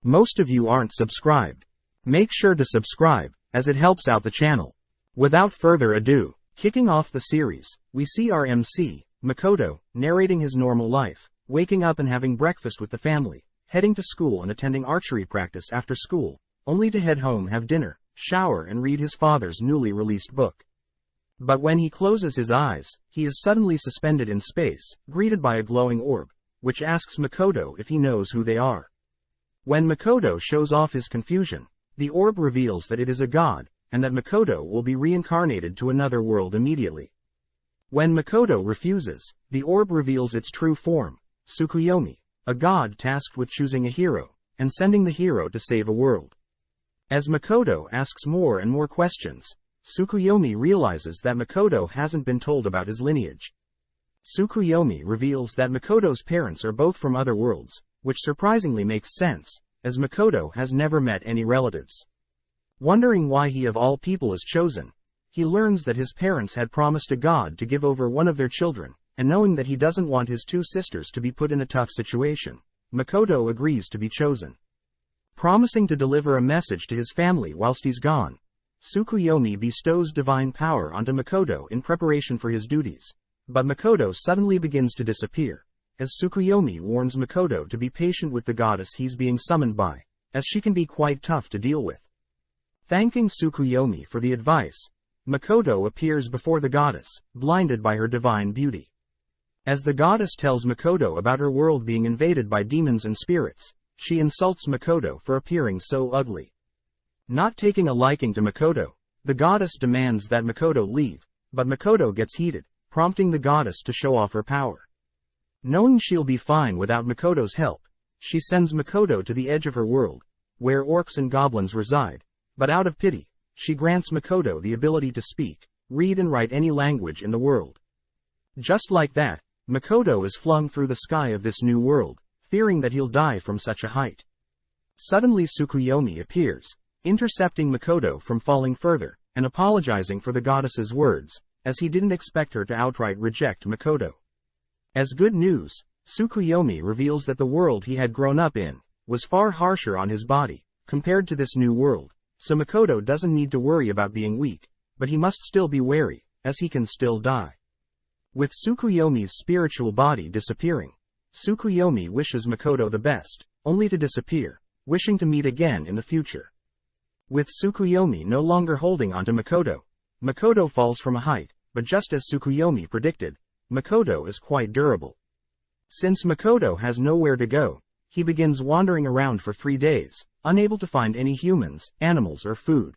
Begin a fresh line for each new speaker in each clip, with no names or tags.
Most of you aren't subscribed. Make sure to subscribe, as it helps out the channel. Without further ado, kicking off the series, we see our MC, Makoto, narrating his normal life, waking up and having breakfast with the family, heading to school and attending archery practice after school, only to head home, have dinner, shower and read his father's newly released book. But when he closes his eyes, he is suddenly suspended in space, greeted by a glowing orb, which asks Makoto if he knows who they are. When Makoto shows off his confusion, the orb reveals that it is a god, and that Makoto will be reincarnated to another world immediately. When Makoto refuses, the orb reveals its true form, Tsukuyomi, a god tasked with choosing a hero, and sending the hero to save a world. As Makoto asks more and more questions, Tsukuyomi realizes that Makoto hasn't been told about his lineage. Tsukuyomi reveals that Makoto's parents are both from other worlds, which surprisingly makes sense, as Makoto has never met any relatives. Wondering why he of all people is chosen, he learns that his parents had promised a god to give over one of their children, and knowing that he doesn't want his two sisters to be put in a tough situation, Makoto agrees to be chosen. Promising to deliver a message to his family whilst he's gone, Tsukuyomi bestows divine power onto Makoto in preparation for his duties, but Makoto suddenly begins to disappear, as Tsukuyomi warns Makoto to be patient with the goddess he's being summoned by, as she can be quite tough to deal with. Thanking Tsukuyomi for the advice, Makoto appears before the goddess, blinded by her divine beauty. As the goddess tells Makoto about her world being invaded by demons and spirits, she insults Makoto for appearing so ugly. Not taking a liking to Makoto, the goddess demands that Makoto leave, but Makoto gets heated, prompting the goddess to show off her power. Knowing she'll be fine without Makoto's help, she sends Makoto to the edge of her world, where orcs and goblins reside, but out of pity, she grants Makoto the ability to speak, read and write any language in the world. Just like that, Makoto is flung through the sky of this new world, fearing that he'll die from such a height. Suddenly Tsukuyomi appears, intercepting Makoto from falling further, and apologizing for the goddess's words, as he didn't expect her to outright reject Makoto. As good news, Tsukuyomi reveals that the world he had grown up in was far harsher on his body, compared to this new world, so Makoto doesn't need to worry about being weak, but he must still be wary, as he can still die. With Tsukuyomi's spiritual body disappearing, Tsukuyomi wishes Makoto the best, only to disappear, wishing to meet again in the future. With Tsukuyomi no longer holding onto Makoto, Makoto falls from a height, but just as Tsukuyomi predicted, Makoto is quite durable. Since Makoto has nowhere to go, he begins wandering around for 3 days, unable to find any humans, animals or food.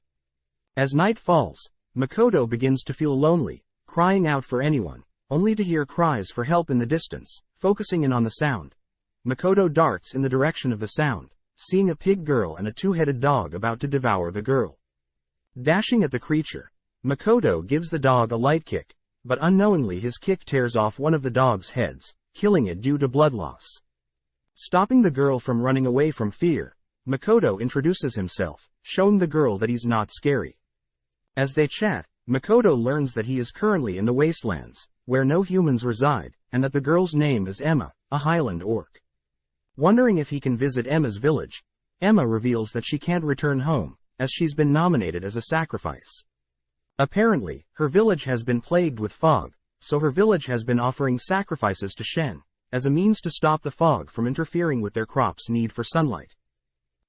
As night falls, Makoto begins to feel lonely, crying out for anyone, only to hear cries for help in the distance. Focusing in on the sound, Makoto darts in the direction of the sound, seeing a pig girl and a two-headed dog about to devour the girl. Dashing at the creature, Makoto gives the dog a light kick, but unknowingly his kick tears off one of the dog's heads, killing it due to blood loss. Stopping the girl from running away from fear, Makoto introduces himself, showing the girl that he's not scary. As they chat, Makoto learns that he is currently in the wastelands, where no humans reside, and that the girl's name is Emma, a Highland orc. Wondering if he can visit Emma's village, Emma reveals that she can't return home, as she's been nominated as a sacrifice. Apparently, her village has been plagued with fog, so her village has been offering sacrifices to Shen, as a means to stop the fog from interfering with their crops' need for sunlight.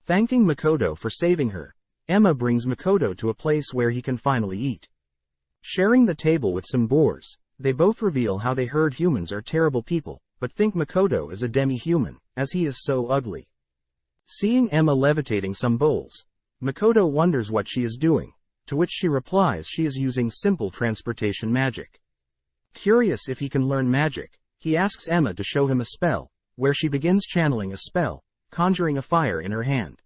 Thanking Makoto for saving her, Emma brings Makoto to a place where he can finally eat. Sharing the table with some boars, they both reveal how they heard humans are terrible people, but think Makoto is a demi-human, as he is so ugly. Seeing Emma levitating some bowls, Makoto wonders what she is doing, to which she replies she is using simple transportation magic. Curious if he can learn magic, he asks Emma to show him a spell, where she begins channeling a spell, conjuring a fire in her hand.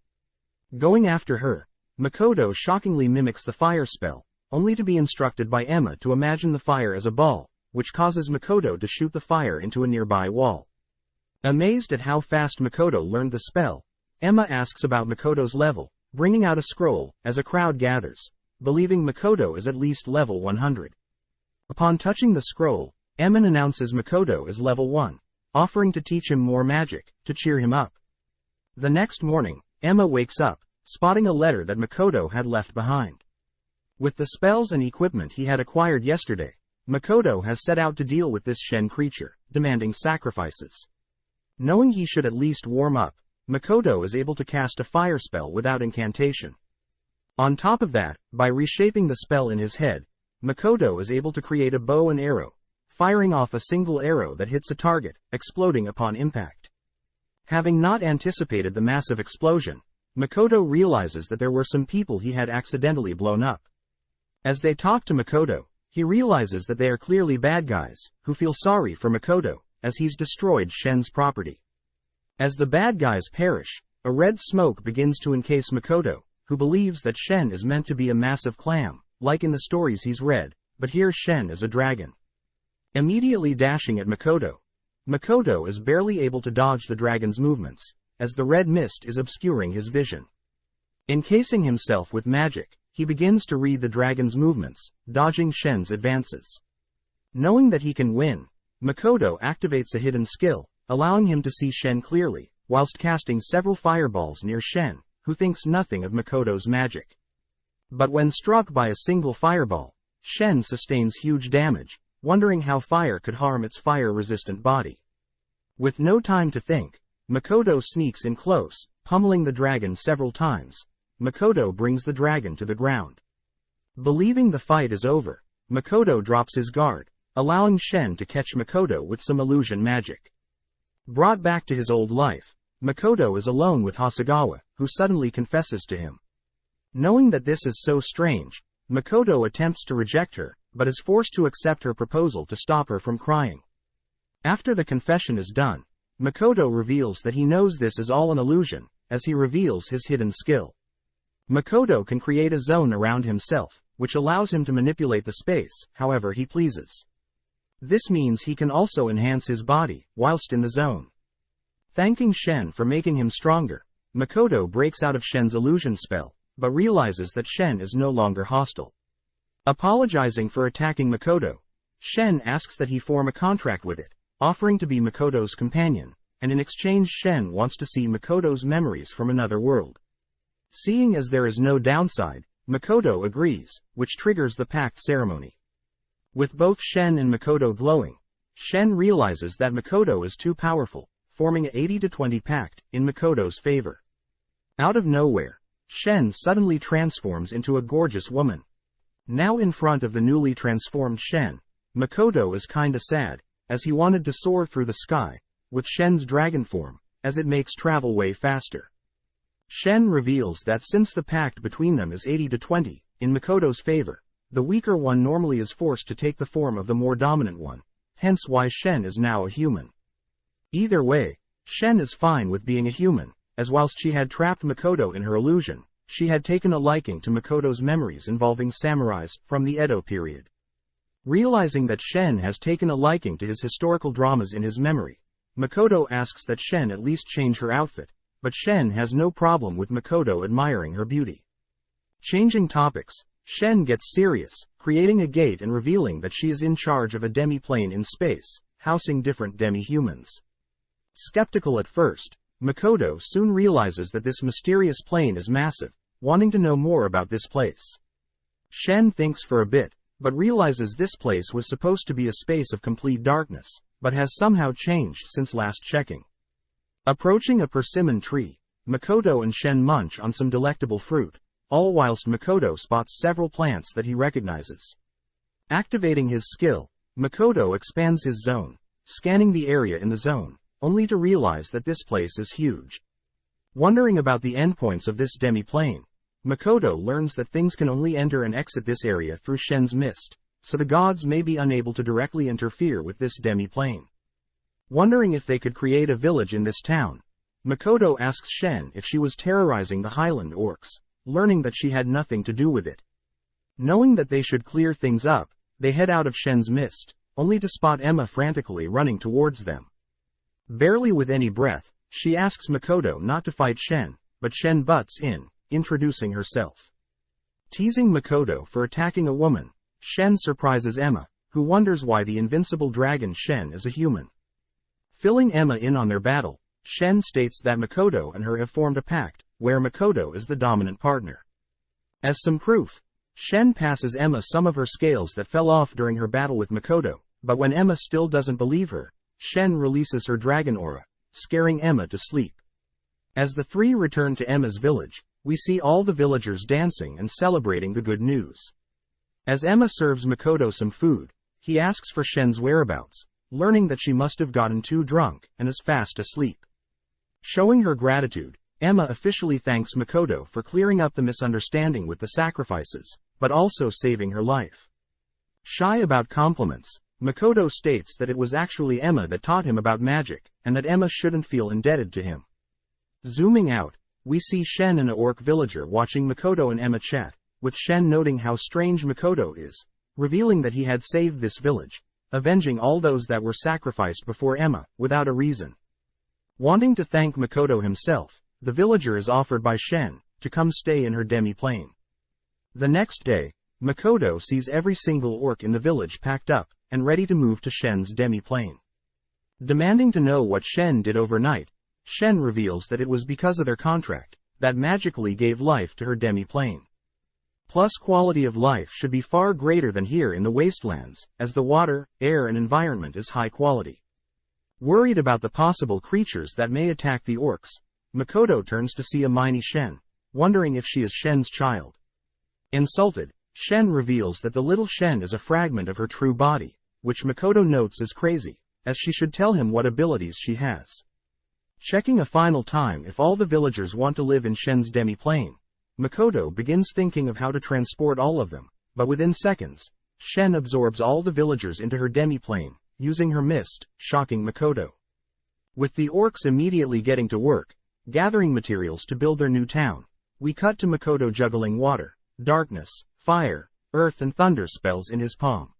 Going after her, Makoto shockingly mimics the fire spell, only to be instructed by Emma to imagine the fire as a ball, which causes Makoto to shoot the fire into a nearby wall. Amazed at how fast Makoto learned the spell, Emma asks about Makoto's level, bringing out a scroll, as a crowd gathers, believing Makoto is at least level 100. Upon touching the scroll, Emma announces Makoto is level 1, offering to teach him more magic, to cheer him up. The next morning, Emma wakes up, spotting a letter that Makoto had left behind. With the spells and equipment he had acquired yesterday, Makoto has set out to deal with this Shen creature, demanding sacrifices. Knowing he should at least warm up, Makoto is able to cast a fire spell without incantation. On top of that, by reshaping the spell in his head, Makoto is able to create a bow and arrow, firing off a single arrow that hits a target, exploding upon impact. Having not anticipated the massive explosion, Makoto realizes that there were some people he had accidentally blown up. As they talk to Makoto, he realizes that they are clearly bad guys, who feel sorry for Makoto, as he's destroyed Shen's property. As the bad guys perish, a red smoke begins to encase Makoto, who believes that Shen is meant to be a massive clam, like in the stories he's read, but here Shen is a dragon. Immediately dashing at Makoto, Makoto is barely able to dodge the dragon's movements, as the red mist is obscuring his vision. Encasing himself with magic, he begins to read the dragon's movements, dodging Shen's advances. Knowing that he can win, Makoto activates a hidden skill, allowing him to see Shen clearly, whilst casting several fireballs near Shen, who thinks nothing of Makoto's magic. But when struck by a single fireball, Shen sustains huge damage, wondering how fire could harm its fire-resistant body. With no time to think, Makoto sneaks in close, pummeling the dragon several times. Makoto brings the dragon to the ground. Believing the fight is over, Makoto drops his guard, allowing Shen to catch Makoto with some illusion magic. Brought back to his old life, Makoto is alone with Hasegawa, who suddenly confesses to him. Knowing that this is so strange, Makoto attempts to reject her, but is forced to accept her proposal to stop her from crying. After the confession is done, Makoto reveals that he knows this is all an illusion, as he reveals his hidden skill. Makoto can create a zone around himself, which allows him to manipulate the space however he pleases. This means he can also enhance his body, whilst in the zone. Thanking Shen for making him stronger, Makoto breaks out of Shen's illusion spell, but realizes that Shen is no longer hostile. Apologizing for attacking Makoto, Shen asks that he form a contract with it, offering to be Makoto's companion, and in exchange Shen wants to see Makoto's memories from another world. Seeing as there is no downside, Makoto agrees, which triggers the pact ceremony. With both Shen and Makoto glowing, Shen realizes that Makoto is too powerful, forming an 80-20 pact in Makoto's favor. Out of nowhere, Shen suddenly transforms into a gorgeous woman. Now in front of the newly transformed Shen, Makoto is kinda sad, as he wanted to soar through the sky, with Shen's dragon form, as it makes travel way faster. Shen reveals that since the pact between them is 80-20, in Makoto's favor, the weaker one normally is forced to take the form of the more dominant one, hence why Shen is now a human. Either way, Shen is fine with being a human, as whilst she had trapped Makoto in her illusion, she had taken a liking to Makoto's memories involving samurais from the Edo period. Realizing that Shen has taken a liking to his historical dramas in his memory, Makoto asks that Shen at least change her outfit, but Shen has no problem with Makoto admiring her beauty. Changing topics, Shen gets serious, creating a gate and revealing that she is in charge of a demi-plane in space, housing different demi-humans. Skeptical at first, Makoto soon realizes that this mysterious plane is massive, wanting to know more about this place. Shen thinks for a bit, but realizes this place was supposed to be a space of complete darkness, but has somehow changed since last checking. Approaching a persimmon tree, Makoto and Shen munch on some delectable fruit, all whilst Makoto spots several plants that he recognizes. Activating his skill, Makoto expands his zone, scanning the area in the zone, only to realize that this place is huge. Wondering about the endpoints of this demi-plane, Makoto learns that things can only enter and exit this area through Shen's mist, so the gods may be unable to directly interfere with this demi-plane. Wondering if they could create a village in this town, Makoto asks Shen if she was terrorizing the Highland orcs, learning that she had nothing to do with it. Knowing that they should clear things up, they head out of Shen's mist, only to spot Emma frantically running towards them. Barely with any breath, she asks Makoto not to fight Shen, but Shen butts in, introducing herself. Teasing Makoto for attacking a woman, Shen surprises Emma, who wonders why the invincible dragon Shen is a human. Filling Emma in on their battle, Shen states that Makoto and her have formed a pact, where Makoto is the dominant partner. As some proof, Shen passes Emma some of her scales that fell off during her battle with Makoto, but when Emma still doesn't believe her, Shen releases her dragon aura, scaring Emma to sleep. As the three return to Emma's village, we see all the villagers dancing and celebrating the good news. As Emma serves Makoto some food, he asks for Shen's whereabouts, learning that she must have gotten too drunk and is fast asleep. Showing her gratitude, Emma officially thanks Makoto for clearing up the misunderstanding with the sacrifices, but also saving her life. Shy about compliments, Makoto states that it was actually Emma that taught him about magic, and that Emma shouldn't feel indebted to him. Zooming out, we see Shen and a orc villager watching Makoto and Emma chat, with Shen noting how strange Makoto is, revealing that he had saved this village, avenging all those that were sacrificed before Emma, without a reason. Wanting to thank Makoto himself, the villager is offered by Shen to come stay in her demi-plane. The next day, Makoto sees every single orc in the village packed up and ready to move to Shen's demi-plane. Demanding to know what Shen did overnight, Shen reveals that it was because of their contract that magically gave life to her demi-plane. Plus, quality of life should be far greater than here in the wastelands, as the water, air and environment is high quality. Worried about the possible creatures that may attack the orcs, Makoto turns to see a mini Shen, wondering if she is Shen's child. Insulted, Shen reveals that the little Shen is a fragment of her true body, which Makoto notes is crazy, as she should tell him what abilities she has. Checking a final time if all the villagers want to live in Shen's demi-plane, Makoto begins thinking of how to transport all of them, but within seconds, Shen absorbs all the villagers into her demi-plane, using her mist, shocking Makoto. With the orcs immediately getting to work, gathering materials to build their new town, we cut to Makoto juggling water, darkness, fire, earth and thunder spells in his palm.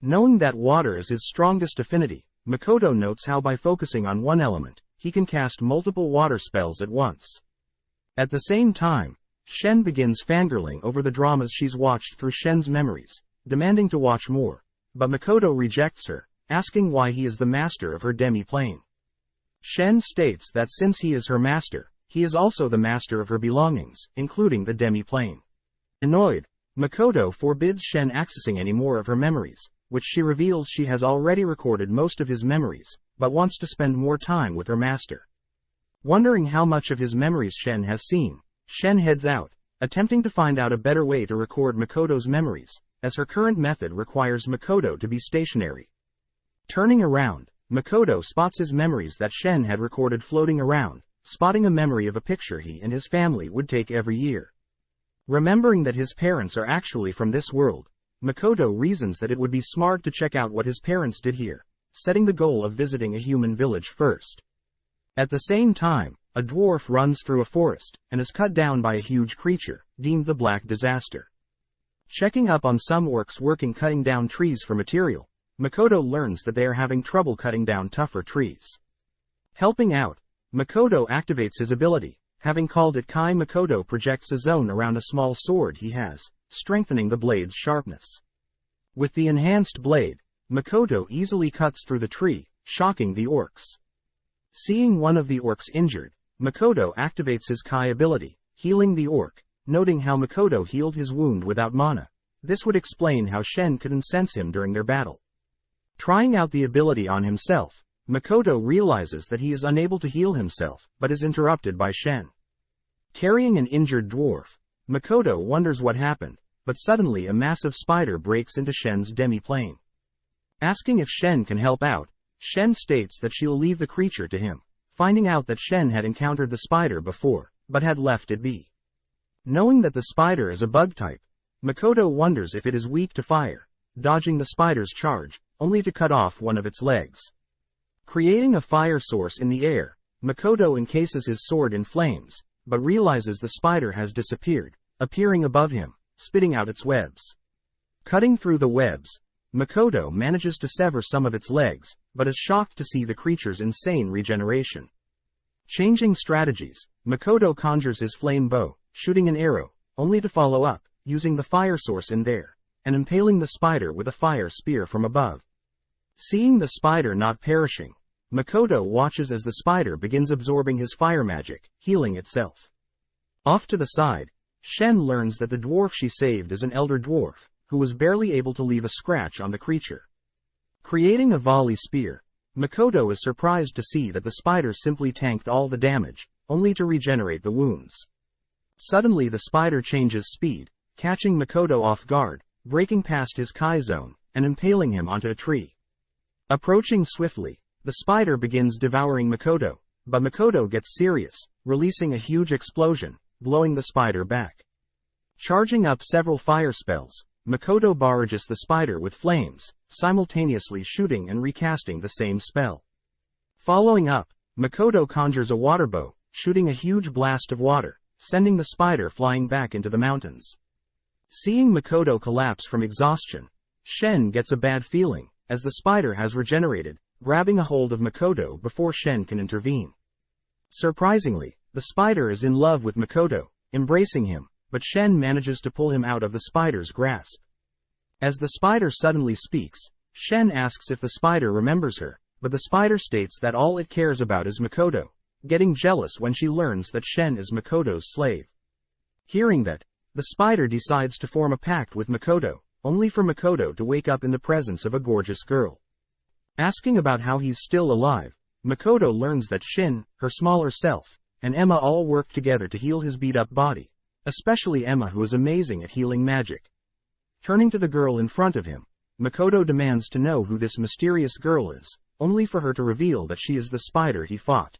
Knowing that water is his strongest affinity, Makoto notes how by focusing on one element, he can cast multiple water spells at once. At the same time, Shen begins fangirling over the dramas she's watched through Shen's memories, demanding to watch more, but Makoto rejects her, asking why he is the master of her demi-plane. Shen states that since he is her master, he is also the master of her belongings, including the demi-plane. Annoyed, Makoto forbids Shen accessing any more of her memories, which she reveals she has already recorded most of his memories, but wants to spend more time with her master. Wondering how much of his memories Shen has seen, Shen heads out, attempting to find out a better way to record Makoto's memories, as her current method requires Makoto to be stationary. Turning around, Makoto spots his memories that Shen had recorded floating around, spotting a memory of a picture he and his family would take every year. Remembering that his parents are actually from this world, Makoto reasons that it would be smart to check out what his parents did here, setting the goal of visiting a human village first. At the same time, a dwarf runs through a forest and is cut down by a huge creature, deemed the Black Disaster. Checking up on some orcs working cutting down trees for material, Makoto learns that they are having trouble cutting down tougher trees. Helping out, Makoto activates his ability, having called it Kai. Makoto projects a zone around a small sword he has, strengthening the blade's sharpness. With the enhanced blade, Makoto easily cuts through the tree, shocking the orcs. Seeing one of the orcs injured, Makoto activates his Kai ability, healing the orc, noting how Makoto healed his wound without mana. This would explain how Shen could incense him during their battle. Trying out the ability on himself, Makoto realizes that he is unable to heal himself, but is interrupted by Shen. Carrying an injured dwarf, Makoto wonders what happened, but suddenly a massive spider breaks into Shen's demi-plane. Asking if Shen can help out, Shen states that she'll leave the creature to him, finding out that Shen had encountered the spider before, but had left it be. Knowing that the spider is a bug type, Makoto wonders if it is weak to fire, dodging the spider's charge, only to cut off one of its legs. Creating a fire source in the air, Makoto encases his sword in flames, but realizes the spider has disappeared, appearing above him, spitting out its webs. Cutting through the webs, Makoto manages to sever some of its legs, but is shocked to see the creature's insane regeneration. Changing strategies, Makoto conjures his flame bow, shooting an arrow, only to follow up, using the fire source in there, and impaling the spider with a fire spear from above. Seeing the spider not perishing, Makoto watches as the spider begins absorbing his fire magic, healing itself. Off to the side, Shen learns that the dwarf she saved is an elder dwarf, who was barely able to leave a scratch on the creature. Creating a volley spear, Makoto is surprised to see that the spider simply tanked all the damage, only to regenerate the wounds. Suddenly the spider changes speed, catching Makoto off guard, breaking past his Kai zone, and impaling him onto a tree. Approaching swiftly, the spider begins devouring Makoto, but Makoto gets serious, releasing a huge explosion, blowing the spider back. Charging up several fire spells, Makoto barrages the spider with flames, simultaneously shooting and recasting the same spell. Following up, Makoto conjures a water bow, shooting a huge blast of water, sending the spider flying back into the mountains. Seeing Makoto collapse from exhaustion, Shen gets a bad feeling, as the spider has regenerated, grabbing a hold of Makoto before Shen can intervene. Surprisingly, the spider is in love with Makoto, embracing him, but Shen manages to pull him out of the spider's grasp. As the spider suddenly speaks, Shen asks if the spider remembers her, but the spider states that all it cares about is Makoto, getting jealous when she learns that Shen is Makoto's slave. Hearing that, the spider decides to form a pact with Makoto, only for Makoto to wake up in the presence of a gorgeous girl. Asking about how he's still alive, Makoto learns that Shin, her smaller self, and Emma all work together to heal his beat-up body, especially Emma, who is amazing at healing magic. Turning to the girl in front of him, Makoto demands to know who this mysterious girl is, only for her to reveal that she is the spider he fought.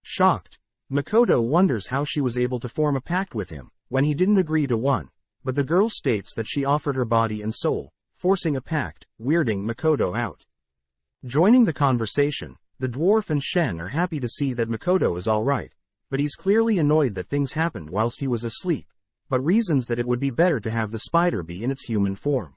Shocked, Makoto wonders how she was able to form a pact with him, when he didn't agree to one, but the girl states that she offered her body and soul, forcing a pact, weirding Makoto out. Joining the conversation, the dwarf and Shen are happy to see that Makoto is alright, but he's clearly annoyed that things happened whilst he was asleep, but reasons that it would be better to have the spider be in its human form.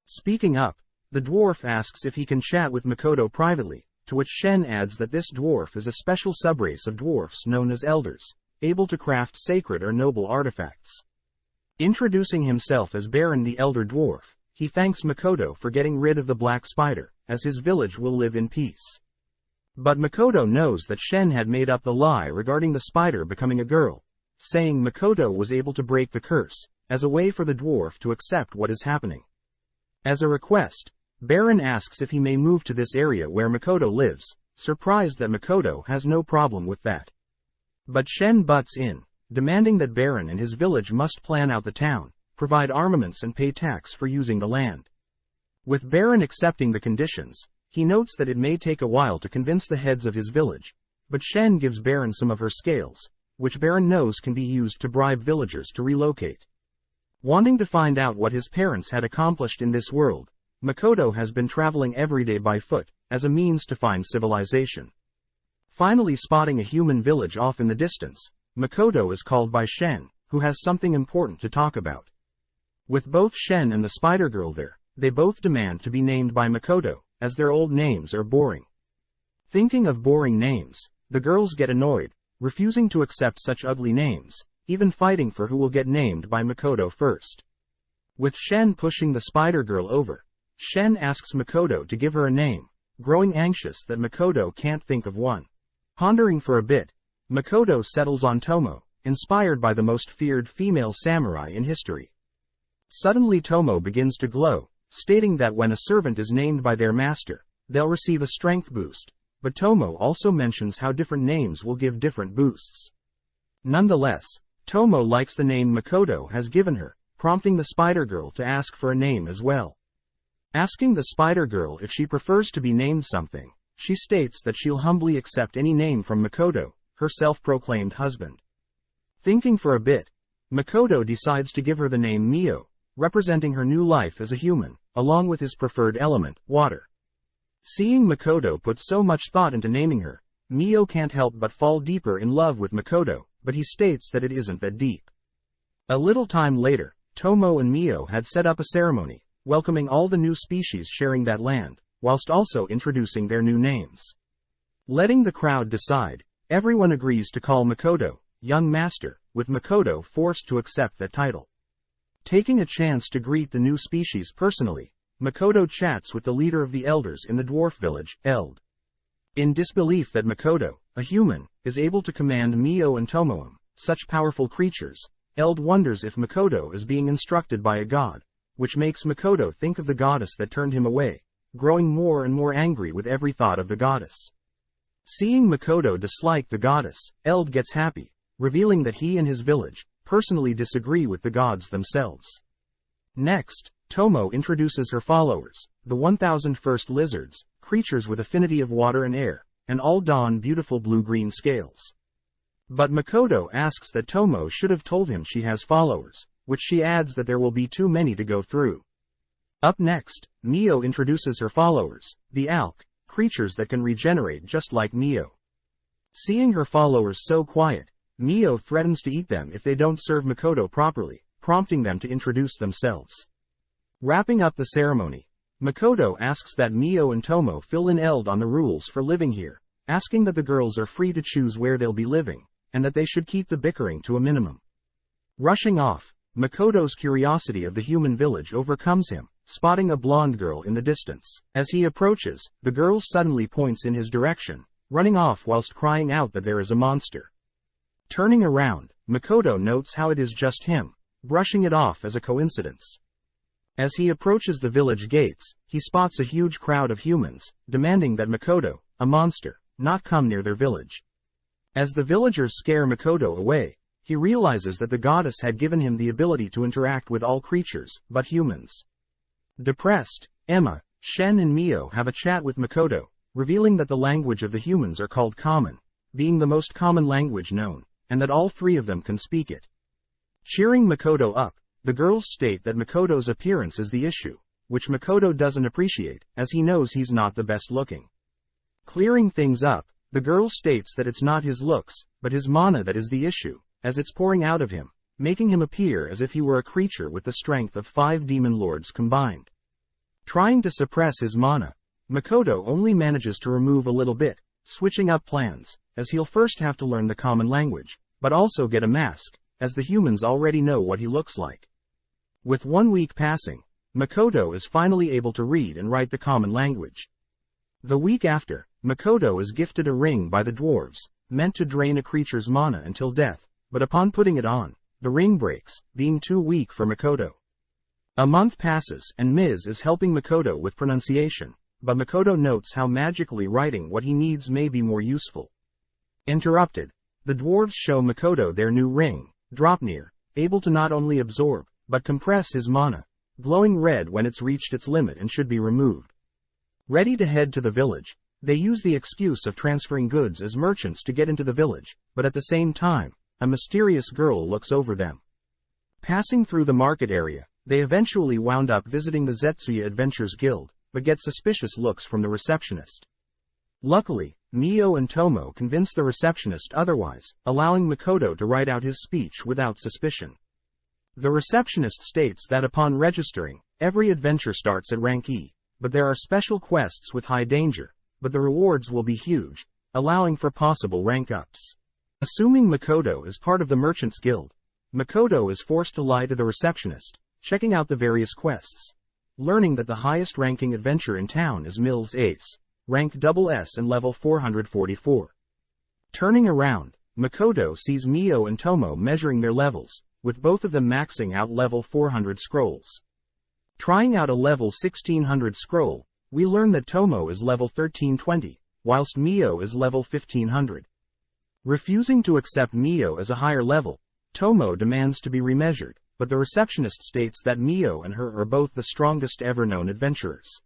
Speaking up, the dwarf asks if he can chat with Makoto privately, to which Shen adds that this dwarf is a special subrace of dwarfs known as elders, able to craft sacred or noble artifacts. Introducing himself as Baron the Elder Dwarf, he thanks Makoto for getting rid of the black spider, as his village will live in peace. But Makoto knows that Shen had made up the lie regarding the spider becoming a girl, saying Makoto was able to break the curse, as a way for the dwarf to accept what is happening. As a request, Baron asks if he may move to this area where Makoto lives, surprised that Makoto has no problem with that. But Shen butts in, demanding that Baron and his village must plan out the town, provide armaments and pay tax for using the land. With Baron accepting the conditions, he notes that it may take a while to convince the heads of his village, but Shen gives Baron some of her scales, which Baron knows can be used to bribe villagers to relocate. Wanting to find out what his parents had accomplished in this world, Makoto has been traveling every day by foot, as a means to find civilization. Finally spotting a human village off in the distance, Makoto is called by Shen, who has something important to talk about. With both Shen and the spider girl there, they both demand to be named by Makoto, as their old names are boring. Thinking of boring names, the girls get annoyed, refusing to accept such ugly names, even fighting for who will get named by Makoto first. With Shen pushing the spider girl over, Shen asks Makoto to give her a name, growing anxious that Makoto can't think of one. Pondering for a bit, Makoto settles on Tomo, inspired by the most feared female samurai in history. Suddenly Tomo begins to glow, stating that when a servant is named by their master, they'll receive a strength boost, but Tomo also mentions how different names will give different boosts. Nonetheless, Tomo likes the name Makoto has given her, prompting the spider girl to ask for a name as well. Asking the spider girl if she prefers to be named something, she states that she'll humbly accept any name from Makoto, her self-proclaimed husband. Thinking for a bit, Makoto decides to give her the name Mio, representing her new life as a human, along with his preferred element, water. Seeing Makoto put so much thought into naming her, Mio can't help but fall deeper in love with Makoto, but he states that it isn't that deep. A little time later, Tomo and Mio had set up a ceremony, welcoming all the new species sharing that land, whilst also introducing their new names. Letting the crowd decide, everyone agrees to call Makoto, young master, with Makoto forced to accept that title. Taking a chance to greet the new species personally, Makoto chats with the leader of the elders in the dwarf village, In disbelief that Makoto, a human, is able to command Mio and Tomoe, such powerful creatures, Eld wonders if Makoto is being instructed by a god, which makes Makoto think of the goddess that turned him away, growing more and more angry with every thought of the goddess. Seeing Makoto dislike the goddess, Eld gets happy, revealing that he and his village personally disagree with the gods themselves. Next, Tomo introduces her followers, the 1001st lizards, creatures with affinity of water and air, and all don beautiful blue-green scales. But Makoto asks that Tomo should have told him she has followers, which she adds that there will be too many to go through. Up next, Mio introduces her followers, the Alk, creatures that can regenerate just like Mio. Seeing her followers so quiet, Mio threatens to eat them if they don't serve Makoto properly, prompting them to introduce themselves. Wrapping up the ceremony, Makoto asks that Mio and Tomo fill in Eld on the rules for living here, asking that the girls are free to choose where they'll be living, and that they should keep the bickering to a minimum. Rushing off, Makoto's curiosity of the human village overcomes him, spotting a blonde girl in the distance. As he approaches, the girl suddenly points in his direction, running off whilst crying out that there is a monster. Turning around, Makoto notes how it is just him, brushing it off as a coincidence. As he approaches the village gates, he spots a huge crowd of humans, demanding that Makoto, a monster, not come near their village. As the villagers scare Makoto away, he realizes that the goddess had given him the ability to interact with all creatures, but humans. Depressed, Emma, Shen and Mio have a chat with Makoto, revealing that the language of the humans are called Common, being the most common language known, and that all three of them can speak it. Cheering Makoto up, the girls state that Makoto's appearance is the issue, which Makoto doesn't appreciate, as he knows he's not the best looking. Clearing things up, the girl states that it's not his looks, but his mana that is the issue, as it's pouring out of him, making him appear as if he were a creature with the strength of 5 demon lords combined. Trying to suppress his mana, Makoto only manages to remove a little bit, switching up plans, as he'll first have to learn the common language, but also get a mask, as the humans already know what he looks like. With 1 week passing, Makoto is finally able to read and write the common language. The week after, Makoto is gifted a ring by the dwarves, meant to drain a creature's mana until death, but upon putting it on, the ring breaks, being too weak for Makoto. A month passes and Ms. is helping Makoto with pronunciation, but Makoto notes how magically writing what he needs may be more useful. Interrupted, the dwarves show Makoto their new ring, Dropnir, able to not only absorb, but compress his mana, glowing red when it's reached its limit and should be removed. Ready to head to the village, they use the excuse of transferring goods as merchants to get into the village, but at the same time, a mysterious girl looks over them. Passing through the market area, they eventually wound up visiting the Zetsuya Adventures Guild, but get suspicious looks from the receptionist. Luckily, Mio and Tomo convince the receptionist otherwise, allowing Makoto to write out his speech without suspicion. The receptionist states that upon registering, every adventure starts at rank E, but there are special quests with high danger, but the rewards will be huge, allowing for possible rank ups. Assuming Makoto is part of the Merchants Guild, Makoto is forced to lie to the receptionist, checking out the various quests. Learning that the highest ranking adventure in town is Mills Ace, rank SS and level 444. Turning around, Makoto sees Mio and Tomo measuring their levels, with both of them maxing out level 400 scrolls. Trying out a level 1600 scroll, we learn that Tomo is level 1320, whilst Mio is level 1500. Refusing to accept Mio as a higher level, Tomo demands to be remeasured, but the receptionist states that Mio and her are both the strongest ever known adventurers.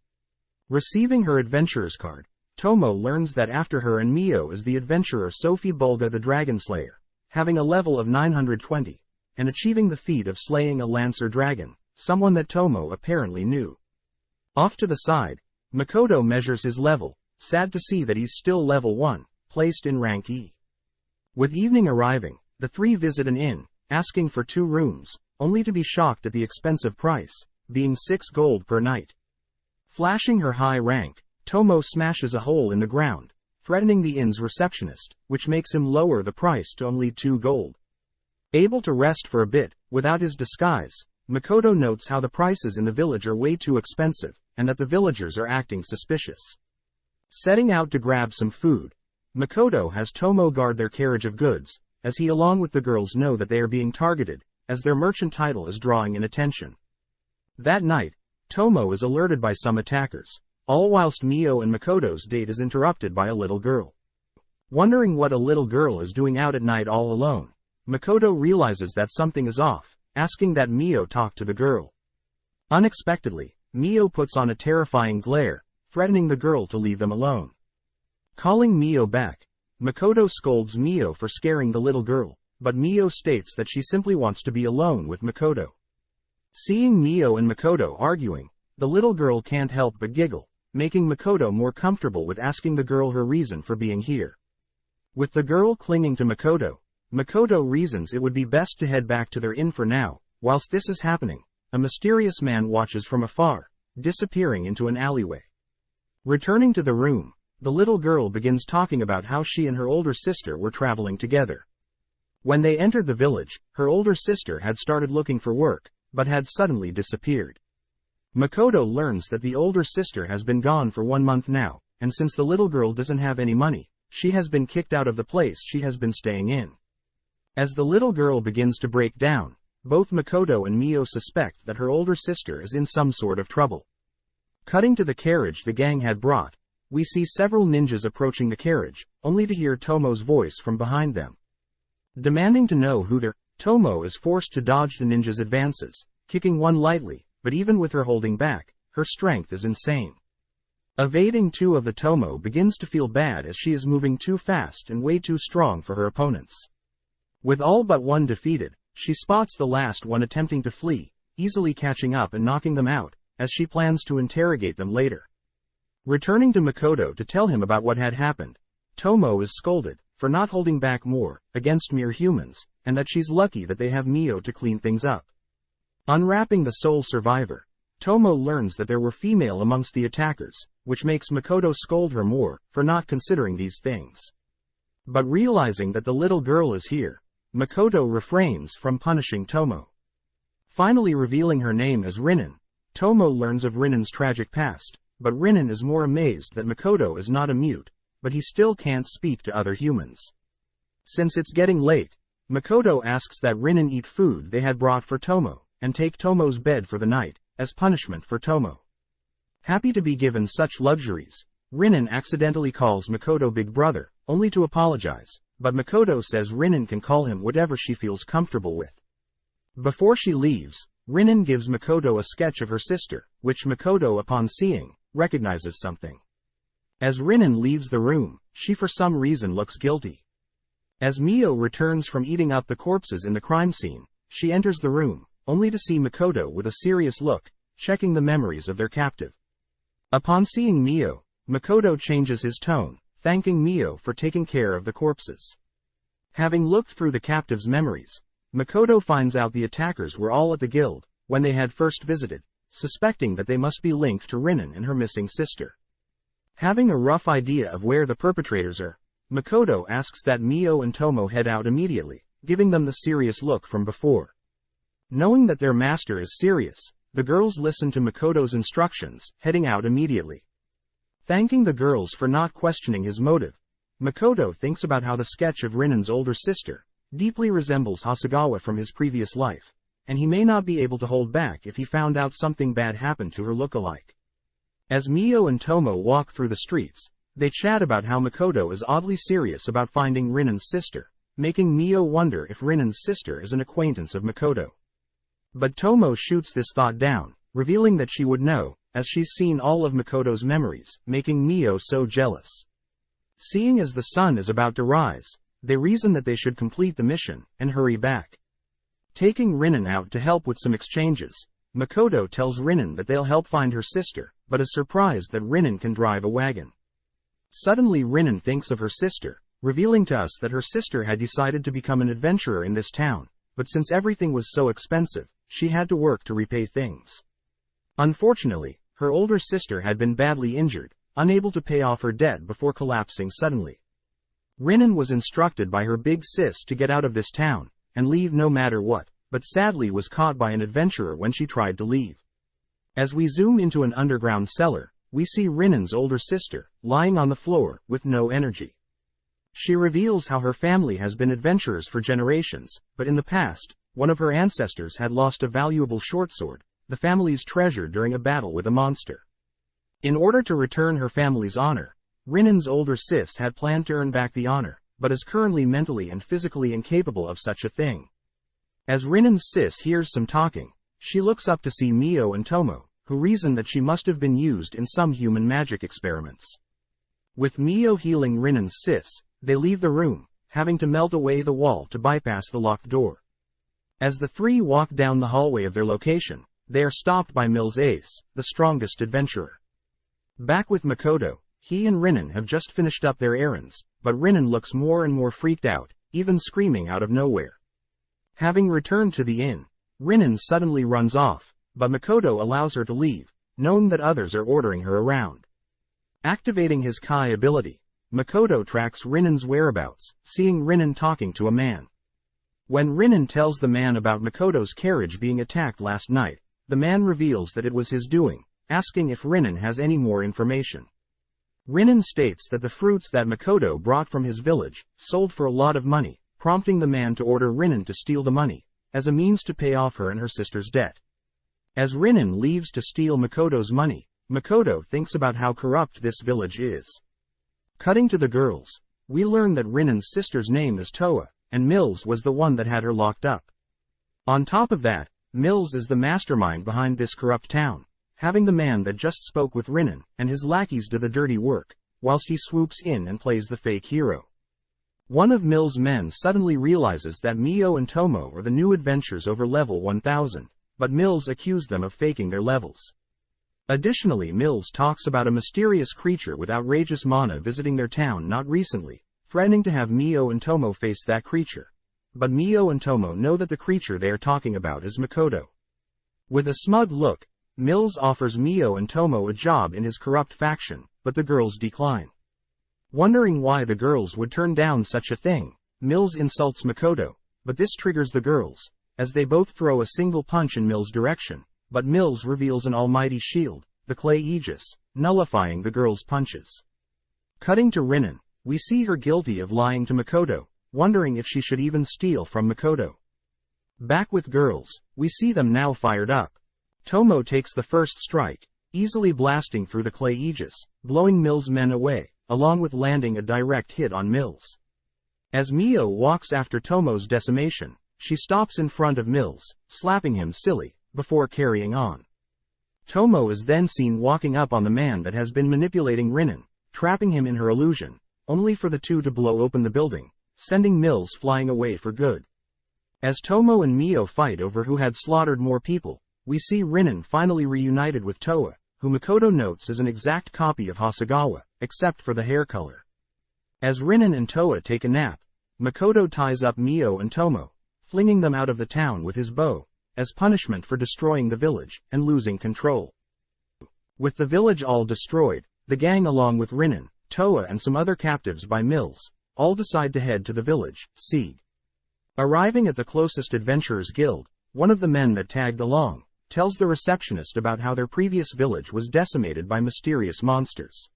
Receiving her adventurer's card, Tomo learns that after her and Mio is the adventurer Sophie Bulga the Dragon Slayer, having a level of 920, and achieving the feat of slaying a Lancer dragon, someone that Tomo apparently knew. Off to the side, Makoto measures his level, sad to see that he's still level 1, placed in rank E. With evening arriving, the three visit an inn, asking for 2 rooms, only to be shocked at the expensive price, being 6 gold per night. Flashing her high rank, Tomo smashes a hole in the ground, threatening the inn's receptionist, which makes him lower the price to only 2 gold. Able to rest for a bit, without his disguise, Makoto notes how the prices in the village are way too expensive, and that the villagers are acting suspicious. Setting out to grab some food, Makoto has Tomo guard their carriage of goods, as he along with the girls know that they are being targeted, as their merchant title is drawing in attention. That night, Tomo is alerted by some attackers, all whilst Mio and Makoto's date is interrupted by a little girl. Wondering what a little girl is doing out at night all alone, Makoto realizes that something is off, asking that Mio talk to the girl. Unexpectedly, Mio puts on a terrifying glare, threatening the girl to leave them alone. Calling Mio back, Makoto scolds Mio for scaring the little girl, but Mio states that she simply wants to be alone with Makoto. Seeing Mio and Makoto arguing, the little girl can't help but giggle, making Makoto more comfortable with asking the girl her reason for being here. With the girl clinging to Makoto, Makoto reasons it would be best to head back to their inn for now. Whilst this is happening, a mysterious man watches from afar, disappearing into an alleyway. Returning to the room, the little girl begins talking about how she and her older sister were traveling together. When they entered the village, her older sister had started looking for work, but had suddenly disappeared. Makoto learns that the older sister has been gone for 1 month now, and since the little girl doesn't have any money, she has been kicked out of the place she has been staying in. As the little girl begins to break down, both Makoto and Mio suspect that her older sister is in some sort of trouble. Cutting to the carriage the gang had brought, we see several ninjas approaching the carriage, only to hear Tomo's voice from behind them. Demanding to know who they're, Tomo is forced to dodge the ninjas' advances, kicking one lightly, but even with her holding back, her strength is insane. Evading two of the Tomo begins to feel bad as she is moving too fast and way too strong for her opponents. With all but one defeated, she spots the last one attempting to flee, easily catching up and knocking them out, as she plans to interrogate them later. Returning to Makoto to tell him about what had happened, Tomo is scolded for not holding back more against mere humans, and that she's lucky that they have Mio to clean things up. Unwrapping the sole survivor, Tomo learns that there were female amongst the attackers, which makes Makoto scold her more for not considering these things. But realizing that the little girl is here, Makoto refrains from punishing Tomo. Finally revealing her name as Rinin, Tomo learns of Rinin's tragic past, but Rinin is more amazed that Makoto is not a mute, but he still can't speak to other humans. Since it's getting late, Makoto asks that Rinin eat food they had brought for Tomo, and take Tomo's bed for the night, as punishment for Tomo. Happy to be given such luxuries, Rinin accidentally calls Makoto Big Brother, only to apologize, but Makoto says Rinin can call him whatever she feels comfortable with. Before she leaves, Rinin gives Makoto a sketch of her sister, which Makoto, upon seeing, recognizes something. As Rinin leaves the room, she for some reason looks guilty. As Mio returns from eating up the corpses in the crime scene, she enters the room, only to see Makoto with a serious look, checking the memories of their captive. Upon seeing Mio, Makoto changes his tone, thanking Mio for taking care of the corpses. Having looked through the captive's memories, Makoto finds out the attackers were all at the guild when they had first visited, suspecting that they must be linked to Rinin and her missing sister. Having a rough idea of where the perpetrators are, Makoto asks that Mio and Tomo head out immediately, giving them the serious look from before. Knowing that their master is serious, the girls listen to Makoto's instructions, heading out immediately. Thanking the girls for not questioning his motive, Makoto thinks about how the sketch of Rinin's older sister deeply resembles Hasegawa from his previous life, and he may not be able to hold back if he found out something bad happened to her look-alike. As Mio and Tomo walk through the streets, they chat about how Makoto is oddly serious about finding Rinin's sister, making Mio wonder if Rinin's sister is an acquaintance of Makoto. But Tomo shoots this thought down, revealing that she would know, as she's seen all of Makoto's memories, making Mio so jealous. Seeing as the sun is about to rise, they reason that they should complete the mission and hurry back. Taking Rinin out to help with some exchanges, Makoto tells Rinin that they'll help find her sister, but is surprised that Rinin can drive a wagon. Suddenly Rinin thinks of her sister, revealing to us that her sister had decided to become an adventurer in this town, but since everything was so expensive, she had to work to repay things. Unfortunately, her older sister had been badly injured, unable to pay off her debt before collapsing suddenly. Rinin was instructed by her big sis to get out of this town, and leave no matter what, but sadly was caught by an adventurer when she tried to leave. As we zoom into an underground cellar, we see Rinin's older sister, lying on the floor, with no energy. She reveals how her family has been adventurers for generations, but in the past, one of her ancestors had lost a valuable short sword, the family's treasure, during a battle with a monster. In order to return her family's honor, Rinnan's older sis had planned to earn back the honor, but is currently mentally and physically incapable of such a thing. As Rinnan's sis hears some talking, she looks up to see Mio and Tomo, who reason that she must have been used in some human magic experiments. With Mio healing Rinnan's sis, they leave the room, having to melt away the wall to bypass the locked door. As the three walk down the hallway of their location, they are stopped by Mills Ace, the strongest adventurer. Back with Makoto, he and Rinnan have just finished up their errands, but Rinnan looks more and more freaked out, even screaming out of nowhere. Having returned to the inn, Rinnan suddenly runs off, but Makoto allows her to leave, knowing that others are ordering her around. Activating his Kai ability, Makoto tracks Rinnan's whereabouts, seeing Rinnan talking to a man. When Rinnan tells the man about Makoto's carriage being attacked last night, the man reveals that it was his doing, asking if Rinnan has any more information. Rinnan states that the fruits that Makoto brought from his village sold for a lot of money, prompting the man to order Rinnan to steal the money, as a means to pay off her and her sister's debt. As Rinnan leaves to steal Makoto's money, Makoto thinks about how corrupt this village is. Cutting to the girls, we learn that Rinnan's sister's name is Toa, and Mills was the one that had her locked up. On top of that, Mills is the mastermind behind this corrupt town, having the man that just spoke with Rinnan and his lackeys do the dirty work, whilst he swoops in and plays the fake hero. One of Mills' men suddenly realizes that Mio and Tomo are the new adventurers over level 1000, but Mills accused them of faking their levels. Additionally, Mills talks about a mysterious creature with outrageous mana visiting their town not recently, threatening to have Mio and Tomo face that creature. But Mio and Tomo know that the creature they are talking about is Makoto. With a smug look, Mills offers Mio and Tomo a job in his corrupt faction, but the girls decline. Wondering why the girls would turn down such a thing, Mills insults Makoto, but this triggers the girls, as they both throw a single punch in Mills' direction, but Mills reveals an almighty shield, the clay Aegis, nullifying the girls' punches. Cutting to Rinnan, we see her guilty of lying to Makoto, wondering if she should even steal from Makoto. Back with girls, we see them now fired up. Tomo takes the first strike, easily blasting through the clay Aegis, blowing Mills' men away, along with landing a direct hit on Mills. As Mio walks after Tomo's decimation, she stops in front of Mills, slapping him silly, before carrying on. Tomo is then seen walking up on the man that has been manipulating Rinnan, trapping him in her illusion, only for the two to blow open the building, sending Mills flying away for good. As Tomo and Mio fight over who had slaughtered more people, we see Rinnan finally reunited with Toa, who Makoto notes is an exact copy of Hasegawa, except for the hair color. As Rinnan and Toa take a nap, Makoto ties up Mio and Tomo, flinging them out of the town with his bow, as punishment for destroying the village and losing control. With the village all destroyed, the gang along with Rinnan, Toa and some other captives by Mills, all decide to head to the village, Sieg. Arriving at the closest adventurers guild, one of the men that tagged along tells the receptionist about how their previous village was decimated by mysterious monsters.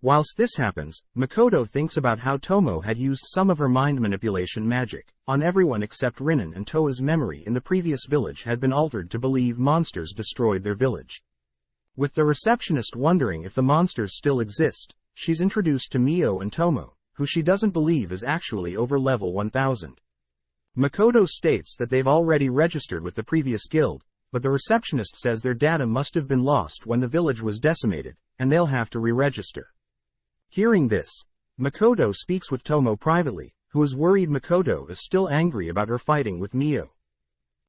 Whilst this happens, Makoto thinks about how Tomo had used some of her mind manipulation magic on everyone except Rinnan, and Toa's memory in the previous village had been altered to believe monsters destroyed their village. With the receptionist wondering if the monsters still exist, she's introduced to Mio and Tomo, who she doesn't believe is actually over level 1000. Makoto states that they've already registered with the previous guild, but the receptionist says their data must have been lost when the village was decimated, and they'll have to re-register. Hearing this, Makoto speaks with Tomo privately, who is worried Makoto is still angry about her fighting with Mio.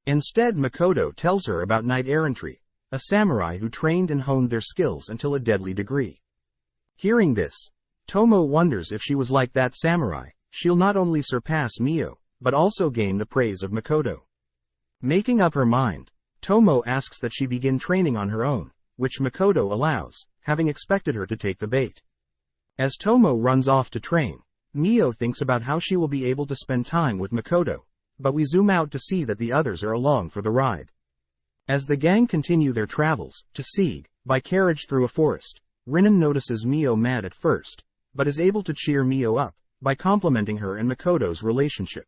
Instead, Makoto tells her about knight errantry, a samurai who trained and honed their skills until a deadly degree. Hearing this, Tomo wonders if she was like that samurai, she'll not only surpass Mio, but also gain the praise of Makoto. Making up her mind, Tomo asks that she begin training on her own, which Makoto allows, having expected her to take the bait. As Tomo runs off to train, Mio thinks about how she will be able to spend time with Makoto, but we zoom out to see that the others are along for the ride. As the gang continue their travels, to Sieg, by carriage through a forest, Rinnan notices Mio mad at first, but is able to cheer Mio up, by complimenting her and Makoto's relationship.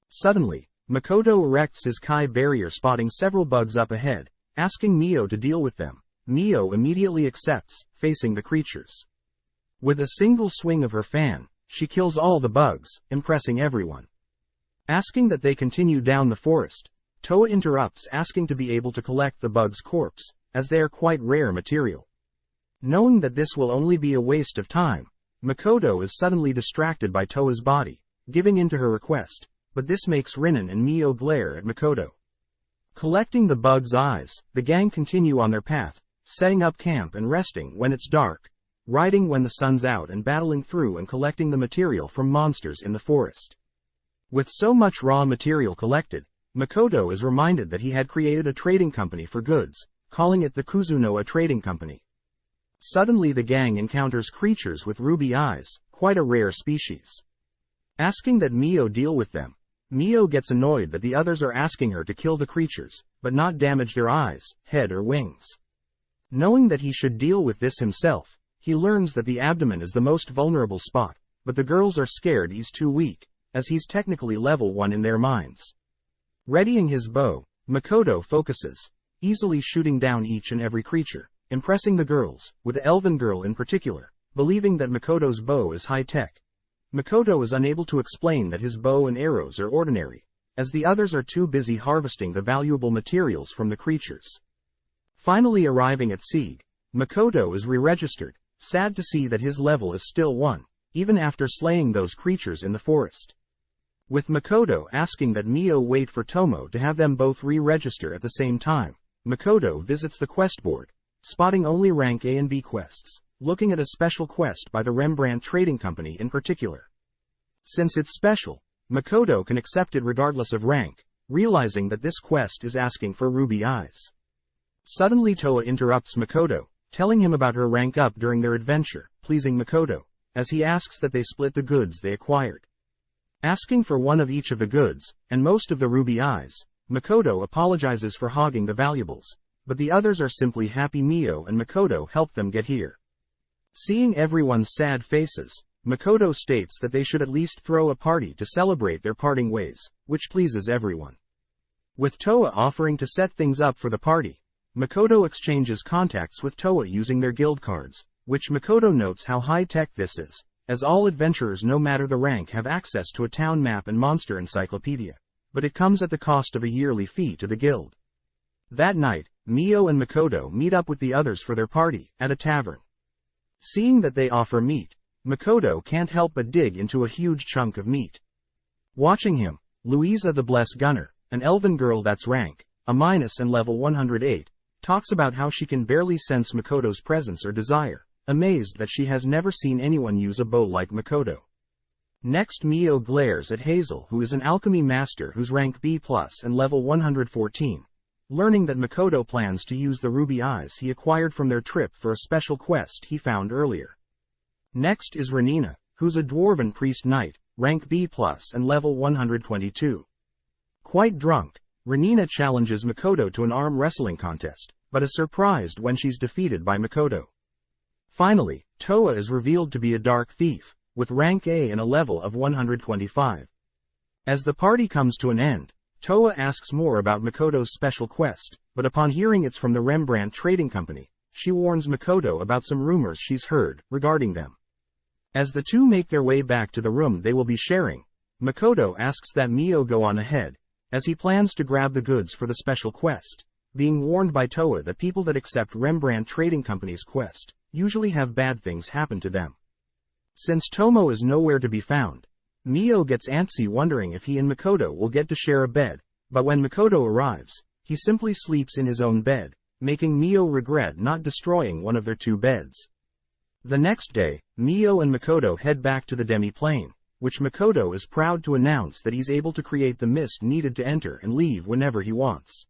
Suddenly, Makoto erects his Kai barrier, spotting several bugs up ahead, asking Mio to deal with them. Mio immediately accepts, facing the creatures. With a single swing of her fan, she kills all the bugs, impressing everyone. Asking that they continue down the forest, Toa interrupts, asking to be able to collect the bug's corpse, as they are quite rare material. Knowing that this will only be a waste of time, Makoto is suddenly distracted by Toa's body, giving in to her request, but this makes Rinin and Mio glare at Makoto. Collecting the bug's eyes, the gang continue on their path, setting up camp and resting when it's dark, riding when the sun's out, and battling through and collecting the material from monsters in the forest. With so much raw material collected, Makoto is reminded that he had created a trading company for goods, calling it the Kuzunoa Trading Company. Suddenly the gang encounters creatures with ruby eyes, quite a rare species. Asking that Mio deal with them, Mio gets annoyed that the others are asking her to kill the creatures, but not damage their eyes, head or wings. Knowing that he should deal with this himself, he learns that the abdomen is the most vulnerable spot, but the girls are scared he's too weak, as he's technically level 1 in their minds. Readying his bow, Makoto focuses, easily shooting down each and every creature, impressing the girls, with the elven girl in particular, believing that Makoto's bow is high-tech. Makoto is unable to explain that his bow and arrows are ordinary, as the others are too busy harvesting the valuable materials from the creatures. Finally arriving at Sieg, Makoto is re-registered, sad to see that his level is still 1, even after slaying those creatures in the forest. With Makoto asking that Mio wait for Tomo to have them both re-register at the same time, Makoto visits the quest board, spotting only rank A and B quests, looking at a special quest by the Rembrandt Trading Company in particular. Since it's special, Makoto can accept it regardless of rank, realizing that this quest is asking for ruby eyes. Suddenly Toa interrupts Makoto, telling him about her rank up during their adventure, pleasing Makoto, as he asks that they split the goods they acquired. Asking for one of each of the goods, and most of the ruby eyes, Makoto apologizes for hogging the valuables, but the others are simply happy Mio and Makoto helped them get here. Seeing everyone's sad faces, Makoto states that they should at least throw a party to celebrate their parting ways, which pleases everyone. With Toa offering to set things up for the party, Makoto exchanges contacts with Toa using their guild cards, which Makoto notes how high-tech this is, as all adventurers no matter the rank have access to a town map and monster encyclopedia, but it comes at the cost of a yearly fee to the guild. That night, Mio and Makoto meet up with the others for their party, at a tavern. Seeing that they offer meat, Makoto can't help but dig into a huge chunk of meat. Watching him, Louisa the Blessed Gunner, an elven girl that's rank A- and level 108, talks about how she can barely sense Makoto's presence or desire, amazed that she has never seen anyone use a bow like Makoto. Next Mio glares at Hazel, who is an alchemy master who's rank B+ and level 114, learning that Makoto plans to use the ruby eyes he acquired from their trip for a special quest he found earlier. Next is Renina, who's a dwarven priest knight, rank B+ and level 122. Quite drunk, Renina challenges Makoto to an arm wrestling contest, but is surprised when she's defeated by Makoto. Finally, Toa is revealed to be a dark thief, with rank A and a level of 125. As the party comes to an end, Toa asks more about Makoto's special quest, but upon hearing it's from the Rembrandt Trading Company, she warns Makoto about some rumors she's heard regarding them. As the two make their way back to the room they will be sharing, Makoto asks that Mio go on ahead, as he plans to grab the goods for the special quest, being warned by Toa that people that accept Rembrandt Trading Company's quest usually have bad things happen to them. Since Tomo is nowhere to be found, Mio gets antsy wondering if he and Makoto will get to share a bed, but when Makoto arrives, he simply sleeps in his own bed, making Mio regret not destroying one of their 2 beds. The next day, Mio and Makoto head back to the demi-plane, which Makoto is proud to announce that he's able to create the mist needed to enter and leave whenever he wants.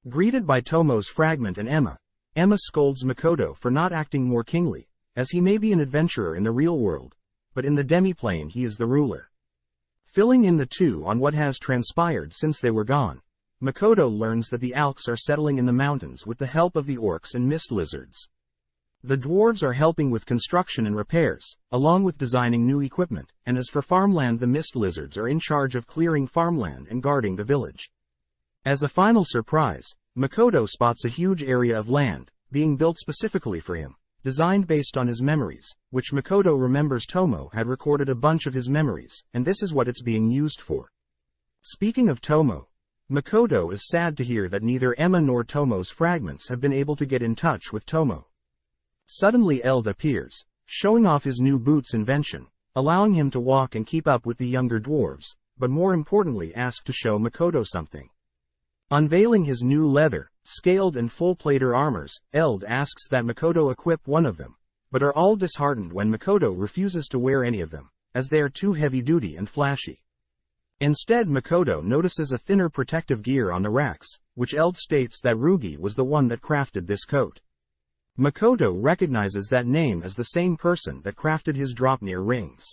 Greeted by Tomo's fragment and Emma scolds Makoto for not acting more kingly, as he may be an adventurer in the real world, but in the demi-plane he is the ruler. Filling in the two on what has transpired since they were gone, Makoto learns that the Alks are settling in the mountains with the help of the orcs and mist lizards. The dwarves are helping with construction and repairs, along with designing new equipment, and as for farmland, the mist lizards are in charge of clearing farmland and guarding the village. As a final surprise, Makoto spots a huge area of land, being built specifically for him, designed based on his memories, which Makoto remembers Tomo had recorded a bunch of his memories, and this is what it's being used for. Speaking of Tomo, Makoto is sad to hear that neither Emma nor Tomo's fragments have been able to get in touch with Tomo. Suddenly Eld appears, showing off his new boots invention, allowing him to walk and keep up with the younger dwarves, but more importantly asked to show Makoto something. Unveiling his new leather, scaled and full-plated armors, Eld asks that Makoto equip one of them, but are all disheartened when Makoto refuses to wear any of them, as they are too heavy-duty and flashy. Instead, Makoto notices a thinner protective gear on the racks, which Eld states that Rugi was the one that crafted this coat. Makoto recognizes that name as the same person that crafted his Dropnir rings.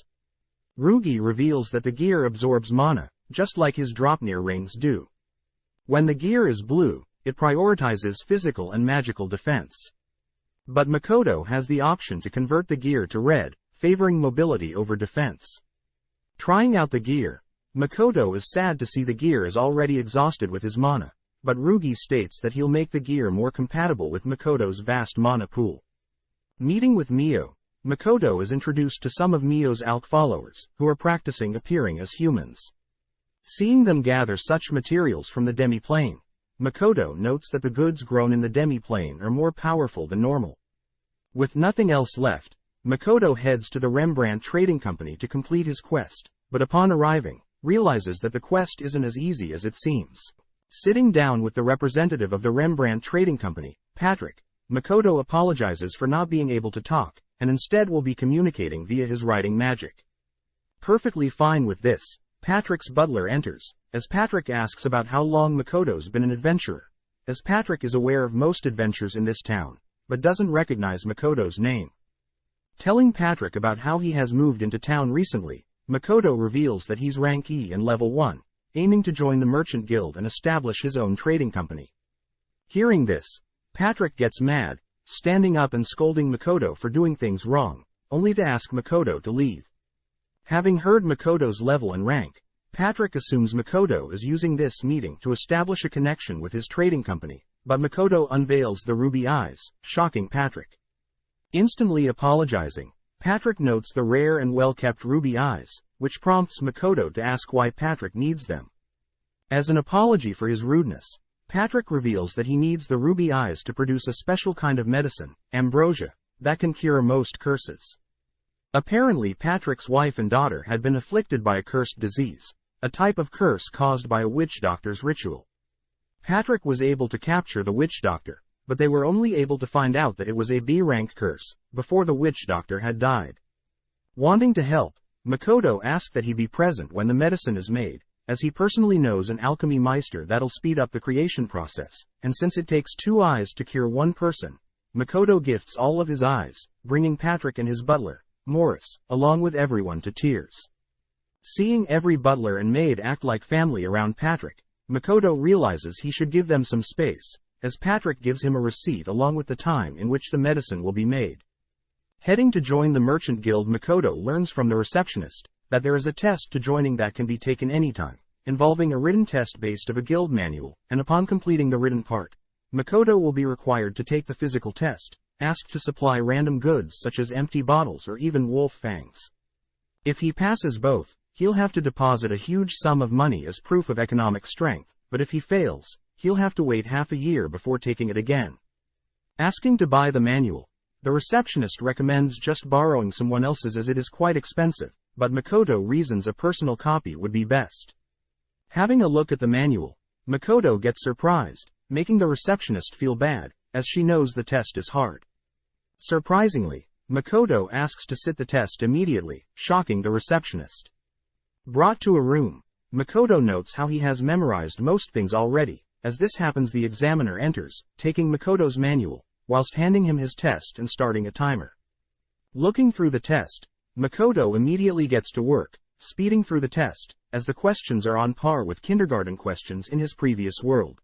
Rugi reveals that the gear absorbs mana, just like his Dropnir rings do. When the gear is blue, it prioritizes physical and magical defense. But Makoto has the option to convert the gear to red, favoring mobility over defense. Trying out the gear, Makoto is sad to see the gear is already exhausted with his mana, but Rugi states that he'll make the gear more compatible with Makoto's vast mana pool. Meeting with Mio, Makoto is introduced to some of Mio's ALK followers, who are practicing appearing as humans. Seeing them gather such materials from the demi-plane, Makoto notes that the goods grown in the demi-plane are more powerful than normal. With nothing else left, Makoto heads to the Rembrandt Trading Company to complete his quest, but upon arriving, realizes that the quest isn't as easy as it seems. Sitting down with the representative of the Rembrandt Trading Company, Patrick, Makoto apologizes for not being able to talk, and instead will be communicating via his writing magic. Perfectly fine with this, Patrick's butler enters, as Patrick asks about how long Makoto's been an adventurer, as Patrick is aware of most adventures in this town, but doesn't recognize Makoto's name. Telling Patrick about how he has moved into town recently, Makoto reveals that he's rank E and level 1, aiming to join the Merchant Guild and establish his own trading company. Hearing this, Patrick gets mad, standing up and scolding Makoto for doing things wrong, only to ask Makoto to leave. Having heard Makoto's level and rank, Patrick assumes Makoto is using this meeting to establish a connection with his trading company, but Makoto unveils the ruby eyes, shocking Patrick. Instantly apologizing, Patrick notes the rare and well-kept ruby eyes, which prompts Makoto to ask why Patrick needs them. As an apology for his rudeness, Patrick reveals that he needs the ruby eyes to produce a special kind of medicine, ambrosia, that can cure most curses. Apparently Patrick's wife and daughter had been afflicted by a cursed disease, a type of curse caused by a witch doctor's ritual. Patrick was able to capture the witch doctor, but they were only able to find out that it was a B-rank curse, before the witch doctor had died. Wanting to help, Makoto asked that he be present when the medicine is made, as he personally knows an alchemy meister that'll speed up the creation process, and since it takes 2 eyes to cure one person, Makoto gifts all of his eyes, bringing Patrick and his butler, Morris, along with everyone to tears. Seeing every butler and maid act like family around Patrick, Makoto realizes he should give them some space, as Patrick gives him a receipt along with the time in which the medicine will be made. Heading to join the Merchant Guild, Makoto learns from the receptionist that there is a test to joining that can be taken anytime, involving a written test based of a guild manual, and upon completing the written part, Makoto will be required to take the physical test, asked to supply random goods such as empty bottles or even wolf fangs. If he passes both, he'll have to deposit a huge sum of money as proof of economic strength, but if he fails, he'll have to wait half a year before taking it again. Asking to buy the manual, the receptionist recommends just borrowing someone else's as it is quite expensive, but Makoto reasons a personal copy would be best. Having a look at the manual, Makoto gets surprised, making the receptionist feel bad, as she knows the test is hard. Surprisingly, Makoto asks to sit the test immediately, shocking the receptionist. Brought to a room, Makoto notes how he has memorized most things already. As this happens, the examiner enters, taking Makoto's manual, whilst handing him his test and starting a timer. Looking through the test, Makoto immediately gets to work, speeding through the test, as the questions are on par with kindergarten questions in his previous world.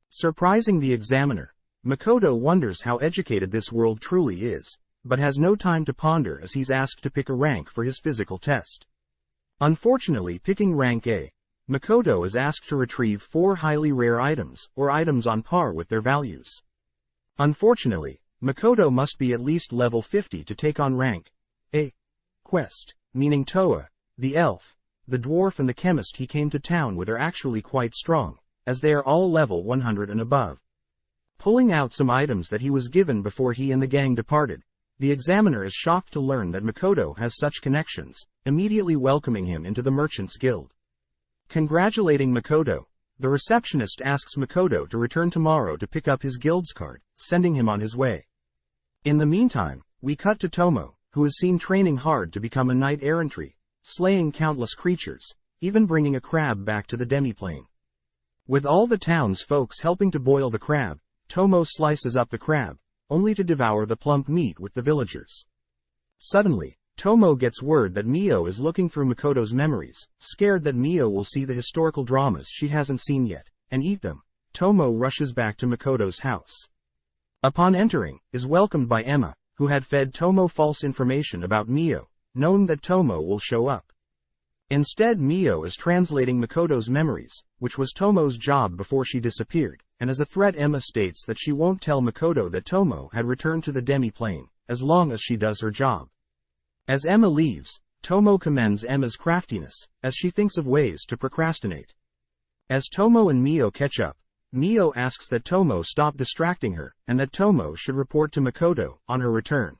Surprising the examiner, Makoto wonders how educated this world truly is, but has no time to ponder as he's asked to pick a rank for his physical test. Unfortunately, picking rank A, Makoto is asked to retrieve 4 highly rare items, or items on par with their values. Unfortunately, Makoto must be at least level 50 to take on rank A quest, meaning Toa, the elf, the dwarf and the chemist he came to town with are actually quite strong, as they are all level 100 and above. Pulling out some items that he was given before he and the gang departed, the examiner is shocked to learn that Makoto has such connections, immediately welcoming him into the Merchants Guild. Congratulating Makoto, the receptionist asks Makoto to return tomorrow to pick up his guild's card, sending him on his way. In the meantime, we cut to Tomo, who is seen training hard to become a knight-errantry, slaying countless creatures, even bringing a crab back to the demiplane. With all the town's folks helping to boil the crab, Tomo slices up the crab, only to devour the plump meat with the villagers. Suddenly, Tomo gets word that Mio is looking through Makoto's memories, scared that Mio will see the historical dramas she hasn't seen yet, and eat them. Tomo rushes back to Makoto's house. Upon entering, is welcomed by Emma, who had fed Tomo false information about Mio, knowing that Tomo will show up. Instead, Mio is translating Makoto's memories, which was Tomo's job before she disappeared, and as a threat Emma states that she won't tell Makoto that Tomo had returned to the demi-plane, as long as she does her job. As Emma leaves, Tomo commends Emma's craftiness, as she thinks of ways to procrastinate. As Tomo and Mio catch up, Mio asks that Tomo stop distracting her, and that Tomo should report to Makoto on her return.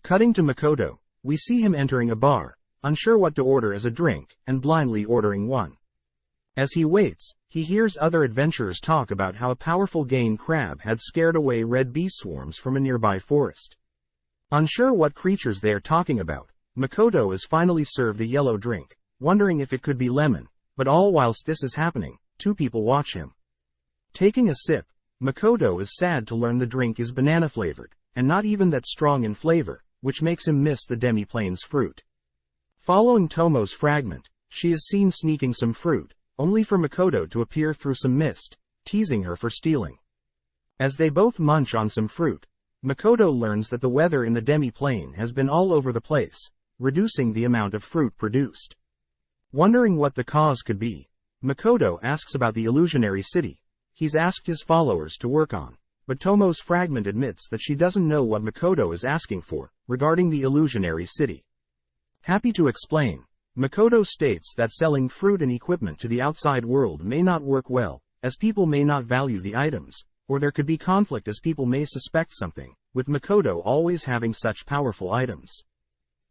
Cutting to Makoto, we see him entering a bar, unsure what to order as a drink, and blindly ordering one. As he waits, he hears other adventurers talk about how a powerful Gain crab had scared away red bee swarms from a nearby forest. Unsure what creatures they are talking about, Makoto is finally served a yellow drink, wondering if it could be lemon, but all whilst this is happening, 2 people watch him. Taking a sip, Makoto is sad to learn the drink is banana-flavored, and not even that strong in flavor, which makes him miss the demi-plane's fruit. Following Tomo's fragment, she is seen sneaking some fruit, only for Makoto to appear through some mist, teasing her for stealing. As they both munch on some fruit, Makoto learns that the weather in the demi-plane has been all over the place, reducing the amount of fruit produced. Wondering what the cause could be, Makoto asks about the illusionary city he's asked his followers to work on, but Tomo's fragment admits that she doesn't know what Makoto is asking for, regarding the illusionary city. Happy to explain, Makoto states that selling fruit and equipment to the outside world may not work well, as people may not value the items, or there could be conflict as people may suspect something, with Makoto always having such powerful items.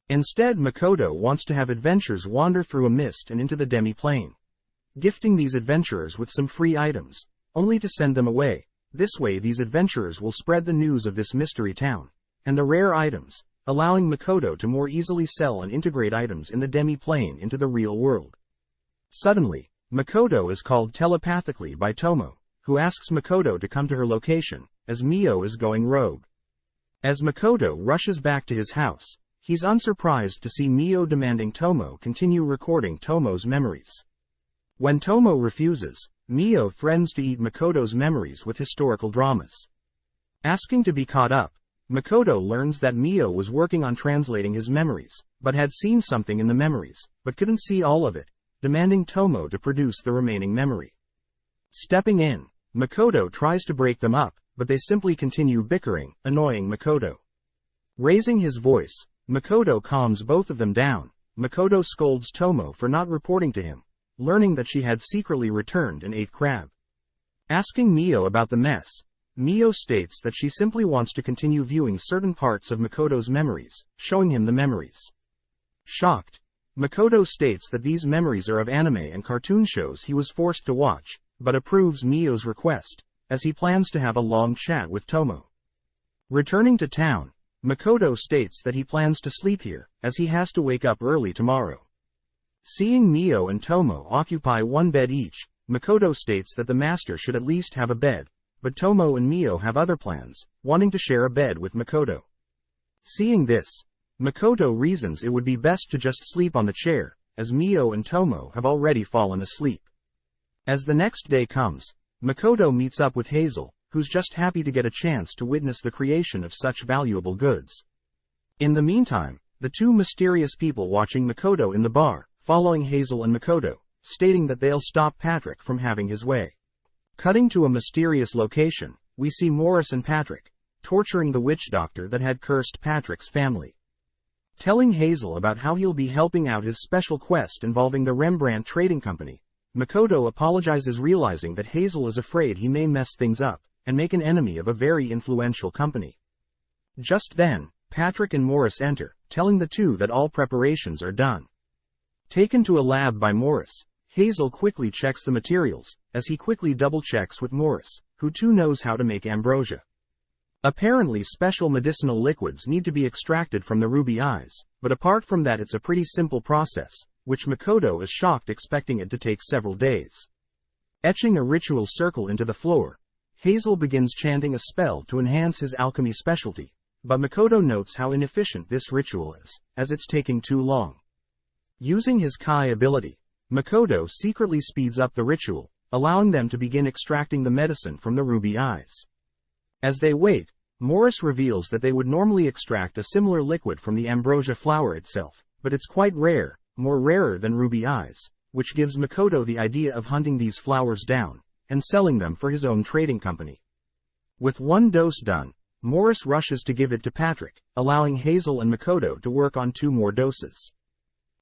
Instead, Makoto wants to have adventurers wander through a mist and into the demi-plane, gifting these adventurers with some free items, only to send them away. This way these adventurers will spread the news of this mystery town, and the rare items, allowing Makoto to more easily sell and integrate items in the demi-plane into the real world. Suddenly, Makoto is called telepathically by Tomo, who asks Makoto to come to her location, as Mio is going rogue. As Makoto rushes back to his house, he's unsurprised to see Mio demanding Tomo continue recording Tomo's memories. When Tomo refuses, Mio threatens to eat Makoto's memories with historical dramas. Asking to be caught up, Makoto learns that Mio was working on translating his memories, but had seen something in the memories, but couldn't see all of it, demanding Tomo to produce the remaining memory. Stepping in, Makoto tries to break them up, but they simply continue bickering, annoying Makoto. Raising his voice, Makoto calms both of them down. Makoto scolds Tomo for not reporting to him, learning that she had secretly returned and ate crab. Asking Mio about the mess, Mio states that she simply wants to continue viewing certain parts of Makoto's memories, showing him the memories. Shocked, Makoto states that these memories are of anime and cartoon shows he was forced to watch, but approves Mio's request, as he plans to have a long chat with Tomo. Returning to town, Makoto states that he plans to sleep here, as he has to wake up early tomorrow. Seeing Mio and Tomo occupy one bed each, Makoto states that the master should at least have a bed, but Tomo and Mio have other plans, wanting to share a bed with Makoto. Seeing this, Makoto reasons it would be best to just sleep on the chair, as Mio and Tomo have already fallen asleep. As the next day comes, Makoto meets up with Hazel, who's just happy to get a chance to witness the creation of such valuable goods. In the meantime, the two mysterious people watching Makoto in the bar, following Hazel and Makoto, stating that they'll stop Patrick from having his way. Cutting to a mysterious location, we see Morris and Patrick, torturing the witch doctor that had cursed Patrick's family. Telling Hazel about how he'll be helping out his special quest involving the Rembrandt Trading Company, Makoto apologizes, realizing that Hazel is afraid he may mess things up and make an enemy of a very influential company. Just then, Patrick and Morris enter, telling the two that all preparations are done. Taken to a lab by Morris, Hazel quickly checks the materials, as he quickly double-checks with Morris, who too knows how to make ambrosia. Apparently special medicinal liquids need to be extracted from the ruby eyes, but apart from that it's a pretty simple process, which Makoto is shocked, expecting it to take several days. Etching a ritual circle into the floor, Hazel begins chanting a spell to enhance his alchemy specialty, but Makoto notes how inefficient this ritual is, as it's taking too long. Using his Kai ability, Makoto secretly speeds up the ritual, allowing them to begin extracting the medicine from the ruby eyes. As they wait, Morris reveals that they would normally extract a similar liquid from the ambrosia flower itself, but it's quite rare, more rarer than ruby eyes, which gives Makoto the idea of hunting these flowers down and selling them for his own trading company. With one dose done, Morris rushes to give it to Patrick, allowing Hazel and Makoto to work on 2 more doses.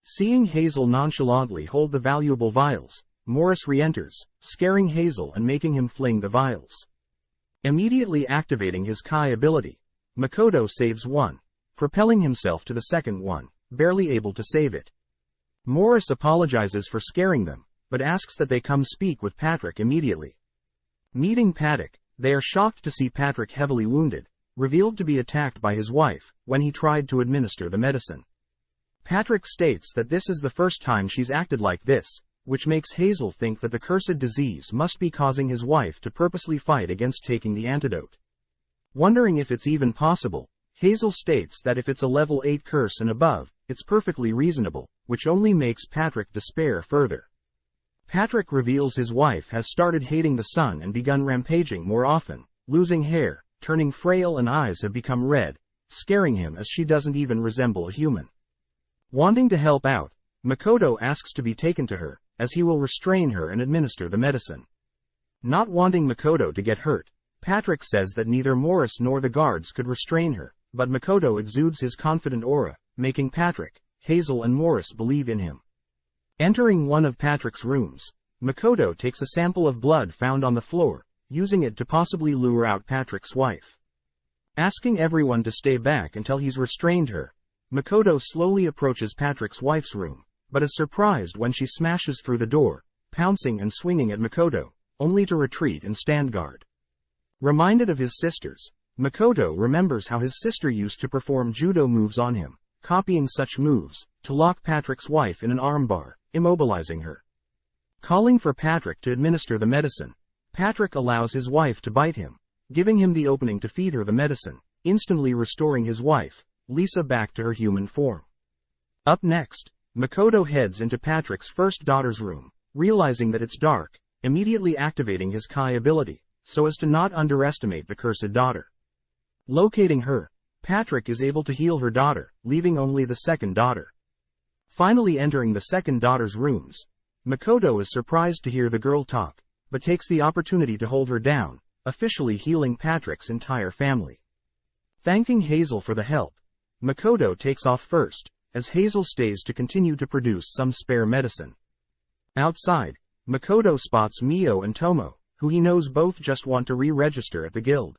Seeing Hazel nonchalantly hold the valuable vials, Morris re-enters, scaring Hazel and making him fling the vials. Immediately activating his Kai ability, Makoto saves one, propelling himself to the second one, barely able to save it. Morris apologizes for scaring them, but asks that they come speak with Patrick immediately. Meeting Patrick, they are shocked to see Patrick heavily wounded, revealed to be attacked by his wife, when he tried to administer the medicine. Patrick states that this is the first time she's acted like this, which makes Hazel think that the cursed disease must be causing his wife to purposely fight against taking the antidote. Wondering if it's even possible, Hazel states that if it's a level 8 curse and above, it's perfectly reasonable, which only makes Patrick despair further. Patrick reveals his wife has started hating the sun and begun rampaging more often, losing hair, turning frail, and eyes have become red, scaring him as she doesn't even resemble a human. Wanting to help out, Makoto asks to be taken to her, as he will restrain her and administer the medicine. Not wanting Makoto to get hurt, Patrick says that neither Morris nor the guards could restrain her, but Makoto exudes his confident aura, making Patrick, Hazel and Morris believe in him. Entering one of Patrick's rooms, Makoto takes a sample of blood found on the floor, using it to possibly lure out Patrick's wife. Asking everyone to stay back until he's restrained her, Makoto slowly approaches Patrick's wife's room, but is surprised when she smashes through the door, pouncing and swinging at Makoto, only to retreat and stand guard. Reminded of his sisters, Makoto remembers how his sister used to perform judo moves on him, copying such moves, to lock Patrick's wife in an armbar, immobilizing her. Calling for Patrick to administer the medicine, Patrick allows his wife to bite him, giving him the opening to feed her the medicine, instantly restoring his wife, Lisa, back to her human form. Up next, Makoto heads into Patrick's first daughter's room, realizing that it's dark, immediately activating his Kai ability, so as to not underestimate the cursed daughter. Locating her, Patrick is able to heal her daughter, leaving only the second daughter. Finally entering the second daughter's rooms, Makoto is surprised to hear the girl talk, but takes the opportunity to hold her down, officially healing Patrick's entire family. Thanking Hazel for the help, Makoto takes off first, as Hazel stays to continue to produce some spare medicine. Outside, Makoto spots Mio and Tomo, who he knows both just want to re-register at the guild.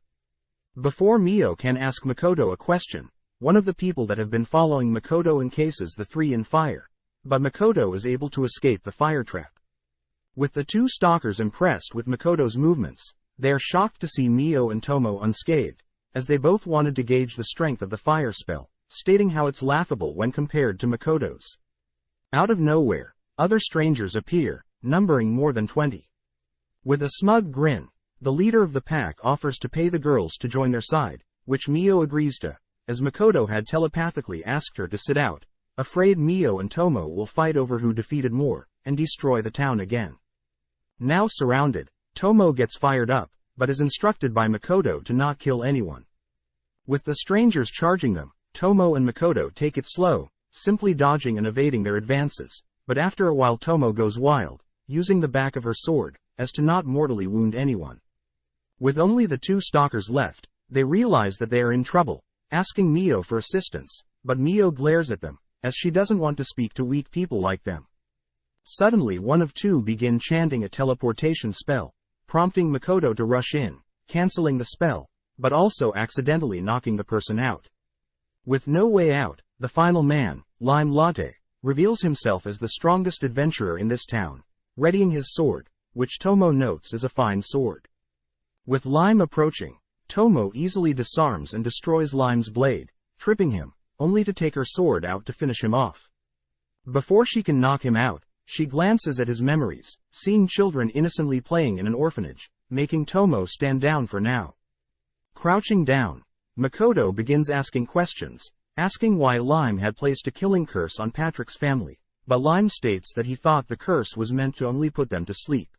Before Mio can ask Makoto a question, one of the people that have been following Makoto encases the three in fire, but Makoto is able to escape the fire trap. With the two stalkers impressed with Makoto's movements, they are shocked to see Mio and Tomo unscathed, as they both wanted to gauge the strength of the fire spell, stating how it's laughable when compared to Makoto's. Out of nowhere, other strangers appear, numbering more than 20. With a smug grin, the leader of the pack offers to pay the girls to join their side, which Mio agrees to, as Makoto had telepathically asked her to sit out, afraid Mio and Tomo will fight over who defeated more, and destroy the town again. Now surrounded, Tomo gets fired up, but is instructed by Makoto to not kill anyone. With the strangers charging them, Tomo and Makoto take it slow, simply dodging and evading their advances, but after a while Tomo goes wild, using the back of her sword, as to not mortally wound anyone. With only the two stalkers left, they realize that they are in trouble, asking Mio for assistance, but Mio glares at them, as she doesn't want to speak to weak people like them. Suddenly one of two begin chanting a teleportation spell, prompting Makoto to rush in, canceling the spell, but also accidentally knocking the person out. With no way out, the final man, Lime Latte, reveals himself as the strongest adventurer in this town, readying his sword, which Tomo notes is a fine sword. With Lime approaching, Tomo easily disarms and destroys Lime's blade, tripping him, only to take her sword out to finish him off. Before she can knock him out, she glances at his memories, seeing children innocently playing in an orphanage, making Tomo stand down for now. Crouching down, Makoto begins asking questions, asking why Lime had placed a killing curse on Patrick's family, but Lime states that he thought the curse was meant to only put them to sleep.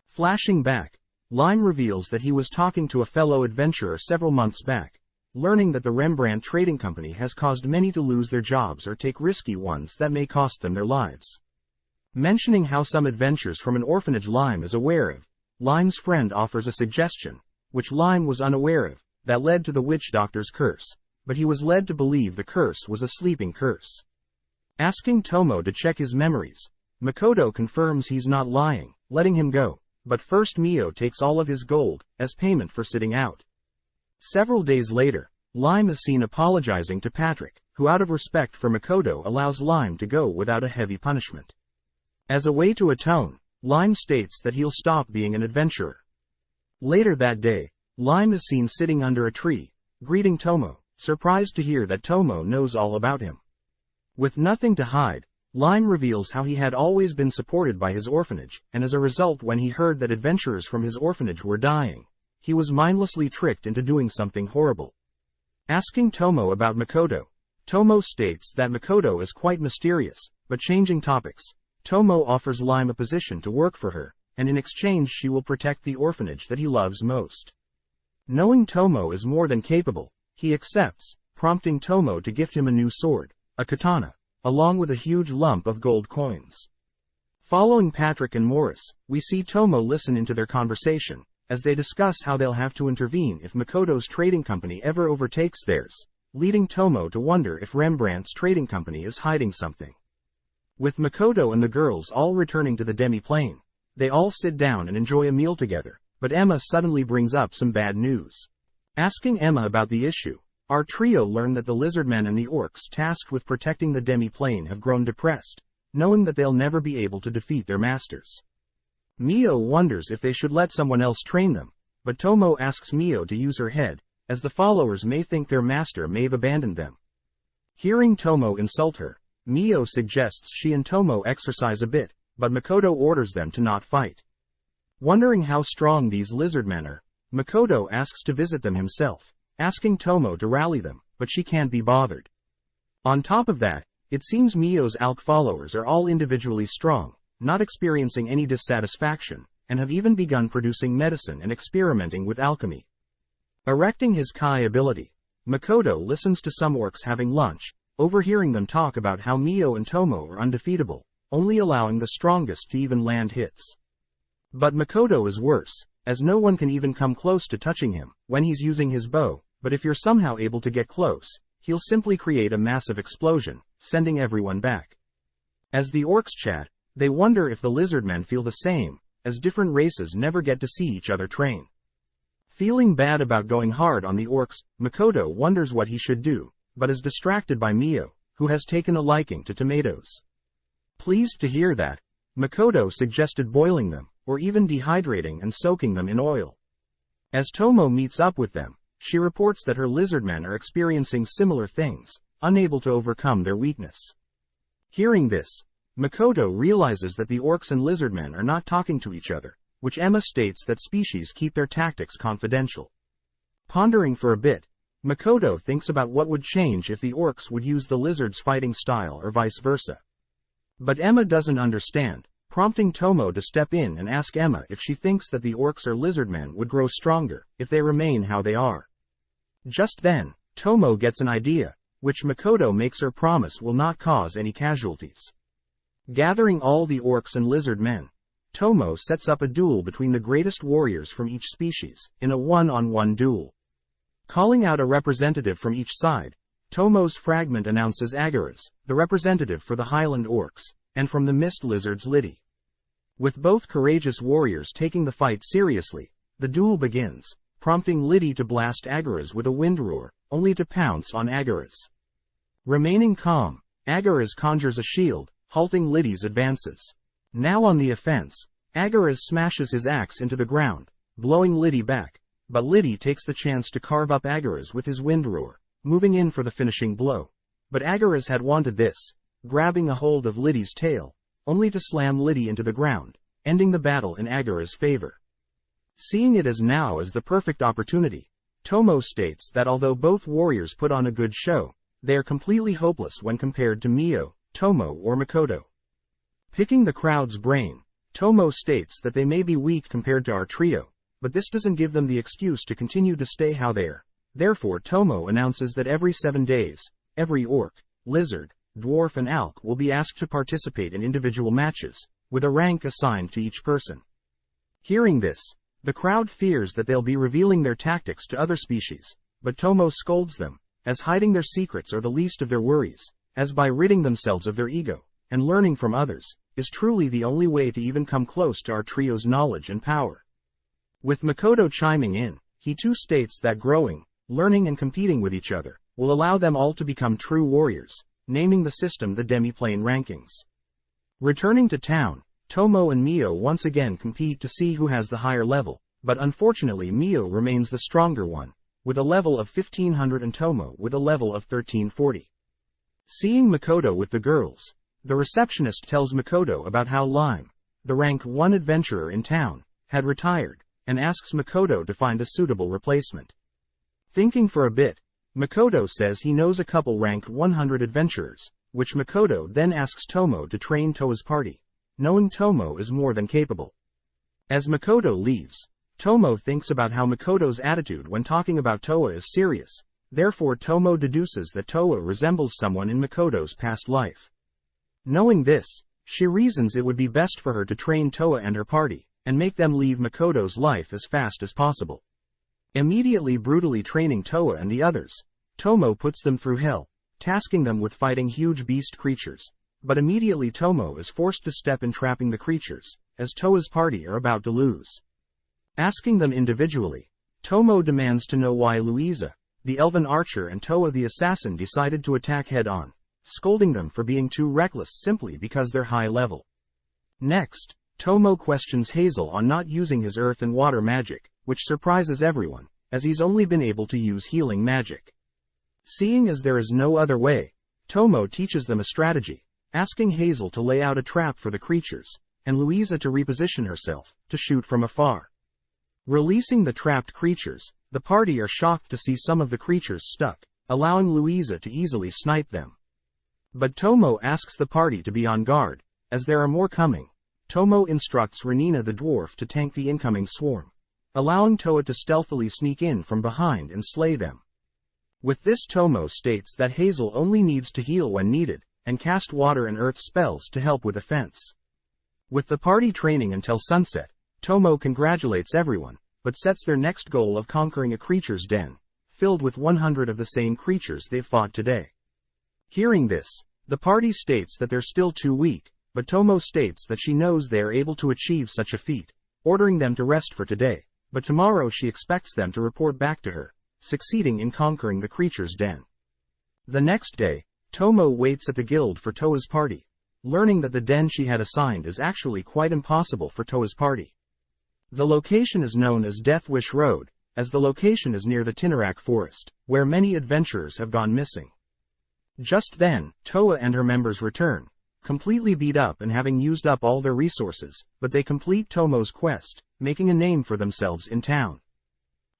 Flashing back, Lime reveals that he was talking to a fellow adventurer several months back, learning that the Rembrandt Trading Company has caused many to lose their jobs or take risky ones that may cost them their lives. Mentioning how some adventures from an orphanage Lime is aware of, Lime's friend offers a suggestion, which Lime was unaware of, that led to the witch doctor's curse, but he was led to believe the curse was a sleeping curse. Asking Tomo to check his memories, Makoto confirms he's not lying, letting him go, but first Mio takes all of his gold, as payment for sitting out. Several days later, Lime is seen apologizing to Patrick, who out of respect for Makoto allows Lime to go without a heavy punishment. As a way to atone, Lime states that he'll stop being an adventurer. Later that day, Lime is seen sitting under a tree, greeting Tomo, surprised to hear that Tomo knows all about him. With nothing to hide, Lime reveals how he had always been supported by his orphanage, and as a result when he heard that adventurers from his orphanage were dying, he was mindlessly tricked into doing something horrible. Asking Tomo about Makoto, Tomo states that Makoto is quite mysterious, but changing topics, Tomo offers Lime a position to work for her, and in exchange she will protect the orphanage that he loves most. Knowing Tomo is more than capable, he accepts, prompting Tomo to gift him a new sword, a katana, along with a huge lump of gold coins. Following Patrick and Morris, we see Tomo listen into their conversation, as they discuss how they'll have to intervene if Makoto's trading company ever overtakes theirs, leading Tomo to wonder if Rembrandt's trading company is hiding something. With Makoto and the girls all returning to the demi-plane, they all sit down and enjoy a meal together, but Emma suddenly brings up some bad news. Asking Emma about the issue, our trio learn that the lizardmen and the orcs tasked with protecting the demi-plane have grown depressed, knowing that they'll never be able to defeat their masters. Mio wonders if they should let someone else train them, but Tomo asks Mio to use her head, as the followers may think their master may have abandoned them. Hearing Tomo insult her, Mio suggests she and Tomo exercise a bit, but Makoto orders them to not fight. Wondering how strong these lizardmen are, Makoto asks to visit them himself, asking Tomo to rally them, but she can't be bothered. On top of that, it seems Mio's ALK followers are all individually strong, not experiencing any dissatisfaction, and have even begun producing medicine and experimenting with alchemy. Erecting his Kai ability, Makoto listens to some orcs having lunch, overhearing them talk about how Mio and Tomo are undefeatable, only allowing the strongest to even land hits. But Makoto is worse, as no one can even come close to touching him when he's using his bow, but if you're somehow able to get close, he'll simply create a massive explosion, sending everyone back. As the orcs chat, they wonder if the lizardmen feel the same, as different races never get to see each other train. Feeling bad about going hard on the orcs, Makoto wonders what he should do, but is distracted by Mio, who has taken a liking to tomatoes. Pleased to hear that, Makoto suggested boiling them, or even dehydrating and soaking them in oil. As Tomo meets up with them, she reports that her lizardmen are experiencing similar things, unable to overcome their weakness. Hearing this, Makoto realizes that the orcs and lizardmen are not talking to each other, which Emma states that species keep their tactics confidential. Pondering for a bit, Makoto thinks about what would change if the orcs would use the lizards' fighting style or vice versa. But Emma doesn't understand, prompting Tomo to step in and ask Emma if she thinks that the orcs or lizardmen would grow stronger if they remain how they are. Just then, Tomo gets an idea, which Makoto makes her promise will not cause any casualties. Gathering all the orcs and lizard men, Tomo sets up a duel between the greatest warriors from each species, in a one-on-one duel. Calling out a representative from each side, Tomo's fragment announces Agaras, the representative for the Highland orcs, and from the Mist Lizards Liddy. With both courageous warriors taking the fight seriously, the duel begins, prompting Liddy to blast Agaras with a wind roar, only to pounce on Agaras. Remaining calm, Agaras conjures a shield, halting Liddy's advances. Now on the offense, Agaras smashes his axe into the ground, blowing Liddy back, but Liddy takes the chance to carve up Agaras with his wind roar, moving in for the finishing blow. But Agaras had wanted this, grabbing a hold of Liddy's tail, only to slam Liddy into the ground, ending the battle in Agaras' favor. Seeing it as now as the perfect opportunity, Tomo states that although both warriors put on a good show, they are completely hopeless when compared to Mio, Tomo or Makoto. Picking the crowd's brain, Tomo states that they may be weak compared to our trio, but this doesn't give them the excuse to continue to stay how they are. Therefore Tomo announces that every 7 days, every orc, lizard, dwarf and alk will be asked to participate in individual matches, with a rank assigned to each person. Hearing this, the crowd fears that they'll be revealing their tactics to other species, but Tomo scolds them, as hiding their secrets are the least of their worries, as by ridding themselves of their ego, and learning from others, is truly the only way to even come close to our trio's knowledge and power. With Makoto chiming in, he too states that growing, learning and competing with each other, will allow them all to become true warriors, naming the system the demi-plane rankings. Returning to town, Tomo and Mio once again compete to see who has the higher level, but unfortunately Mio remains the stronger one, with a level of 1500 and Tomo with a level of 1340. Seeing Makoto with the girls, the receptionist tells Makoto about how Lime, the rank 1 adventurer in town, had retired, and asks Makoto to find a suitable replacement. Thinking for a bit, Makoto says he knows a couple rank 100 adventurers, which Makoto then asks Tomo to train Toa's party, knowing Tomo is more than capable. As Makoto leaves, Tomo thinks about how Makoto's attitude when talking about Toa is serious, therefore Tomo deduces that Toa resembles someone in Makoto's past life. Knowing this, she reasons it would be best for her to train Toa and her party, and make them leave Makoto's life as fast as possible. Immediately brutally training Toa and the others, Tomo puts them through hell, tasking them with fighting huge beast creatures, but immediately Tomo is forced to step in trapping the creatures, as Toa's party are about to lose. Asking them individually, Tomo demands to know why Louisa, the elven archer and Toa the assassin decided to attack head-on, scolding them for being too reckless simply because they're high level. Next, Tomo questions Hazel on not using his earth and water magic, which surprises everyone, as he's only been able to use healing magic. Seeing as there is no other way, Tomo teaches them a strategy, asking Hazel to lay out a trap for the creatures, and Louisa to reposition herself, to shoot from afar. Releasing the trapped creatures, the party are shocked to see some of the creatures stuck, allowing Louisa to easily snipe them. But Tomo asks the party to be on guard, as there are more coming. Tomo instructs Renina the dwarf to tank the incoming swarm, allowing Toa to stealthily sneak in from behind and slay them. With this Tomo states that Hazel only needs to heal when needed, and cast water and earth spells to help with offense. With the party training until sunset, Tomo congratulates everyone, but sets their next goal of conquering a creature's den, filled with 100 of the same creatures they've fought today. Hearing this, the party states that they're still too weak, but Tomo states that she knows they are able to achieve such a feat, ordering them to rest for today, but tomorrow she expects them to report back to her, succeeding in conquering the creature's den. The next day, Tomo waits at the guild for Toa's party, learning that the den she had assigned is actually quite impossible for Toa's party. The location is known as Death Wish Road, as the location is near the Tinnarak forest, where many adventurers have gone missing. Just then, Toa and her members return, completely beat up and having used up all their resources, but they complete Tomo's quest, making a name for themselves in town.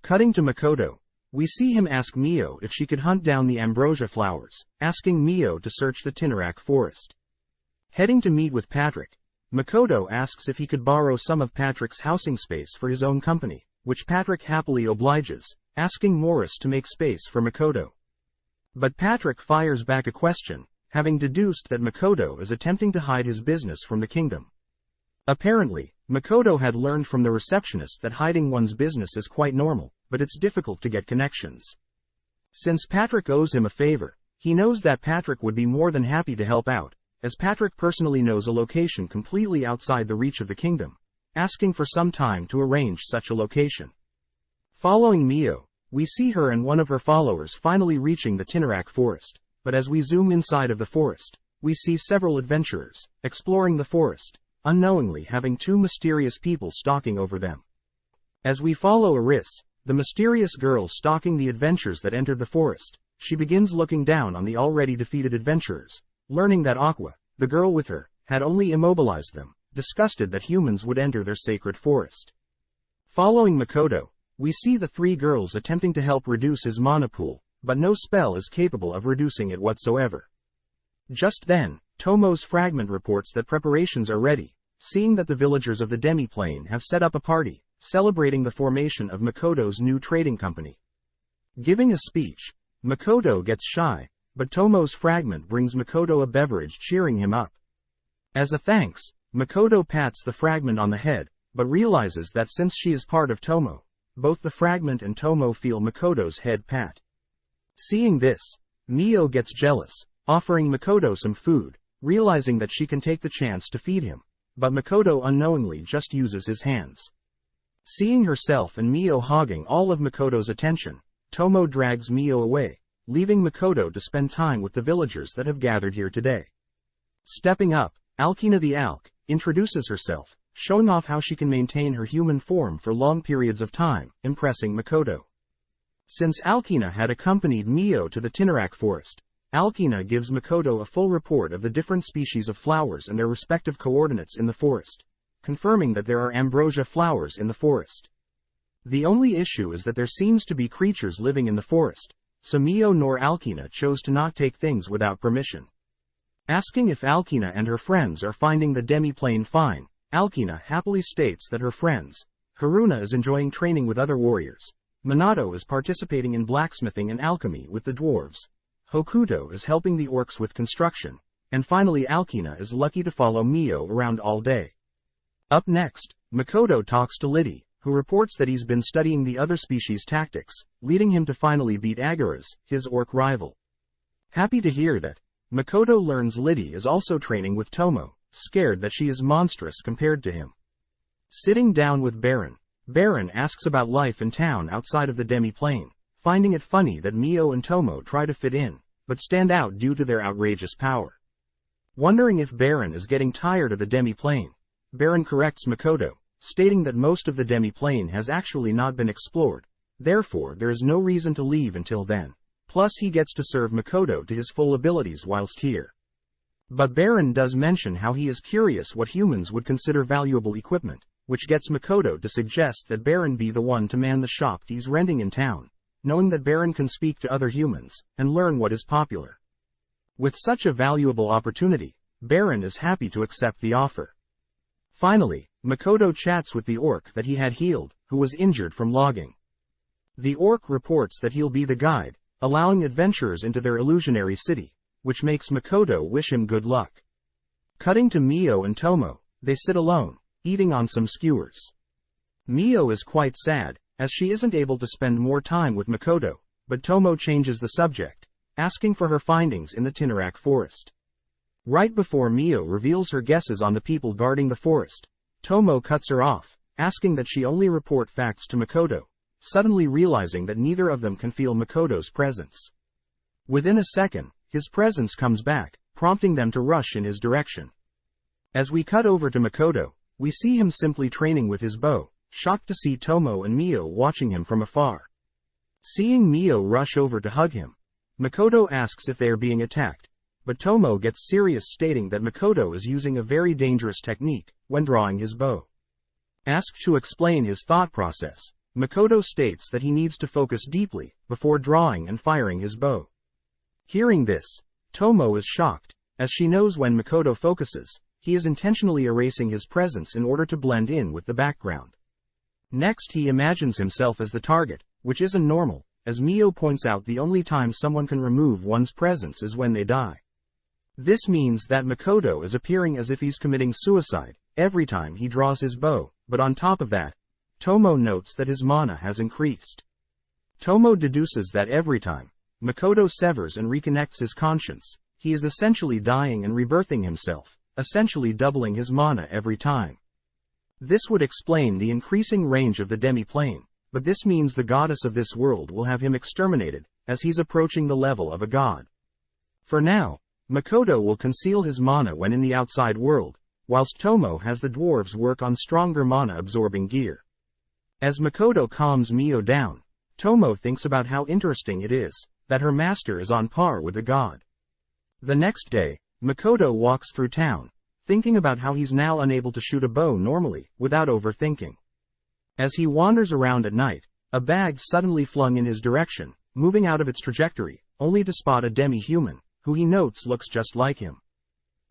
Cutting to Makoto, we see him ask Mio if she could hunt down the ambrosia flowers, asking Mio to search the Tinnarak forest. Heading to meet with Patrick, Makoto asks if he could borrow some of Patrick's housing space for his own company, which Patrick happily obliges, asking Morris to make space for Makoto. But Patrick fires back a question, having deduced that Makoto is attempting to hide his business from the kingdom. Apparently, Makoto had learned from the receptionist that hiding one's business is quite normal, but it's difficult to get connections. Since Patrick owes him a favor, he knows that Patrick would be more than happy to help out, as Patrick personally knows a location completely outside the reach of the kingdom, asking for some time to arrange such a location. Following Mio, we see her and one of her followers finally reaching the Tinarak forest, but as we zoom inside of the forest, we see several adventurers, exploring the forest, unknowingly having two mysterious people stalking over them. As we follow Aris, the mysterious girl stalking the adventurers that entered the forest, she begins looking down on the already defeated adventurers, learning that Aqua, the girl with her, had only immobilized them, disgusted that humans would enter their sacred forest. Following Makoto, we see the three girls attempting to help reduce his mana pool, but no spell is capable of reducing it whatsoever. Just then, Tomo's fragment reports that preparations are ready, seeing that the villagers of the demi-plane have set up a party, celebrating the formation of Makoto's new trading company. Giving a speech, Makoto gets shy, but Tomo's fragment brings Makoto a beverage cheering him up. As a thanks, Makoto pats the fragment on the head, but realizes that since she is part of Tomo, both the fragment and Tomo feel Makoto's head pat. Seeing this, Mio gets jealous, offering Makoto some food, realizing that she can take the chance to feed him, but Makoto unknowingly just uses his hands. Seeing herself and Mio hogging all of Makoto's attention, Tomo drags Mio away, leaving Makoto to spend time with the villagers that have gathered here today. Stepping up, Alkina the Alk introduces herself, showing off how she can maintain her human form for long periods of time, impressing Makoto. Since Alkina had accompanied Mio to the Tinarak forest, Alkina gives Makoto a full report of the different species of flowers and their respective coordinates in the forest, confirming that there are ambrosia flowers in the forest. The only issue is that there seems to be creatures living in the forest, so Mio nor Alkina chose to not take things without permission. Asking if Alkina and her friends are finding the demi-plane fine, Alkina happily states that her friends, Haruna is enjoying training with other warriors, Minato is participating in blacksmithing and alchemy with the dwarves, Hokuto is helping the orcs with construction, and finally Alkina is lucky to follow Mio around all day. Up next, Makoto talks to Liddy, who reports that he's been studying the other species' tactics, leading him to finally beat Agaras, his orc rival. Happy to hear that, Makoto learns Liddy is also training with Tomo, scared that she is monstrous compared to him. Sitting down with Baron, Baron asks about life in town outside of the demi-plane, finding it funny that Mio and Tomo try to fit in, but stand out due to their outrageous power. Wondering if Baron is getting tired of the demi-plane, Baron corrects Makoto, stating that most of the demi-plane has actually not been explored, therefore there is no reason to leave until then, plus he gets to serve Makoto to his full abilities whilst here. But Baron does mention how he is curious what humans would consider valuable equipment, which gets Makoto to suggest that Baron be the one to man the shop he's renting in town, knowing that Baron can speak to other humans, and learn what is popular. With such a valuable opportunity, Baron is happy to accept the offer. Finally, Makoto chats with the orc that he had healed, who was injured from logging. The orc reports that he'll be the guide, allowing adventurers into their illusionary city, which makes Makoto wish him good luck. Cutting to Mio and Tomo, they sit alone, eating on some skewers. Mio is quite sad, as she isn't able to spend more time with Makoto, but Tomo changes the subject, asking for her findings in the Tinarak forest. Right before Mio reveals her guesses on the people guarding the forest, Tomo cuts her off, asking that she only report facts to Makoto, suddenly realizing that neither of them can feel Makoto's presence. Within a second, his presence comes back, prompting them to rush in his direction. As we cut over to Makoto, we see him simply training with his bow, shocked to see Tomo and Mio watching him from afar. Seeing Mio rush over to hug him, Makoto asks if they are being attacked, but Tomo gets serious, stating that Makoto is using a very dangerous technique when drawing his bow. Asked to explain his thought process, Makoto states that he needs to focus deeply before drawing and firing his bow. Hearing this, Tomo is shocked, as she knows when Makoto focuses, he is intentionally erasing his presence in order to blend in with the background. Next he imagines himself as the target, which isn't normal, as Mio points out the only time someone can remove one's presence is when they die. This means that Makoto is appearing as if he's committing suicide every time he draws his bow, but on top of that, Tomo notes that his mana has increased. Tomo deduces that every time Makoto severs and reconnects his conscience, he is essentially dying and rebirthing himself, essentially doubling his mana every time. This would explain the increasing range of the demi-plane, but this means the goddess of this world will have him exterminated, as he's approaching the level of a god. For now, Makoto will conceal his mana when in the outside world, whilst Tomo has the dwarves work on stronger mana-absorbing gear. As Makoto calms Mio down, Tomo thinks about how interesting it is that her master is on par with a god. The next day, Makoto walks through town, thinking about how he's now unable to shoot a bow normally, without overthinking. As he wanders around at night, a bag suddenly flung in his direction, moving out of its trajectory, only to spot a demi-human, who he notes looks just like him.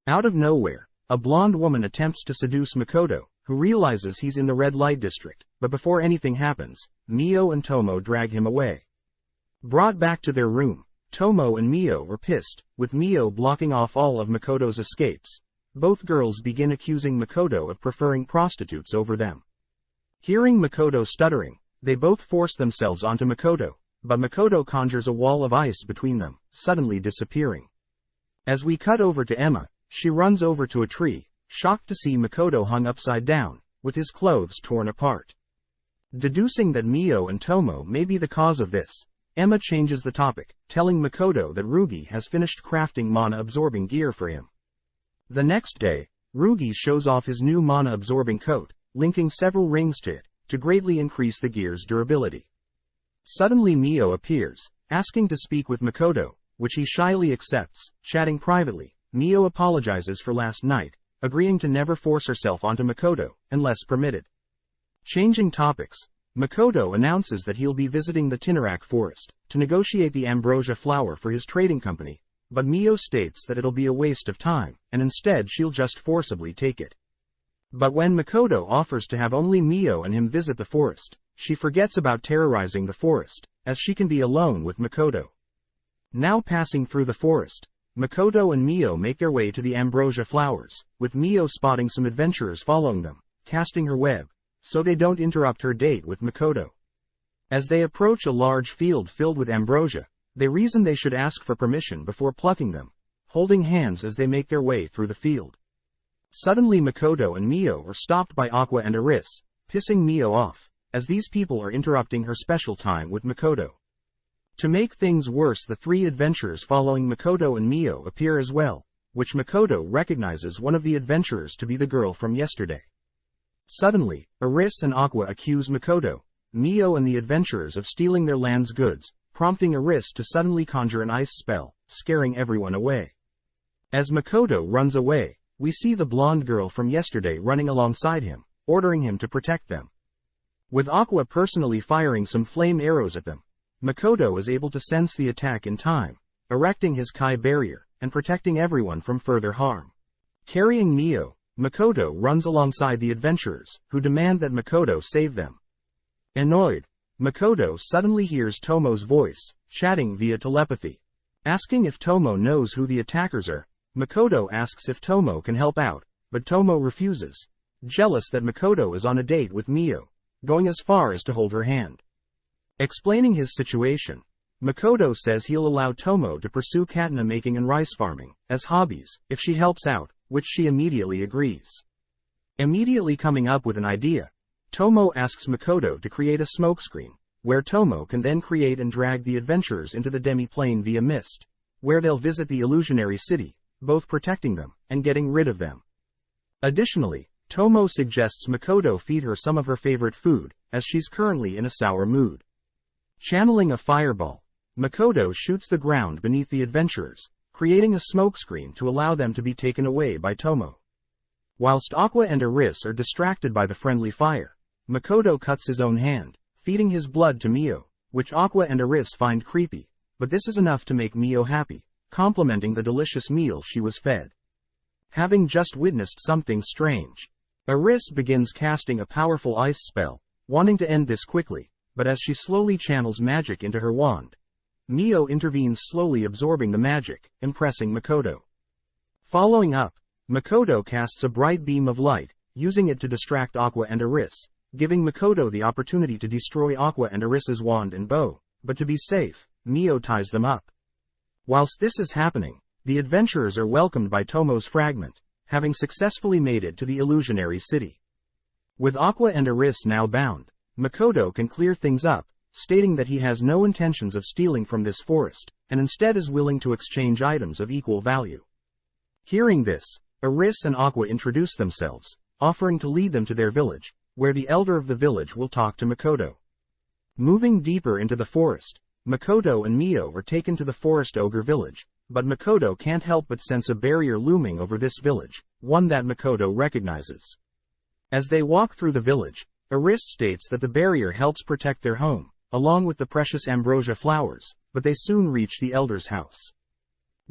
Out of nowhere, a blonde woman attempts to seduce Makoto, who realizes he's in the red light district, but before anything happens, Mio and Tomo drag him away. Brought back to their room, Tomo and Mio are pissed, with Mio blocking off all of Makoto's escapes. Both girls begin accusing Makoto of preferring prostitutes over them. Hearing Makoto stuttering, they both force themselves onto Makoto, but Makoto conjures a wall of ice between them, suddenly disappearing. As we cut over to Emma, she runs over to a tree, shocked to see Makoto hung upside down, with his clothes torn apart. Deducing that Mio and Tomo may be the cause of this, Emma changes the topic, telling Makoto that Rugi has finished crafting mana-absorbing gear for him. The next day, Rugi shows off his new mana-absorbing coat, linking several rings to it, to greatly increase the gear's durability. Suddenly Mio appears, asking to speak with Makoto, which he shyly accepts. Chatting privately, Mio apologizes for last night, agreeing to never force herself onto Makoto, unless permitted. Changing topics, Makoto announces that he'll be visiting the Tinnarak forest, to negotiate the ambrosia flower for his trading company, but Mio states that it'll be a waste of time, and instead she'll just forcibly take it. But when Makoto offers to have only Mio and him visit the forest, she forgets about terrorizing the forest, as she can be alone with Makoto. Now passing through the forest, Makoto and Mio make their way to the ambrosia flowers, with Mio spotting some adventurers following them, casting her web, so they don't interrupt her date with Makoto. As they approach a large field filled with ambrosia, they reason they should ask for permission before plucking them, holding hands as they make their way through the field. Suddenly Makoto and Mio are stopped by Aqua and Aris, pissing Mio off, as these people are interrupting her special time with Makoto. To make things worse, the three adventurers following Makoto and Mio appear as well, which Makoto recognizes one of the adventurers to be the girl from yesterday. Suddenly, Aris and Aqua accuse Makoto, Mio and the adventurers of stealing their land's goods, prompting Aris to suddenly conjure an ice spell, scaring everyone away. As Makoto runs away, we see the blonde girl from yesterday running alongside him, ordering him to protect them. With Aqua personally firing some flame arrows at them, Makoto is able to sense the attack in time, erecting his Kai barrier, and protecting everyone from further harm. Carrying Mio, Makoto runs alongside the adventurers, who demand that Makoto save them. Annoyed, Makoto suddenly hears Tomo's voice, chatting via telepathy. Asking if Tomo knows who the attackers are, Makoto asks if Tomo can help out, but Tomo refuses, jealous that Makoto is on a date with Mio, going as far as to hold her hand. Explaining his situation, Makoto says he'll allow Tomo to pursue katana making and rice farming as hobbies if she helps out, which she immediately agrees. Immediately coming up with an idea, Tomo asks Makoto to create a smokescreen, where Tomo can then create and drag the adventurers into the demi-plane via mist, where they'll visit the illusionary city, both protecting them and getting rid of them. Additionally, Tomo suggests Makoto feed her some of her favorite food, as she's currently in a sour mood. Channeling a fireball, Makoto shoots the ground beneath the adventurers, creating a smokescreen to allow them to be taken away by Tomo. Whilst Aqua and Aris are distracted by the friendly fire, Makoto cuts his own hand, feeding his blood to Mio, which Aqua and Aris find creepy, but this is enough to make Mio happy, complimenting the delicious meal she was fed. having just witnessed something strange. Eris begins casting a powerful ice spell, wanting to end this quickly, but as she slowly channels magic into her wand, Mio intervenes, slowly absorbing the magic, impressing Makoto. Following up, Makoto casts a bright beam of light, using it to distract Aqua and Eris, giving Makoto the opportunity to destroy Aqua and Eris's wand and bow, but to be safe, Mio ties them up. Whilst this is happening, the adventurers are welcomed by Tomo's fragment, having successfully made it to the illusionary city. With Aqua and Eris now bound, Makoto can clear things up, stating that he has no intentions of stealing from this forest, and instead is willing to exchange items of equal value. Hearing this, Eris and Aqua introduce themselves, offering to lead them to their village, where the elder of the village will talk to Makoto. Moving deeper into the forest, Makoto and Mio are taken to the forest ogre village, but Makoto can't help but sense a barrier looming over this village, one that Makoto recognizes. As they walk through the village, Eris states that the barrier helps protect their home, along with the precious ambrosia flowers, but they soon reach the elder's house.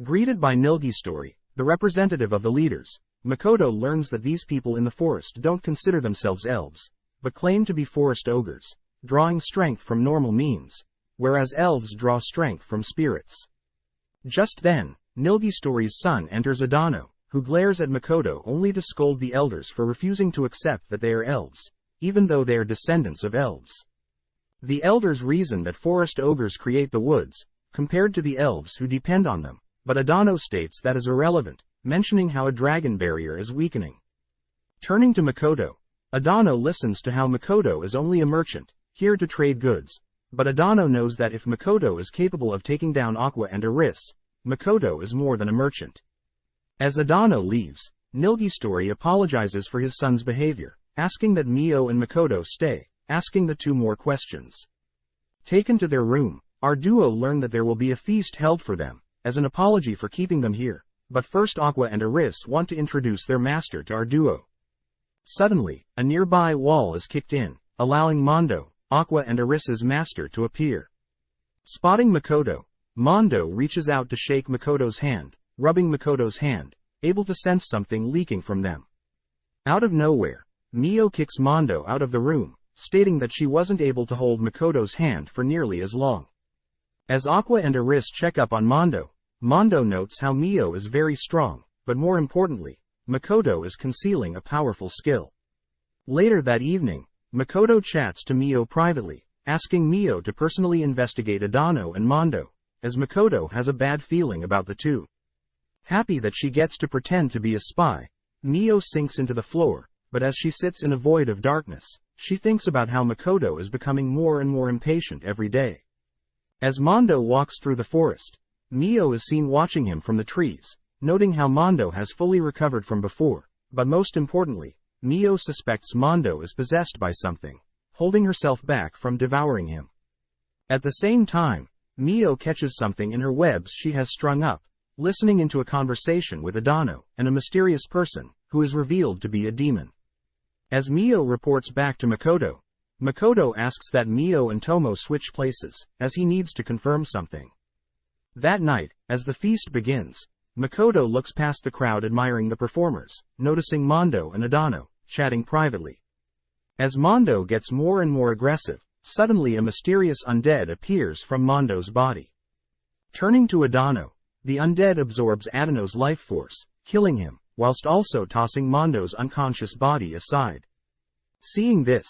Greeted by Nilgistory, the representative of the leaders, Makoto learns that these people in the forest don't consider themselves elves, but claim to be forest ogres, drawing strength from normal means, whereas elves draw strength from spirits. Just then, Nilgistory's son enters Adano, who glares at Makoto only to scold the elders for refusing to accept that they are elves, even though they are descendants of elves. The elders reason that forest ogres create the woods, compared to the elves who depend on them, but Adano states that is irrelevant, mentioning how a dragon barrier is weakening. Turning to Makoto, Adano listens to how Makoto is only a merchant, here to trade goods, but Adano knows that if Makoto is capable of taking down Aqua and Eris, Makoto is more than a merchant. As Adano leaves, Nilgistory apologizes for his son's behavior, asking that Mio and Makoto stay, asking the two more questions. Taken to their room, our duo learn that there will be a feast held for them, as an apology for keeping them here, but first Aqua and Eris want to introduce their master to our duo. Suddenly, a nearby wall is kicked in, allowing Mondo, Aqua and Eris's master, to appear. Spotting Makoto, Mondo reaches out to shake Makoto's hand, rubbing Makoto's hand, able to sense something leaking from them. Out of nowhere, Mio kicks Mondo out of the room, stating that she wasn't able to hold Makoto's hand for nearly as long. As Aqua and Eris check up on Mondo, Mondo notes how Mio is very strong, but more importantly, Makoto is concealing a powerful skill. Later that evening, Makoto chats to Mio privately, asking Mio to personally investigate Adano and Mondo, as Makoto has a bad feeling about the two. Happy that she gets to pretend to be a spy, Mio sinks into the floor, but as she sits in a void of darkness, she thinks about how Makoto is becoming more and more impatient every day. As Mondo walks through the forest, Mio is seen watching him from the trees, noting how Mondo has fully recovered from before, but most importantly, Mio suspects Mondo is possessed by something, holding herself back from devouring him. At the same time, Mio catches something in her webs she has strung up, listening into a conversation with Adano and a mysterious person, who is revealed to be a demon. As Mio reports back to Makoto, Makoto asks that Mio and Tomo switch places, as he needs to confirm something. That night, as the feast begins, Makoto looks past the crowd admiring the performers, noticing Mondo and Adano, chatting privately. As Mondo gets more and more aggressive, suddenly a mysterious undead appears from Mondo's body. Turning to Adano, the undead absorbs Adano's life force, killing him, whilst also tossing Mondo's unconscious body aside. Seeing this,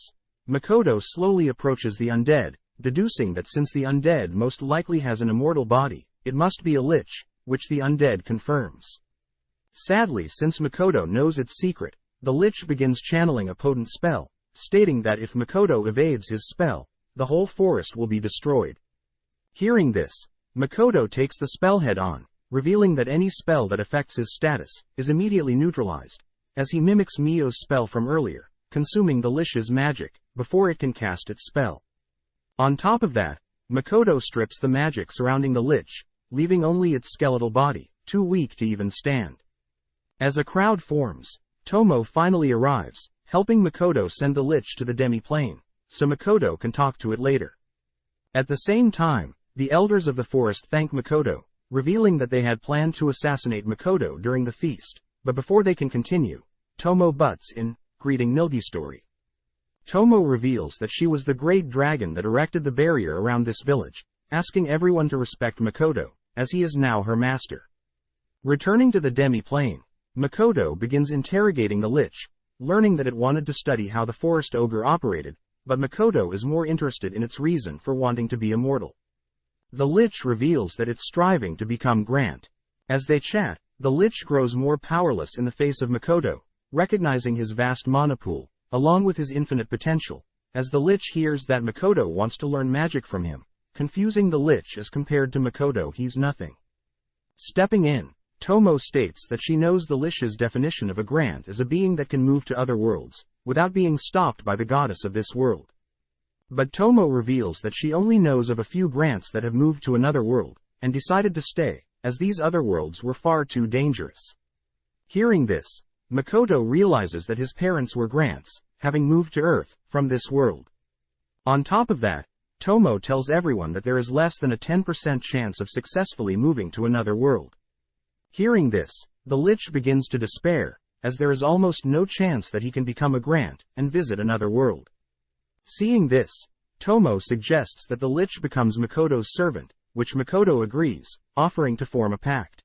Makoto slowly approaches the undead, deducing that since the undead most likely has an immortal body, it must be a lich, which the undead confirms. Sadly, since Makoto knows its secret, the lich begins channeling a potent spell, stating that if Makoto evades his spell, the whole forest will be destroyed. Hearing this, Makoto takes the spell head on, revealing that any spell that affects his status is immediately neutralized, as he mimics Mio's spell from earlier, consuming the lich's magic before it can cast its spell. On top of that, Makoto strips the magic surrounding the lich, leaving only its skeletal body, too weak to even stand. As a crowd forms, Tomo finally arrives, helping Makoto send the lich to the demi-plane, so Makoto can talk to it later. At the same time, the elders of the forest thank Makoto, revealing that they had planned to assassinate Makoto during the feast, but before they can continue, Tomo butts in, greeting Nilgi story. Tomo reveals that she was the great dragon that erected the barrier around this village, asking everyone to respect Makoto, as he is now her master. Returning to the demi-plane, Makoto begins interrogating the Lich, learning that it wanted to study how the forest ogre operated, but Makoto is more interested in its reason for wanting to be immortal. The Lich reveals that it's striving to become Grant. As they chat, the Lich grows more powerless in the face of Makoto, recognizing his vast mana pool, along with his infinite potential, as the Lich hears that Makoto wants to learn magic from him, confusing the Lich as compared to Makoto he's nothing. Stepping in, Tomo states that she knows the Lich's definition of a Grant as a being that can move to other worlds, without being stopped by the goddess of this world. But Tomo reveals that she only knows of a few Grants that have moved to another world, and decided to stay, as these other worlds were far too dangerous. Hearing this, Makoto realizes that his parents were Grants, having moved to Earth, from this world. On top of that, Tomo tells everyone that there is less than a 10% chance of successfully moving to another world. Hearing this, the Lich begins to despair, as there is almost no chance that he can become a Grant and visit another world. Seeing this, Tomo suggests that the Lich becomes Makoto's servant, which Makoto agrees, offering to form a pact.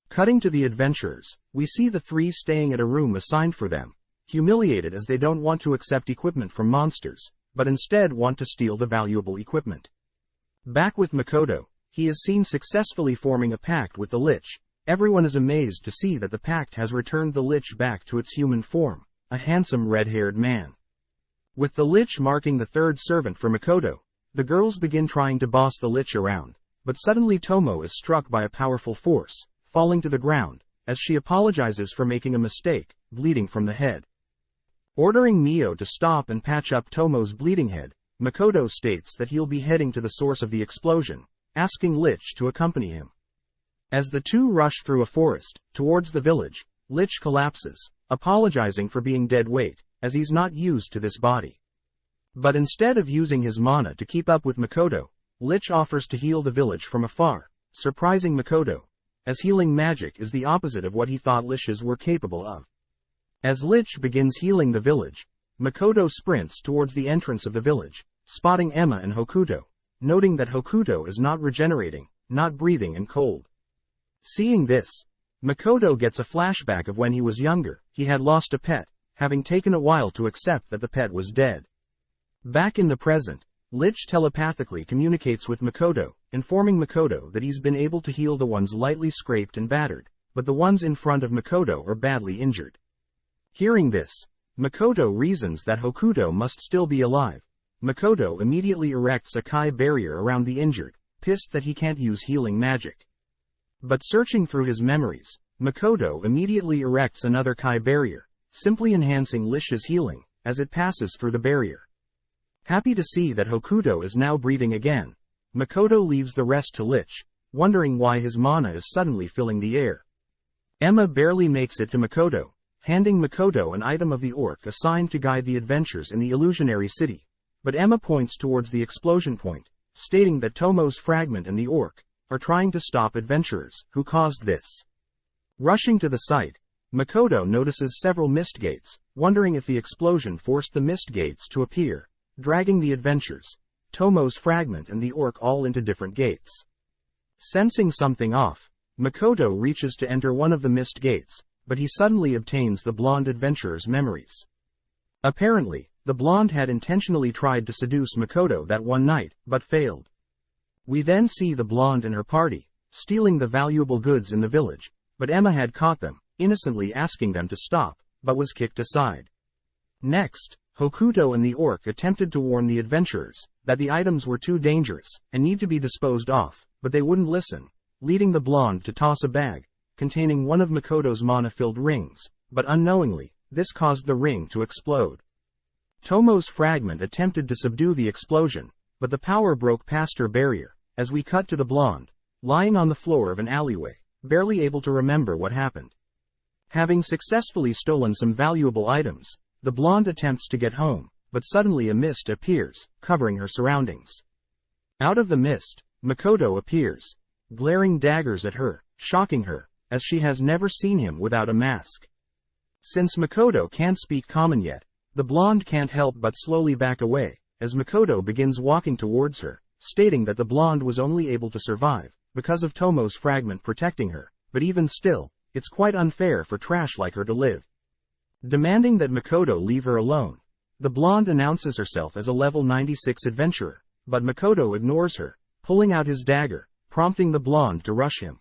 Cutting to the adventurers, we see the three staying at a room assigned for them, humiliated as they don't want to accept equipment from monsters, but instead want to steal the valuable equipment. Back with Makoto, he is seen successfully forming a pact with the Lich. Everyone is amazed to see that the pact has returned the Lich back to its human form, a handsome red-haired man. With the Lich marking the third servant for Makoto, the girls begin trying to boss the Lich around, but suddenly Tomo is struck by a powerful force, falling to the ground, as she apologizes for making a mistake, bleeding from the head. Ordering Mio to stop and patch up Tomo's bleeding head, Makoto states that he'll be heading to the source of the explosion, asking Lich to accompany him. As the two rush through a forest, towards the village, Lich collapses, apologizing for being dead weight, as he's not used to this body. But instead of using his mana to keep up with Makoto, Lich offers to heal the village from afar, surprising Makoto, as healing magic is the opposite of what he thought Liches were capable of. As Lich begins healing the village, Makoto sprints towards the entrance of the village, spotting Emma and Hokuto, noting that Hokuto is not regenerating, not breathing and cold. Seeing this, Makoto gets a flashback of when he was younger. He had lost a pet, having taken a while to accept that the pet was dead. Back in the present, Lich telepathically communicates with Makoto, informing Makoto that he's been able to heal the ones lightly scraped and battered, but the ones in front of Makoto are badly injured. Hearing this, Makoto reasons that Hokuto must still be alive. Makoto immediately erects a Kai barrier around the injured, pissed that he can't use healing magic. But searching through his memories, Makoto immediately erects another Kai barrier, simply enhancing Lich's healing, as it passes through the barrier. Happy to see that Hokuto is now breathing again, Makoto leaves the rest to Lich, wondering why his mana is suddenly filling the air. Emma barely makes it to Makoto, handing Makoto an item of the orc assigned to guide the adventures in the illusionary city, but Emma points towards the explosion point, stating that Tomo's fragment and the orc are trying to stop adventurers who caused this. Rushing to the site, Makoto notices several mist gates, wondering if the explosion forced the mist gates to appear, dragging the adventures, Tomo's fragment and the orc all into different gates. Sensing something off, Makoto reaches to enter one of the mist gates, but he suddenly obtains the blonde adventurer's memories. Apparently, the blonde had intentionally tried to seduce Makoto that one night, but failed. We then see the blonde and her party, stealing the valuable goods in the village, but Emma had caught them, innocently asking them to stop, but was kicked aside. Next, Hokuto and the orc attempted to warn the adventurers that the items were too dangerous and need to be disposed of, but they wouldn't listen, leading the blonde to toss a bag containing one of Makoto's mana-filled rings, but unknowingly, this caused the ring to explode. Tomo's fragment attempted to subdue the explosion, but the power broke past her barrier, as we cut to the blonde, lying on the floor of an alleyway, barely able to remember what happened. Having successfully stolen some valuable items, the blonde attempts to get home, but suddenly a mist appears, covering her surroundings. Out of the mist, Makoto appears, glaring daggers at her, shocking her, as she has never seen him without a mask. Since Makoto can't speak common yet, the blonde can't help but slowly back away, as Makoto begins walking towards her, stating that the blonde was only able to survive because of Tomo's fragment protecting her, but even still, it's quite unfair for trash like her to live. Demanding that Makoto leave her alone, the blonde announces herself as a level 96 adventurer, but Makoto ignores her, pulling out his dagger, prompting the blonde to rush him.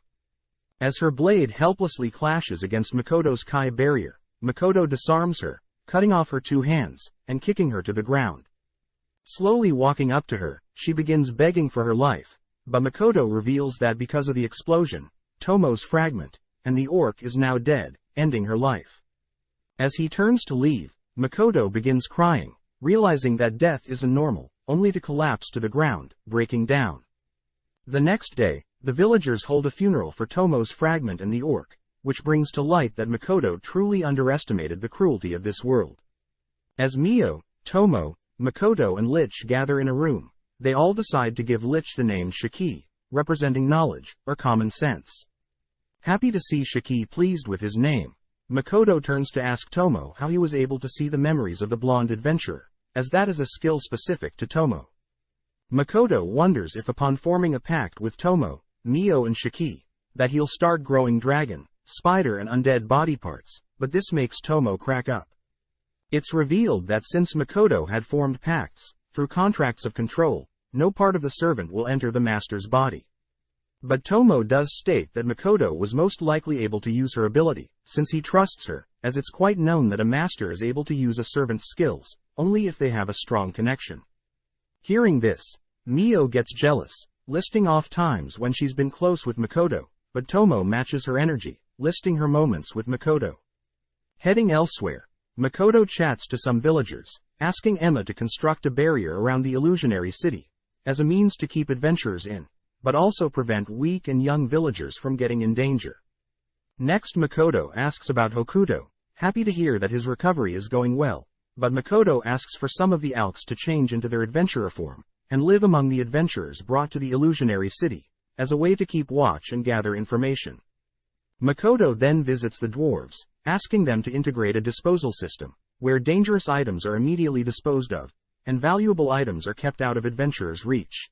As her blade helplessly clashes against Makoto's Kai barrier, Makoto disarms her, cutting off her 2 hands, and kicking her to the ground. Slowly walking up to her, she begins begging for her life, but Makoto reveals that because of the explosion, Tomo's fragment, and the orc is now dead, ending her life. As he turns to leave, Makoto begins crying, realizing that death isn't normal, only to collapse to the ground, breaking down. The next day, the villagers hold a funeral for Tomo's fragment and the orc, which brings to light that Makoto truly underestimated the cruelty of this world. As Mio, Tomo, Makoto and Lich gather in a room, they all decide to give Lich the name Shiki, representing knowledge, or common sense. Happy to see Shiki pleased with his name, Makoto turns to ask Tomo how he was able to see the memories of the blonde adventurer, as that is a skill specific to Tomo. Makoto wonders if upon forming a pact with Tomo, Mio and Shiki, that he'll start growing dragon, spider and undead body parts, but this makes Tomo crack up. It's revealed that since Makoto had formed pacts, through contracts of control, no part of the servant will enter the master's body. But Tomo does state that Makoto was most likely able to use her ability, since he trusts her, as it's quite known that a master is able to use a servant's skills, only if they have a strong connection. Hearing this, Mio gets jealous, listing off times when she's been close with Makoto, but Tomo matches her energy, listing her moments with Makoto. Heading elsewhere, Makoto chats to some villagers, asking Emma to construct a barrier around the illusionary city, as a means to keep adventurers in, but also prevent weak and young villagers from getting in danger. Next Makoto asks about Hokuto, happy to hear that his recovery is going well, but Makoto asks for some of the Alks to change into their adventurer form, and live among the adventurers brought to the illusionary city, as a way to keep watch and gather information. Makoto then visits the dwarves, asking them to integrate a disposal system, where dangerous items are immediately disposed of, and valuable items are kept out of adventurers' reach.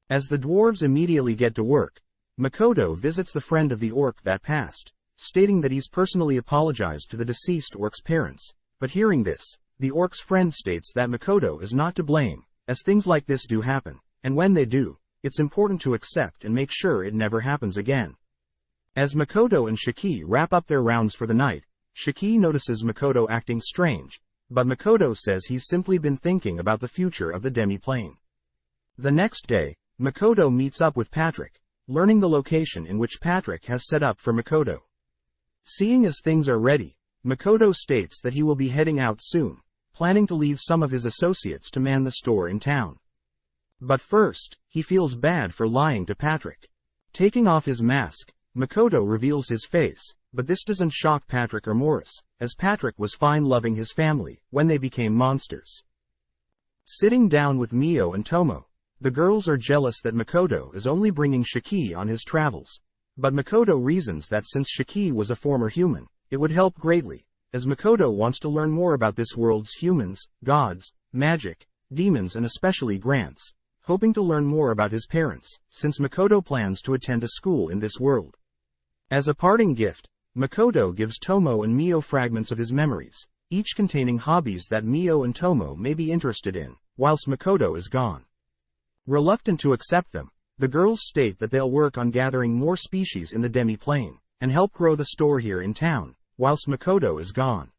As the dwarves immediately get to work, Makoto visits the friend of the orc that passed, stating that he's personally apologized to the deceased orc's parents, but hearing this, the orc's friend states that Makoto is not to blame, as things like this do happen, and when they do, it's important to accept and make sure it never happens again. As Makoto and Shiki wrap up their rounds for the night, Shiki notices Makoto acting strange, but Makoto says he's simply been thinking about the future of the demi-plane. The next day, Makoto meets up with Patrick, learning the location in which Patrick has set up for Makoto. Seeing as things are ready, Makoto states that he will be heading out soon, planning to leave some of his associates to man the store in town. But first, he feels bad for lying to Patrick. Taking off his mask, Makoto reveals his face, but this doesn't shock Patrick or Morris, as Patrick was fine loving his family when they became monsters. Sitting down with Mio and Tomo, the girls are jealous that Makoto is only bringing Shiki on his travels, but Makoto reasons that since Shiki was a former human, it would help greatly, as Makoto wants to learn more about this world's humans, gods, magic, demons and especially Grants, hoping to learn more about his parents, since Makoto plans to attend a school in this world. As a parting gift, Makoto gives Tomo and Mio fragments of his memories, each containing hobbies that Mio and Tomo may be interested in, whilst Makoto is gone. Reluctant to accept them, the girls state that they'll work on gathering more species in the demi-plane, and help grow the store here in town, whilst Makoto is gone.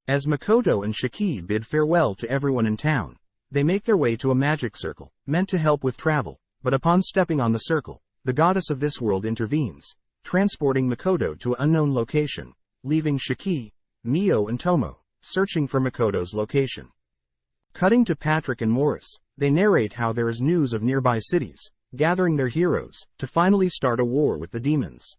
As Makoto and Shiki bid farewell to everyone in town, they make their way to a magic circle, meant to help with travel, but upon stepping on the circle, the goddess of this world intervenes, transporting Makoto to an unknown location, leaving Shiki, Mio and Tomo, searching for Makoto's location. Cutting to Patrick and Morris, they narrate how there is news of nearby cities, gathering their heroes, to finally start a war with the demons.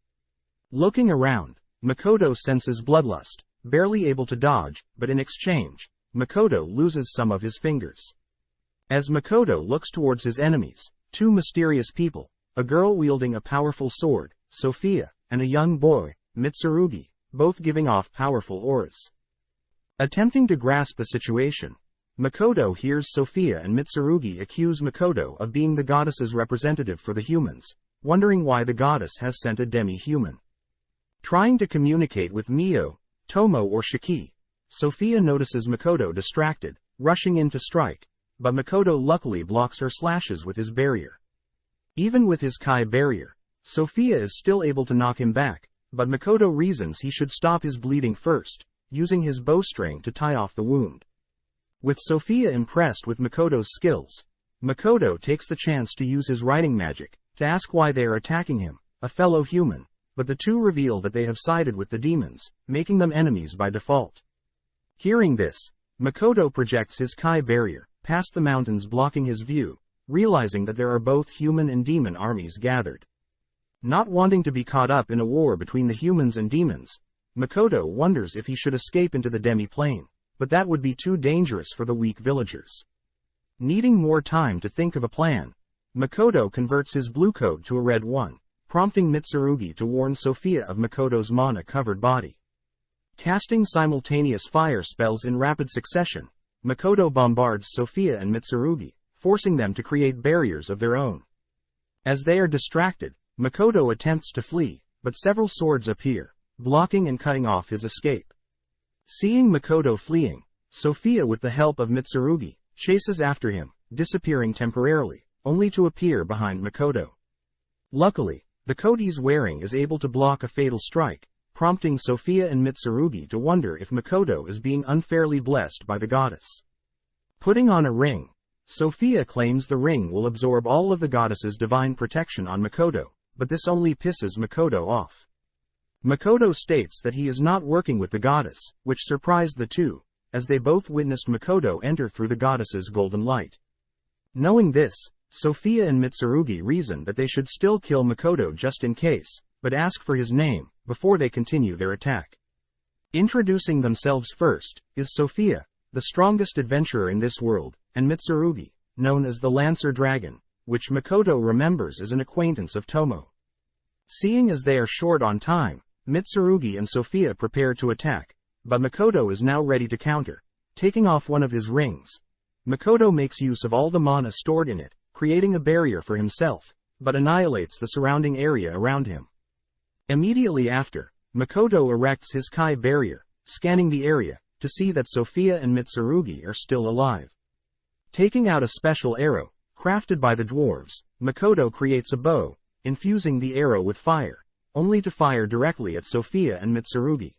Looking around, Makoto senses bloodlust, barely able to dodge, but in exchange, Makoto loses some of his fingers. As Makoto looks towards his enemies, two mysterious people, a girl wielding a powerful sword, Sophia, and a young boy, Mitsurugi, both giving off powerful auras. Attempting to grasp the situation, Makoto hears Sophia and Mitsurugi accuse Makoto of being the goddess's representative for the humans, wondering why the goddess has sent a demi-human. Trying to communicate with Mio, Tomo or Shiki, Sophia notices Makoto distracted, rushing in to strike, but Makoto luckily blocks her slashes with his barrier. Even with his Kai barrier, Sophia is still able to knock him back, but Makoto reasons he should stop his bleeding first, using his bowstring to tie off the wound. With Sophia impressed with Makoto's skills, Makoto takes the chance to use his writing magic to ask why they are attacking him, a fellow human, but the two reveal that they have sided with the demons, making them enemies by default. Hearing this, Makoto projects his Kai barrier past the mountains blocking his view, realizing that there are both human and demon armies gathered. Not wanting to be caught up in a war between the humans and demons, Makoto wonders if he should escape into the demi-plane, but that would be too dangerous for the weak villagers. Needing more time to think of a plan, Makoto converts his blue code to a red one, prompting Mitsurugi to warn Sophia of Makoto's mana-covered body. Casting simultaneous fire spells in rapid succession, Makoto bombards Sophia and Mitsurugi, forcing them to create barriers of their own. As they are distracted, Makoto attempts to flee, but several swords appear, blocking and cutting off his escape. Seeing Makoto fleeing, Sophia with the help of Mitsurugi, chases after him, disappearing temporarily, only to appear behind Makoto. Luckily, the coat he's wearing is able to block a fatal strike, prompting Sophia and Mitsurugi to wonder if Makoto is being unfairly blessed by the goddess. Putting on a ring, Sophia claims the ring will absorb all of the goddess's divine protection on Makoto, but this only pisses Makoto off. Makoto states that he is not working with the goddess, which surprised the two, as they both witnessed Makoto enter through the goddess's golden light. Knowing this, Sophia and Mitsurugi reason that they should still kill Makoto just in case, but ask for his name, before they continue their attack. Introducing themselves first, is Sophia, the strongest adventurer in this world, and Mitsurugi, known as the Lancer Dragon, which Makoto remembers as an acquaintance of Tomo. Seeing as they are short on time, Mitsurugi and Sophia prepare to attack, but Makoto is now ready to counter. Taking off one of his rings, Makoto makes use of all the mana stored in it, creating a barrier for himself, but annihilates the surrounding area around him. Immediately after, Makoto erects his Kai barrier, scanning the area, to see that Sophia and Mitsurugi are still alive. Taking out a special arrow, crafted by the dwarves, Makoto creates a bow, infusing the arrow with fire, only to fire directly at Sophia and Mitsurugi.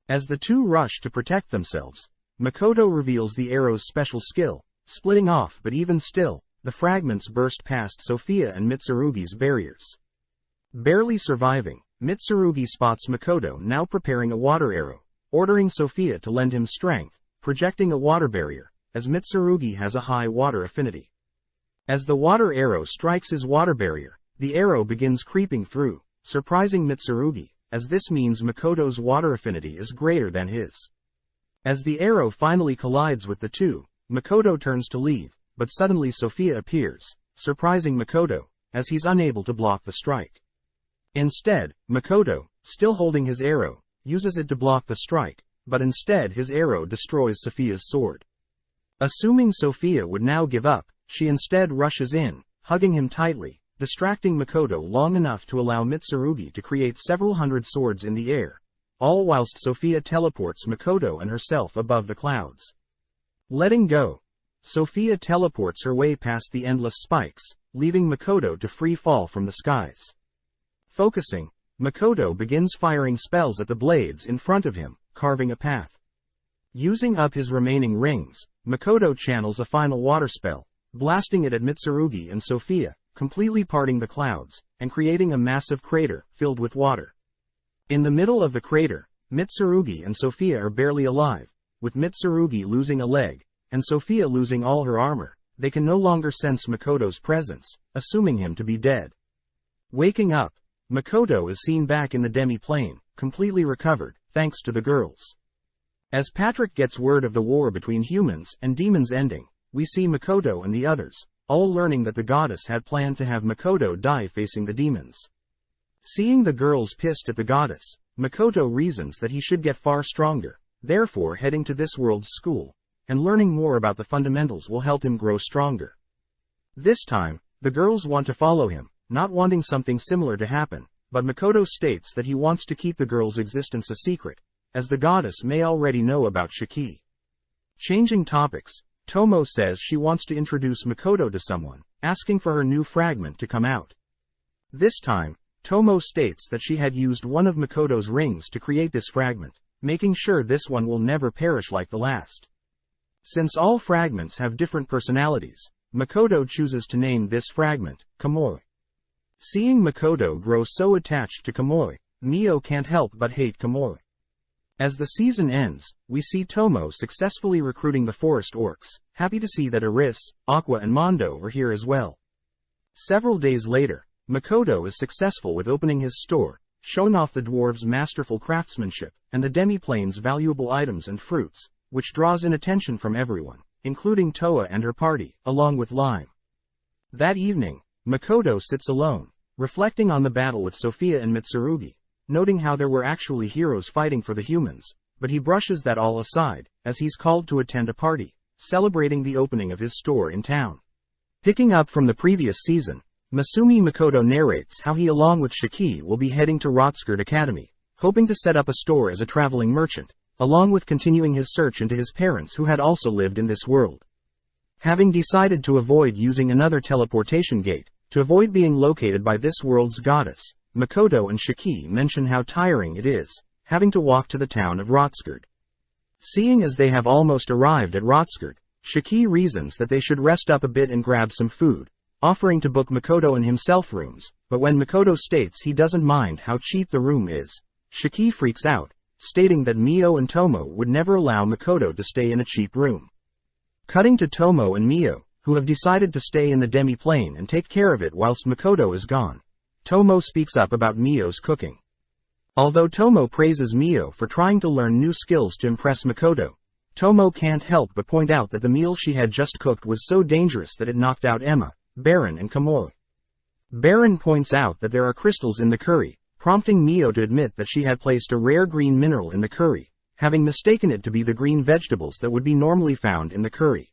As the two rush to protect themselves, Makoto reveals the arrow's special skill, splitting off, but even still, the fragments burst past Sophia and Mitsurugi's barriers. Barely surviving, Mitsurugi spots Makoto now preparing a water arrow, ordering Sophia to lend him strength, projecting a water barrier, as Mitsurugi has a high water affinity. As the water arrow strikes his water barrier, the arrow begins creeping through, surprising Mitsurugi, as this means Makoto's water affinity is greater than his. As the arrow finally collides with the two, Makoto turns to leave, but suddenly Sophia appears, surprising Makoto, as he's unable to block the strike. Instead, Makoto, still holding his arrow, uses it to block the strike, but instead his arrow destroys Sophia's sword. Assuming Sophia would now give up, she instead rushes in, hugging him tightly, distracting Makoto long enough to allow Mitsurugi to create several hundred swords in the air, all whilst Sophia teleports Makoto and herself above the clouds. Letting go, Sophia teleports her way past the endless spikes, leaving Makoto to free fall from the skies. Focusing, Makoto begins firing spells at the blades in front of him, carving a path. Using up his remaining rings, Makoto channels a final water spell, blasting it at Mitsurugi and Sophia, completely parting the clouds, and creating a massive crater filled with water. In the middle of the crater, Mitsurugi and Sophia are barely alive, with Mitsurugi losing a leg, and Sophia losing all her armor. They can no longer sense Makoto's presence, assuming him to be dead. Waking up, Makoto is seen back in the demi-plane, completely recovered, thanks to the girls. As Patrick gets word of the war between humans and demons ending, we see Makoto and the others, all learning that the goddess had planned to have Makoto die facing the demons. Seeing the girls pissed at the goddess, Makoto reasons that he should get far stronger, therefore heading to this world's school, and learning more about the fundamentals will help him grow stronger. This time, the girls want to follow him, not wanting something similar to happen, but Makoto states that he wants to keep the girls' existence a secret, as the goddess may already know about Shiki. Changing topics, Tomo says she wants to introduce Makoto to someone, asking for her new fragment to come out. This time, Tomo states that she had used one of Makoto's rings to create this fragment, making sure this one will never perish like the last. Since all fragments have different personalities, Makoto chooses to name this fragment, Kamoi. Seeing Makoto grow so attached to Kamoi, Mio can't help but hate Kamoi. As the season ends, we see Tomo successfully recruiting the forest orcs, happy to see that Aris, Aqua and Mondo are here as well. Several days later, Makoto is successful with opening his store, showing off the dwarves' masterful craftsmanship, and the demi-plane's valuable items and fruits, which draws in attention from everyone, including Toa and her party, along with Lime. That evening, Makoto sits alone, reflecting on the battle with Sophia and Mitsurugi, noting how there were actually heroes fighting for the humans, but he brushes that all aside, as he's called to attend a party, celebrating the opening of his store in town. Picking up from the previous season, Masumi Makoto narrates how he along with Shiki will be heading to Rotskirt Academy, hoping to set up a store as a traveling merchant, along with continuing his search into his parents who had also lived in this world. Having decided to avoid using another teleportation gate, to avoid being located by this world's goddess, Makoto and Shiki mention how tiring it is, having to walk to the town of Rotskirt. Seeing as they have almost arrived at Rotskirt, Shiki reasons that they should rest up a bit and grab some food, offering to book Makoto and himself rooms, but when Makoto states he doesn't mind how cheap the room is, Shiki freaks out, stating that Mio and Tomo would never allow Makoto to stay in a cheap room. Cutting to Tomo and Mio, who have decided to stay in the demi-plane and take care of it whilst Makoto is gone. Tomo speaks up about Mio's cooking. Although Tomo praises Mio for trying to learn new skills to impress Makoto, Tomo can't help but point out that the meal she had just cooked was so dangerous that it knocked out Emma, Baron and Kamoi. Baron points out that there are crystals in the curry, prompting Mio to admit that she had placed a rare green mineral in the curry, having mistaken it to be the green vegetables that would be normally found in the curry.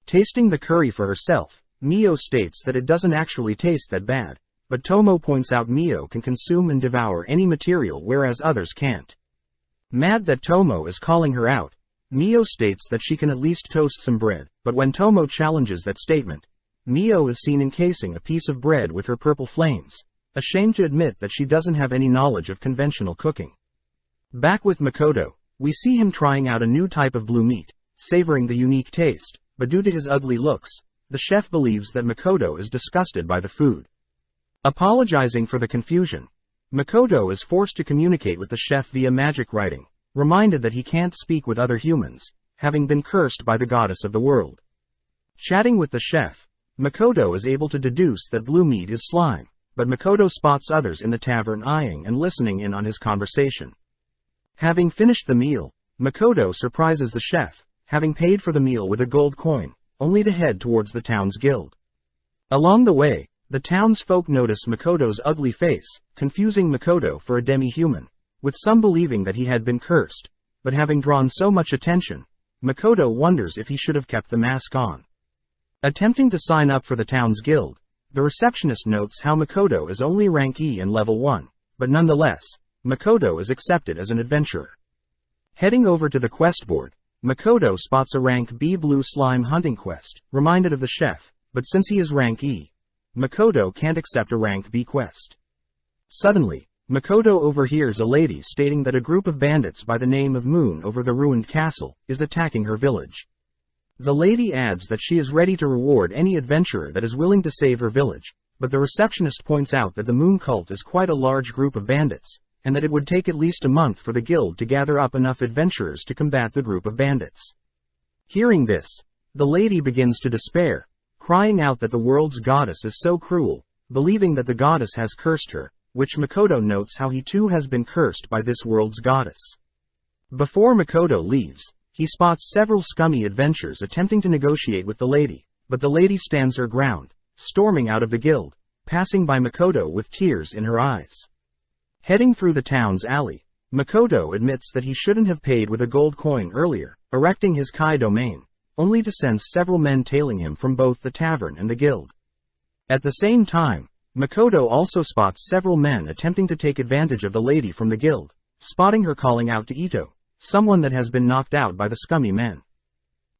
Tasting the curry for herself, Mio states that it doesn't actually taste that bad, but Tomo points out Mio can consume and devour any material whereas others can't. Mad that Tomo is calling her out, Mio states that she can at least toast some bread, but when Tomo challenges that statement, Mio is seen encasing a piece of bread with her purple flames, ashamed to admit that she doesn't have any knowledge of conventional cooking. Back with Makoto, we see him trying out a new type of blue meat, savoring the unique taste, but due to his ugly looks, the chef believes that Makoto is disgusted by the food. Apologizing for the confusion, Makoto is forced to communicate with the chef via magic writing, reminded that he can't speak with other humans, having been cursed by the goddess of the world. Chatting with the chef, Makoto is able to deduce that blue meat is slime, but Makoto spots others in the tavern eyeing and listening in on his conversation. Having finished the meal, Makoto surprises the chef, having paid for the meal with a gold coin, only to head towards the town's guild. Along the way, the townsfolk notice Makoto's ugly face, confusing Makoto for a demi-human, with some believing that he had been cursed, but having drawn so much attention, Makoto wonders if he should have kept the mask on. Attempting to sign up for the town's guild, the receptionist notes how Makoto is only rank E and level 1, but nonetheless, Makoto is accepted as an adventurer. Heading over to the quest board, Makoto spots a rank B blue slime hunting quest, reminded of the chef, but since he is rank E, Makoto can't accept a rank B quest. Suddenly, Makoto overhears a lady stating that a group of bandits by the name of Moon over the ruined castle is attacking her village. The lady adds that she is ready to reward any adventurer that is willing to save her village, but the receptionist points out that the Moon cult is quite a large group of bandits, and that it would take at least a month for the guild to gather up enough adventurers to combat the group of bandits. Hearing this, the lady begins to despair, crying out that the world's goddess is so cruel, believing that the goddess has cursed her, which Makoto notes how he too has been cursed by this world's goddess. Before Makoto leaves, he spots several scummy adventurers attempting to negotiate with the lady, but the lady stands her ground, storming out of the guild, passing by Makoto with tears in her eyes. Heading through the town's alley, Makoto admits that he shouldn't have paid with a gold coin earlier, erecting his Kai domain, only to sense several men tailing him from both the tavern and the guild. At the same time, Makoto also spots several men attempting to take advantage of the lady from the guild, spotting her calling out to Ito, someone that has been knocked out by the scummy men.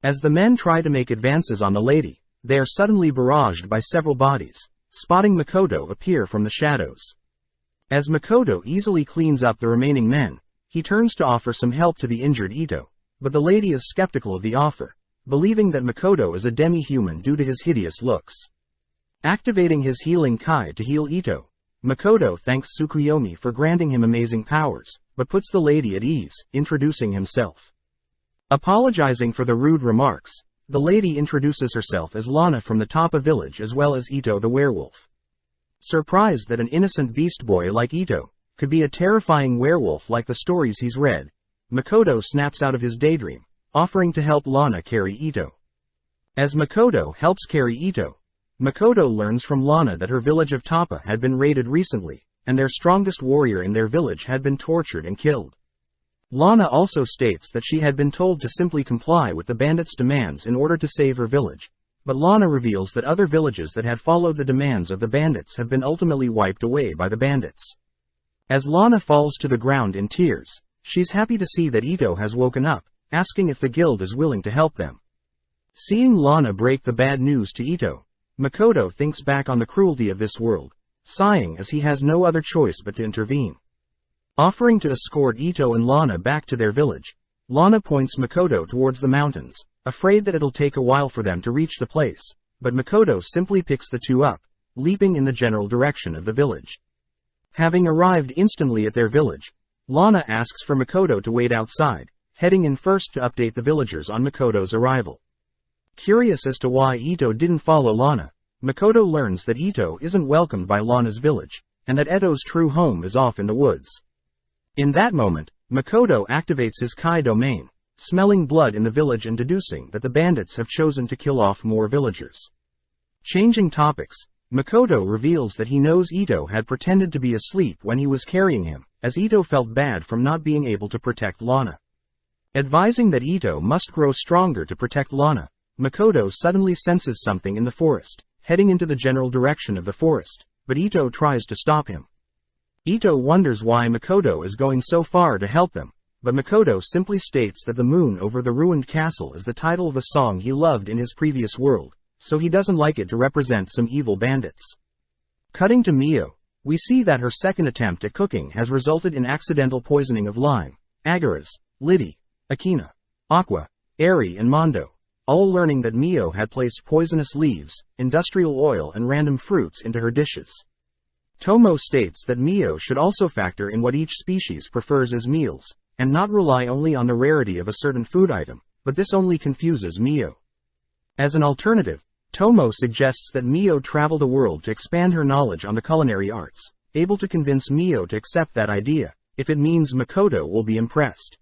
As the men try to make advances on the lady, they are suddenly barraged by several bodies, spotting Makoto appear from the shadows. As Makoto easily cleans up the remaining men, he turns to offer some help to the injured Ito, but the lady is skeptical of the offer, believing that Makoto is a demi-human due to his hideous looks. Activating his healing Kai to heal Ito, Makoto thanks Tsukuyomi for granting him amazing powers, but puts the lady at ease, introducing himself. Apologizing for the rude remarks, the lady introduces herself as Lana from the Toppa village as well as Ito the werewolf. Surprised that an innocent beast boy like Ito could be a terrifying werewolf like the stories he's read, Makoto snaps out of his daydream, offering to help Lana carry Ito. As Makoto helps carry Ito, Makoto learns from Lana that her village of Toppa had been raided recently, and their strongest warrior in their village had been tortured and killed. Lana also states that she had been told to simply comply with the bandits' demands in order to save her village, but Lana reveals that other villages that had followed the demands of the bandits have been ultimately wiped away by the bandits. As Lana falls to the ground in tears, she's happy to see that Ito has woken up, asking if the guild is willing to help them. Seeing Lana break the bad news to Ito, Makoto thinks back on the cruelty of this world, sighing as he has no other choice but to intervene. Offering to escort Ito and Lana back to their village, Lana points Makoto towards the mountains, afraid that it'll take a while for them to reach the place, but Makoto simply picks the two up, leaping in the general direction of the village. Having arrived instantly at their village, Lana asks for Makoto to wait outside, heading in first to update the villagers on Makoto's arrival. Curious as to why Ito didn't follow Lana, Makoto learns that Ito isn't welcomed by Lana's village, and that Eto's true home is off in the woods. In that moment, Makoto activates his Kai domain, smelling blood in the village and deducing that the bandits have chosen to kill off more villagers. Changing topics, Makoto reveals that he knows Ito had pretended to be asleep when he was carrying him, as Ito felt bad from not being able to protect Lana. Advising that Ito must grow stronger to protect Lana, Makoto suddenly senses something in the forest, heading into the general direction of the forest, but Ito tries to stop him. Ito wonders why Makoto is going so far to help them, but Makoto simply states that the moon over the ruined castle is the title of a song he loved in his previous world, so he doesn't like it to represent some evil bandits. Cutting to Mio, we see that her second attempt at cooking has resulted in accidental poisoning of Lime, Agaras, Liddy, Akina, Aqua, Eri and Mondo, all learning that Mio had placed poisonous leaves, industrial oil and random fruits into her dishes. Tomo states that Mio should also factor in what each species prefers as meals, and not rely only on the rarity of a certain food item, but this only confuses Mio. As an alternative, Tomo suggests that Mio travel the world to expand her knowledge on the culinary arts, able to convince Mio to accept that idea, if it means Makoto will be impressed.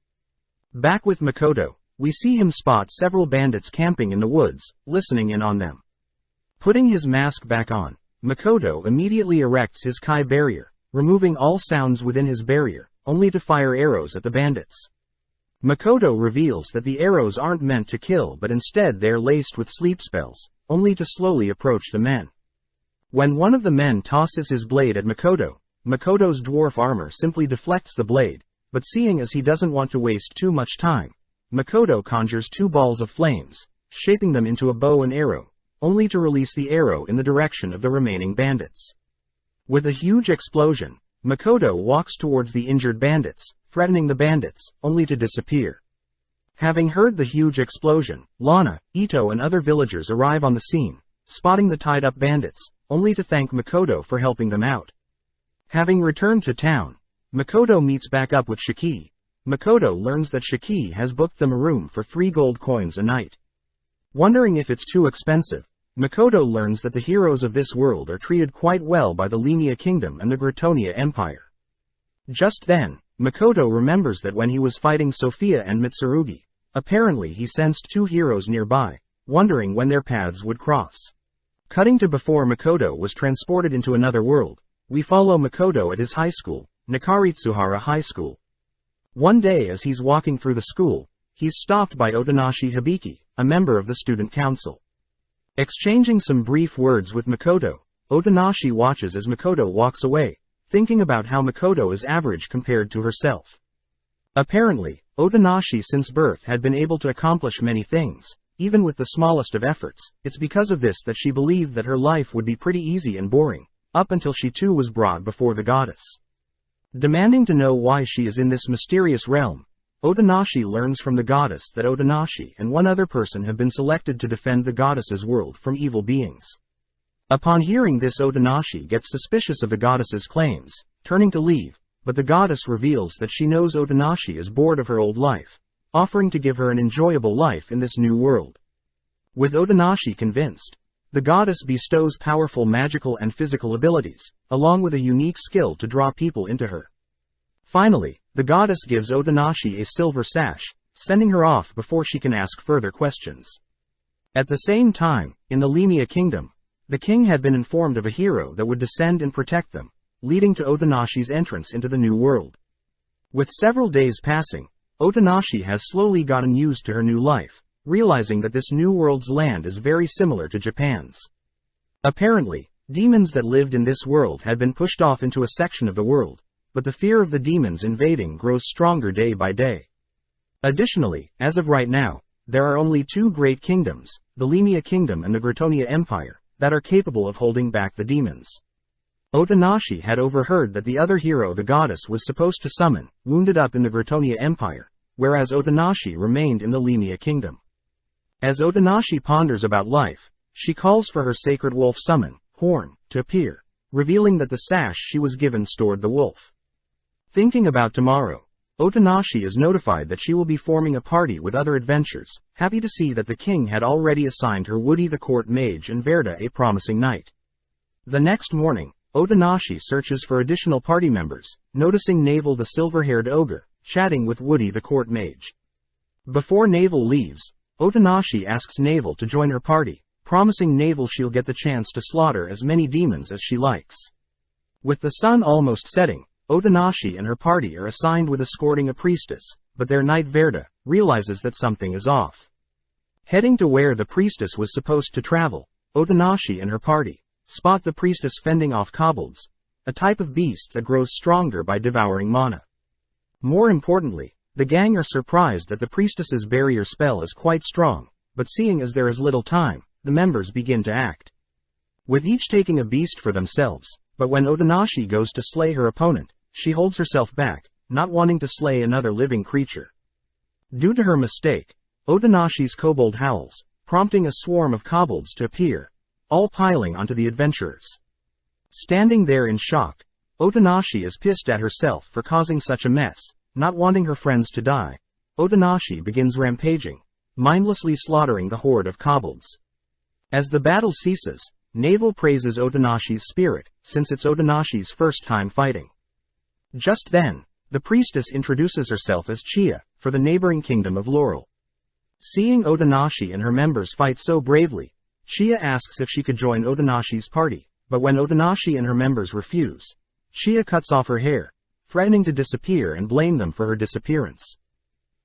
Back with Makoto, we see him spot several bandits camping in the woods, listening in on them. Putting his mask back on, Makoto immediately erects his Kai barrier, removing all sounds within his barrier, only to fire arrows at the bandits. Makoto reveals that the arrows aren't meant to kill but instead they're laced with sleep spells, only to slowly approach the men. When one of the men tosses his blade at Makoto, Makoto's dwarf armor simply deflects the blade, but seeing as he doesn't want to waste too much time, Makoto conjures two balls of flames, shaping them into a bow and arrow, only to release the arrow in the direction of the remaining bandits. With a huge explosion, Makoto walks towards the injured bandits, threatening the bandits, only to disappear. Having heard the huge explosion, Lana, Ito and other villagers arrive on the scene, spotting the tied-up bandits, only to thank Makoto for helping them out. Having returned to town, Makoto meets back up with Shiki. Makoto learns that Shiki has booked them a room for 3 gold coins a night. Wondering if it's too expensive, Makoto learns that the heroes of this world are treated quite well by the Limia Kingdom and the Gratonia Empire. Just then, Makoto remembers that when he was fighting Sophia and Mitsurugi, apparently he sensed 2 heroes nearby, wondering when their paths would cross. Cutting to before Makoto was transported into another world, we follow Makoto at his high school, Nakaritsuhara High School. One day as he's walking through the school, he's stopped by Otonashi Hibiki, a member of the student council. Exchanging some brief words with Makoto, Otonashi watches as Makoto walks away, thinking about how Makoto is average compared to herself. Apparently, Otonashi since birth had been able to accomplish many things, even with the smallest of efforts. It's because of this that she believed that her life would be pretty easy and boring, up until she too was brought before the goddess. Demanding to know why she is in this mysterious realm, Otonashi learns from the goddess that Otonashi and one other person have been selected to defend the goddess's world from evil beings. Upon hearing this, Otonashi gets suspicious of the goddess's claims, turning to leave, but the goddess reveals that she knows Otonashi is bored of her old life, offering to give her an enjoyable life in this new world. With Otonashi convinced, the goddess bestows powerful magical and physical abilities, along with a unique skill to draw people into her. Finally, the goddess gives Otonashi a silver sash, sending her off before she can ask further questions. At the same time, in the Lemia Kingdom, the king had been informed of a hero that would descend and protect them, leading to Otonashi's entrance into the new world. With several days passing, Otonashi has slowly gotten used to her new life, realizing that this new world's land is very similar to Japan's. Apparently, demons that lived in this world had been pushed off into a section of the world, but the fear of the demons invading grows stronger day by day. Additionally, as of right now, there are only two great kingdoms, the Lemia Kingdom and the Gratonia Empire, that are capable of holding back the demons. Otonashi had overheard that the other hero the goddess was supposed to summon, wounded up in the Gratonia Empire, whereas Otonashi remained in the Lemia Kingdom. As Otonashi ponders about life, she calls for her sacred wolf summon, Horn, to appear, revealing that the sash she was given stored the wolf. Thinking about tomorrow, Otonashi is notified that she will be forming a party with other adventurers, happy to see that the king had already assigned her Woody the court mage and Verda a promising knight. The next morning, Otonashi searches for additional party members, noticing Navel the silver-haired ogre, chatting with Woody the court mage. Before Navel leaves, Otonashi asks Navel to join her party, promising Navel she'll get the chance to slaughter as many demons as she likes. With the sun almost setting, Otonashi and her party are assigned with escorting a priestess, but their knight Verda realizes that something is off. Heading to where the priestess was supposed to travel, Otonashi and her party spot the priestess fending off kobolds, a type of beast that grows stronger by devouring mana. More importantly, the gang are surprised that the priestess's barrier spell is quite strong, but seeing as there is little time, the members begin to act. With each taking a beast for themselves, but when Otonashi goes to slay her opponent, she holds herself back, not wanting to slay another living creature. Due to her mistake, Otonashi's kobold howls, prompting a swarm of kobolds to appear, all piling onto the adventurers. Standing there in shock, Otonashi is pissed at herself for causing such a mess. Not wanting her friends to die, Otonashi begins rampaging, mindlessly slaughtering the horde of kobolds. As the battle ceases, Navel praises Otonashi's spirit, since it's Otonashi's first time fighting. Just then, the priestess introduces herself as Chia, for the neighboring kingdom of Laurel. Seeing Otonashi and her members fight so bravely, Chia asks if she could join Otonashi's party, but when Otonashi and her members refuse, Chia cuts off her hair, threatening to disappear and blame them for her disappearance.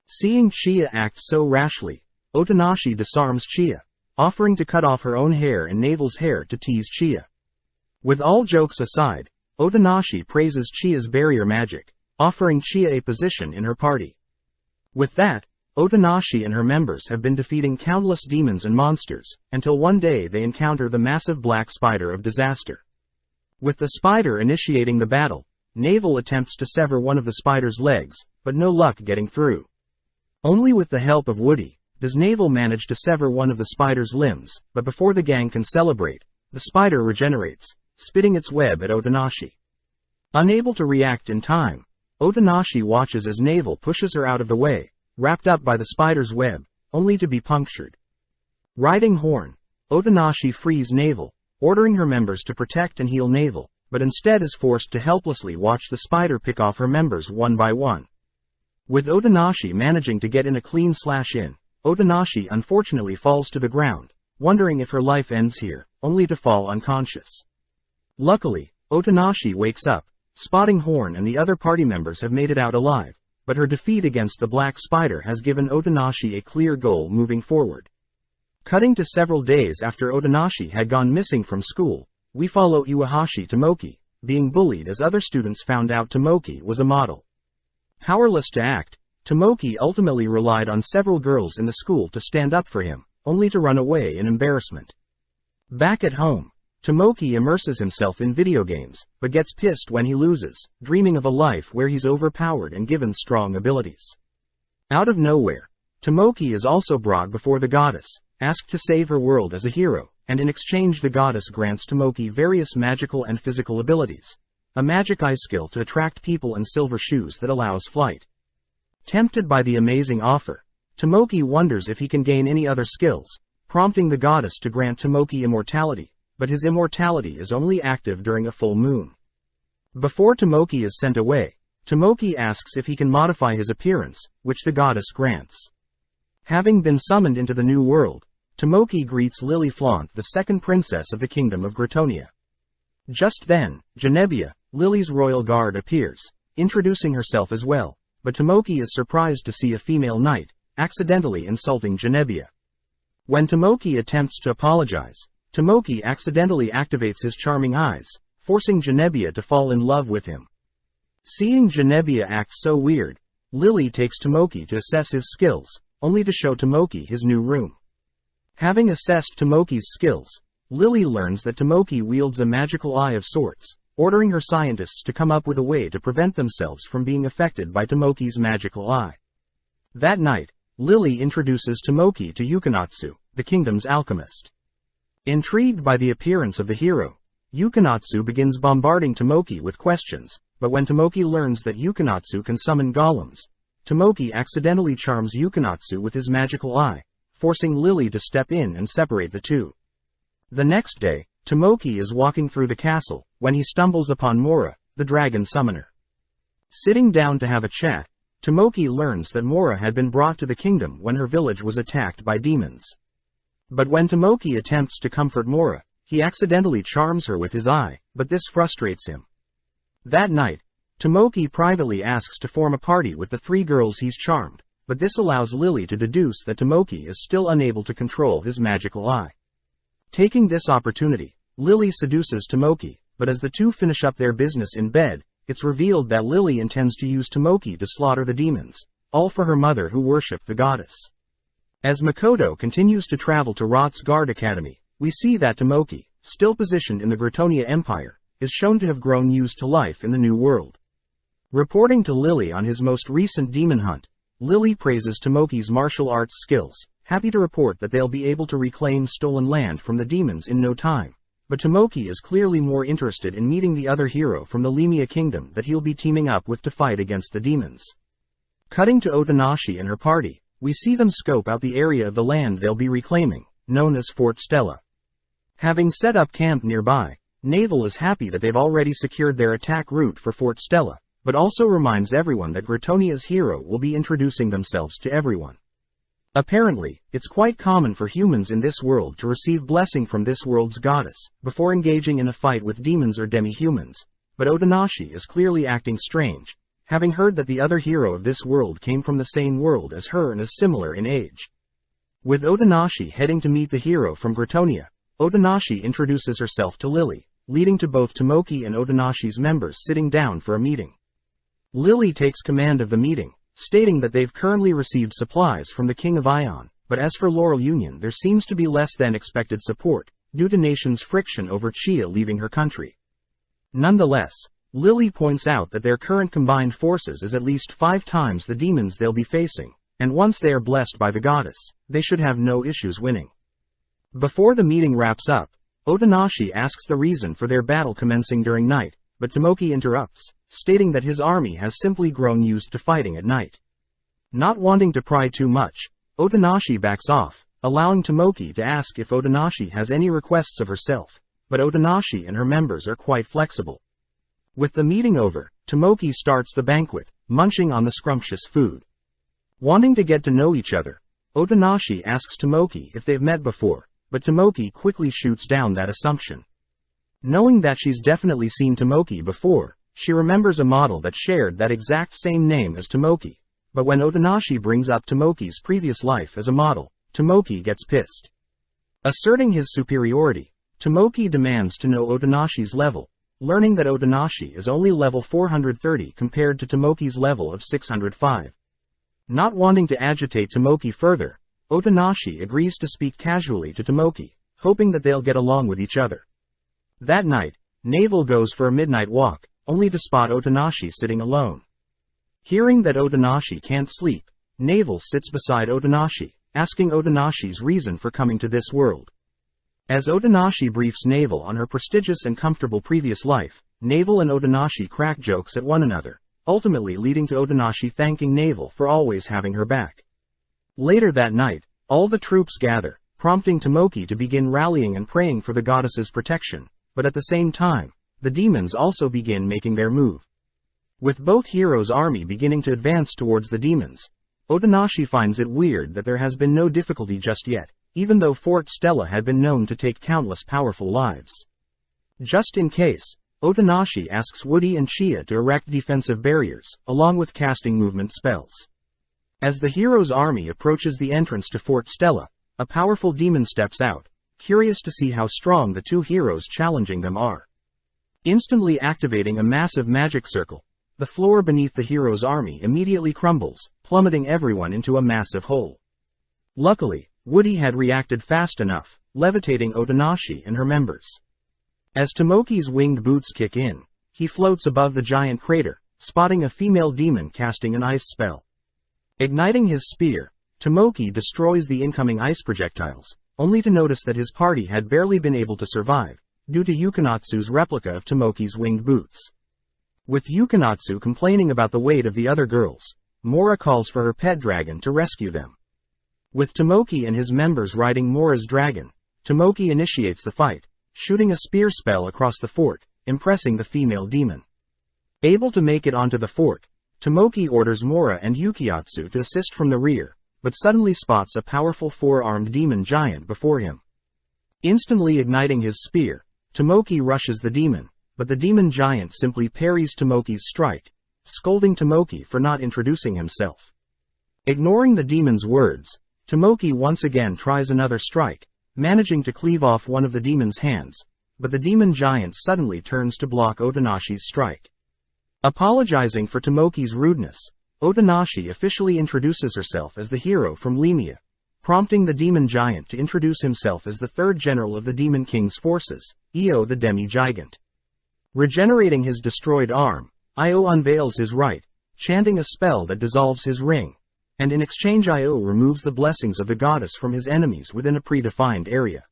Seeing Chia act so rashly, Otonashi disarms Chia, offering to cut off her own hair and Navel's hair to tease Chia. With all jokes aside, Otonashi praises Chia's barrier magic, offering Chia a position in her party. With that, Otonashi and her members have been defeating countless demons and monsters, until one day they encounter the massive black spider of disaster. With the spider initiating the battle, Navel attempts to sever one of the spider's legs, but no luck getting through. Only with the help of Woody does Navel manage to sever one of the spider's limbs, but before the gang can celebrate, the spider regenerates, spitting its web at Otonashi. Unable to react in time, Otonashi watches as Navel pushes her out of the way, wrapped up by the spider's web, only to be punctured. Riding Horn, Otonashi frees Navel, ordering her members to protect and heal Navel, but instead is forced to helplessly watch the spider pick off her members one by one. With Otonashi managing to get in a clean slash in, Otonashi unfortunately falls to the ground, wondering if her life ends here, only to fall unconscious. Luckily, Otonashi wakes up, spotting Horn and the other party members have made it out alive, but her defeat against the Black Spider has given Otonashi a clear goal moving forward. Cutting to several days after Otonashi had gone missing from school, we follow Iwahashi Tomoki, being bullied as other students found out Tomoki was a model. Powerless to act, Tomoki ultimately relied on several girls in the school to stand up for him, only to run away in embarrassment. Back at home, Tomoki immerses himself in video games, but gets pissed when he loses, dreaming of a life where he's overpowered and given strong abilities. Out of nowhere, Tomoki is also brought before the goddess, asked to save her world as a hero, and in exchange the goddess grants Tomoki various magical and physical abilities, a magic eye skill to attract people and silver shoes that allows flight. Tempted by the amazing offer, Tomoki wonders if he can gain any other skills, prompting the goddess to grant Tomoki immortality, but his immortality is only active during a full moon. Before Tomoki is sent away, Tomoki asks if he can modify his appearance, which the goddess grants. Having been summoned into the new world, Tomoki greets Lily Flaunt, the second princess of the kingdom of Gritonia. Just then, Genevieve, Lily's royal guard, appears, introducing herself as well, but Tomoki is surprised to see a female knight, accidentally insulting Genevieve. When Tomoki attempts to apologize, Tomoki accidentally activates his charming eyes, forcing Genevieve to fall in love with him. Seeing Genevieve act so weird, Lily takes Tomoki to assess his skills, only to show Tomoki his new room. Having assessed Tomoki's skills, Lily learns that Tomoki wields a magical eye of sorts, ordering her scientists to come up with a way to prevent themselves from being affected by Tomoki's magical eye. That night, Lily introduces Tomoki to Yukinatsu, the kingdom's alchemist. Intrigued by the appearance of the hero, Yukinatsu begins bombarding Tomoki with questions, but when Tomoki learns that Yukinatsu can summon golems, Tomoki accidentally charms Yukinatsu with his magical eye, forcing Lily to step in and separate the two. The next day, Tomoki is walking through the castle, when he stumbles upon Mora, the dragon summoner. Sitting down to have a chat, Tomoki learns that Mora had been brought to the kingdom when her village was attacked by demons. But when Tomoki attempts to comfort Mora, he accidentally charms her with his eye, but this frustrates him. That night, Tomoki privately asks to form a party with the 3 girls he's charmed, but this allows Lily to deduce that Tomoki is still unable to control his magical eye. Taking this opportunity, Lily seduces Tomoki, but as the two finish up their business in bed, it's revealed that Lily intends to use Tomoki to slaughter the demons, all for her mother who worshipped the goddess. As Makoto continues to travel to Rot's Guard Academy, we see that Tomoki, still positioned in the Gritonia Empire, is shown to have grown used to life in the new world. Reporting to Lily on his most recent demon hunt, Lily praises Tomoki's martial arts skills, happy to report that they'll be able to reclaim stolen land from the demons in no time. But Tomoki is clearly more interested in meeting the other hero from the Lemia kingdom that he'll be teaming up with to fight against the demons. Cutting to Otonashi and her party, we see them scope out the area of the land they'll be reclaiming, known as Fort Stella. Having set up camp nearby, Naval is happy that they've already secured their attack route for Fort Stella, but also reminds everyone that Gritonia's hero will be introducing themselves to everyone. Apparently, it's quite common for humans in this world to receive blessing from this world's goddess, before engaging in a fight with demons or demi-humans, but Otonashi is clearly acting strange, having heard that the other hero of this world came from the same world as her and is similar in age. With Otonashi heading to meet the hero from Gritonia, Otonashi introduces herself to Lily, leading to both Tomoki and Otonashi's members sitting down for a meeting. Lily takes command of the meeting, stating that they've currently received supplies from the King of Ion, but as for Laurel Union there seems to be less than expected support, due to nations' friction over Chia leaving her country. Nonetheless, Lily points out that their current combined forces is at least 5 times the demons they'll be facing, and once they are blessed by the goddess, they should have no issues winning. Before the meeting wraps up, Otonashi asks the reason for their battle commencing during night, but Tomoki interrupts, stating that his army has simply grown used to fighting at night. Not wanting to pry too much, Otonashi backs off, allowing Tomoki to ask if Otonashi has any requests of herself, but Otonashi and her members are quite flexible. With the meeting over, Tomoki starts the banquet, munching on the scrumptious food. Wanting to get to know each other, Otonashi asks Tomoki if they've met before, but Tomoki quickly shoots down that assumption. Knowing that she's definitely seen Tomoki before, she remembers a model that shared that exact same name as Tomoki, but when Otonashi brings up Tomoki's previous life as a model, Tomoki gets pissed. Asserting his superiority, Tomoki demands to know Otonashi's level, learning that Otonashi is only level 430 compared to Tomoki's level of 605. Not wanting to agitate Tomoki further, Otonashi agrees to speak casually to Tomoki, hoping that they'll get along with each other. That night, Navel goes for a midnight walk, only to spot Otonashi sitting alone. Hearing that Otonashi can't sleep, Navel sits beside Otonashi, asking Otonashi's reason for coming to this world. As Otonashi briefs Navel on her prestigious and comfortable previous life, Navel and Otonashi crack jokes at one another, ultimately leading to Otonashi thanking Navel for always having her back. Later that night, all the troops gather, prompting Tomoki to begin rallying and praying for the goddess's protection, but at the same time, the demons also begin making their move. With both heroes' army beginning to advance towards the demons, Otonashi finds it weird that there has been no difficulty just yet, even though Fort Stella had been known to take countless powerful lives. Just in case, Otonashi asks Woody and Chia to erect defensive barriers, along with casting movement spells. As the hero's army approaches the entrance to Fort Stella, a powerful demon steps out, curious to see how strong the two heroes challenging them are. Instantly activating a massive magic circle, the floor beneath the hero's army immediately crumbles, plummeting everyone into a massive hole. Luckily, Woody had reacted fast enough, levitating Otonashi and her members. As Tomoki's winged boots kick in, he floats above the giant crater, spotting a female demon casting an ice spell. Igniting his spear, Tomoki destroys the incoming ice projectiles, only to notice that his party had barely been able to survive, due to Yukinatsu's replica of Tomoki's winged boots. With Yukinatsu complaining about the weight of the other girls, Mora calls for her pet dragon to rescue them. With Tomoki and his members riding Mora's dragon, Tomoki initiates the fight, shooting a spear spell across the fort, impressing the female demon. Able to make it onto the fort, Tomoki orders Mora and Yukiatsu to assist from the rear, but suddenly spots a powerful four-armed demon giant before him. Instantly igniting his spear, Tomoki rushes the demon, but the demon giant simply parries Tomoki's strike, scolding Tomoki for not introducing himself. Ignoring the demon's words, Tomoki once again tries another strike, managing to cleave off one of the demon's hands, but the demon giant suddenly turns to block Otonashi's strike. Apologizing for Tomoki's rudeness, Otonashi officially introduces herself as the hero from Lemia, prompting the demon giant to introduce himself as the third general of the Demon King's forces, Io the Demi-Gigant. Regenerating his destroyed arm, Io unveils his right, chanting a spell that dissolves his ring, and in exchange Io removes the blessings of the goddess from his enemies within a predefined area.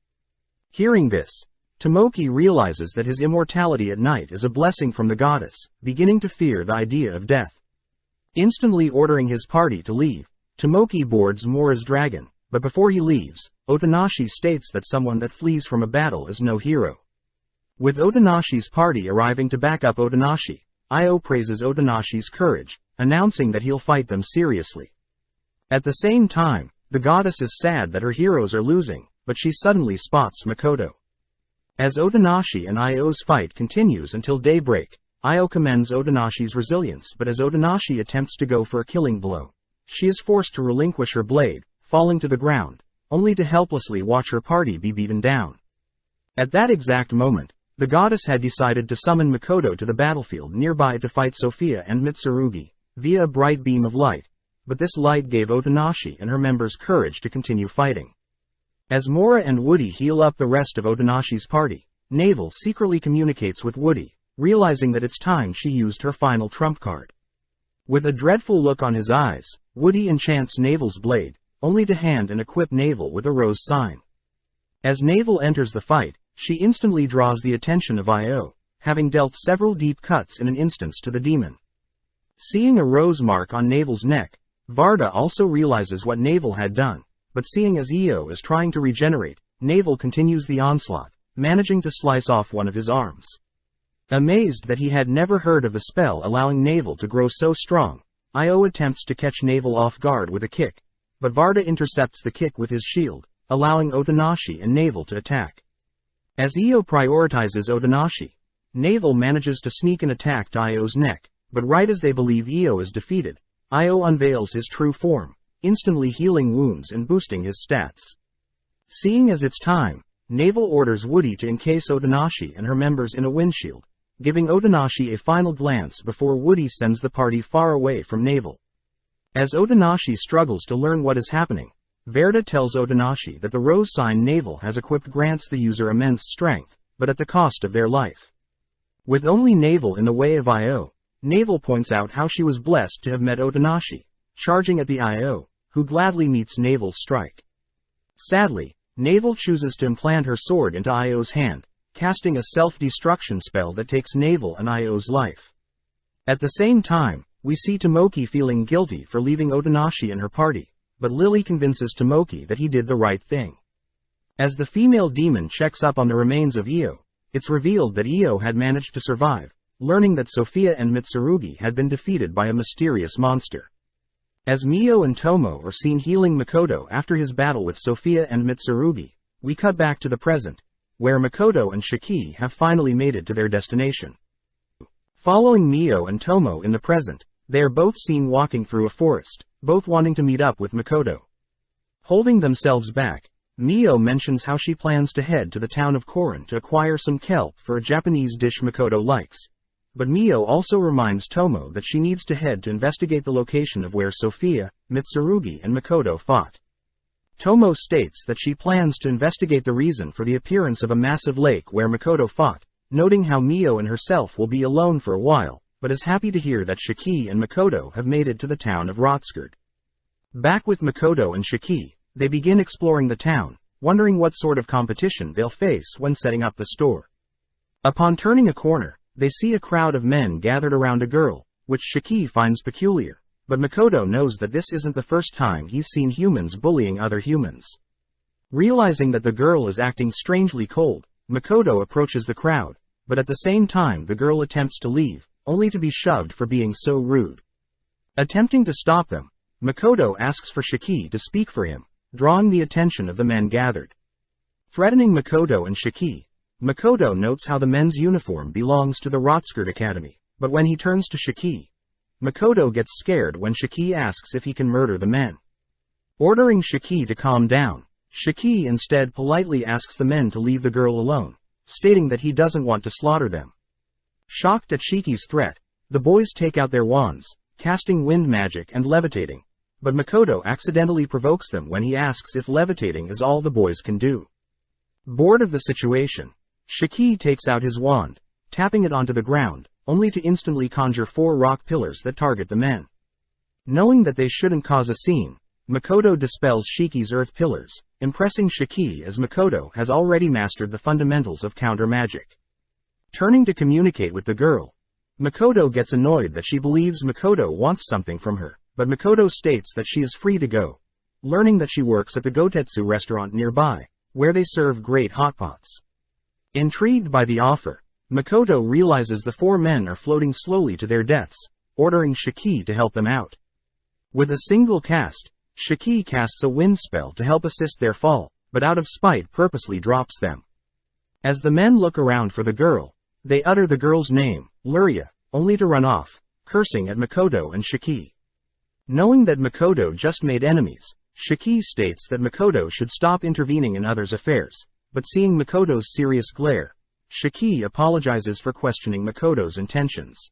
Hearing this, Tomoki realizes that his immortality at night is a blessing from the goddess, beginning to fear the idea of death. Instantly ordering his party to leave, Tomoki boards Mora's dragon, but before he leaves, Otonashi states that someone that flees from a battle is no hero. With Otonashi's party arriving to back up Otonashi, Io praises Otonashi's courage, announcing that he'll fight them seriously. At the same time, the goddess is sad that her heroes are losing, but she suddenly spots Makoto. As Otonashi and Io's fight continues until daybreak, Io commends Otonashi's resilience, but as Otonashi attempts to go for a killing blow, she is forced to relinquish her blade, falling to the ground, only to helplessly watch her party be beaten down. At that exact moment, the goddess had decided to summon Makoto to the battlefield nearby to fight Sophia and Mitsurugi, via a bright beam of light, but this light gave Otonashi and her members courage to continue fighting. As Mora and Woody heal up the rest of Otonashi's party, Navel secretly communicates with Woody, realizing that it's time she used her final trump card. With a dreadful look on his eyes, Woody enchants Navel's blade, only to hand and equip Navel with a rose sign. As Navel enters the fight, she instantly draws the attention of Io, having dealt several deep cuts in an instance to the demon. Seeing a rose mark on Navel's neck, Varda also realizes what Navel had done, but seeing as Io is trying to regenerate, Navel continues the onslaught, managing to slice off one of his arms. Amazed that he had never heard of the spell allowing Navel to grow so strong, Io attempts to catch Navel off guard with a kick, but Varda intercepts the kick with his shield, allowing Otonashi and Navel to attack. As Io prioritizes Otonashi, Navel manages to sneak an attack to Io's neck, but right as they believe Io is defeated, Io unveils his true form, instantly healing wounds and boosting his stats. Seeing as it's time, Navel orders Woody to encase Otonashi and her members in a windshield, giving Otonashi a final glance before Woody sends the party far away from Navel. As Otonashi struggles to learn what is happening, Verda tells Otonashi that the rose sign Navel has equipped grants the user immense strength, but at the cost of their life. With only Navel in the way of Io, Navel points out how she was blessed to have met Otonashi, charging at the Io, who gladly meets Navel's strike. Sadly, Navel chooses to implant her sword into Io's hand, casting a self-destruction spell that takes Navel and Io's life. At the same time, we see Tomoki feeling guilty for leaving Otonashi and her party, but Lily convinces Tomoki that he did the right thing. As the female demon checks up on the remains of Io, it's revealed that Io had managed to survive, learning that Sophia and Mitsurugi had been defeated by a mysterious monster. As Mio and Tomo are seen healing Makoto after his battle with Sophia and Mitsurugi, we cut back to the present, where Makoto and Shiki have finally made it to their destination. Following Mio and Tomo in the present, they are both seen walking through a forest, both wanting to meet up with Makoto. Holding themselves back, Mio mentions how she plans to head to the town of Korin to acquire some kelp for a Japanese dish Makoto likes. But Mio also reminds Tomo that she needs to head to investigate the location of where Sophia, Mitsurugi and Makoto fought. Tomo states that she plans to investigate the reason for the appearance of a massive lake where Makoto fought, noting how Mio and herself will be alone for a while, but is happy to hear that Shiki and Makoto have made it to the town of Rotskerd. Back with Makoto and Shiki, they begin exploring the town, wondering what sort of competition they'll face when setting up the store. Upon turning a corner, they see a crowd of men gathered around a girl, which Shiki finds peculiar, but Makoto knows that this isn't the first time he's seen humans bullying other humans. Realizing that the girl is acting strangely cold, Makoto approaches the crowd, but at the same time the girl attempts to leave, only to be shoved for being so rude. Attempting to stop them, Makoto asks for Shiki to speak for him, drawing the attention of the men gathered. Threatening Makoto and Shiki, Makoto notes how the men's uniform belongs to the Rotskerd Academy, but when he turns to Shiki, Makoto gets scared when Shiki asks if he can murder the men. Ordering Shiki to calm down, Shiki instead politely asks the men to leave the girl alone, stating that he doesn't want to slaughter them. Shocked at Shiki's threat, the boys take out their wands, casting wind magic and levitating, but Makoto accidentally provokes them when he asks if levitating is all the boys can do. Bored of the situation, Shiki takes out his wand, tapping it onto the ground, only to instantly conjure 4 rock pillars that target the men. Knowing that they shouldn't cause a scene, Makoto dispels Shiki's earth pillars, impressing Shiki as Makoto has already mastered the fundamentals of counter magic. Turning to communicate with the girl, Makoto gets annoyed that she believes Makoto wants something from her, but Makoto states that she is free to go, learning that she works at the Gotetsu restaurant nearby, where they serve great hot pots. Intrigued by the offer, Makoto realizes the 4 men are floating slowly to their deaths, ordering Shiki to help them out. With a single cast, Shiki casts a wind spell to help assist their fall, but out of spite purposely drops them. As the men look around for the girl, they utter the girl's name, Luria, only to run off, cursing at Makoto and Shiki. Knowing that Makoto just made enemies, Shiki states that Makoto should stop intervening in others' affairs, but seeing Makoto's serious glare, Shiki apologizes for questioning Makoto's intentions.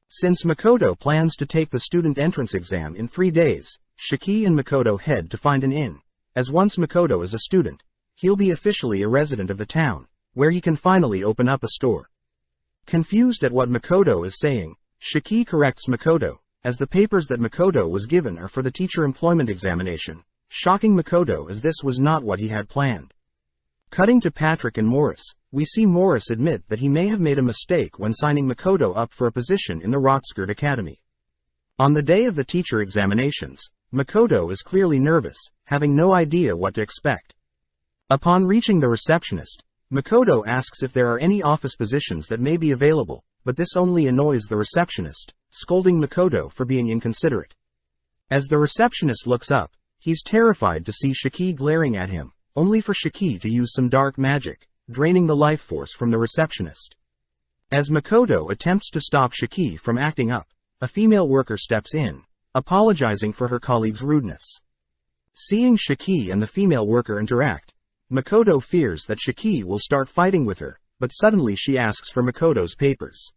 Since Makoto plans to take the student entrance exam in 3 days, Shiki and Makoto head to find an inn, as once Makoto is a student, he'll be officially a resident of the town, where he can finally open up a store. Confused at what Makoto is saying, Shiki corrects Makoto, as the papers that Makoto was given are for the teacher employment examination, shocking Makoto as this was not what he had planned. Cutting to Patrick and Morris, we see Morris admit that he may have made a mistake when signing Makoto up for a position in the Rotskerd Academy. On the day of the teacher examinations, Makoto is clearly nervous, having no idea what to expect. Upon reaching the receptionist, Makoto asks if there are any office positions that may be available, but this only annoys the receptionist, scolding Makoto for being inconsiderate. As the receptionist looks up, he's terrified to see Shiki glaring at him, only for Shiki to use some dark magic, draining the life force from the receptionist. As Makoto attempts to stop Shiki from acting up, a female worker steps in, apologizing for her colleague's rudeness. Seeing Shiki and the female worker interact, Makoto fears that Shiki will start fighting with her, but suddenly she asks for Makoto's papers.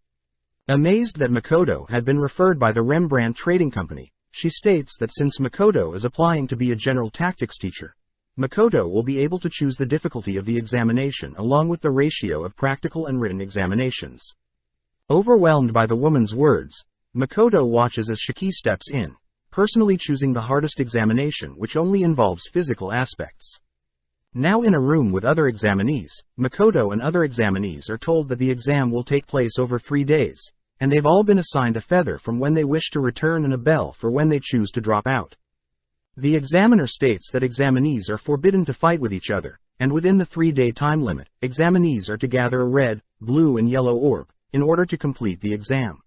Amazed that Makoto had been referred by the Rembrandt Trading Company, she states that since Makoto is applying to be a general tactics teacher, Makoto will be able to choose the difficulty of the examination along with the ratio of practical and written examinations. Overwhelmed by the woman's words, Makoto watches as Shiki steps in, personally choosing the hardest examination, which only involves physical aspects. Now in a room with other examinees, Makoto and other examinees are told that the exam will take place over 3 days, and they've all been assigned a feather from when they wish to return and a bell for when they choose to drop out. The examiner states that examinees are forbidden to fight with each other, and within the 3-day time limit, examinees are to gather a red, blue and yellow orb, in order to complete the exam.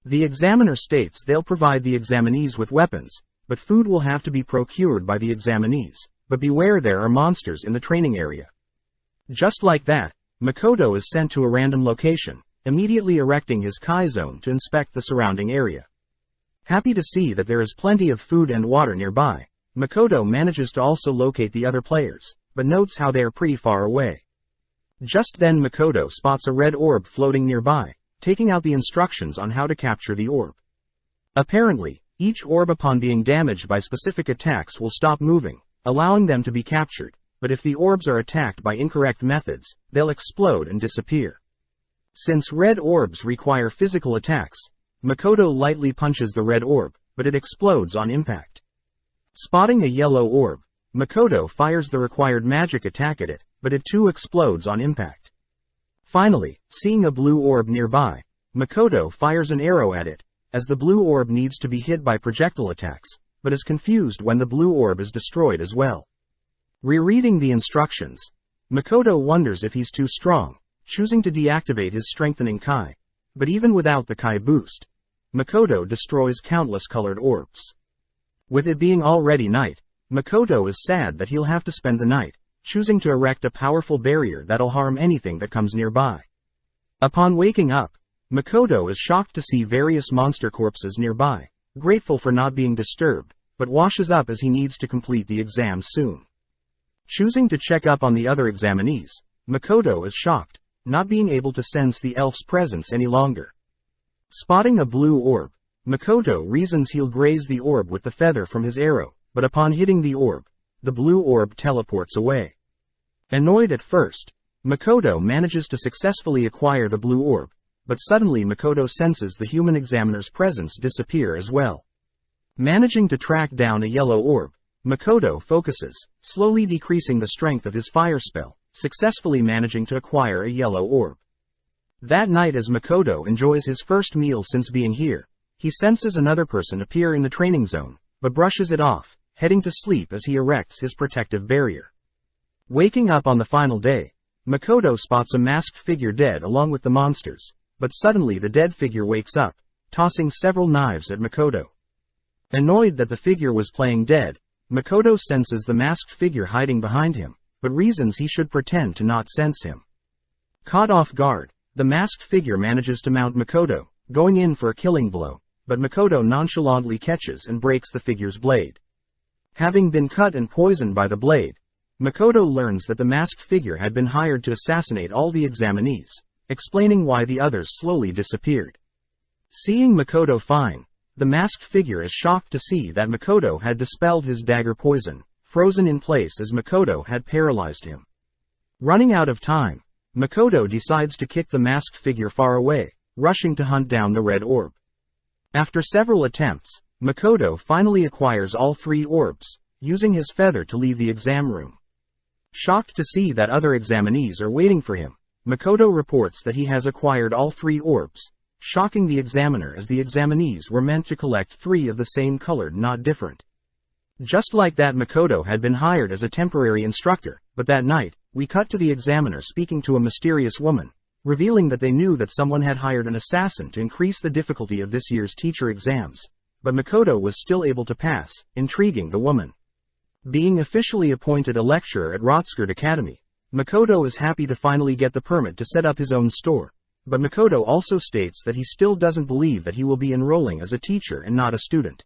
The examiner states they'll provide the examinees with weapons, but food will have to be procured by the examinees, but beware, there are monsters in the training area. Just like that, Makoto is sent to a random location, immediately erecting his Kai zone to inspect the surrounding area. Happy to see that there is plenty of food and water nearby, Makoto manages to also locate the other players, but notes how they are pretty far away. Just then Makoto spots a red orb floating nearby, taking out the instructions on how to capture the orb. Apparently, each orb upon being damaged by specific attacks will stop moving, allowing them to be captured, but if the orbs are attacked by incorrect methods, they'll explode and disappear. Since red orbs require physical attacks, Makoto lightly punches the red orb, but it explodes on impact. Spotting a yellow orb, Makoto fires the required magic attack at it, but it too explodes on impact. Finally, seeing a blue orb nearby, Makoto fires an arrow at it, as the blue orb needs to be hit by projectile attacks, but is confused when the blue orb is destroyed as well. Rereading the instructions, Makoto wonders if he's too strong, choosing to deactivate his strengthening Kai. But even without the Kai boost, Makoto destroys countless colored orbs. With it being already night, Makoto is sad that he'll have to spend the night, choosing to erect a powerful barrier that'll harm anything that comes nearby. Upon waking up, Makoto is shocked to see various monster corpses nearby, grateful for not being disturbed, but washes up as he needs to complete the exam soon. Choosing to check up on the other examinees, Makoto is shocked, not being able to sense the elf's presence any longer. Spotting a blue orb, Makoto reasons he'll graze the orb with the feather from his arrow, but upon hitting the orb, the blue orb teleports away. Annoyed at first, Makoto manages to successfully acquire the blue orb, but suddenly Makoto senses the human examiner's presence disappear as well. Managing to track down a yellow orb, Makoto focuses, slowly decreasing the strength of his fire spell, successfully managing to acquire a yellow orb. That night, as Makoto enjoys his first meal since being here, he senses another person appear in the training zone, but brushes it off, heading to sleep as he erects his protective barrier. Waking up on the final day, Makoto spots a masked figure dead along with the monsters, but suddenly the dead figure wakes up, tossing several knives at Makoto. Annoyed that the figure was playing dead, Makoto senses the masked figure hiding behind him, but reasons he should pretend to not sense him. Caught off guard, the masked figure manages to mount Makoto, going in for a killing blow, but Makoto nonchalantly catches and breaks the figure's blade. Having been cut and poisoned by the blade, Makoto learns that the masked figure had been hired to assassinate all the examinees, explaining why the others slowly disappeared. Seeing Makoto fine, the masked figure is shocked to see that Makoto had dispelled his dagger poison, frozen in place as Makoto had paralyzed him. Running out of time, Makoto decides to kick the masked figure far away, rushing to hunt down the red orb. After several attempts, Makoto finally acquires all 3 orbs, using his feather to leave the exam room. Shocked to see that other examinees are waiting for him, Makoto reports that he has acquired all 3 orbs, shocking the examiner as the examinees were meant to collect 3 of the same color, not different. Just like that, Makoto had been hired as a temporary instructor, but that night, we cut to the examiner speaking to a mysterious woman, revealing that they knew that someone had hired an assassin to increase the difficulty of this year's teacher exams, but Makoto was still able to pass, intriguing the woman. Being officially appointed a lecturer at Rotskirt Academy, Makoto is happy to finally get the permit to set up his own store, but Makoto also states that he still doesn't believe that he will be enrolling as a teacher and not a student.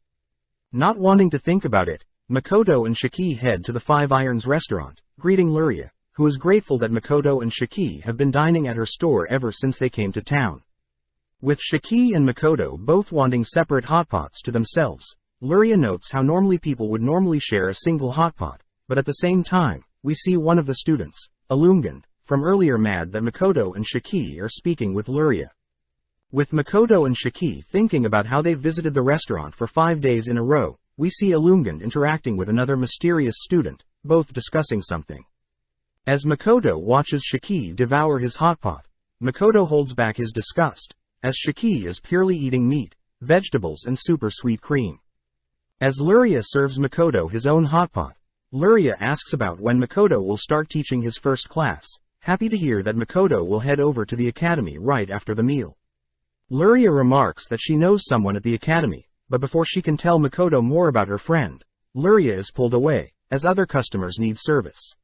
Not wanting to think about it, Makoto and Shiki head to the Five Irons restaurant, greeting Luria, who is grateful that Makoto and Shiki have been dining at her store ever since they came to town. With Shiki and Makoto both wanting separate hotpots to themselves, Luria notes how normally people would normally share a single hotpot, but at the same time, we see one of the students, Illumined, from earlier mad that Makoto and Shiki are speaking with Luria. With Makoto and Shiki thinking about how they've visited the restaurant for 5 days in a row, we see Illumined interacting with another mysterious student, both discussing something. As Makoto watches Shiki devour his hotpot, Makoto holds back his disgust, as Shiki is purely eating meat, vegetables and super sweet cream. As Luria serves Makoto his own hotpot, Luria asks about when Makoto will start teaching his first class, happy to hear that Makoto will head over to the academy right after the meal. Luria remarks that she knows someone at the academy, but before she can tell Makoto more about her friend, Luria is pulled away, as other customers need service.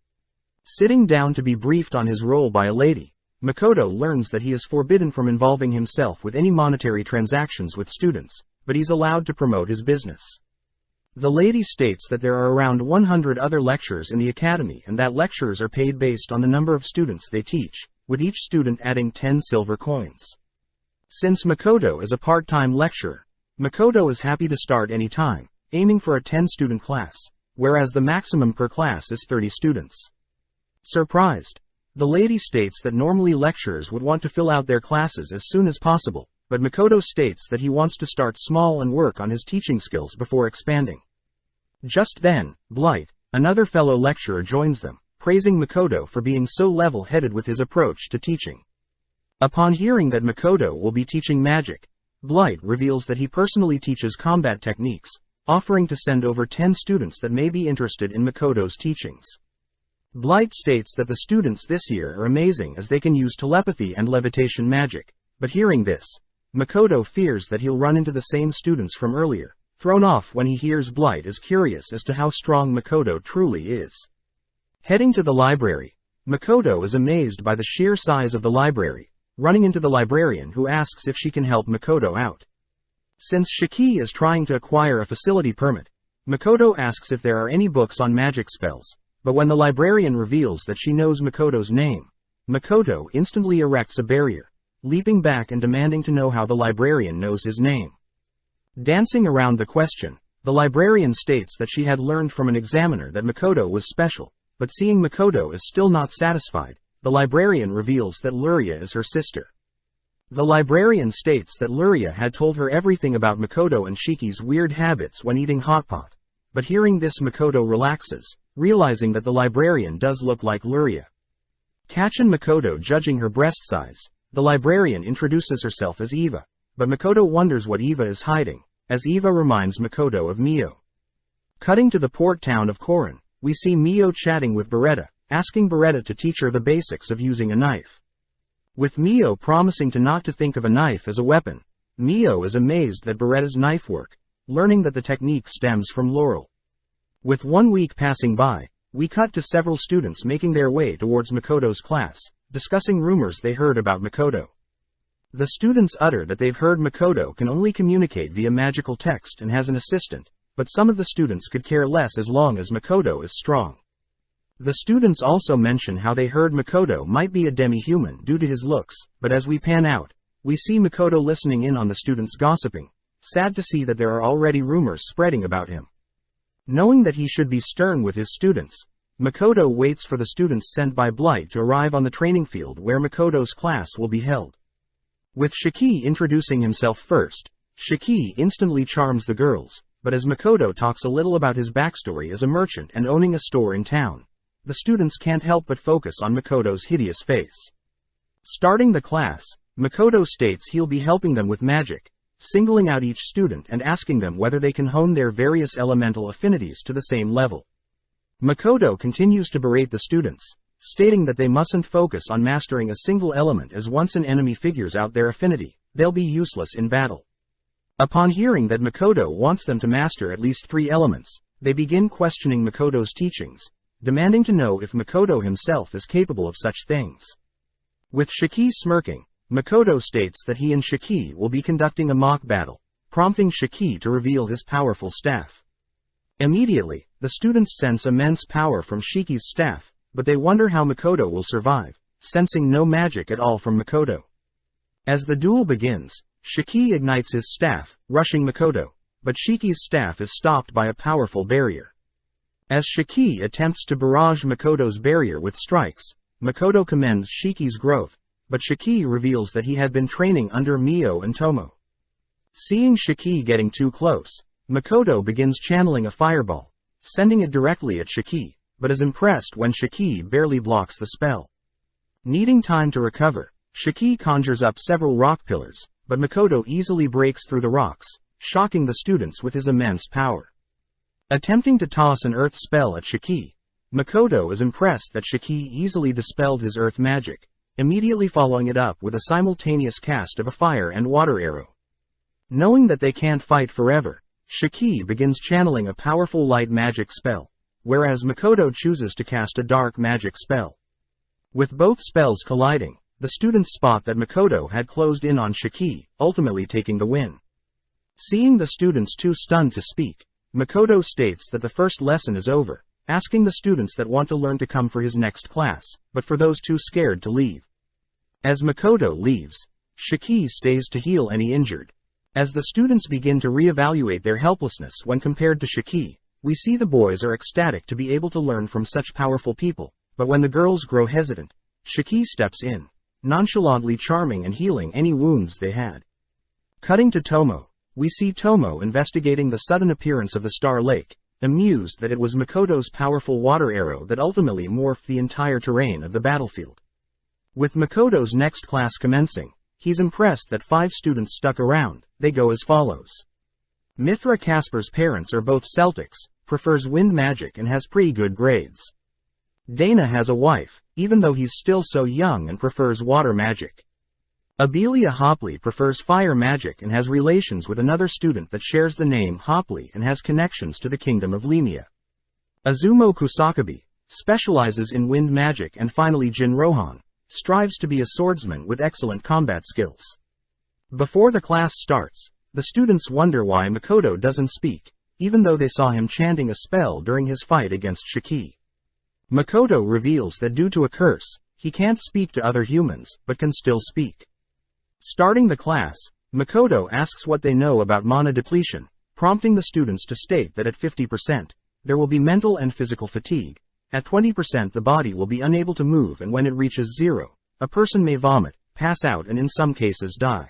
Sitting down to be briefed on his role by a lady, Makoto learns that he is forbidden from involving himself with any monetary transactions with students, but he's allowed to promote his business. The lady states that there are around 100 other lecturers in the academy and that lecturers are paid based on the number of students they teach, with each student adding 10 silver coins. Since Makoto is a part-time lecturer, Makoto is happy to start any time, aiming for a 10-student class, whereas the maximum per class is 30 students. Surprised, the lady states that normally lecturers would want to fill out their classes as soon as possible, but Makoto states that he wants to start small and work on his teaching skills before expanding. Just then, Blight, another fellow lecturer, joins them, praising Makoto for being so level-headed with his approach to teaching. Upon hearing that Makoto will be teaching magic, Blight reveals that he personally teaches combat techniques, offering to send over 10 students that may be interested in Makoto's teachings. Blight states that the students this year are amazing as they can use telepathy and levitation magic, but hearing this, Makoto fears that he'll run into the same students from earlier, thrown off when he hears Blight is curious as to how strong Makoto truly is. Heading to the library, Makoto is amazed by the sheer size of the library, running into the librarian who asks if she can help Makoto out. Since Shiki is trying to acquire a facility permit, Makoto asks if there are any books on magic spells, but when the librarian reveals that she knows Makoto's name, Makoto instantly erects a barrier, leaping back and demanding to know how the librarian knows his name. Dancing around the question, the librarian states that she had learned from an examiner that Makoto was special, but seeing Makoto is still not satisfied, the librarian reveals that Luria is her sister. The librarian states that Luria had told her everything about Makoto and Shiki's weird habits when eating hotpot, but hearing this Makoto relaxes, realizing that the librarian does look like Luria. Catching Makoto judging her breast size, the librarian introduces herself as Eva, but Makoto wonders what Eva is hiding, as Eva reminds Makoto of Mio. Cutting to the port town of Korin, we see Mio chatting with Beretta, asking Beretta to teach her the basics of using a knife. With Mio promising to not to think of a knife as a weapon, Mio is amazed at Beretta's knife work, learning that the technique stems from Laurel. With 1 week passing by, we cut to several students making their way towards Makoto's class, discussing rumors they heard about Makoto. The students utter that they've heard Makoto can only communicate via magical text and has an assistant, but some of the students could care less as long as Makoto is strong. The students also mention how they heard Makoto might be a demi-human due to his looks, but as we pan out, we see Makoto listening in on the students gossiping, sad to see that there are already rumors spreading about him. Knowing that he should be stern with his students, Makoto waits for the students sent by Blight to arrive on the training field where Makoto's class will be held. With Shiki introducing himself first, Shiki instantly charms the girls, but as Makoto talks a little about his backstory as a merchant and owning a store in town, the students can't help but focus on Makoto's hideous face. Starting the class, Makoto states he'll be helping them with magic, singling out each student and asking them whether they can hone their various elemental affinities to the same level. Makoto continues to berate the students, stating that they mustn't focus on mastering a single element as once an enemy figures out their affinity, they'll be useless in battle. Upon hearing that Makoto wants them to master at least 3 elements, they begin questioning Makoto's teachings, demanding to know if Makoto himself is capable of such things. With Shiki smirking, Makoto states that he and Shiki will be conducting a mock battle, prompting Shiki to reveal his powerful staff. Immediately, the students sense immense power from Shiki's staff, but they wonder how Makoto will survive, sensing no magic at all from Makoto. As the duel begins, Shiki ignites his staff, rushing Makoto, but Shiki's staff is stopped by a powerful barrier. As Shiki attempts to barrage Makoto's barrier with strikes, Makoto commends Shiki's growth, but Shiki reveals that he had been training under Mio and Tomo. Seeing Shiki getting too close, Makoto begins channeling a fireball, sending it directly at Shiki, but is impressed when Shiki barely blocks the spell. Needing time to recover, Shiki conjures up several rock pillars, but Makoto easily breaks through the rocks, shocking the students with his immense power. Attempting to toss an earth spell at Shiki, Makoto is impressed that Shiki easily dispelled his earth magic, immediately following it up with a simultaneous cast of a fire and water arrow. Knowing that they can't fight forever, Shiki begins channeling a powerful light magic spell, whereas Makoto chooses to cast a dark magic spell. With both spells colliding, the students spot that Makoto had closed in on Shiki, ultimately taking the win. Seeing the students too stunned to speak, Makoto states that the first lesson is over, asking the students that want to learn to come for his next class, but for those too scared to leave. As Makoto leaves, Shiki stays to heal any injured. As the students begin to reevaluate their helplessness when compared to Shiki, we see the boys are ecstatic to be able to learn from such powerful people, but when the girls grow hesitant, Shiki steps in, nonchalantly charming and healing any wounds they had. Cutting to Tomo, we see Tomo investigating the sudden appearance of the Star Lake, amused that it was Makoto's powerful water arrow that ultimately morphed the entire terrain of the battlefield. With Makoto's next class commencing, he's impressed that 5 students stuck around. They go as follows. Mithra Casper's parents are both Celtics, prefers wind magic and has pretty good grades. Dana has a wife, even though he's still so young, and prefers water magic. Abelia Hopley prefers fire magic and has relations with another student that shares the name Hopley and has connections to the kingdom of Lemia. Azumo Kusakabe specializes in wind magic, and finally Jin Rohan strives to be a swordsman with excellent combat skills. Before the class starts, the students wonder why Makoto doesn't speak, even though they saw him chanting a spell during his fight against Shiki. Makoto reveals that due to a curse, he can't speak to other humans, but can still speak. Starting the class, Makoto asks what they know about mana depletion, prompting the students to state that at 50%, there will be mental and physical fatigue. At 20% the body will be unable to move, and when it reaches 0, a person may vomit, pass out and in some cases die.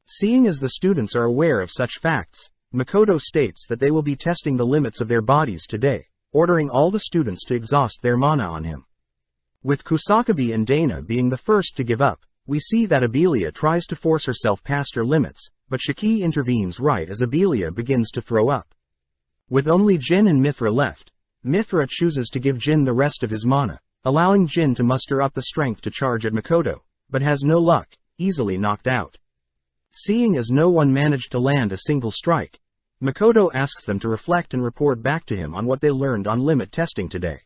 Seeing as the students are aware of such facts, Makoto states that they will be testing the limits of their bodies today, ordering all the students to exhaust their mana on him. With Kusakabe and Dana being the first to give up, we see that Abelia tries to force herself past her limits, but Shiki intervenes right as Abelia begins to throw up. With only Jin and Mithra left, Mithra chooses to give Jin the rest of his mana, allowing Jin to muster up the strength to charge at Makoto, but has no luck, easily knocked out. Seeing as no one managed to land a single strike, Makoto asks them to reflect and report back to him on what they learned on limit testing today.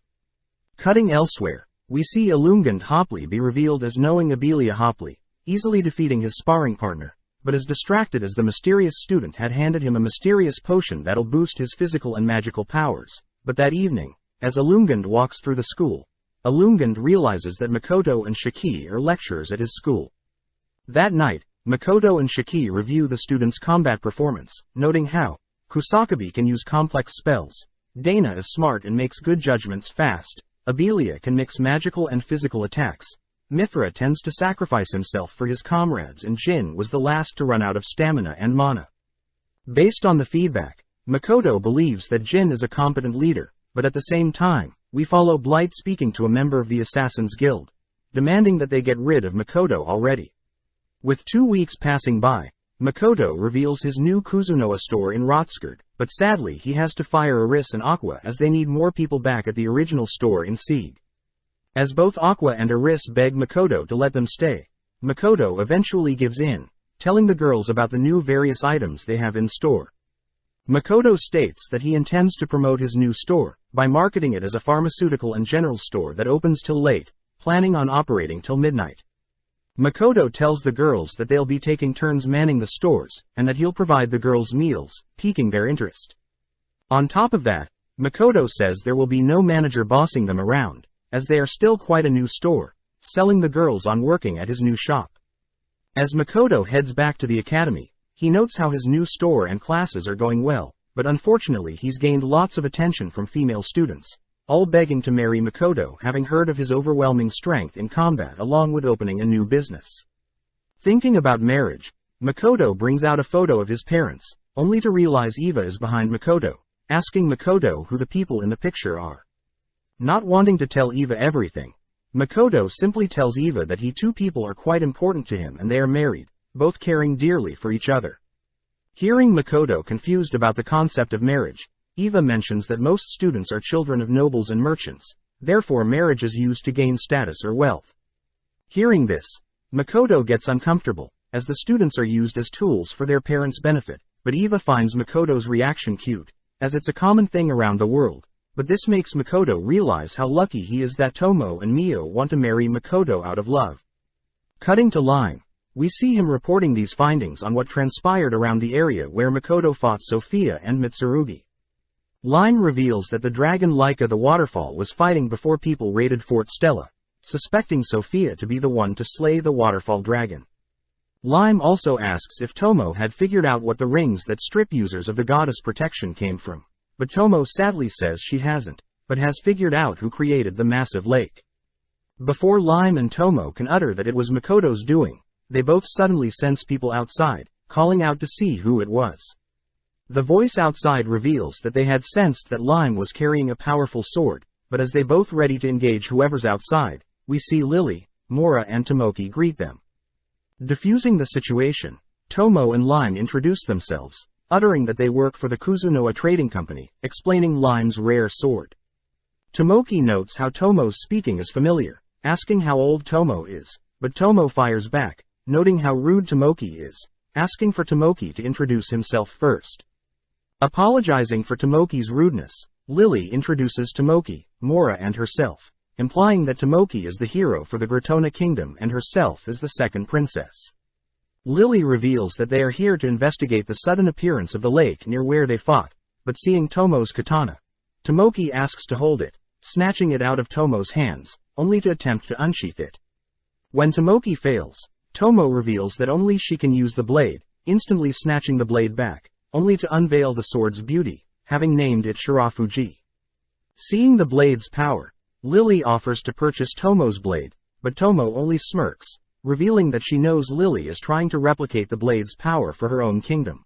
Cutting elsewhere, we see Ilungand Hopley be revealed as knowing Abelia Hopley, easily defeating his sparring partner, but is distracted as the mysterious student had handed him a mysterious potion that'll boost his physical and magical powers. But that evening, as Ilungand walks through the school, Ilungand realizes that Makoto and Shiki are lecturers at his school. That night, Makoto and Shiki review the students' combat performance, noting how Kusakabe can use complex spells, Dana is smart and makes good judgments fast, Abelia can mix magical and physical attacks, Mithra tends to sacrifice himself for his comrades, and Jin was the last to run out of stamina and mana. Based on the feedback, Makoto believes that Jin is a competent leader, but at the same time, we follow Blight speaking to a member of the Assassin's Guild, demanding that they get rid of Makoto already. With 2 weeks passing by, Makoto reveals his new Kuzunoa store in Rotskird, but sadly he has to fire Aris and Aqua as they need more people back at the original store in Sieg. As both Aqua and Aris beg Makoto to let them stay, Makoto eventually gives in, telling the girls about the new various items they have in store. Makoto states that he intends to promote his new store by marketing it as a pharmaceutical and general store that opens till late, planning on operating till midnight. Makoto tells the girls that they'll be taking turns manning the stores, and that he'll provide the girls meals, piquing their interest. On top of that, Makoto says there will be no manager bossing them around, as they are still quite a new store, selling the girls on working at his new shop. As Makoto heads back to the academy, he notes how his new store and classes are going well, but unfortunately he's gained lots of attention from female students, all begging to marry Makoto, having heard of his overwhelming strength in combat along with opening a new business. Thinking about marriage, Makoto brings out a photo of his parents, only to realize Eva is behind Makoto, asking Makoto who the people in the picture are. Not wanting to tell Eva everything, Makoto simply tells Eva that two people are quite important to him and they are married, both caring dearly for each other. Hearing Makoto confused about the concept of marriage, Eva mentions that most students are children of nobles and merchants, therefore marriage is used to gain status or wealth. Hearing this, Makoto gets uncomfortable, as the students are used as tools for their parents' benefit, but Eva finds Makoto's reaction cute, as it's a common thing around the world, but this makes Makoto realize how lucky he is that Tomo and Mio want to marry Makoto out of love. Cutting to Lime, we see him reporting these findings on what transpired around the area where Makoto fought Sophia and Mitsurugi. Lime reveals that the dragon Laika the waterfall was fighting before people raided Fort Stella, suspecting Sophia to be the one to slay the waterfall dragon. Lime also asks if Tomo had figured out what the rings that strip users of the goddess protection came from, but Tomo sadly says she hasn't, but has figured out who created the massive lake. Before Lime and Tomo can utter that it was Makoto's doing, they both suddenly sense people outside, calling out to see who it was. The voice outside reveals that they had sensed that Lime was carrying a powerful sword, but as they both ready to engage whoever's outside, we see Lily, Mora and Tomoki greet them. Diffusing the situation, Tomo and Lime introduce themselves, uttering that they work for the Kuzunoa Trading Company, explaining Lime's rare sword. Tomoki notes how Tomo's speaking is familiar, asking how old Tomo is, but Tomo fires back, noting how rude Tomoki is, asking for Tomoki to introduce himself first. Apologizing for Tomoki's rudeness, Lily introduces Tomoki, Mora and herself, implying that Tomoki is the hero for the Gratona Kingdom and herself is the second princess. Lily reveals that they are here to investigate the sudden appearance of the lake near where they fought, but seeing Tomo's katana, Tomoki asks to hold it, snatching it out of Tomo's hands, only to attempt to unsheath it. When Tomoki fails, Tomo reveals that only she can use the blade, instantly snatching the blade back, only to unveil the sword's beauty, having named it Shirafuji. Seeing the blade's power, Lily offers to purchase Tomo's blade, but Tomo only smirks, revealing that she knows Lily is trying to replicate the blade's power for her own kingdom.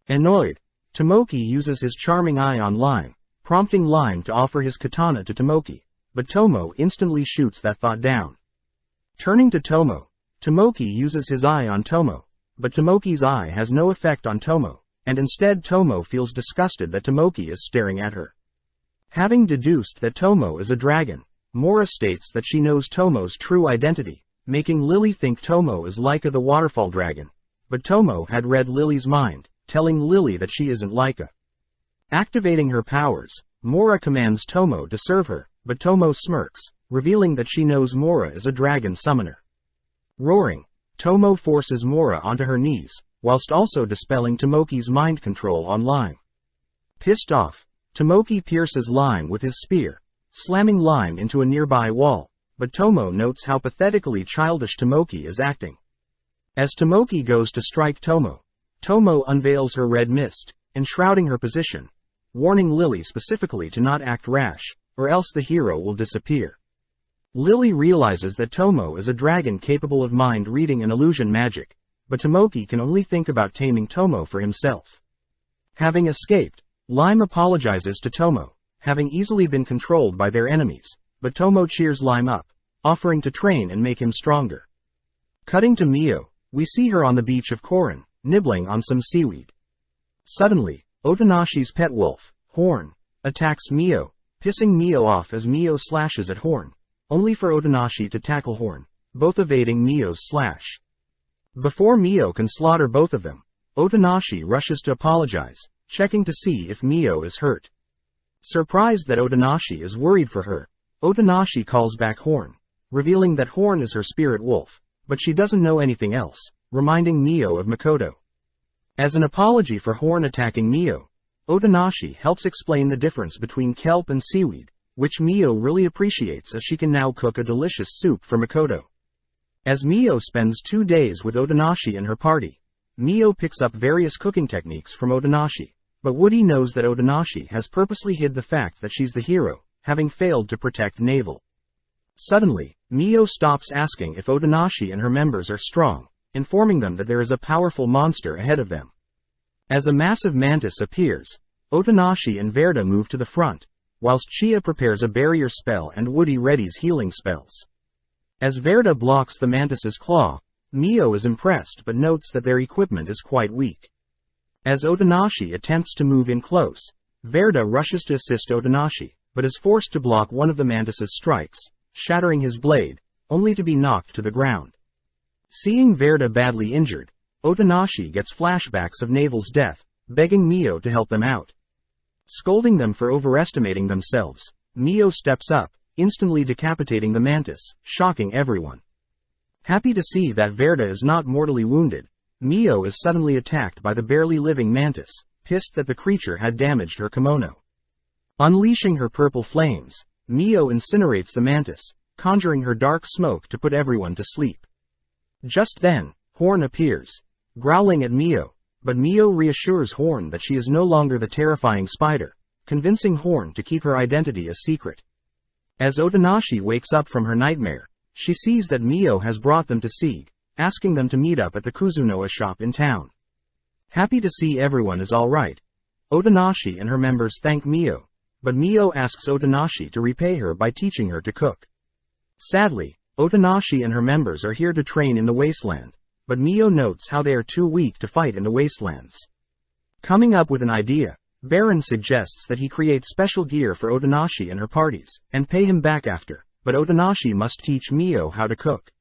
Annoyed, Tomoki uses his charming eye on Lime, prompting Lime to offer his katana to Tomoki, but Tomo instantly shoots that thought down. Turning to Tomo, Tomoki uses his eye on Tomo, but Tomoki's eye has no effect on Tomo, and instead Tomo feels disgusted that Tomoki is staring at her. Having deduced that Tomo is a dragon, Mora states that she knows Tomo's true identity, making Lily think Tomo is Laika the waterfall dragon, but Tomo had read Lily's mind, telling Lily that she isn't Laika. Activating her powers, Mora commands Tomo to serve her, but Tomo smirks, revealing that she knows Mora is a dragon summoner. Roaring, Tomo forces Mora onto her knees, whilst also dispelling Tomoki's mind control on Lime. Pissed off, Tomoki pierces Lime with his spear, slamming Lime into a nearby wall, but Tomo notes how pathetically childish Tomoki is acting. As Tomoki goes to strike Tomo, Tomo unveils her red mist, enshrouding her position, warning Lily specifically to not act rash, or else the hero will disappear. Lily realizes that Tomo is a dragon capable of mind reading and illusion magic, but Tomoki can only think about taming Tomo for himself. Having escaped, Lime apologizes to Tomo, having easily been controlled by their enemies, but Tomo cheers Lime up, offering to train and make him stronger. Cutting to Mio, we see her on the beach of Korin, nibbling on some seaweed. Suddenly, Otonashi's pet wolf, Horn, attacks Mio, pissing Mio off as Mio slashes at Horn, only for Otonashi to tackle Horn, both evading Mio's slash. Before Mio can slaughter both of them, Otonashi rushes to apologize, checking to see if Mio is hurt. Surprised that Otonashi is worried for her, Otonashi calls back Horn, revealing that Horn is her spirit wolf, but she doesn't know anything else, reminding Mio of Makoto. As an apology for Horn attacking Mio, Otonashi helps explain the difference between kelp and seaweed, which Mio really appreciates as she can now cook a delicious soup for Makoto. As Mio spends 2 days with Otonashi and her party, Mio picks up various cooking techniques from Otonashi, but Woody knows that Otonashi has purposely hid the fact that she's the hero, having failed to protect Navel. Suddenly, Mio stops asking if Otonashi and her members are strong, informing them that there is a powerful monster ahead of them. As a massive mantis appears, Otonashi and Verda move to the front, whilst Chia prepares a barrier spell and Woody readies healing spells. As Verda blocks the mantis's claw, Mio is impressed but notes that their equipment is quite weak. As Otonashi attempts to move in close, Verda rushes to assist Otonashi, but is forced to block one of the mantis's strikes, shattering his blade, only to be knocked to the ground. Seeing Verda badly injured, Otonashi gets flashbacks of Navel's death, begging Mio to help them out. Scolding them for overestimating themselves, Mio steps up, instantly decapitating the mantis, shocking everyone. Happy to see that Verda is not mortally wounded, Mio is suddenly attacked by the barely living mantis, pissed that the creature had damaged her kimono. Unleashing her purple flames, Mio incinerates the mantis, conjuring her dark smoke to put everyone to sleep. Just then, Horn appears, growling at Mio, but Mio reassures Horn that she is no longer the terrifying spider, convincing Horn to keep her identity a secret. As Otonashi wakes up from her nightmare, she sees that Mio has brought them to Sieg, asking them to meet up at the Kuzunoa shop in town. Happy to see everyone is alright, Otonashi and her members thank Mio, but Mio asks Otonashi to repay her by teaching her to cook. Sadly, Otonashi and her members are here to train in the wasteland, but Mio notes how they are too weak to fight in the wastelands. Coming up with an idea, Baron suggests that he create special gear for Otonashi and her parties, and pay him back after, but Otonashi must teach Mio how to cook.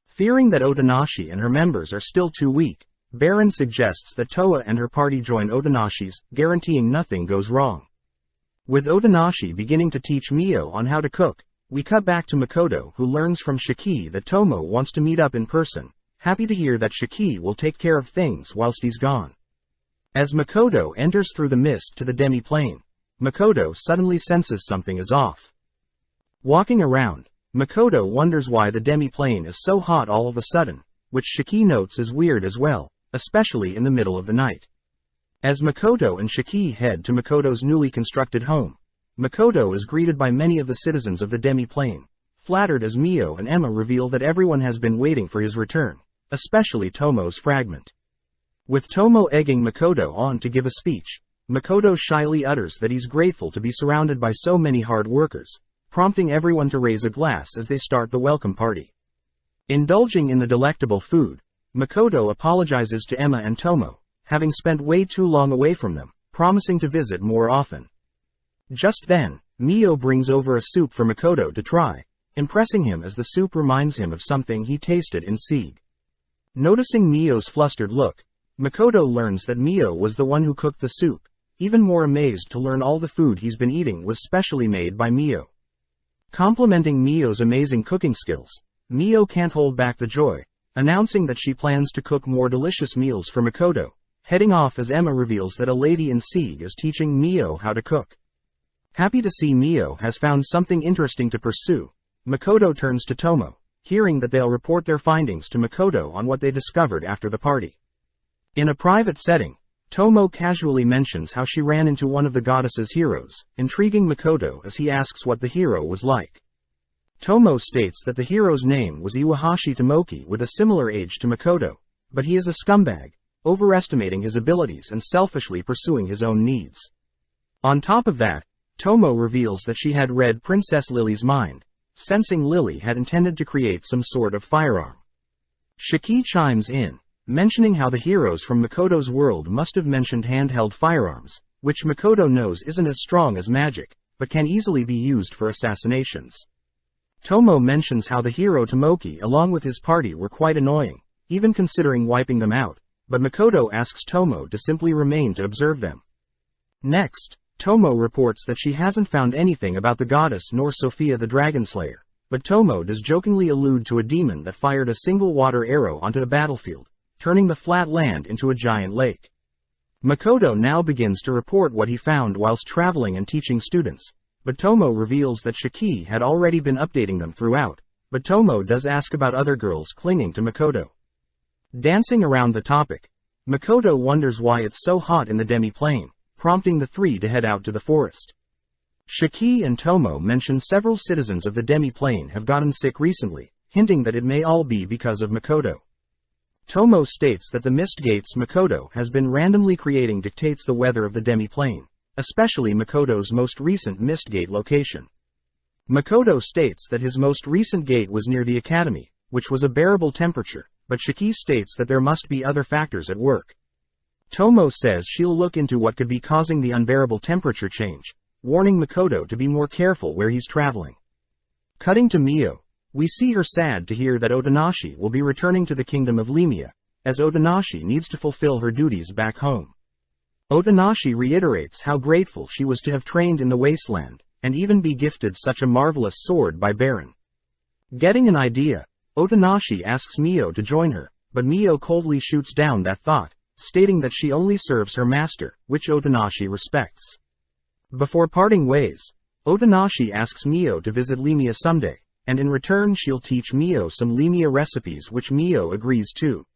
Fearing that Otonashi and her members are still too weak, Baron suggests that Toa and her party join Otonashi's, guaranteeing nothing goes wrong. With Otonashi beginning to teach Mio on how to cook, we cut back to Makoto, who learns from Shiki that Tomo wants to meet up in person, happy to hear that Shiki will take care of things whilst he's gone. As Makoto enters through the mist to the demi-plane, Makoto suddenly senses something is off. Walking around, Makoto wonders why the demi-plane is so hot all of a sudden, which Shiki notes is weird as well, especially in the middle of the night. As Makoto and Shiki head to Makoto's newly constructed home, Makoto is greeted by many of the citizens of the demi-plane, flattered as Mio and Emma reveal that everyone has been waiting for his return, especially Tomo's fragment. With Tomo egging Makoto on to give a speech, Makoto shyly utters that he's grateful to be surrounded by so many hard workers, prompting everyone to raise a glass as they start the welcome party. Indulging in the delectable food, Makoto apologizes to Emma and Tomo, having spent way too long away from them, promising to visit more often. Just then, Mio brings over a soup for Makoto to try, impressing him as the soup reminds him of something he tasted in Sieg. Noticing Mio's flustered look, Makoto learns that Mio was the one who cooked the soup, even more amazed to learn all the food he's been eating was specially made by Mio. Complimenting Mio's amazing cooking skills, Mio can't hold back the joy, announcing that she plans to cook more delicious meals for Makoto, heading off as Emma reveals that a lady in Sieg is teaching Mio how to cook. Happy to see Mio has found something interesting to pursue, Makoto turns to Tomo, hearing that they'll report their findings to Makoto on what they discovered after the party. In a private setting, Tomo casually mentions how she ran into one of the goddess's heroes, intriguing Makoto as he asks what the hero was like. Tomo states that the hero's name was Iwahashi Tomoki with a similar age to Makoto, but he is a scumbag, overestimating his abilities and selfishly pursuing his own needs. On top of that, Tomo reveals that she had read Princess Lily's mind, sensing Lily had intended to create some sort of firearm. Shiki chimes in, mentioning how the heroes from Makoto's world must have mentioned handheld firearms, which Makoto knows isn't as strong as magic, but can easily be used for assassinations. Tomo mentions how the hero Tomoki along with his party were quite annoying, even considering wiping them out, but Makoto asks Tomo to simply remain to observe them, Next, Tomo reports that she hasn't found anything about the goddess nor Sophia the Dragon Slayer, but Tomo does jokingly allude to a demon that fired a single water arrow onto a battlefield, turning the flat land into a giant lake. Makoto now begins to report what he found whilst traveling and teaching students, but Tomo reveals that Shiki had already been updating them throughout, but Tomo does ask about other girls clinging to Makoto. Dancing around the topic, Makoto wonders why it's so hot in the demi-plane, prompting the three to head out to the forest. Shiki and Tomo mention several citizens of the demi-plane have gotten sick recently, hinting that it may all be because of Makoto. Tomo states that the mist gates Makoto has been randomly creating dictates the weather of the demi-plane, especially Makoto's most recent mist gate location. Makoto states that his most recent gate was near the academy, which was a bearable temperature, but Shiki states that there must be other factors at work. Tomo says she'll look into what could be causing the unbearable temperature change, warning Makoto to be more careful where he's traveling. Cutting to Mio, we see her sad to hear that Otonashi will be returning to the kingdom of Lemia, as Otonashi needs to fulfill her duties back home. Otonashi reiterates how grateful she was to have trained in the wasteland, and even be gifted such a marvelous sword by Baron. Getting an idea, Otonashi asks Mio to join her, but Mio coldly shoots down that thought, stating that she only serves her master, which Otonashi respects. Before parting ways, Otonashi asks Mio to visit Lemia someday, and in return she'll teach Mio some Lemia recipes which Mio agrees to.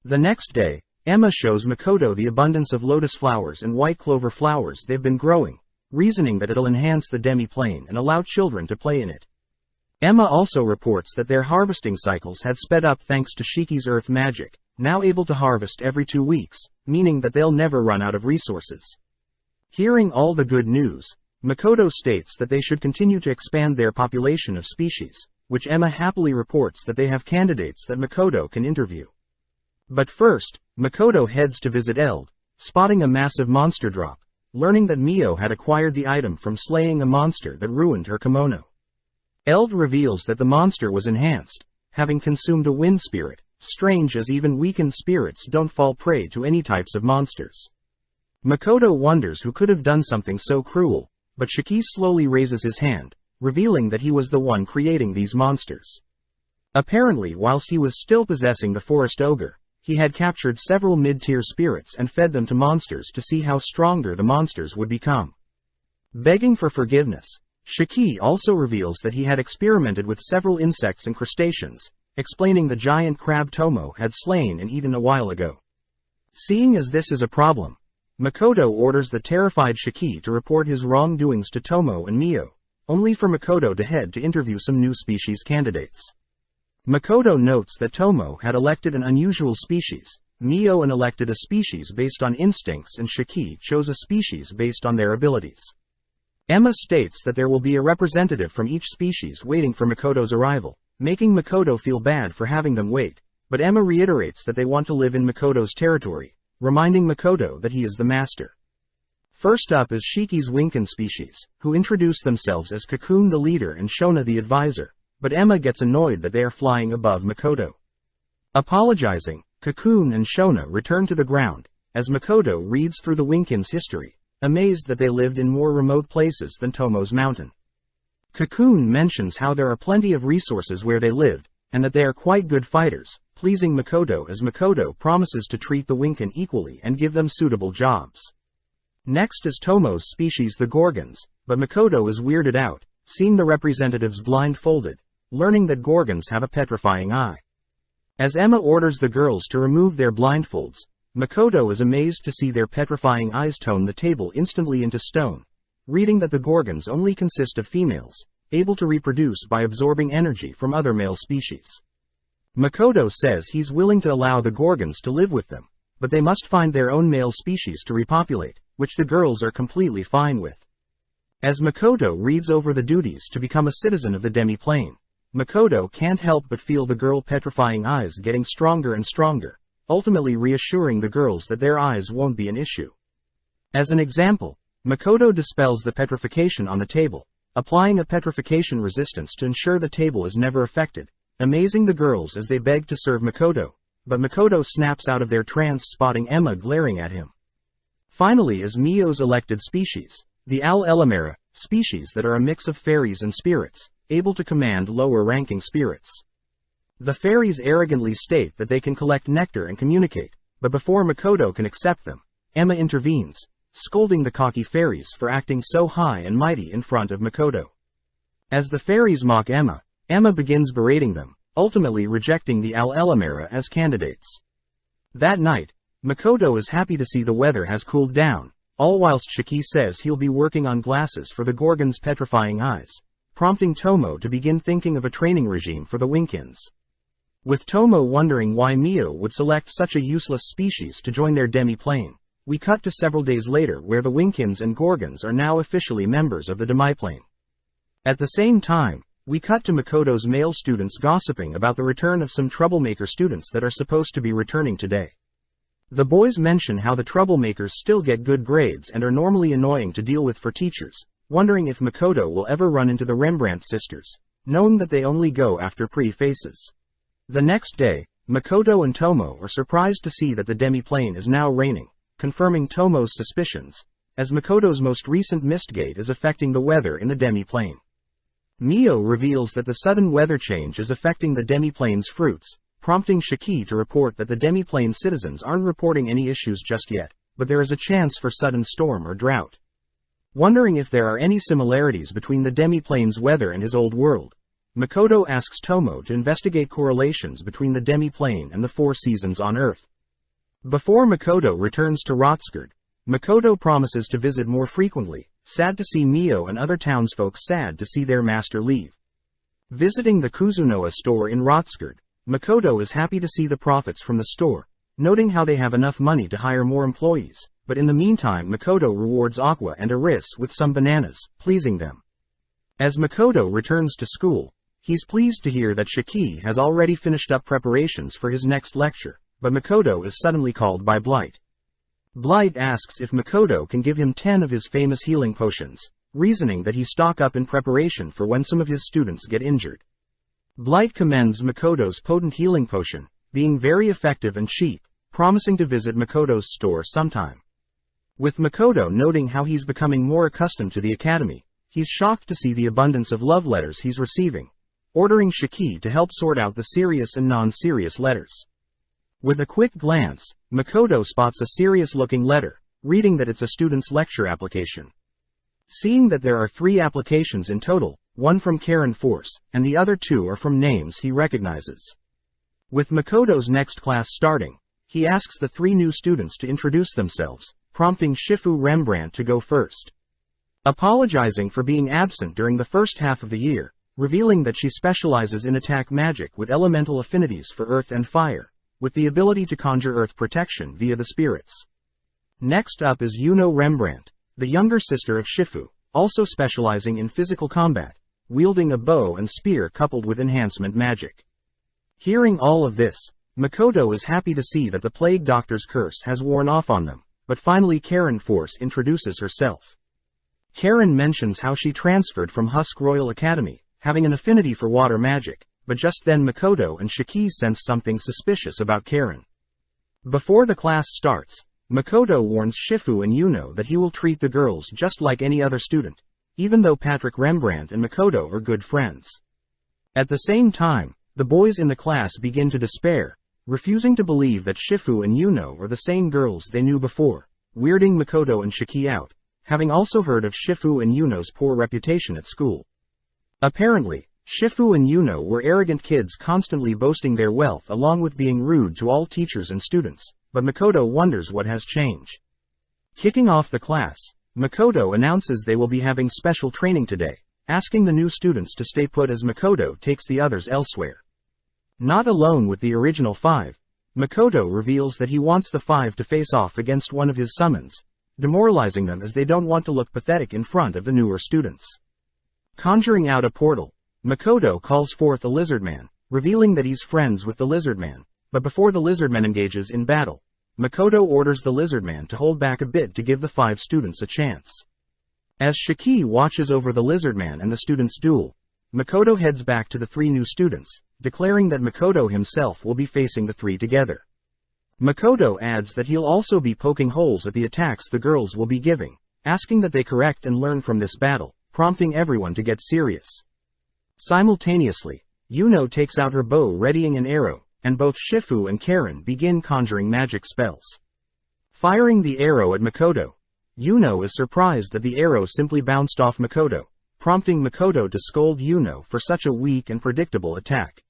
The next day, Emma shows Makoto the abundance of lotus flowers and white clover flowers they've been growing, reasoning that it'll enhance the demi-plane and allow children to play in it. Emma also reports that their harvesting cycles had sped up thanks to Shiki's earth magic, now able to harvest every 2 weeks, meaning that they'll never run out of resources. Hearing all the good news, Makoto states that they should continue to expand their population of species, which Emma happily reports that they have candidates that Makoto can interview. But first, Makoto heads to visit Eld, spotting a massive monster drop, learning that Mio had acquired the item from slaying a monster that ruined her kimono. Eld reveals that the monster was enhanced, having consumed a wind spirit, strange as even weakened spirits don't fall prey to any types of monsters. Makoto wonders who could have done something so cruel, but Shiki slowly raises his hand, revealing that he was the one creating these monsters. Apparently whilst he was still possessing the forest ogre, he had captured several mid-tier spirits and fed them to monsters to see how stronger the monsters would become. Begging for forgiveness, Shiki also reveals that he had experimented with several insects and crustaceans, explaining the giant crab Tomo had slain and eaten a while ago. Seeing as this is a problem, Makoto orders the terrified Shiki to report his wrongdoings to Tomo and Mio, only for Makoto to head to interview some new species candidates. Makoto notes that Tomo had elected an unusual species, Mio elected a species based on instincts, and Shiki chose a species based on their abilities. Emma states that there will be a representative from each species waiting for Makoto's arrival, making Makoto feel bad for having them wait, but Emma reiterates that they want to live in Makoto's territory, reminding Makoto that he is the master. First up is Shiki's Winkin species, who introduce themselves as Cocoon the leader and Shona the advisor, but Emma gets annoyed that they are flying above Makoto. Apologizing, Cocoon and Shona return to the ground, as Makoto reads through the Winkin's history, amazed that they lived in more remote places than Tomo's mountain. Cocoon mentions how there are plenty of resources where they lived, and that they are quite good fighters, pleasing Makoto as Makoto promises to treat the Winkin equally and give them suitable jobs. Next is Tomo's species the Gorgons, but Makoto is weirded out, seeing the representatives blindfolded, learning that Gorgons have a petrifying eye. As Emma orders the girls to remove their blindfolds, Makoto is amazed to see their petrifying eyes turn the table instantly into stone, reading that the Gorgons only consist of females, able to reproduce by absorbing energy from other male species. Makoto says he's willing to allow the Gorgons to live with them, but they must find their own male species to repopulate, which the girls are completely fine with. As Makoto reads over the duties to become a citizen of the demi-plane, Makoto can't help but feel the girl petrifying eyes getting stronger and stronger, ultimately reassuring the girls that their eyes won't be an issue. As an example, Makoto dispels the petrification on the table, applying a petrification resistance to ensure the table is never affected, amazing the girls as they beg to serve Makoto, but Makoto snaps out of their trance spotting Emma glaring at him. Finally is Mio's elected species, the Al-Elamera, species that are a mix of fairies and spirits, able to command lower-ranking spirits. The fairies arrogantly state that they can collect nectar and communicate, but before Makoto can accept them, Emma intervenes, scolding the cocky fairies for acting so high and mighty in front of Makoto. As the fairies mock Emma, Emma begins berating them, ultimately rejecting the Al-Elamera as candidates. That night, Makoto is happy to see the weather has cooled down, all whilst Shiki says he'll be working on glasses for the Gorgon's petrifying eyes, prompting Tomo to begin thinking of a training regime for the Winkins. With Tomo wondering why Mio would select such a useless species to join their demi-plane, we cut to several days later where the Winkins and Gorgons are now officially members of the demi-plane. At the same time, we cut to Makoto's male students gossiping about the return of some troublemaker students that are supposed to be returning today. The boys mention how the troublemakers still get good grades and are normally annoying to deal with for teachers, wondering if Makoto will ever run into the Rembrandt sisters, knowing that they only go after pretty faces. The next day, Makoto and Tomo are surprised to see that the demi-plane is now raining, confirming Tomo's suspicions, as Makoto's most recent mistgate is affecting the weather in the demi-plane. Mio reveals that the sudden weather change is affecting the demi-plane's fruits, prompting Shiki to report that the demi-plane citizens aren't reporting any issues just yet, but there is a chance for sudden storm or drought. Wondering if there are any similarities between the demi-plane's weather and his old world, Makoto asks Tomo to investigate correlations between the demi-plane and the 4 seasons on Earth. Before Makoto returns to Rotsgard, Makoto promises to visit more frequently, sad to see Mio and other townsfolk sad to see their master leave. Visiting the Kuzunoa store in Rotsgard, Makoto is happy to see the profits from the store, noting how they have enough money to hire more employees, but in the meantime Makoto rewards Aqua and Aris with some bananas, pleasing them. As Makoto returns to school, he's pleased to hear that Shiki has already finished up preparations for his next lecture, but Makoto is suddenly called by Blight. Blight asks if Makoto can give him 10 of his famous healing potions, reasoning that he stock up in preparation for when some of his students get injured. Blight commends Makoto's potent healing potion, being very effective and cheap, promising to visit Makoto's store sometime. With Makoto noting how he's becoming more accustomed to the academy, he's shocked to see the abundance of love letters he's receiving, ordering Shiki to help sort out the serious and non-serious letters. With a quick glance, Makoto spots a serious-looking letter, reading that it's a student's lecture application. Seeing that there are 3 applications in total, one from Karen Force, and the other 2 are from names he recognizes. With Makoto's next class starting, he asks the 3 new students to introduce themselves, prompting Shifu Rembrandt to go first. Apologizing for being absent during the first half of the year, revealing that she specializes in attack magic with elemental affinities for earth and fire, with the ability to conjure earth protection via the spirits. Next up is Yuno Rembrandt, the younger sister of Shifu, also specializing in physical combat, wielding a bow and spear coupled with enhancement magic. Hearing all of this, Makoto is happy to see that the plague doctor's curse has worn off on them, but finally Karen Force introduces herself. Karen mentions how she transferred from Husk Royal Academy, having an affinity for water magic, but just then Makoto and Shiki sense something suspicious about Karen. Before the class starts, Makoto warns Shifu and Yuno that he will treat the girls just like any other student, even though Patrick Rembrandt and Makoto are good friends. At the same time, the boys in the class begin to despair, refusing to believe that Shifu and Yuno are the same girls they knew before, weirding Makoto and Shiki out, having also heard of Shifu and Yuno's poor reputation at school. Apparently, Shifu and Yuno were arrogant kids constantly boasting their wealth along with being rude to all teachers and students, but Makoto wonders what has changed. Kicking off the class, Makoto announces they will be having special training today, asking the new students to stay put as Makoto takes the others elsewhere. Not alone with the original 5, Makoto reveals that he wants the 5 to face off against one of his summons, demoralizing them as they don't want to look pathetic in front of the newer students. Conjuring out a portal, Makoto calls forth a lizardman, revealing that he's friends with the lizardman, but before the lizardman engages in battle, Makoto orders the lizardman to hold back a bit to give the 5 students a chance. As Shiki watches over the lizardman and the students' duel, Makoto heads back to the 3 new students, declaring that Makoto himself will be facing the 3 together. Makoto adds that he'll also be poking holes at the attacks the girls will be giving, asking that they correct and learn from this battle, prompting everyone to get serious. Simultaneously, Yuno takes out her bow readying an arrow, and both Shifu and Karen begin conjuring magic spells. Firing the arrow at Makoto, Yuno is surprised that the arrow simply bounced off Makoto, prompting Makoto to scold Yuno for such a weak and predictable attack.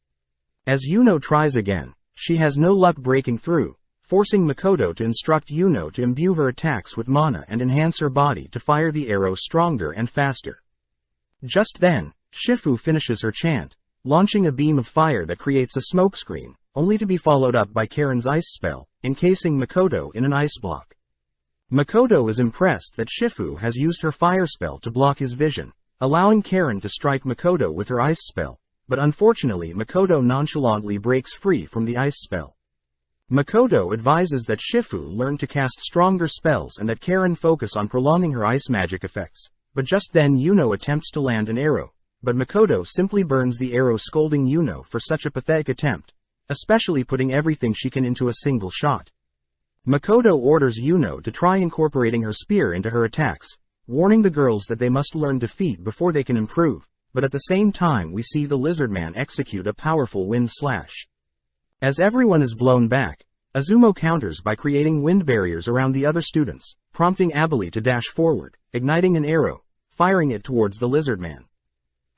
As Yuno tries again, she has no luck breaking through, forcing Makoto to instruct Yuno to imbue her attacks with mana and enhance her body to fire the arrow stronger and faster. Just then, Shifu finishes her chant, launching a beam of fire that creates a smokescreen, only to be followed up by Karen's ice spell, encasing Makoto in an ice block. Makoto is impressed that Shifu has used her fire spell to block his vision, allowing Karen to strike Makoto with her ice spell, but unfortunately Makoto nonchalantly breaks free from the ice spell. Makoto advises that Shifu learn to cast stronger spells and that Karen focus on prolonging her ice magic effects, but just then Yuno attempts to land an arrow, but Makoto simply burns the arrow, scolding Yuno for such a pathetic attempt, especially putting everything she can into a single shot. Makoto orders Yuno to try incorporating her spear into her attacks, warning the girls that they must learn defeat before they can improve, but at the same time we see the lizard man execute a powerful wind slash. As everyone is blown back, Azumo counters by creating wind barriers around the other students, prompting Abeli to dash forward, igniting an arrow, firing it towards the lizard man.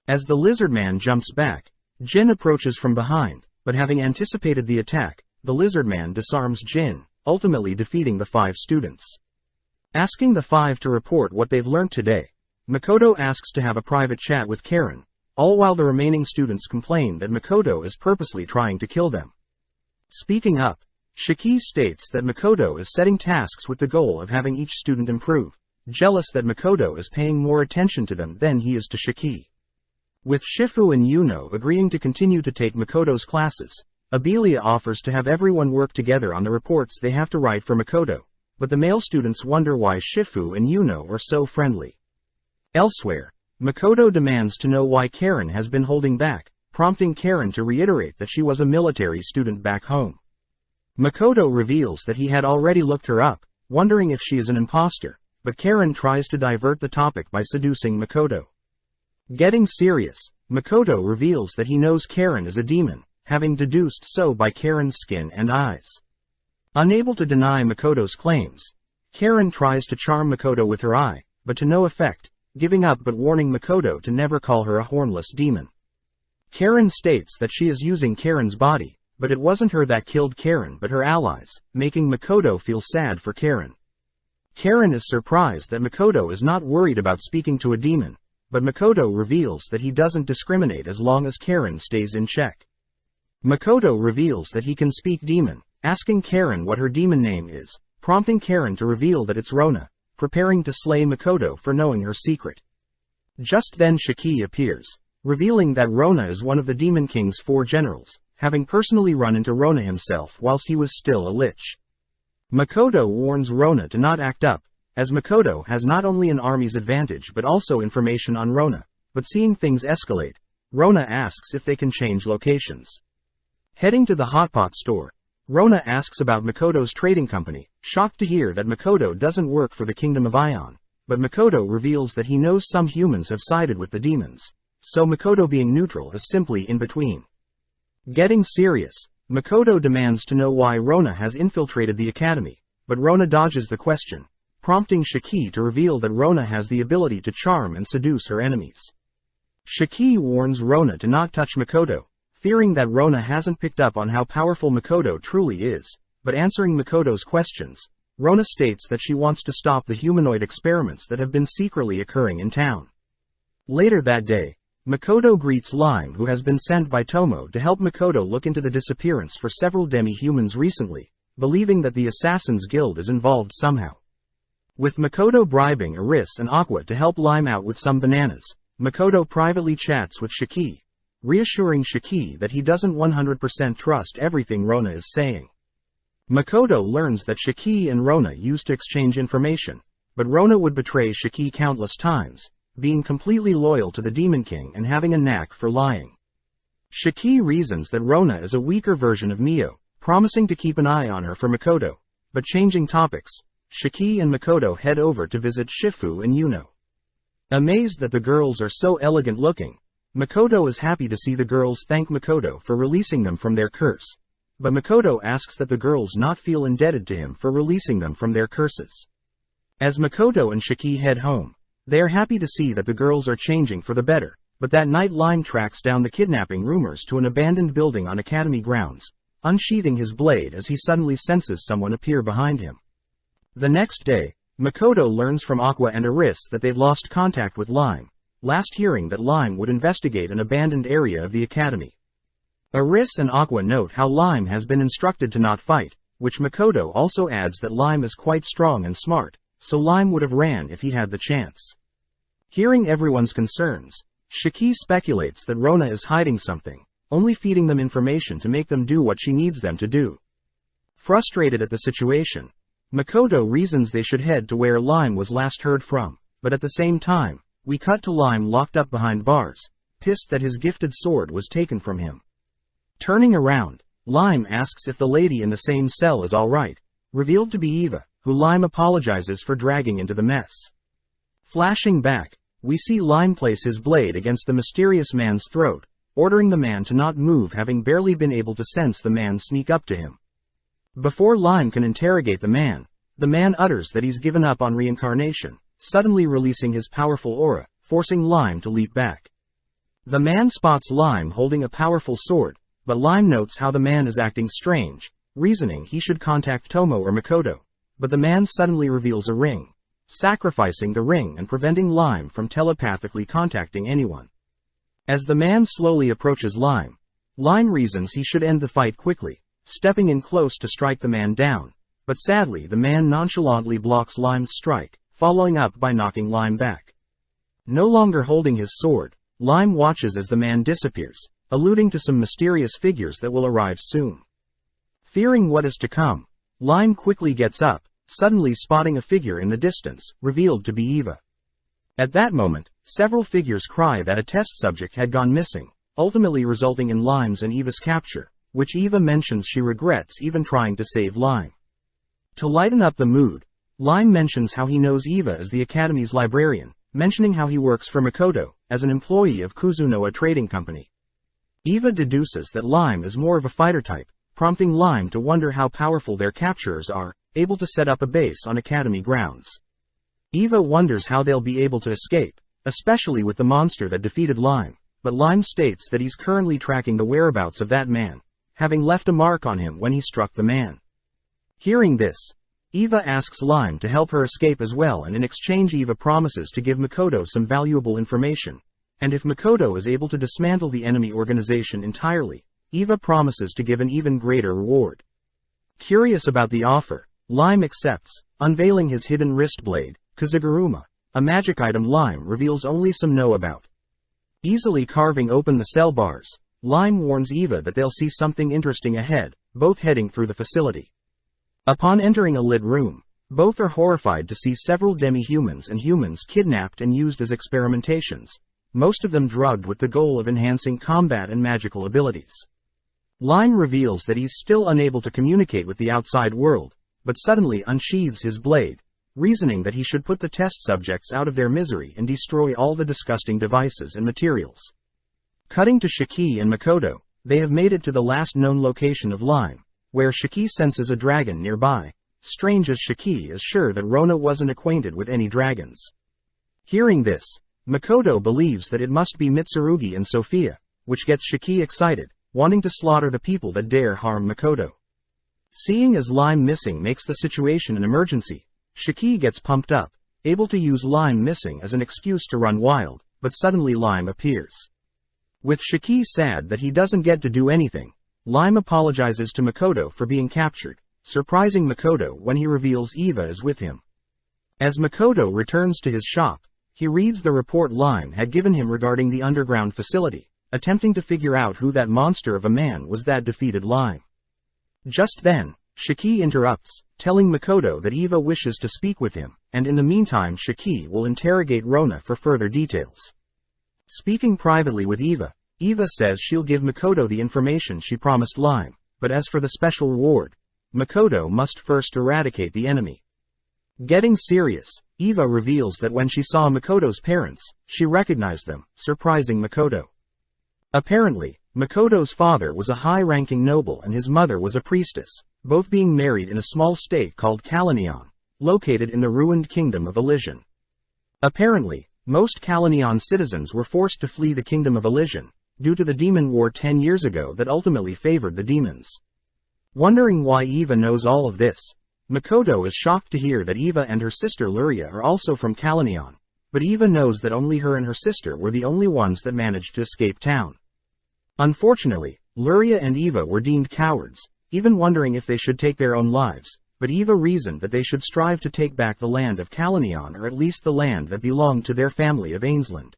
As the lizard man jumps back, Jin approaches from behind, but having anticipated the attack, the lizard man disarms Jin, ultimately defeating the 5 students. Asking the 5 to report what they've learned today, Makoto asks to have a private chat with Karen, all while the remaining students complain that Makoto is purposely trying to kill them. Speaking up, Shiki states that Makoto is setting tasks with the goal of having each student improve, jealous that Makoto is paying more attention to them than he is to Shiki. With Shifu and Yuno agreeing to continue to take Makoto's classes, Abelia offers to have everyone work together on the reports they have to write for Makoto, but the male students wonder why Shifu and Yuno are so friendly. Elsewhere, Makoto demands to know why Karen has been holding back, prompting Karen to reiterate that she was a military student back home. Makoto reveals that he had already looked her up, wondering if she is an imposter, but Karen tries to divert the topic by seducing Makoto. Getting serious, Makoto reveals that he knows Karen is a demon, having deduced so by Karen's skin and eyes. Unable to deny Makoto's claims, Karen tries to charm Makoto with her eye, but to no effect, giving up but warning Makoto to never call her a hornless demon. Karen states that she is using Karen's body, but it wasn't her that killed Karen but her allies, making Makoto feel sad for Karen. Karen is surprised that Makoto is not worried about speaking to a demon, but Makoto reveals that he doesn't discriminate as long as Karen stays in check. Makoto reveals that he can speak demon, asking Karen what her demon name is, prompting Karen to reveal that it's Rona, preparing to slay Makoto for knowing her secret. Just then Shiki appears, revealing that Rona is one of the Demon King's 4 generals, having personally run into Rona himself whilst he was still a lich. Makoto warns Rona to not act up, as Makoto has not only an army's advantage but also information on Rona, but seeing things escalate, Rona asks if they can change locations. Heading to the hotpot store, Rona asks about Makoto's trading company, shocked to hear that Makoto doesn't work for the Kingdom of Ion, but Makoto reveals that he knows some humans have sided with the demons, so Makoto being neutral is simply in between. Getting serious, Makoto demands to know why Rona has infiltrated the academy, but Rona dodges the question, prompting Shiki to reveal that Rona has the ability to charm and seduce her enemies. Shiki warns Rona to not touch Makoto, fearing that Rona hasn't picked up on how powerful Makoto truly is, but answering Makoto's questions, Rona states that she wants to stop the humanoid experiments that have been secretly occurring in town. Later that day, Makoto greets Lime, who has been sent by Tomo to help Makoto look into the disappearance for several demi-humans recently, believing that the Assassin's Guild is involved somehow. With Makoto bribing Aris and Aqua to help Lime out with some bananas, Makoto privately chats with Shiki, reassuring Shiki that he doesn't 100% trust everything Rona is saying. Makoto learns that Shiki and Rona used to exchange information, but Rona would betray Shiki countless times, being completely loyal to the Demon King and having a knack for lying. Shiki reasons that Rona is a weaker version of Mio, promising to keep an eye on her for Makoto. But changing topics, Shiki and Makoto head over to visit Shifu and Yuno. Amazed that the girls are so elegant looking, Makoto is happy to see the girls thank Makoto for releasing them from their curse. But Makoto asks that the girls not feel indebted to him for releasing them from their curses. As Makoto and Shiki head home, they are happy to see that the girls are changing for the better, but that night Lime tracks down the kidnapping rumors to an abandoned building on Academy grounds, unsheathing his blade as he suddenly senses someone appear behind him. The next day, Makoto learns from Aqua and Aris that they've lost contact with Lime, last hearing that Lime would investigate an abandoned area of the Academy. Aris and Aqua note how Lime has been instructed to not fight, which Makoto also adds that Lime is quite strong and smart, so Lime would have ran if he had the chance. Hearing everyone's concerns, Shiki speculates that Rona is hiding something, only feeding them information to make them do what she needs them to do. Frustrated at the situation, Makoto reasons they should head to where Lime was last heard from, but at the same time, we cut to Lime locked up behind bars, pissed that his gifted sword was taken from him. Turning around, Lime asks if the lady in the same cell is alright, revealed to be Eva, who Lime apologizes for dragging into the mess. Flashing back, we see Lime place his blade against the mysterious man's throat, ordering the man to not move, having barely been able to sense the man sneak up to him. Before Lime can interrogate the man utters that he's given up on reincarnation, suddenly releasing his powerful aura, forcing Lime to leap back. The man spots Lime holding a powerful sword, but Lime notes how the man is acting strange, reasoning he should contact Tomo or Makoto, but the man suddenly reveals a ring, sacrificing the ring and preventing Lime from telepathically contacting anyone. As the man slowly approaches Lime reasons he should end the fight quickly, stepping in close to strike the man down, but sadly the man nonchalantly blocks Lime's strike, following up by knocking Lime back. No longer holding his sword, Lime watches as the man disappears, alluding to some mysterious figures that will arrive soon. Fearing what is to come, Lime quickly gets up, suddenly spotting a figure in the distance, revealed to be Eva. At that moment, several figures cry that a test subject had gone missing, ultimately resulting in Lime's and Eva's capture, which Eva mentions she regrets even trying to save Lime. To lighten up the mood, Lime mentions how he knows Eva as the Academy's librarian, mentioning how he works for Makoto, as an employee of Kuzunoa Trading Company. Eva deduces that Lime is more of a fighter type, prompting Lime to wonder how powerful their capturers are, able to set up a base on Academy grounds. Eva wonders how they'll be able to escape, especially with the monster that defeated Lime, but Lime states that he's currently tracking the whereabouts of that man, having left a mark on him when he struck the man. Hearing this, Eva asks Lime to help her escape as well, and in exchange Eva promises to give Makoto some valuable information, and if Makoto is able to dismantle the enemy organization entirely, Eva promises to give an even greater reward. Curious about the offer, Lime accepts, unveiling his hidden wrist blade, Kazuguruma, a magic item Lime reveals only some know about. Easily carving open the cell bars, Lime warns Eva that they'll see something interesting ahead, both heading through the facility. Upon entering a lit room, both are horrified to see several demi-humans and humans kidnapped and used as experimentations, most of them drugged with the goal of enhancing combat and magical abilities. Lime reveals that he's still unable to communicate with the outside world, but suddenly unsheathes his blade, reasoning that he should put the test subjects out of their misery and destroy all the disgusting devices and materials. Cutting to Shiki and Makoto, they have made it to the last known location of Lime, where Shiki senses a dragon nearby, strange as Shiki is sure that Rona wasn't acquainted with any dragons. Hearing this, Makoto believes that it must be Mitsurugi and Sophia, which gets Shiki excited, wanting to slaughter the people that dare harm Makoto. Seeing as Lime missing makes the situation an emergency, Shiki gets pumped up, able to use Lime missing as an excuse to run wild, but suddenly Lime appears. With Shiki sad that he doesn't get to do anything, Lime apologizes to Makoto for being captured, surprising Makoto when he reveals Eva is with him. As Makoto returns to his shop, he reads the report Lime had given him regarding the underground facility, attempting to figure out who that monster of a man was that defeated Lime. Just then, Shiki interrupts, telling Makoto that Eva wishes to speak with him, and in the meantime Shiki will interrogate Rona for further details. Speaking privately with Eva, Eva says she'll give Makoto the information she promised Lime, but as for the special reward, Makoto must first eradicate the enemy. Getting serious, Eva reveals that when she saw Makoto's parents, she recognized them, surprising Makoto. Apparently, Makoto's father was a high-ranking noble and his mother was a priestess, both being married in a small state called Kalanion, located in the ruined kingdom of Elysian. Apparently, most Kalanion citizens were forced to flee the kingdom of Elysian, due to the demon war 10 years ago that ultimately favored the demons. Wondering why Eva knows all of this, Makoto is shocked to hear that Eva and her sister Luria are also from Kalanion, but Eva knows that only her and her sister were the only ones that managed to escape town. Unfortunately, Luria and Eva were deemed cowards, even wondering if they should take their own lives, but Eva reasoned that they should strive to take back the land of Kalanion, or at least the land that belonged to their family of Ainsland.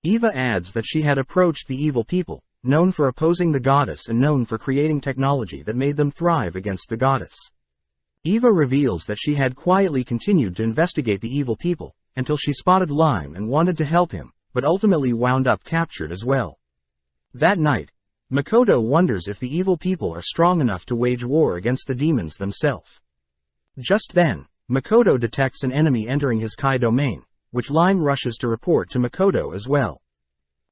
Eva adds that she had approached the evil people, known for opposing the goddess and known for creating technology that made them thrive against the goddess. Eva reveals that she had quietly continued to investigate the evil people, until she spotted Lime and wanted to help him, but ultimately wound up captured as well. That night, Makoto wonders if the evil people are strong enough to wage war against the demons themselves. Just then, Makoto detects an enemy entering his Kai domain, which Lime rushes to report to Makoto as well.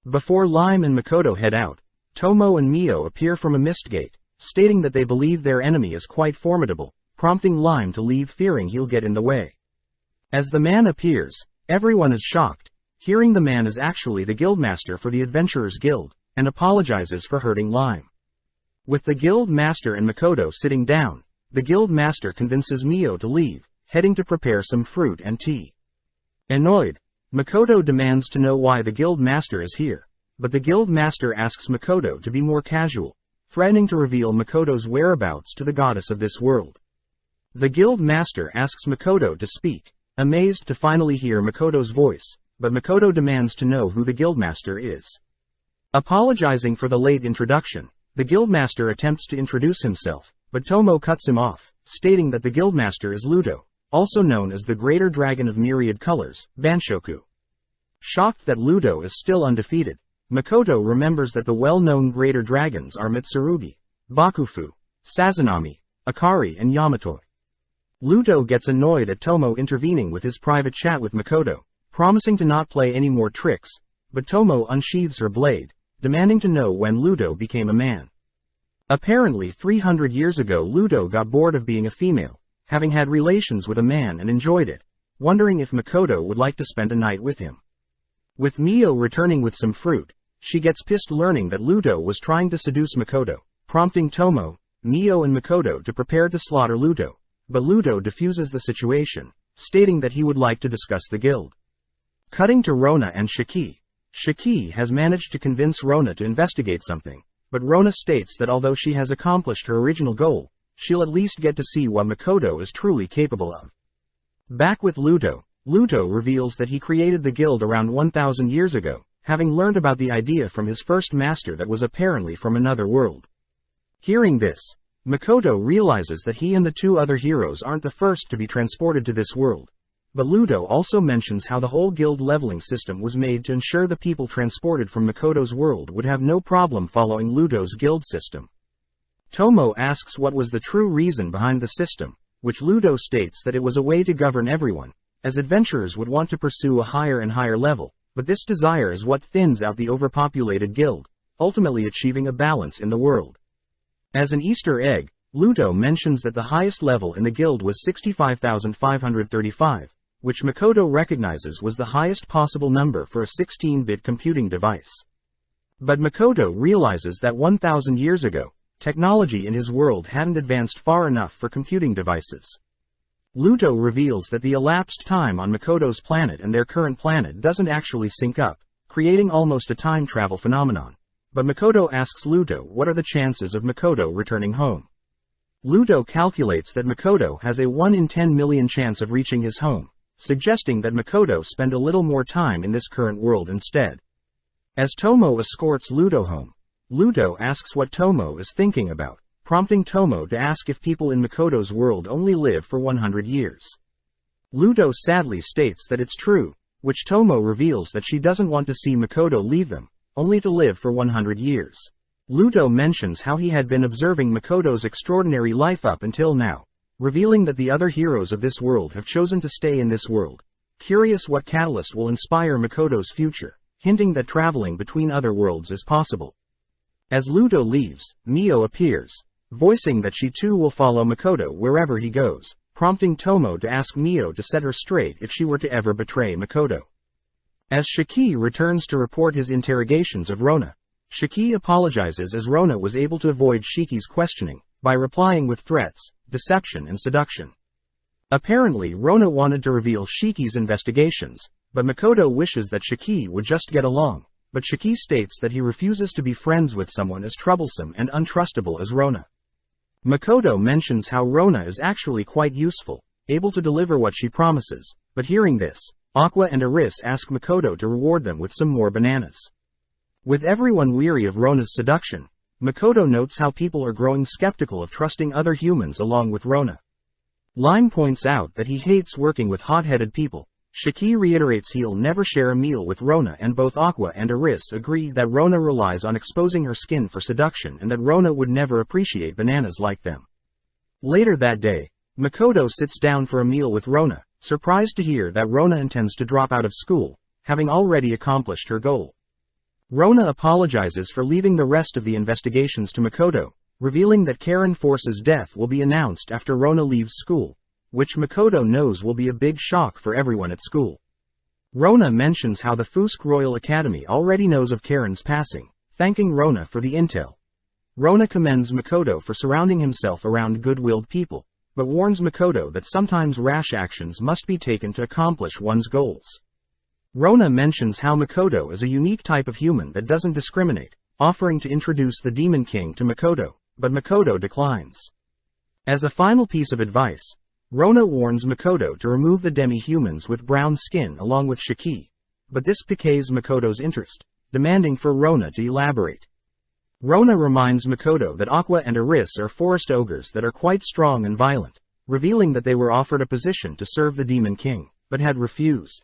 Before Lime and Makoto head out, Tomo and Mio appear from a mist gate, stating that they believe their enemy is quite formidable, prompting Lime to leave fearing he'll get in the way. As the man appears, everyone is shocked, hearing the man is actually the guildmaster for the Adventurers Guild, and apologizes for hurting Lime. With the guild master and Makoto sitting down, the guild master convinces Mio to leave, heading to prepare some fruit and tea. Annoyed, Makoto demands to know why the guild master is here, but the guild master asks Makoto to be more casual, threatening to reveal Makoto's whereabouts to the goddess of this world. The guild master asks Makoto to speak, amazed to finally hear Makoto's voice, but Makoto demands to know who the guildmaster is. Apologizing for the late introduction, the guildmaster attempts to introduce himself, but Tomo cuts him off, stating that the guildmaster is Ludo, also known as the Greater Dragon of Myriad Colors, Banshoku. Shocked that Ludo is still undefeated, Makoto remembers that the well-known Greater Dragons are Mitsurugi, Bakufu, Sazanami, Akari and Yamatoi. Ludo gets annoyed at Tomo intervening with his private chat with Makoto, promising to not play any more tricks, but Tomo unsheathes her blade, demanding to know when Ludo became a man. Apparently 300 years ago Ludo got bored of being a female, having had relations with a man and enjoyed it, wondering if Makoto would like to spend a night with him. With Mio returning with some fruit, she gets pissed learning that Ludo was trying to seduce Makoto, prompting Tomo, Mio and Makoto to prepare to slaughter Ludo, but Ludo diffuses the situation, stating that he would like to discuss the guild. Cutting to Rona and Shiki. Shiki has managed to convince Rona to investigate something, but Rona states that although she has accomplished her original goal, she'll at least get to see what Makoto is truly capable of. Back with Ludo, Ludo reveals that he created the guild around 1,000 years ago, having learned about the idea from his first master that was apparently from another world. Hearing this, Makoto realizes that he and the two other heroes aren't the first to be transported to this world. But Ludo also mentions how the whole guild leveling system was made to ensure the people transported from Makoto's world would have no problem following Ludo's guild system. Tomo asks what was the true reason behind the system, which Ludo states that it was a way to govern everyone, as adventurers would want to pursue a higher and higher level, but this desire is what thins out the overpopulated guild, ultimately achieving a balance in the world. As an Easter egg, Ludo mentions that the highest level in the guild was 65,535. Which Makoto recognizes was the highest possible number for a 16-bit computing device. But Makoto realizes that 1,000 years ago, technology in his world hadn't advanced far enough for computing devices. Ludo reveals that the elapsed time on Makoto's planet and their current planet doesn't actually sync up, creating almost a time travel phenomenon. But Makoto asks Ludo what are the chances of Makoto returning home. Ludo calculates that Makoto has a 1 in 10 million chance of reaching his home, suggesting that Makoto spend a little more time in this current world instead. As Tomo escorts Ludo home, Ludo asks what Tomo is thinking about, prompting Tomo to ask if people in Makoto's world only live for 100 years. Ludo sadly states that it's true, which Tomo reveals that she doesn't want to see Makoto leave them, only to live for 100 years. Luto mentions how he had been observing Makoto's extraordinary life up until now, revealing that the other heroes of this world have chosen to stay in this world, curious what catalyst will inspire Makoto's future, hinting that traveling between other worlds is possible. As Luto leaves, Mio appears, voicing that she too will follow Makoto wherever he goes, prompting Tomo to ask Mio to set her straight if she were to ever betray Makoto. As Shiki returns to report his interrogations of Rona, Shiki apologizes as Rona was able to avoid Shiki's questioning, by replying with threats, deception and seduction. Apparently Rona wanted to reveal Shiki's investigations, but Makoto wishes that Shiki would just get along, but Shiki states that he refuses to be friends with someone as troublesome and untrustable as Rona. Makoto mentions how Rona is actually quite useful, able to deliver what she promises, but hearing this, Aqua and Aris ask Makoto to reward them with some more bananas. With everyone weary of Rona's seduction, Makoto notes how people are growing skeptical of trusting other humans along with Rona. Lime points out that he hates working with hot-headed people. Shiki reiterates he'll never share a meal with Rona, and both Aqua and Aris agree that Rona relies on exposing her skin for seduction and that Rona would never appreciate bananas like them. Later that day, Makoto sits down for a meal with Rona, surprised to hear that Rona intends to drop out of school, having already accomplished her goal. Rona apologizes for leaving the rest of the investigations to Makoto, revealing that Karen Force's death will be announced after Rona leaves school, which Makoto knows will be a big shock for everyone at school. Rona mentions how the Fusk Royal Academy already knows of Karen's passing, thanking Rona for the intel. Rona commends Makoto for surrounding himself around good-willed people, but warns Makoto that sometimes rash actions must be taken to accomplish one's goals. Rona mentions how Makoto is a unique type of human that doesn't discriminate, offering to introduce the Demon King to Makoto, but Makoto declines. As a final piece of advice, Rona warns Makoto to remove the demi-humans with brown skin along with Shiki, but this piques Makoto's interest, demanding for Rona to elaborate. Rona reminds Makoto that Aqua and Aris are forest ogres that are quite strong and violent, revealing that they were offered a position to serve the Demon King, but had refused.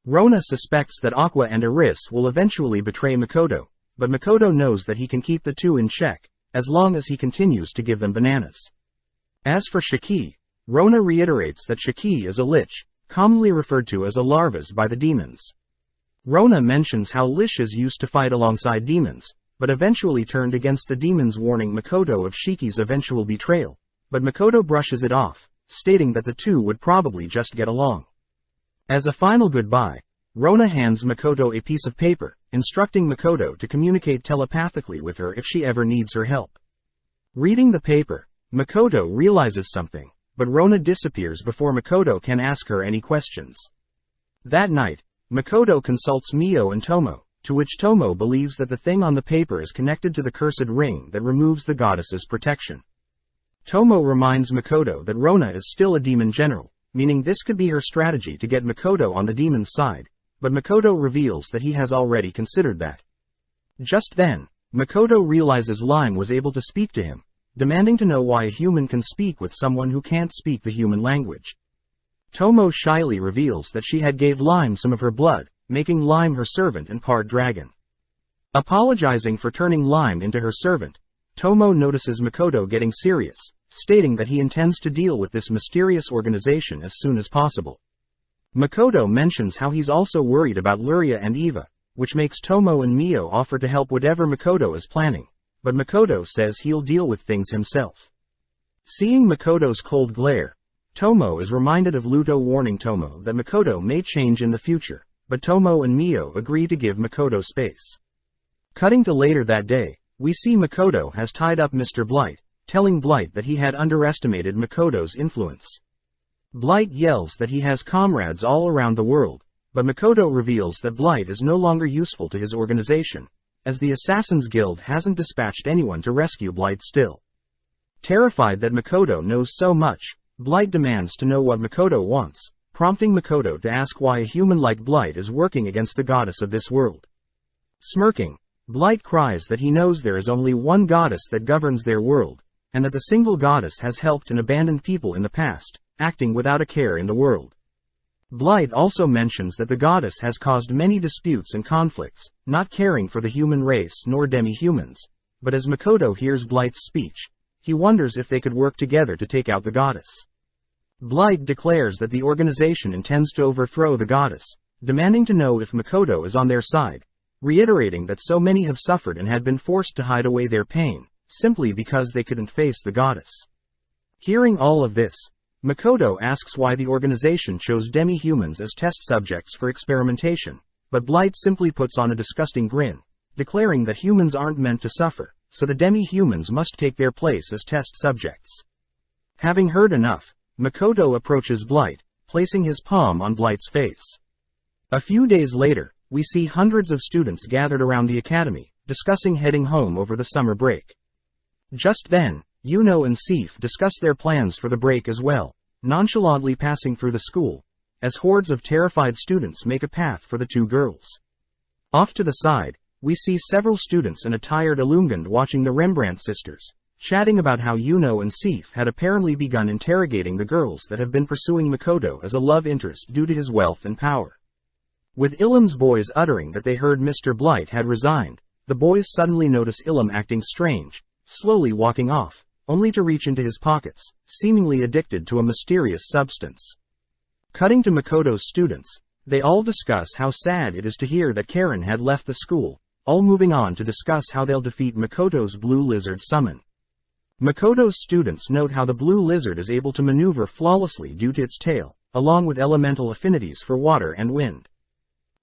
Rona suspects that Aqua and Aris will eventually betray Makoto, but Makoto knows that he can keep the two in check, as long as he continues to give them bananas. As for Shiki, Rona reiterates that Shiki is a lich, commonly referred to as a larvas by the demons. Rona mentions how liches used to fight alongside demons, but eventually turned against the demons, warning Makoto of Shiki's eventual betrayal, but Makoto brushes it off, stating that the two would probably just get along. As a final goodbye, Rona hands Makoto a piece of paper, instructing Makoto to communicate telepathically with her if she ever needs her help. Reading the paper, Makoto realizes something, but Rona disappears before Makoto can ask her any questions. That night, Makoto consults Mio and Tomo, to which Tomo believes that the thing on the paper is connected to the cursed ring that removes the goddess's protection. Tomo reminds Makoto that Rona is still a demon general, meaning this could be her strategy to get Makoto on the demon's side, but Makoto reveals that he has already considered that. Just then, Makoto realizes Lime was able to speak to him, demanding to know why a human can speak with someone who can't speak the human language. Tomo shyly reveals that she had gave Lime some of her blood, making Lime her servant and part dragon. Apologizing for turning Lime into her servant, Tomo notices Makoto getting serious, stating that he intends to deal with this mysterious organization as soon as possible. Makoto mentions how he's also worried about Luria and Eva, which makes Tomo and Mio offer to help whatever Makoto is planning, but Makoto says he'll deal with things himself. Seeing Makoto's cold glare, Tomo is reminded of Luto warning Tomo that Makoto may change in the future, but Tomo and Mio agree to give Makoto space. Cutting to later that day, we see Makoto has tied up Mr. Blight, telling Blight that he had underestimated Makoto's influence. Blight yells that he has comrades all around the world, but Makoto reveals that Blight is no longer useful to his organization, as the Assassin's Guild hasn't dispatched anyone to rescue Blight still. Terrified that Makoto knows so much, Blight demands to know what Makoto wants, prompting Makoto to ask why a human like Blight is working against the goddess of this world. Smirking, Blight cries that he knows there is only one goddess that governs their world, and that the single goddess has helped and abandoned people in the past, acting without a care in the world. Blight also mentions that the goddess has caused many disputes and conflicts, not caring for the human race nor demi-humans, but as Makoto hears Blight's speech, he wonders if they could work together to take out the goddess. Blight declares that the organization intends to overthrow the goddess, demanding to know if Makoto is on their side, reiterating that so many have suffered and had been forced to hide away their pain, simply because they couldn't face the goddess. Hearing all of this, Makoto asks why the organization chose demi-humans as test subjects for experimentation, but Blight simply puts on a disgusting grin, declaring that humans aren't meant to suffer, so the demi-humans must take their place as test subjects. Having heard enough, Makoto approaches Blight, placing his palm on Blight's face. A few days later, we see hundreds of students gathered around the academy, discussing heading home over the summer break. Just then, Yuno and Seif discuss their plans for the break as well, nonchalantly passing through the school, as hordes of terrified students make a path for the two girls. Off to the side, we see several students and a tired Illumined watching the Rembrandt sisters, chatting about how Yuno and Seif had apparently begun interrogating the girls that have been pursuing Makoto as a love interest due to his wealth and power. With Ilum's boys uttering that they heard Mr. Blight had resigned, the boys suddenly notice Ilum acting strange, slowly walking off, only to reach into his pockets, seemingly addicted to a mysterious substance. Cutting to Makoto's students, they all discuss how sad it is to hear that Karen had left the school, all moving on to discuss how they'll defeat Makoto's blue lizard summon. Makoto's students note how the blue lizard is able to maneuver flawlessly due to its tail, along with elemental affinities for water and wind.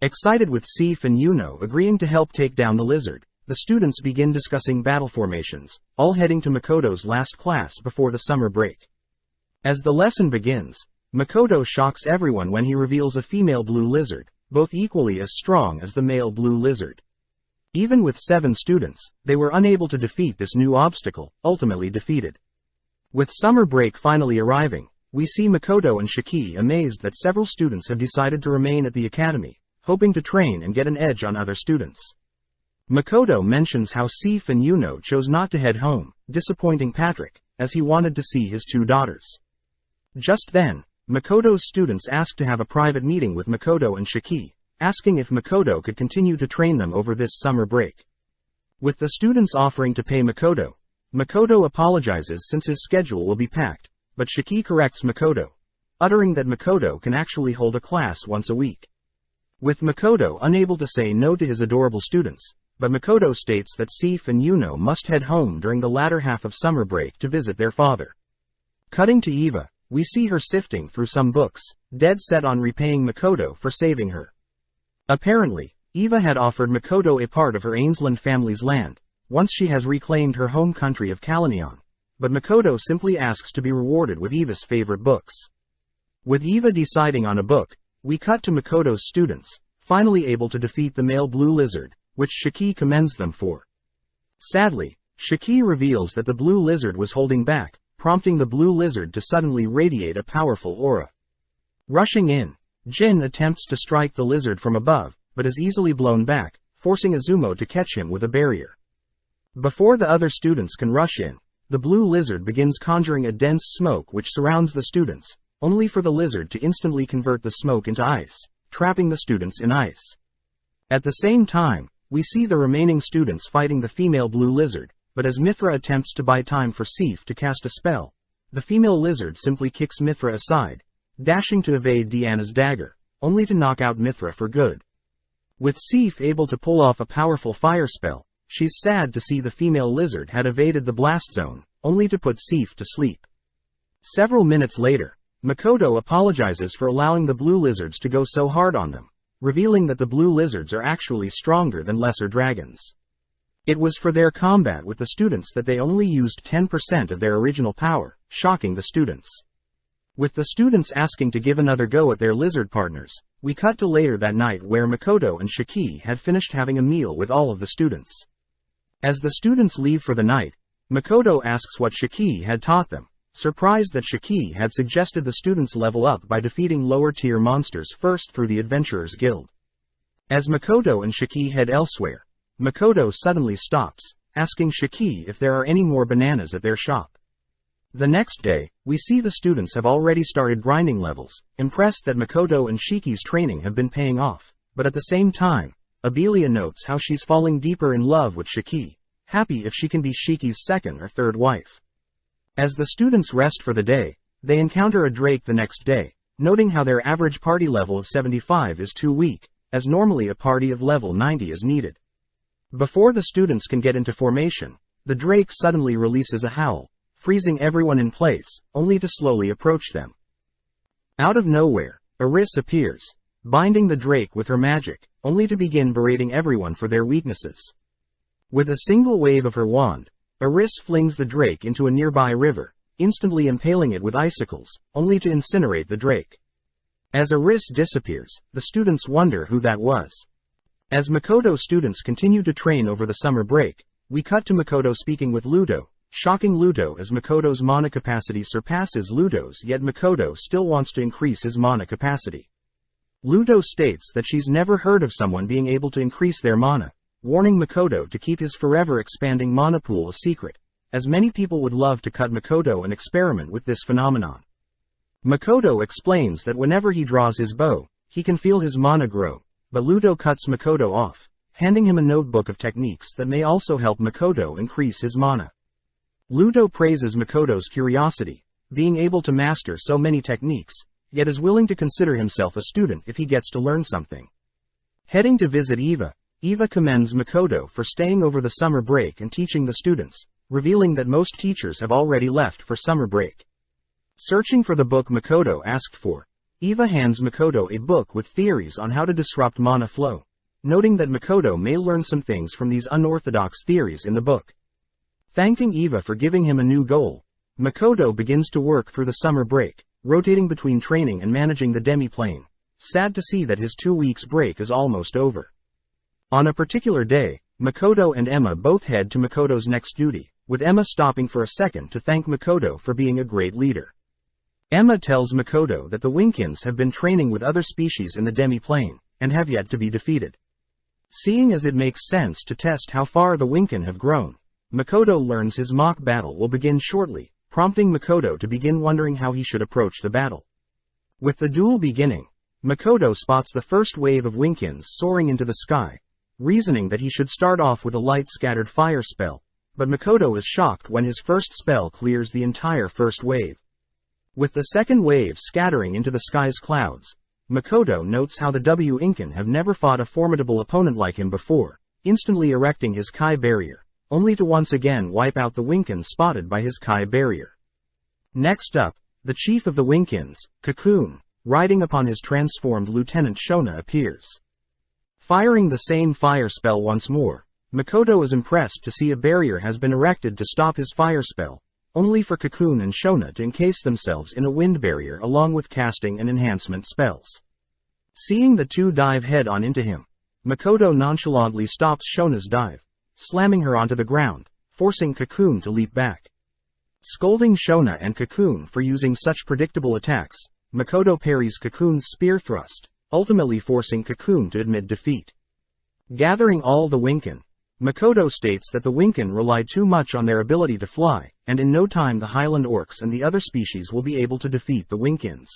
Excited with Seif and Yuno agreeing to help take down the lizard, the students begin discussing battle formations, all heading to Makoto's last class before the summer break. As the lesson begins, Makoto shocks everyone when he reveals a female blue lizard, both equally as strong as the male blue lizard. Even with 7 students, they were unable to defeat this new obstacle, ultimately defeated. With summer break finally arriving, we see Makoto and Shiki amazed that several students have decided to remain at the academy, hoping to train and get an edge on other students. Makoto mentions how Seif and Yuno chose not to head home, disappointing Patrick, as he wanted to see his 2 daughters. Just then, Makoto's students asked to have a private meeting with Makoto and Shiki, asking if Makoto could continue to train them over this summer break. With the students offering to pay Makoto, Makoto apologizes since his schedule will be packed, but Shiki corrects Makoto, uttering that Makoto can actually hold a class once a week. With Makoto unable to say no to his adorable students, but Makoto states that Seif and Yuno must head home during the latter half of summer break to visit their father. Cutting to Eva, we see her sifting through some books, dead set on repaying Makoto for saving her. Apparently, Eva had offered Makoto a part of her Ainsland family's land, once she has reclaimed her home country of Kalanion, but Makoto simply asks to be rewarded with Eva's favorite books. With Eva deciding on a book, we cut to Makoto's students, finally able to defeat the male blue lizard, which Shiki commends them for. Sadly, Shiki reveals that the blue lizard was holding back, prompting the blue lizard to suddenly radiate a powerful aura. Rushing in, Jin attempts to strike the lizard from above, but is easily blown back, forcing Izumo to catch him with a barrier. Before the other students can rush in, the blue lizard begins conjuring a dense smoke which surrounds the students, only for the lizard to instantly convert the smoke into ice, trapping the students in ice. At the same time, we see the remaining students fighting the female blue lizard, but as Mithra attempts to buy time for Seif to cast a spell, the female lizard simply kicks Mithra aside, dashing to evade Diana's dagger, only to knock out Mithra for good. With Seif able to pull off a powerful fire spell, she's sad to see the female lizard had evaded the blast zone, only to put Seif to sleep. Several minutes later, Makoto apologizes for allowing the blue lizards to go so hard on them, revealing that the blue lizards are actually stronger than lesser dragons. It was for their combat with the students that they only used 10% of their original power, shocking the students. With the students asking to give another go at their lizard partners, we cut to later that night where Makoto and Shiki had finished having a meal with all of the students. As the students leave for the night, Makoto asks what Shiki had taught them, surprised that Shiki had suggested the students level up by defeating lower-tier monsters first through the Adventurers Guild. As Makoto and Shiki head elsewhere, Makoto suddenly stops, asking Shiki if there are any more bananas at their shop. The next day, we see the students have already started grinding levels, impressed that Makoto and Shiki's training have been paying off, but at the same time, Abelia notes how she's falling deeper in love with Shiki, happy if she can be Shiki's second or third wife. As the students rest for the day, they encounter a Drake the next day, noting how their average party level of 75 is too weak, as normally a party of level 90 is needed. Before the students can get into formation, the Drake suddenly releases a howl, freezing everyone in place, only to slowly approach them. Out of nowhere, Eris appears, binding the Drake with her magic, only to begin berating everyone for their weaknesses. With a single wave of her wand, Eris flings the Drake into a nearby river, instantly impaling it with icicles, only to incinerate the Drake. As Eris disappears, the students wonder who that was. As Makoto students continue to train over the summer break, we cut to Makoto speaking with Ludo, shocking Ludo as Makoto's mana capacity surpasses Ludo's, yet Makoto still wants to increase his mana capacity. Ludo states that she's never heard of someone being able to increase their mana, warning Makoto to keep his forever expanding mana pool a secret, as many people would love to cut Makoto and experiment with this phenomenon. Makoto explains that whenever he draws his bow, he can feel his mana grow, but Ludo cuts Makoto off, handing him a notebook of techniques that may also help Makoto increase his mana. Ludo praises Makoto's curiosity, being able to master so many techniques, yet is willing to consider himself a student if he gets to learn something. Heading to visit Eva, Eva commends Makoto for staying over the summer break and teaching the students, revealing that most teachers have already left for summer break. Searching for the book Makoto asked for, Eva hands Makoto a book with theories on how to disrupt mana flow, noting that Makoto may learn some things from these unorthodox theories in the book. Thanking Eva for giving him a new goal, Makoto begins to work through the summer break, rotating between training and managing the demi-plane, sad to see that his 2 weeks break is almost over. On a particular day, Makoto and Emma both head to Makoto's next duty, with Emma stopping for a second to thank Makoto for being a great leader. Emma tells Makoto that the Winkins have been training with other species in the demi-plane, and have yet to be defeated. Seeing as it makes sense to test how far the Winkin have grown, Makoto learns his mock battle will begin shortly, prompting Makoto to begin wondering how he should approach the battle. With the duel beginning, Makoto spots the first wave of Winkins soaring into the sky, reasoning that he should start off with a light scattered fire spell, but Makoto is shocked when his first spell clears the entire first wave. With the second wave scattering into the sky's clouds, Makoto notes how the Winkin have never fought a formidable opponent like him before, instantly erecting his Kai barrier, only to once again wipe out the Winkins spotted by his Kai barrier. Next up, the chief of the Winkins, Cocoon, riding upon his transformed Lieutenant Shona appears. Firing the same fire spell once more, Makoto is impressed to see a barrier has been erected to stop his fire spell, only for Cocoon and Shona to encase themselves in a wind barrier along with casting and enhancement spells. Seeing the two dive head-on into him, Makoto nonchalantly stops Shona's dive, slamming her onto the ground, forcing Cocoon to leap back. Scolding Shona and Cocoon for using such predictable attacks, Makoto parries Cocoon's spear thrust, ultimately forcing Cocoon to admit defeat. Gathering all the Winkin, Makoto states that the Winkin rely too much on their ability to fly, and in no time the Highland Orcs and the other species will be able to defeat the Winkins.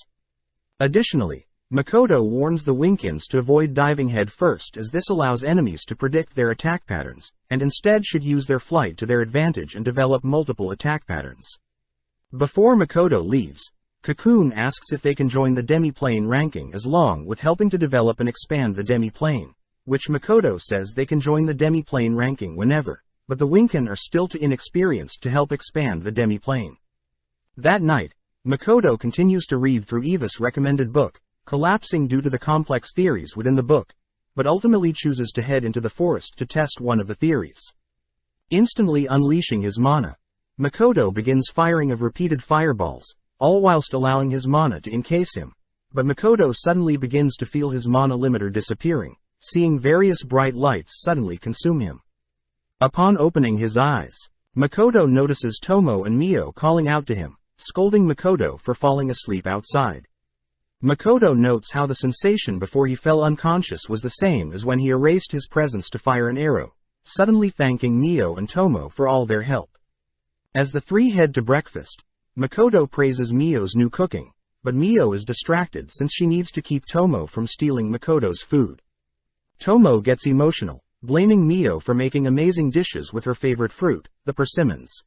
Additionally, Makoto warns the Winkins to avoid diving head first, as this allows enemies to predict their attack patterns, and instead should use their flight to their advantage and develop multiple attack patterns. Before Makoto leaves, Cocoon asks if they can join the demi-plane ranking as long with helping to develop and expand the demi-plane, which Makoto says they can join the demi-plane ranking whenever, but the Winkin are still too inexperienced to help expand the demi-plane. That night, Makoto continues to read through Eva's recommended book, collapsing due to the complex theories within the book, but ultimately chooses to head into the forest to test one of the theories. Instantly unleashing his mana, Makoto begins firing of repeated fireballs, all whilst allowing his mana to encase him, but Makoto suddenly begins to feel his mana limiter disappearing, seeing various bright lights suddenly consume him. Upon opening his eyes, Makoto notices Tomo and Mio calling out to him, scolding Makoto for falling asleep outside. Makoto notes how the sensation before he fell unconscious was the same as when he erased his presence to fire an arrow, suddenly thanking Mio and Tomo for all their help. As the three head to breakfast, Makoto praises Mio's new cooking, but Mio is distracted since she needs to keep Tomo from stealing Makoto's food. Tomo gets emotional, blaming Mio for making amazing dishes with her favorite fruit, the persimmons.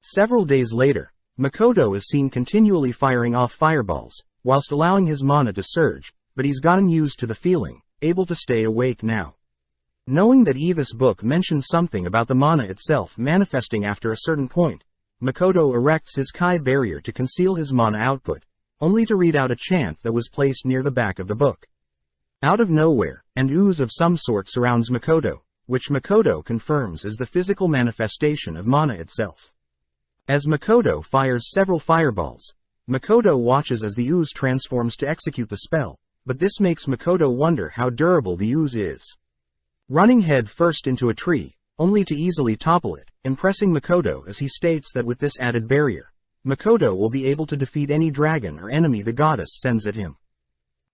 Several days later, Makoto is seen continually firing off fireballs, whilst allowing his mana to surge, but he's gotten used to the feeling, able to stay awake now. Knowing that Eva's book mentions something about the mana itself manifesting after a certain point, Makoto erects his Kai barrier to conceal his mana output, only to read out a chant that was placed near the back of the book. Out of nowhere, an ooze of some sort surrounds Makoto, which Makoto confirms is the physical manifestation of mana itself. As Makoto fires several fireballs, Makoto watches as the ooze transforms to execute the spell, but this makes Makoto wonder how durable the ooze is. Running head first into a tree, only to easily topple it, impressing Makoto as he states that with this added barrier, Makoto will be able to defeat any dragon or enemy the goddess sends at him.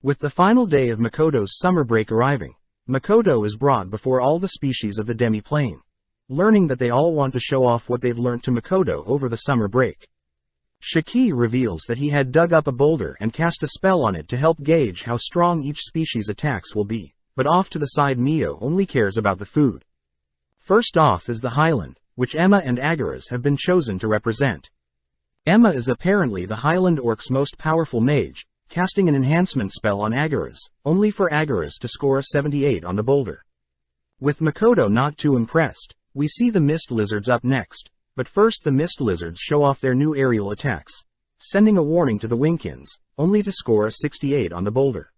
With the final day of Makoto's summer break arriving, Makoto is brought before all the species of the demi-plane, learning that they all want to show off what they've learnt to Makoto over the summer break. Shiki reveals that he had dug up a boulder and cast a spell on it to help gauge how strong each species' attacks will be, but off to the side Mio only cares about the food. First off is the Highland, which Emma and Agaras have been chosen to represent. Emma is apparently the Highland Orc's most powerful mage, casting an enhancement spell on Agaras, only for Agaras to score a 78 on the boulder. With Makoto not too impressed, we see the Mist Lizards up next, but first the Mist Lizards show off their new aerial attacks, sending a warning to the Winkins, only to score a 68 on the boulder.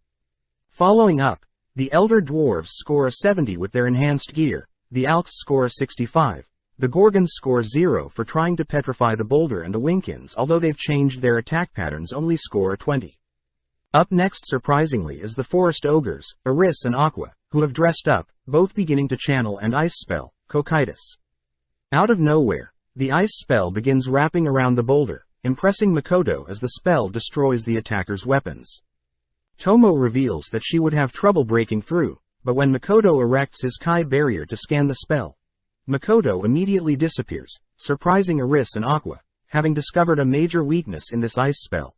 Following up, the Elder Dwarves score a 70 with their enhanced gear, the Alks score a 65, the Gorgons score 0 for trying to petrify the boulder, and the Winkins, although they've changed their attack patterns, only score a 20. Up next surprisingly is the Forest Ogres, Eris and Aqua, who have dressed up, both beginning to channel an ice spell, Cocytus. Out of nowhere, the ice spell begins wrapping around the boulder, impressing Makoto as the spell destroys the attacker's weapons. Tomo reveals that she would have trouble breaking through, but when Makoto erects his Kai barrier to scan the spell, Makoto immediately disappears, surprising Eris and Aqua, having discovered a major weakness in this ice spell.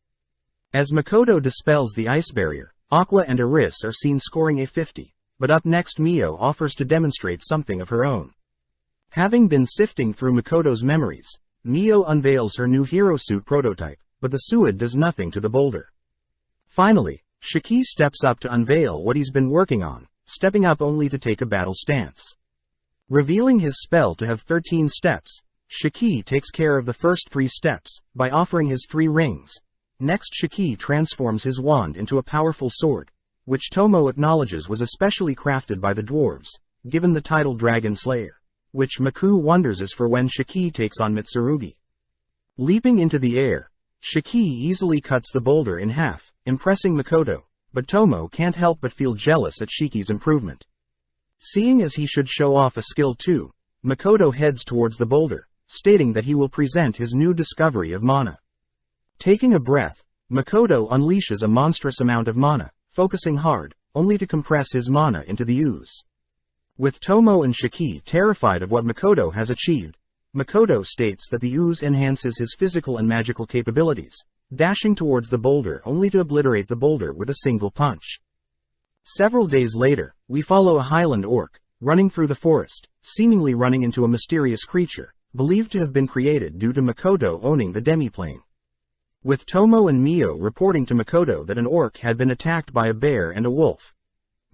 As Makoto dispels the ice barrier, Aqua and Eris are seen scoring a 50, but up next Mio offers to demonstrate something of her own. Having been sifting through Makoto's memories, Mio unveils her new hero suit prototype, but the suit does nothing to the boulder. Finally, Shiki steps up to unveil what he's been working on, stepping up only to take a battle stance. Revealing his spell to have 13 steps, Shiki takes care of the first 3 steps, by offering his 3 rings. Next Shiki transforms his wand into a powerful sword, which Tomo acknowledges was especially crafted by the dwarves, given the title Dragon Slayer, which Maku wonders is for when Shiki takes on Mitsurugi. Leaping into the air, Shiki easily cuts the boulder in half, impressing Makoto, but Tomo can't help but feel jealous at Shiki's improvement. Seeing as he should show off a skill too, Makoto heads towards the boulder, stating that he will present his new discovery of mana. Taking a breath, Makoto unleashes a monstrous amount of mana, focusing hard, only to compress his mana into the ooze. With Tomo and Shiki terrified of what Makoto has achieved, Makoto states that the ooze enhances his physical and magical capabilities, dashing towards the boulder only to obliterate the boulder with a single punch. Several days later, we follow a Highland orc, running through the forest, seemingly running into a mysterious creature, believed to have been created due to Makoto owning the demi-plane. With Tomo and Mio reporting to Makoto that an orc had been attacked by a bear and a wolf.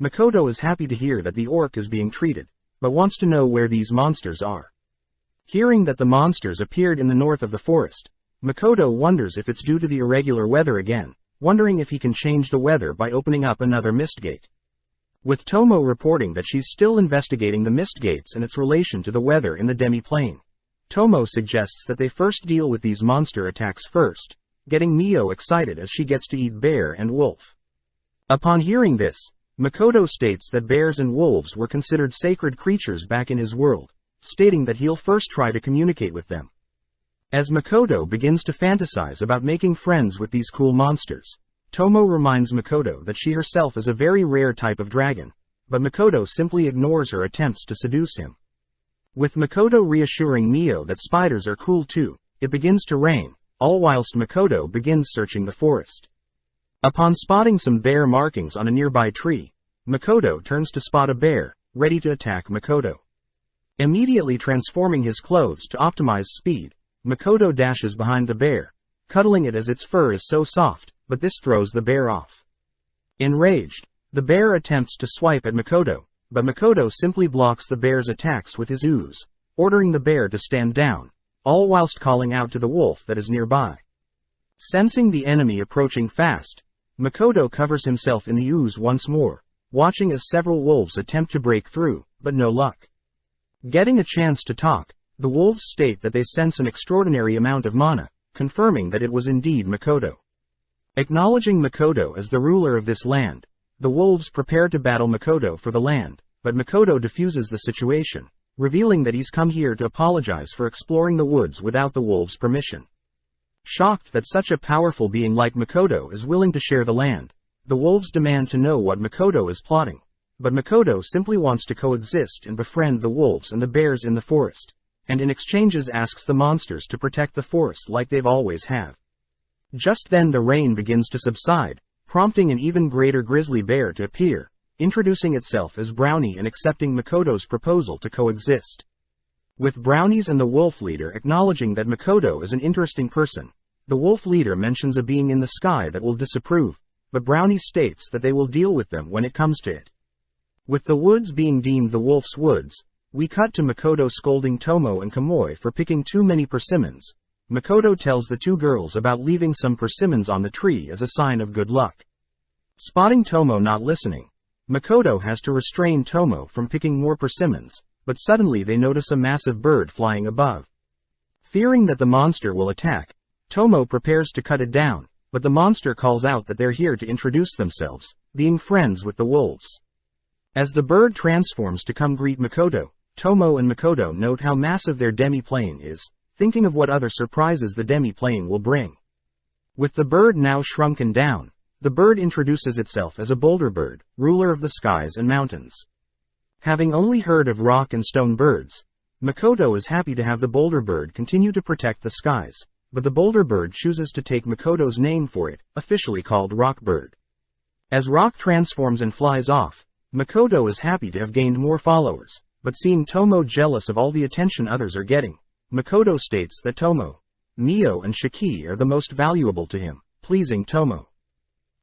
Makoto is happy to hear that the orc is being treated, but wants to know where these monsters are. Hearing that the monsters appeared in the north of the forest, Makoto wonders if it's due to the irregular weather again, wondering if he can change the weather by opening up another mist gate. With Tomo reporting that she's still investigating the mist gates and its relation to the weather in the demi-plane, Tomo suggests that they first deal with these monster attacks first, getting Mio excited as she gets to eat bear and wolf. Upon hearing this, Makoto states that bears and wolves were considered sacred creatures back in his world, stating that he'll first try to communicate with them. As Makoto begins to fantasize about making friends with these cool monsters, Tomo reminds Makoto that she herself is a very rare type of dragon, but Makoto simply ignores her attempts to seduce him. With Makoto reassuring Mio that spiders are cool too, it begins to rain, all whilst Makoto begins searching the forest. Upon spotting some bear markings on a nearby tree, Makoto turns to spot a bear, ready to attack Makoto. Immediately transforming his clothes to optimize speed, Makoto dashes behind the bear, cuddling it as its fur is so soft, but this throws the bear off. Enraged, the bear attempts to swipe at Makoto, but Makoto simply blocks the bear's attacks with his ooze, ordering the bear to stand down, all whilst calling out to the wolf that is nearby. Sensing the enemy approaching fast, Makoto covers himself in the ooze once more, watching as several wolves attempt to break through, but no luck. Getting a chance to talk, the wolves state that they sense an extraordinary amount of mana, confirming that it was indeed Makoto. Acknowledging Makoto as the ruler of this land, the wolves prepare to battle Makoto for the land, but Makoto diffuses the situation, revealing that he's come here to apologize for exploring the woods without the wolves' permission. Shocked that such a powerful being like Makoto is willing to share the land, the wolves demand to know what Makoto is plotting, but Makoto simply wants to coexist and befriend the wolves and the bears in the forest, and in exchanges asks the monsters to protect the forest like they've always have. Just then the rain begins to subside, prompting an even greater grizzly bear to appear, introducing itself as Brownie and accepting Makoto's proposal to coexist. With Brownies and the wolf leader acknowledging that Makoto is an interesting person, the wolf leader mentions a being in the sky that will disapprove, but Brownie states that they will deal with them when it comes to it. With the woods being deemed the wolf's woods, we cut to Makoto scolding Tomo and Kamui for picking too many persimmons. Makoto tells the two girls about leaving some persimmons on the tree as a sign of good luck. Spotting Tomo not listening, Makoto has to restrain Tomo from picking more persimmons, but suddenly they notice a massive bird flying above. Fearing that the monster will attack, Tomo prepares to cut it down, but the monster calls out that they're here to introduce themselves, being friends with the wolves. As the bird transforms to come greet Makoto, Tomo and Makoto note how massive their demi-plane is, thinking of what other surprises the demi-plane will bring. With the bird now shrunken down, the bird introduces itself as a boulder bird, ruler of the skies and mountains. Having only heard of rock and stone birds, Makoto is happy to have the boulder bird continue to protect the skies, but the boulder bird chooses to take Makoto's name for it, officially called Rock Bird. As Rock transforms and flies off, Makoto is happy to have gained more followers, but seeing Tomo jealous of all the attention others are getting, Makoto states that Tomo, Mio and Shiki are the most valuable to him, pleasing Tomo.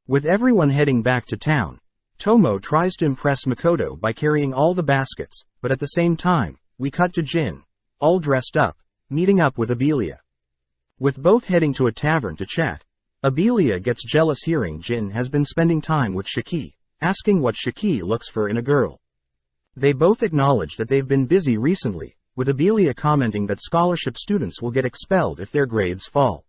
With everyone heading back to town, Tomo tries to impress Makoto by carrying all the baskets, but at the same time, we cut to Jin, all dressed up, meeting up with Abelia. With both heading to a tavern to chat, Abelia gets jealous hearing Jin has been spending time with Shiki, asking what Shiki looks for in a girl. They both acknowledge that they've been busy recently, with Abelia commenting that scholarship students will get expelled if their grades fall.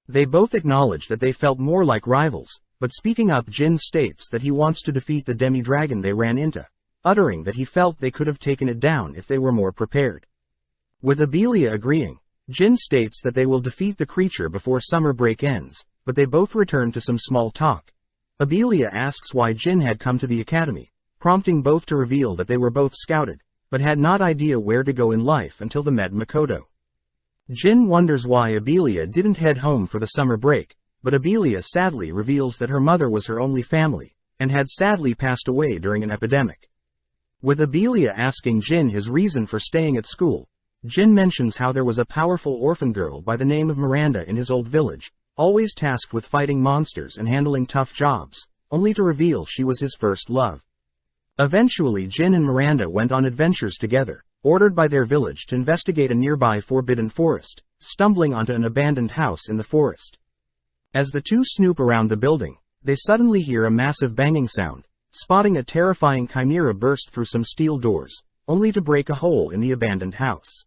They both acknowledge that they felt more like rivals, but speaking up Jin states that he wants to defeat the demi-dragon they ran into, uttering that he felt they could have taken it down if they were more prepared. With Abelia agreeing, Jin states that they will defeat the creature before summer break ends, but they both return to some small talk. Abelia asks why Jin had come to the academy, prompting both to reveal that they were both scouted, but had not idea where to go in life until they met Makoto. Jin wonders why Abelia didn't head home for the summer break, but Abelia sadly reveals that her mother was her only family, and had sadly passed away during an epidemic. With Abelia asking Jin his reason for staying at school, Jin mentions how there was a powerful orphan girl by the name of Miranda in his old village, always tasked with fighting monsters and handling tough jobs, only to reveal she was his first love. Eventually Jin and Miranda went on adventures together, ordered by their village to investigate a nearby forbidden forest, stumbling onto an abandoned house in the forest. As the two snoop around the building, they suddenly hear a massive banging sound, spotting a terrifying chimera burst through some steel doors, only to break a hole in the abandoned house.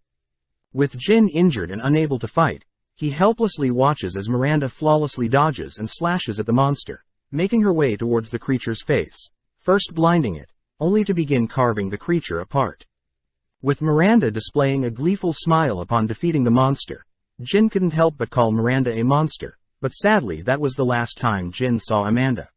With Jin injured and unable to fight, he helplessly watches as Miranda flawlessly dodges and slashes at the monster, making her way towards the creature's face, first blinding it, only to begin carving the creature apart. With Miranda displaying a gleeful smile upon defeating the monster, Jin couldn't help but call Miranda a monster, but sadly that was the last time Jin saw Amanda.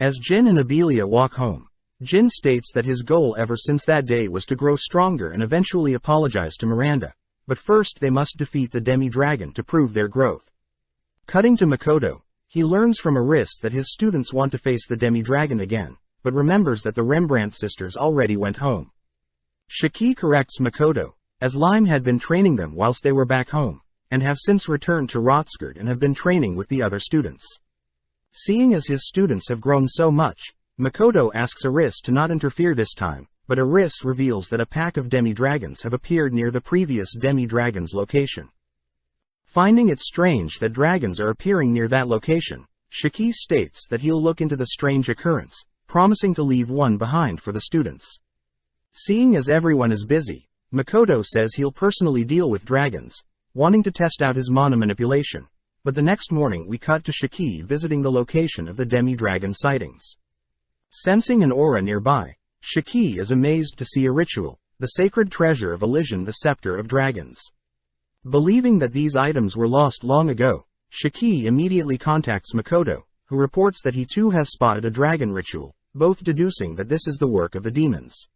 As Jin and Abelia walk home, Jin states that his goal ever since that day was to grow stronger and eventually apologize to Miranda, but first they must defeat the demi-dragon to prove their growth. Cutting to Makoto, he learns from Aris that his students want to face the demi-dragon again, but remembers that the Rembrandt sisters already went home. Shiki corrects Makoto, as Lime had been training them whilst they were back home, and have since returned to Rotskirt and have been training with the other students. Seeing as his students have grown so much, Makoto asks Aris to not interfere this time, but Aris reveals that a pack of demi-dragons have appeared near the previous demi-dragon's location. Finding it strange that dragons are appearing near that location, Shiki states that he'll look into the strange occurrence, promising to leave one behind for the students. Seeing as everyone is busy, Makoto says he'll personally deal with dragons, wanting to test out his mana manipulation, but the next morning we cut to Shiki visiting the location of the demi-dragon sightings. Sensing an aura nearby, Shiki is amazed to see a ritual, the sacred treasure of Elysian, the Scepter of Dragons. Believing that these items were lost long ago, Shiki immediately contacts Makoto, who reports that he too has spotted a dragon ritual, both deducing that this is the work of the demons.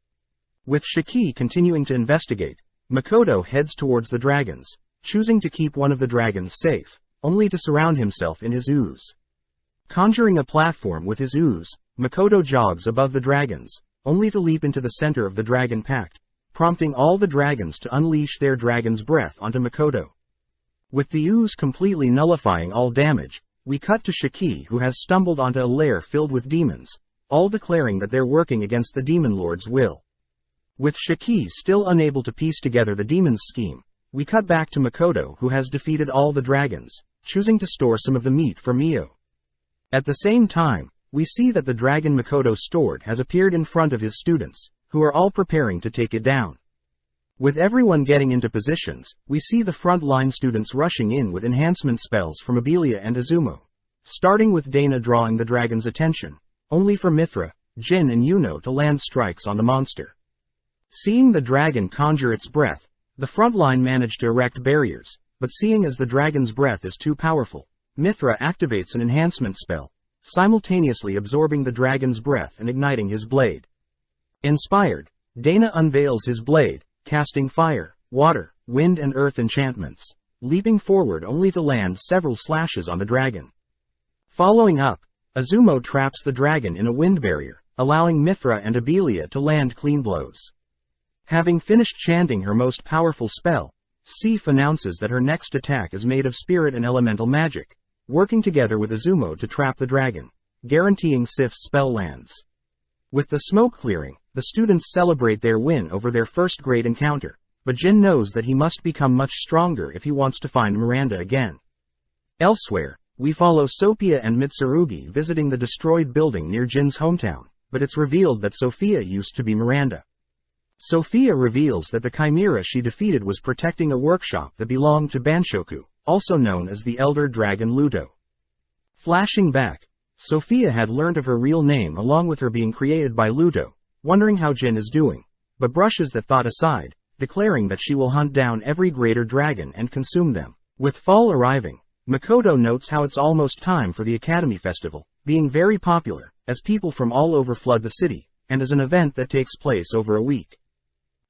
With Shiki continuing to investigate, Makoto heads towards the dragons, choosing to keep one of the dragons safe, only to surround himself in his ooze. Conjuring a platform with his ooze, Makoto jogs above the dragons, only to leap into the center of the dragon pact, prompting all the dragons to unleash their dragon's breath onto Makoto. With the ooze completely nullifying all damage, we cut to Shiki, who has stumbled onto a lair filled with demons, all declaring that they're working against the Demon Lord's will. With Shiki still unable to piece together the demon's scheme, we cut back to Makoto, who has defeated all the dragons, choosing to store some of the meat for Mio. At the same time, we see that the dragon Makoto stored has appeared in front of his students, who are all preparing to take it down. With everyone getting into positions, we see the front-line students rushing in with enhancement spells from Abelia and Izumo, starting with Dana drawing the dragon's attention, only for Mithra, Jin and Yuno to land strikes on the monster. Seeing the dragon conjure its breath, the front line managed to erect barriers, but seeing as the dragon's breath is too powerful, Mithra activates an enhancement spell, simultaneously absorbing the dragon's breath and igniting his blade. Inspired, Dana unveils his blade, casting fire, water, wind and earth enchantments, leaping forward only to land several slashes on the dragon. Following up, Izumo traps the dragon in a wind barrier, allowing Mithra and Abelia to land clean blows. Having finished chanting her most powerful spell, Sif announces that her next attack is made of spirit and elemental magic, working together with Izumo to trap the dragon, guaranteeing Sif's spell lands. With the smoke clearing, the students celebrate their win over their first great encounter, but Jin knows that he must become much stronger if he wants to find Miranda again. Elsewhere, we follow Sophia and Mitsurugi visiting the destroyed building near Jin's hometown, but it's revealed that Sophia used to be Miranda. Sophia reveals that the chimera she defeated was protecting a workshop that belonged to Banshoku, also known as the Elder Dragon Ludo. Flashing back, Sophia had learned of her real name along with her being created by Ludo, wondering how Jin is doing, but brushes that thought aside, declaring that she will hunt down every greater dragon and consume them. With fall arriving, Makoto notes how it's almost time for the Academy Festival, being very popular, as people from all over flood the city, and as an event that takes place over a week.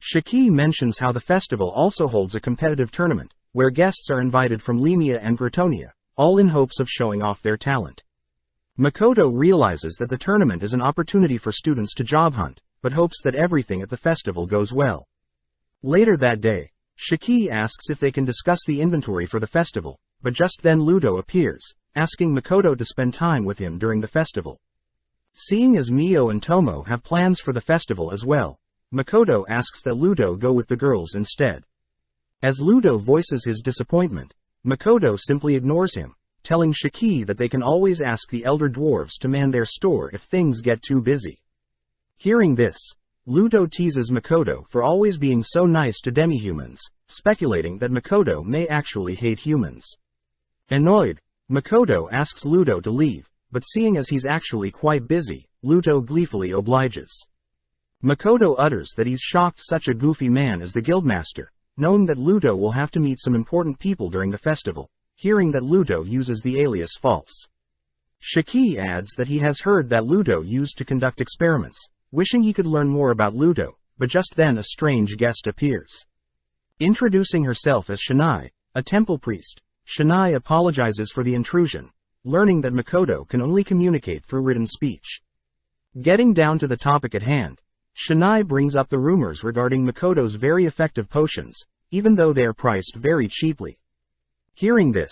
Shiki mentions how the festival also holds a competitive tournament, where guests are invited from Lemia and Gratonia, all in hopes of showing off their talent. Makoto realizes that the tournament is an opportunity for students to job hunt, but hopes that everything at the festival goes well. Later that day, Shiki asks if they can discuss the inventory for the festival, but just then Ludo appears, asking Makoto to spend time with him during the festival. Seeing as Mio and Tomo have plans for the festival as well, Makoto asks that Ludo go with the girls instead. As Ludo voices his disappointment, Makoto simply ignores him, telling Shiki that they can always ask the elder dwarves to man their store if things get too busy. Hearing this, Ludo teases Makoto for always being so nice to demi-humans, speculating that Makoto may actually hate humans. Annoyed, Makoto asks Ludo to leave, but seeing as he's actually quite busy, Ludo gleefully obliges. Makoto utters that he's shocked such a goofy man as the guildmaster, knowing that Ludo will have to meet some important people during the festival, hearing that Ludo uses the alias False. Shiki adds that he has heard that Ludo used to conduct experiments, wishing he could learn more about Ludo, but just then a strange guest appears. Introducing herself as Shinai, a temple priest, Shinai apologizes for the intrusion, learning that Makoto can only communicate through written speech. Getting down to the topic at hand, Shinai brings up the rumors regarding Makoto's very effective potions, even though they are priced very cheaply. Hearing this,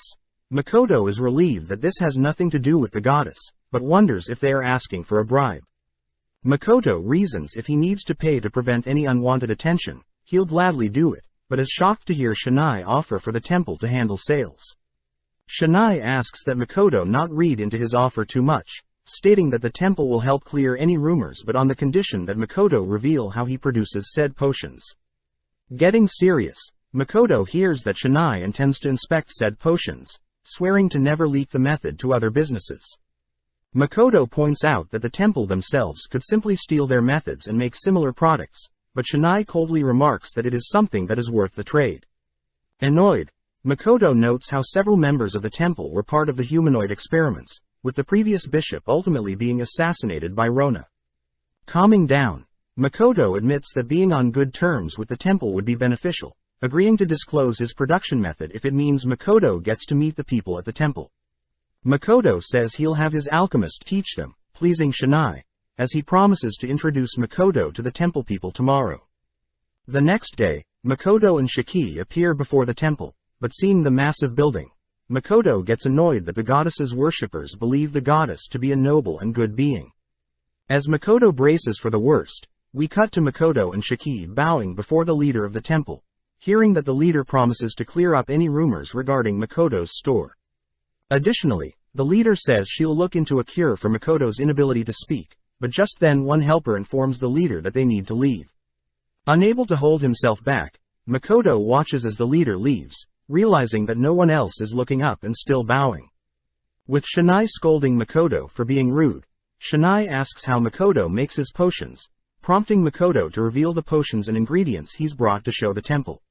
Makoto is relieved that this has nothing to do with the goddess, but wonders if they are asking for a bribe. Makoto reasons if he needs to pay to prevent any unwanted attention, he'll gladly do it, but is shocked to hear Shinai offer for the temple to handle sales. Shinai asks that Makoto not read into his offer too much, stating that the temple will help clear any rumors but on the condition that Makoto reveal how he produces said potions. Getting serious, Makoto hears that Shinai intends to inspect said potions, swearing to never leak the method to other businesses. Makoto points out that the temple themselves could simply steal their methods and make similar products, but Shinai coldly remarks that it is something that is worth the trade. Annoyed, Makoto notes how several members of the temple were part of the humanoid experiments, with the previous bishop ultimately being assassinated by Rona. Calming down, Makoto admits that being on good terms with the temple would be beneficial, agreeing to disclose his production method if it means Makoto gets to meet the people at the temple. Makoto says he'll have his alchemist teach them, pleasing Shinai, as he promises to introduce Makoto to the temple people tomorrow. The next day, Makoto and Shiki appear before the temple, but seeing the massive building, Makoto gets annoyed that the goddess's worshippers believe the goddess to be a noble and good being. As Makoto braces for the worst, we cut to Makoto and Shiki bowing before the leader of the temple, hearing that the leader promises to clear up any rumors regarding Makoto's store. Additionally, the leader says she'll look into a cure for Makoto's inability to speak, but just then one helper informs the leader that they need to leave. Unable to hold himself back, Makoto watches as the leader leaves, realizing that no one else is looking up and still bowing. With Shinai scolding Makoto for being rude, Shinai asks how Makoto makes his potions, prompting Makoto to reveal the potions and ingredients he's brought to show the temple.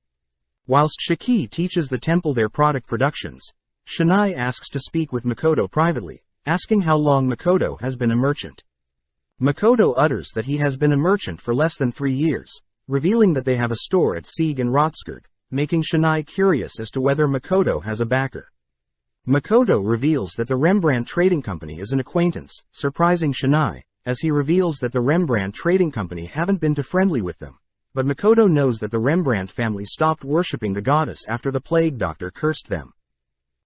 Whilst Shiki teaches the temple their product productions, Shinai asks to speak with Makoto privately, asking how long Makoto has been a merchant. Makoto utters that he has been a merchant for less than 3 years, revealing that they have a store at Sieg and Rotskird, making Shinai curious as to whether Makoto has a backer. Makoto reveals that the Rembrandt Trading Company is an acquaintance, surprising Shinai, as he reveals that the Rembrandt Trading Company haven't been too friendly with them, but Makoto knows that the Rembrandt family stopped worshipping the goddess after the plague doctor cursed them.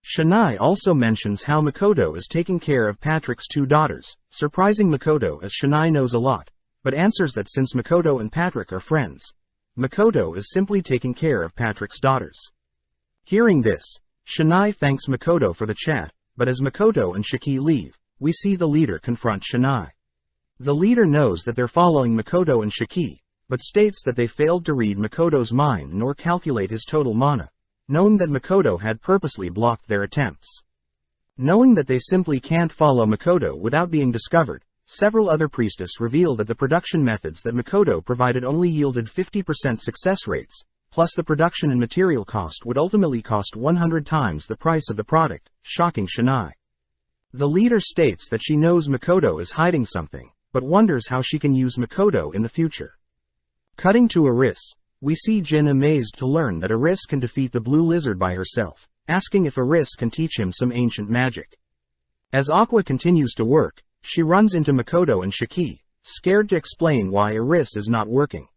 Shinai also mentions how Makoto is taking care of Patrick's 2 daughters, surprising Makoto as Shinai knows a lot, but answers that since Makoto and Patrick are friends, Makoto is simply taking care of Patrick's daughters. Hearing this, Shinai thanks Makoto for the chat, but as Makoto and Shiki leave, we see the leader confront Shinai. The leader knows that they're following Makoto and Shiki, but states that they failed to read Makoto's mind nor calculate his total mana, knowing that Makoto had purposely blocked their attempts. Knowing that they simply can't follow Makoto without being discovered, several other priestess reveal that the production methods that Makoto provided only yielded 50% success rates, plus the production and material cost would ultimately cost 100 times the price of the product, shocking Shinai. The leader states that she knows Makoto is hiding something, but wonders how she can use Makoto in the future. Cutting to Eris, we see Jin amazed to learn that Eris can defeat the blue lizard by herself, asking if Eris can teach him some ancient magic. As Aqua continues to work, she runs into Makoto and Shiki, scared to explain why Eris is not working.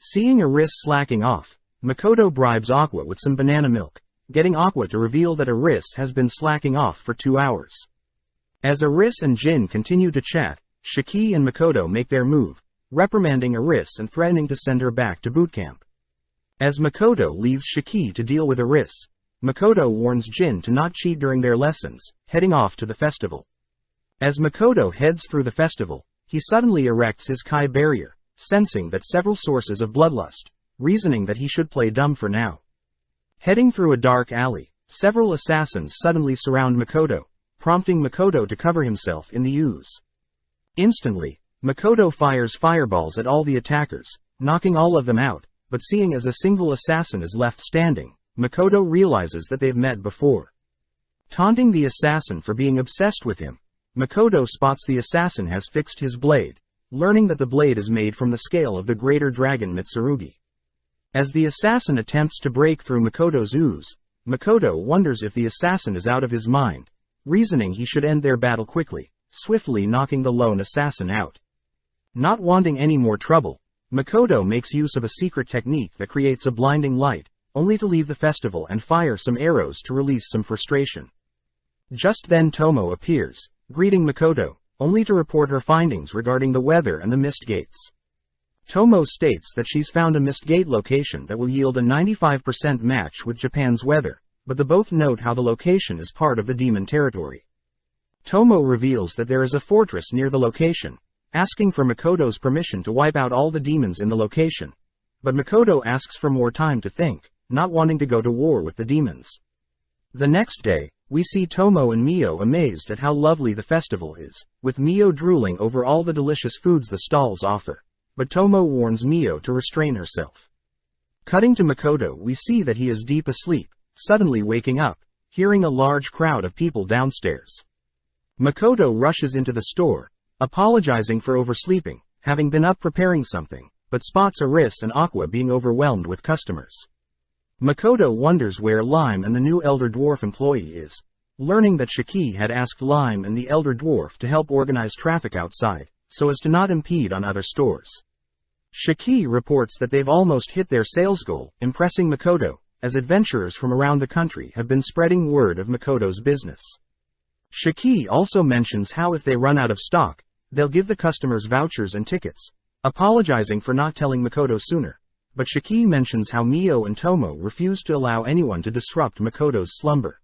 Seeing Eris slacking off, Makoto bribes Aqua with some banana milk, getting Aqua to reveal that Eris has been slacking off for 2 hours. As Eris and Jin continue to chat, Shiki and Makoto make their move, reprimanding Eris and threatening to send her back to boot camp. As Makoto leaves Shiki to deal with Eris, Makoto warns Jin to not cheat during their lessons, heading off to the festival. As Makoto heads through the festival, he suddenly erects his Kai barrier, sensing that several sources of bloodlust, reasoning that he should play dumb for now. Heading through a dark alley, several assassins suddenly surround Makoto, prompting Makoto to cover himself in the ooze. Instantly, Makoto fires fireballs at all the attackers, knocking all of them out, but seeing as a single assassin is left standing, Makoto realizes that they've met before. Taunting the assassin for being obsessed with him, Makoto spots the assassin has fixed his blade, learning that the blade is made from the scale of the greater dragon Mitsurugi. As the assassin attempts to break through Makoto's ooze, Makoto wonders if the assassin is out of his mind, reasoning he should end their battle quickly, swiftly knocking the lone assassin out. Not wanting any more trouble, Makoto makes use of a secret technique that creates a blinding light, only to leave the festival and fire some arrows to release some frustration. Just then Tomo appears, greeting Makoto, only to report her findings regarding the weather and the mist gates. Tomo states that she's found a mist gate location that will yield a 95% match with Japan's weather, but the both note how the location is part of the demon territory. Tomo reveals that there is a fortress near the location, asking for Makoto's permission to wipe out all the demons in the location. But Makoto asks for more time to think, not wanting to go to war with the demons. The next day, we see Tomo and Mio amazed at how lovely the festival is, with Mio drooling over all the delicious foods the stalls offer. But Tomo warns Mio to restrain herself. Cutting to Makoto, we see that he is deep asleep, suddenly waking up, hearing a large crowd of people downstairs. Makoto rushes into the store, apologizing for oversleeping, having been up preparing something, but spots Aris and Aqua being overwhelmed with customers. Makoto wonders where Lime and the new Elder Dwarf employee is, learning that Shiki had asked Lime and the Elder Dwarf to help organize traffic outside, so as to not impede on other stores. Shiki reports that they've almost hit their sales goal, impressing Makoto, as adventurers from around the country have been spreading word of Makoto's business. Shiki also mentions how if they run out of stock, they'll give the customers vouchers and tickets, apologizing for not telling Makoto sooner. But Shiki mentions how Mio and Tomo refuse to allow anyone to disrupt Makoto's slumber.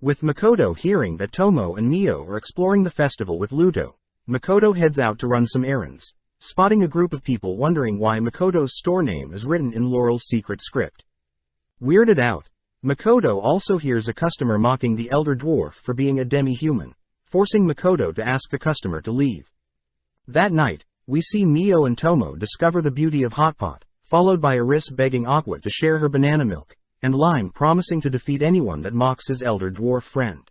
With Makoto hearing that Tomo and Mio are exploring the festival with Luto, Makoto heads out to run some errands, spotting a group of people wondering why Makoto's store name is written in Laurel's secret script. Weirded out, Makoto also hears a customer mocking the Elder Dwarf for being a demi-human, forcing Makoto to ask the customer to leave. That night, we see Mio and Tomo discover the beauty of Hot Pot, followed by Aris begging Aqua to share her banana milk, and Lime promising to defeat anyone that mocks his Elder Dwarf friend.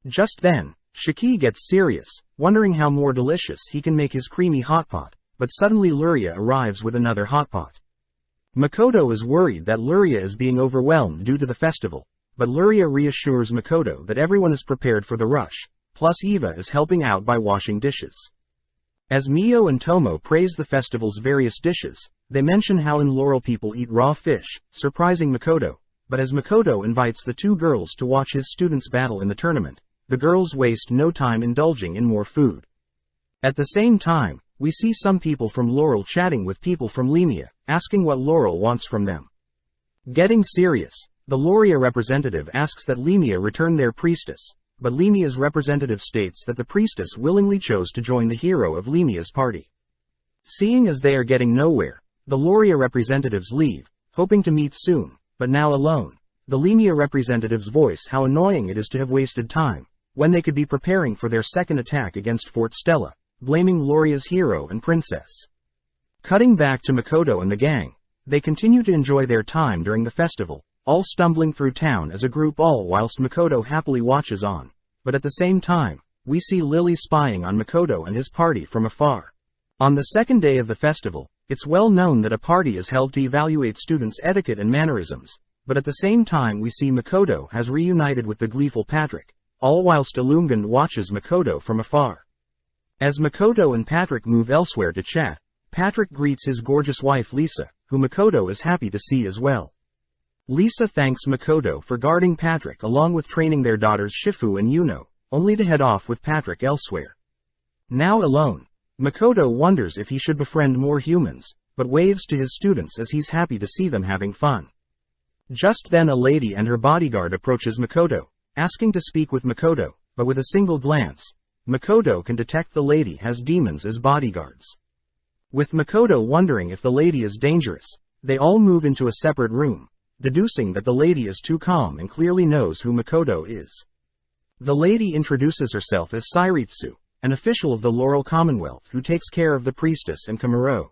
Just then, Shiki gets serious, wondering how more delicious he can make his creamy Hot Pot, but suddenly Luria arrives with another Hot Pot. Makoto is worried that Luria is being overwhelmed due to the festival, but Luria reassures Makoto that everyone is prepared for the rush, plus Eva is helping out by washing dishes. As Mio and Tomo praise the festival's various dishes, they mention how in Laurel people eat raw fish, surprising Makoto, but as Makoto invites the two girls to watch his students battle in the tournament, the girls waste no time indulging in more food. At the same time, we see some people from Laurel chatting with people from Lemia, asking what Laurel wants from them. Getting serious, the Luria representative asks that Lemia return their priestess, but Lemia's representative states that the priestess willingly chose to join the hero of Lemia's party. Seeing as they are getting nowhere, the Luria representatives leave, hoping to meet soon, but now alone. The Lemia representatives voice how annoying it is to have wasted time, when they could be preparing for their second attack against Fort Stella, blaming Luria's hero and princess. Cutting back to Makoto and the gang, they continue to enjoy their time during the festival, all stumbling through town as a group all whilst Makoto happily watches on. But at the same time, we see Lily spying on Makoto and his party from afar. On the second day of the festival, it's well known that a party is held to evaluate students' etiquette and mannerisms, but at the same time we see Makoto has reunited with the gleeful Patrick, all whilst Illumgand watches Makoto from afar. As Makoto and Patrick move elsewhere to chat, Patrick greets his gorgeous wife Lisa, who Makoto is happy to see as well. Lisa thanks Makoto for guarding Patrick along with training their daughters Shifu and Yuno, only to head off with Patrick elsewhere. Now alone, Makoto wonders if he should befriend more humans, but waves to his students as he's happy to see them having fun. Just then a lady and her bodyguard approaches Makoto, asking to speak with Makoto, but with a single glance, Makoto can detect the lady has demons as bodyguards. With Makoto wondering if the lady is dangerous, they all move into a separate room, deducing that the lady is too calm and clearly knows who Makoto is. The lady introduces herself as Sairitsu, an official of the Laurel Commonwealth who takes care of the priestess and Kamuro.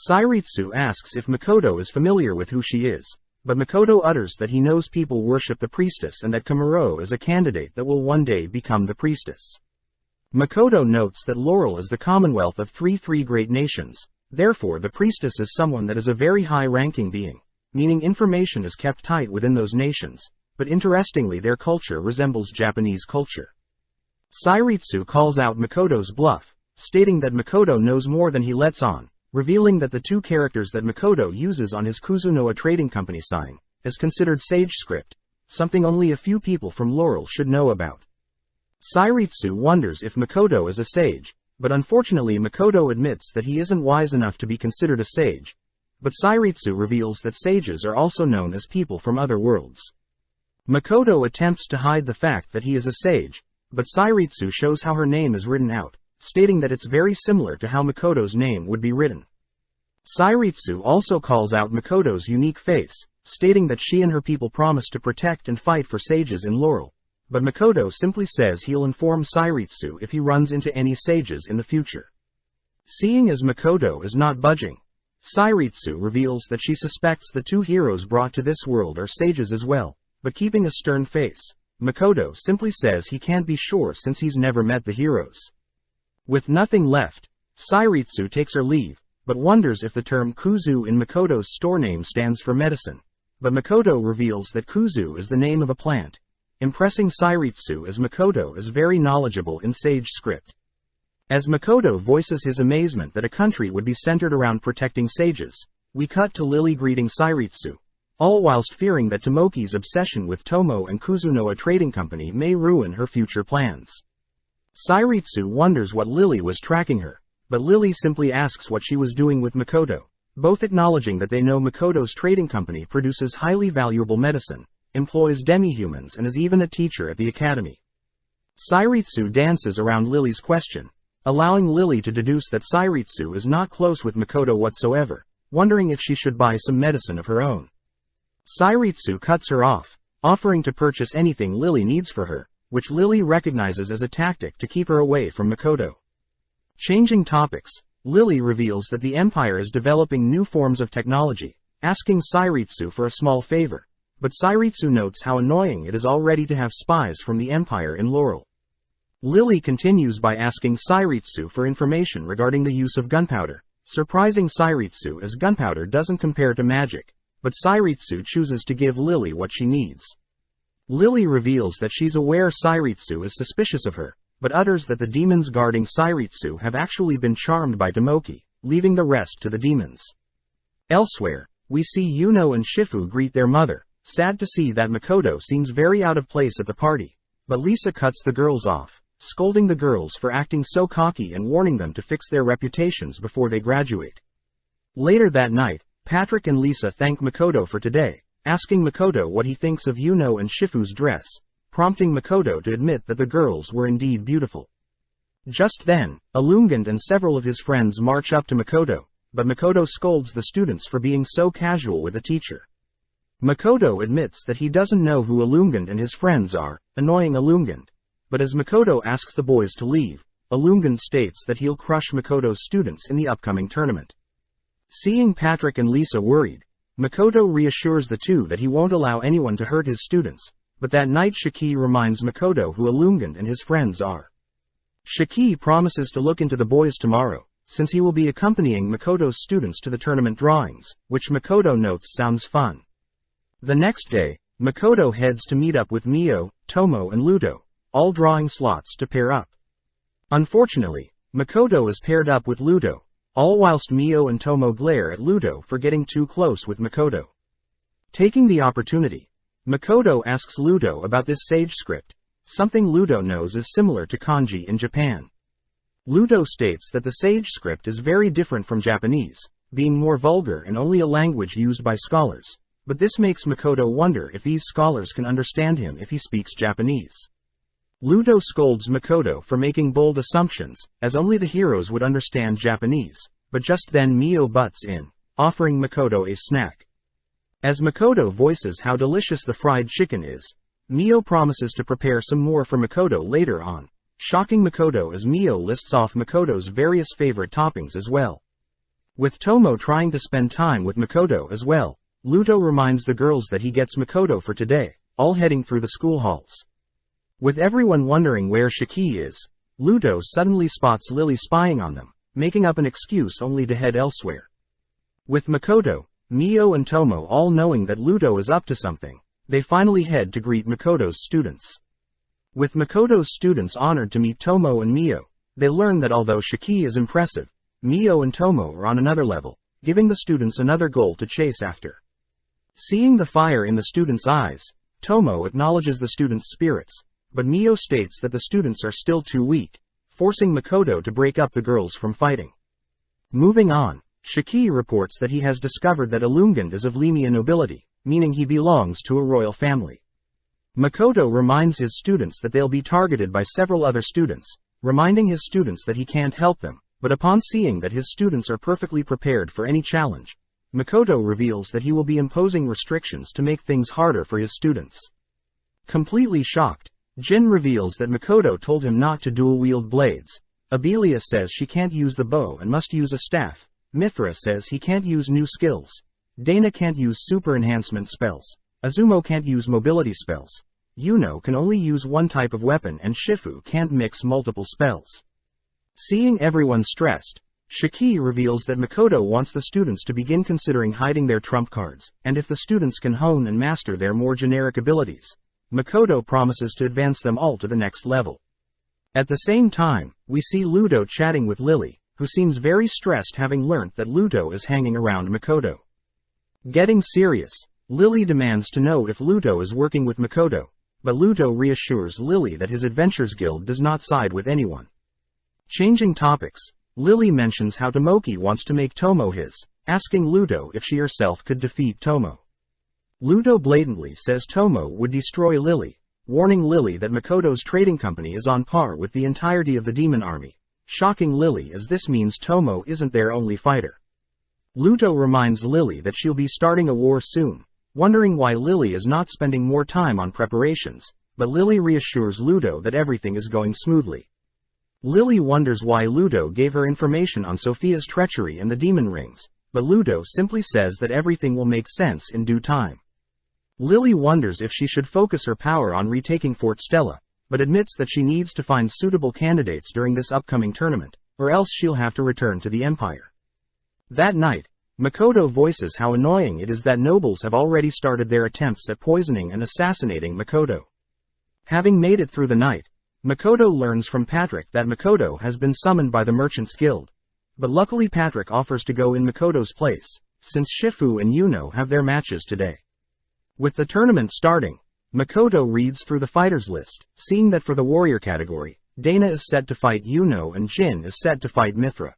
Sairitsu asks if Makoto is familiar with who she is, but Makoto utters that he knows people worship the priestess and that Kamuro is a candidate that will one day become the priestess. Makoto notes that Laurel is the commonwealth of three great nations, therefore the priestess is someone that is a very high-ranking being, meaning information is kept tight within those nations, but interestingly their culture resembles Japanese culture. Sairitsu calls out Makoto's bluff, stating that Makoto knows more than he lets on, revealing that the two characters that Makoto uses on his Kuzunoa trading company sign is considered sage script, something only a few people from Laurel should know about. Sairitsu wonders if Makoto is a sage, but unfortunately Makoto admits that he isn't wise enough to be considered a sage. But Sairitsu reveals that sages are also known as people from other worlds. Makoto attempts to hide the fact that he is a sage, but Sairitsu shows how her name is written out, stating that it's very similar to how Makoto's name would be written. Sairitsu also calls out Makoto's unique face, stating that she and her people promise to protect and fight for sages in Laurel. But Makoto simply says he'll inform Sairitsu if he runs into any sages in the future. Seeing as Makoto is not budging, Sairitsu reveals that she suspects the two heroes brought to this world are sages as well, but keeping a stern face, Makoto simply says he can't be sure since he's never met the heroes. With nothing left, Sairitsu takes her leave, but wonders if the term Kuzu in Makoto's store name stands for medicine. But Makoto reveals that Kuzu is the name of a plant, impressing Sairitsu as Makoto is very knowledgeable in sage script. As Makoto voices his amazement that a country would be centered around protecting sages, we cut to Lily greeting Sairitsu, all whilst fearing that Tomoki's obsession with Tomo and Kuzunoa Trading Company may ruin her future plans. Sairitsu wonders what Lily was tracking her, but Lily simply asks what she was doing with Makoto, both acknowledging that they know Makoto's trading company produces highly valuable medicine, employs demi-humans and is even a teacher at the academy. Sairitsu dances around Lily's question, allowing Lily to deduce that Sairitsu is not close with Makoto whatsoever, wondering if she should buy some medicine of her own. Sairitsu cuts her off, offering to purchase anything Lily needs for her, which Lily recognizes as a tactic to keep her away from Makoto. Changing topics, Lily reveals that the Empire is developing new forms of technology, asking Sairitsu for a small favor, but Sairitsu notes how annoying it is already to have spies from the Empire in Laurel. Lily continues by asking Sairitsu for information regarding the use of gunpowder, surprising Sairitsu as gunpowder doesn't compare to magic, but Sairitsu chooses to give Lily what she needs. Lily reveals that she's aware Sairitsu is suspicious of her, but utters that the demons guarding Sairitsu have actually been charmed by Tomoki, leaving the rest to the demons. Elsewhere, we see Yuno and Shifu greet their mother, sad to see that Makoto seems very out of place at the party, but Lisa cuts the girls off, scolding the girls for acting so cocky and warning them to fix their reputations before they graduate. Later that night, Patrick and Lisa thank Makoto for today, asking Makoto what he thinks of Yuno and Shifu's dress, prompting Makoto to admit that the girls were indeed beautiful. Just then, Illumgand and several of his friends march up to Makoto, but Makoto scolds the students for being so casual with a teacher. Makoto admits that he doesn't know who Illumgand and his friends are, annoying Illumgand. But as Makoto asks the boys to leave, Illumgand states that he'll crush Makoto's students in the upcoming tournament. Seeing Patrick and Lisa worried, Makoto reassures the two that he won't allow anyone to hurt his students, but that night Shiki reminds Makoto who Illumgand and his friends are. Shiki promises to look into the boys tomorrow, since he will be accompanying Makoto's students to the tournament drawings, which Makoto notes sounds fun. The next day, Makoto heads to meet up with Mio, Tomo and Ludo, all drawing slots to pair up. Unfortunately, Makoto is paired up with Ludo, all whilst Mio and Tomo glare at Ludo for getting too close with Makoto. Taking the opportunity, Makoto asks Ludo about this sage script, something Ludo knows is similar to kanji in Japan. Ludo states that the sage script is very different from Japanese, being more vulgar and only a language used by scholars, but this makes Makoto wonder if these scholars can understand him if he speaks Japanese. Ludo scolds Makoto for making bold assumptions, as only the heroes would understand Japanese, but just then Mio butts in, offering Makoto a snack. As Makoto voices how delicious the fried chicken is, Mio promises to prepare some more for Makoto later on, shocking Makoto as Mio lists off Makoto's various favorite toppings as well. With Tomo trying to spend time with Makoto as well, Ludo reminds the girls that he gets Makoto for today, all heading through the school halls. With everyone wondering where Shiki is, Ludo suddenly spots Lily spying on them, making up an excuse only to head elsewhere. With Makoto, Mio and Tomo all knowing that Ludo is up to something, they finally head to greet Makoto's students. With Makoto's students honored to meet Tomo and Mio, they learn that although Shiki is impressive, Mio and Tomo are on another level, giving the students another goal to chase after. Seeing the fire in the students' eyes, Tomo acknowledges the students' spirits, but Mio states that the students are still too weak, forcing Makoto to break up the girls from fighting. Moving on, Shiki reports that he has discovered that Illumined is of Lemia nobility, meaning he belongs to a royal family. Makoto reminds his students that they'll be targeted by several other students, reminding his students that he can't help them, but upon seeing that his students are perfectly prepared for any challenge, Makoto reveals that he will be imposing restrictions to make things harder for his students. Completely shocked, Jin reveals that Makoto told him not to dual-wield blades. Abelia says she can't use the bow and must use a staff. Mithra says he can't use new skills. Dana can't use super enhancement spells. Azumo can't use mobility spells. Yuno can only use one type of weapon and Shifu can't mix multiple spells. Seeing everyone stressed, Shiki reveals that Makoto wants the students to begin considering hiding their trump cards, and if the students can hone and master their more generic abilities, Makoto promises to advance them all to the next level. At the same time, we see Ludo chatting with Lily, who seems very stressed having learnt that Ludo is hanging around Makoto. Getting serious, Lily demands to know if Ludo is working with Makoto, but Ludo reassures Lily that his Adventures Guild does not side with anyone. Changing topics, Lily mentions how Tomoki wants to make Tomo his, asking Ludo if she herself could defeat Tomo. Ludo blatantly says Tomo would destroy Lily, warning Lily that Makoto's trading company is on par with the entirety of the demon army, shocking Lily as this means Tomo isn't their only fighter. Ludo reminds Lily that she'll be starting a war soon, wondering why Lily is not spending more time on preparations, but Lily reassures Ludo that everything is going smoothly. Lily wonders why Ludo gave her information on Sophia's treachery and the demon rings, but Ludo simply says that everything will make sense in due time. Lily wonders if she should focus her power on retaking Fort Stella, but admits that she needs to find suitable candidates during this upcoming tournament, or else she'll have to return to the Empire. That night, Makoto voices how annoying it is that nobles have already started their attempts at poisoning and assassinating Makoto. Having made it through the night, Makoto learns from Patrick that Makoto has been summoned by the Merchants Guild. But luckily Patrick offers to go in Makoto's place, since Shifu and Yuno have their matches today. With the tournament starting, Makoto reads through the fighters list, seeing that for the warrior category, Dana is set to fight Yuno and Jin is set to fight Mithra.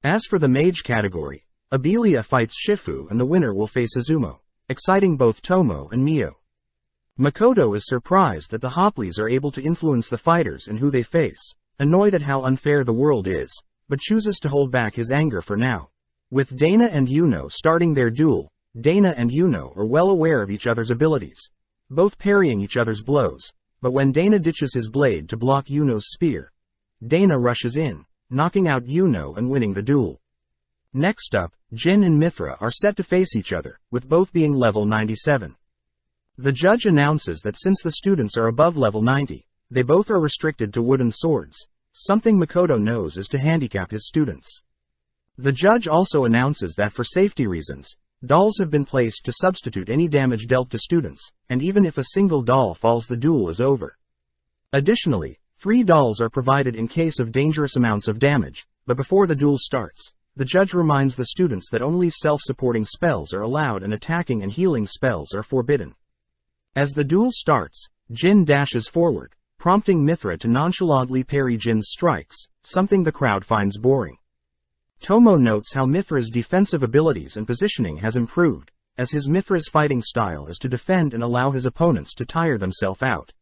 As for the mage category, Abelia fights Shifu and the winner will face Azumo, exciting both Tomo and Mio. Makoto is surprised that the Hopleys are able to influence the fighters and who they face, annoyed at how unfair the world is, but chooses to hold back his anger for now. With Dana and Yuno starting their duel, Dana and Yuno are well aware of each other's abilities, both parrying each other's blows, but when Dana ditches his blade to block Yuno's spear, Dana rushes in, knocking out Yuno and winning the duel. Next up, Jin and Mithra are set to face each other, with both being level 97. The judge announces that since the students are above level 90, they both are restricted to wooden swords, something Makoto knows is to handicap his students. The judge also announces that for safety reasons, dolls have been placed to substitute any damage dealt to students, and even if a single doll falls the duel is over. Additionally, 3 dolls are provided in case of dangerous amounts of damage, but before the duel starts, the judge reminds the students that only self-supporting spells are allowed and attacking and healing spells are forbidden. As the duel starts, Jin dashes forward, prompting Mithra to nonchalantly parry Jin's strikes, something the crowd finds boring. Tomo notes how Mithra's defensive abilities and positioning has improved, as his Mithra's fighting style is to defend and allow his opponents to tire themselves out.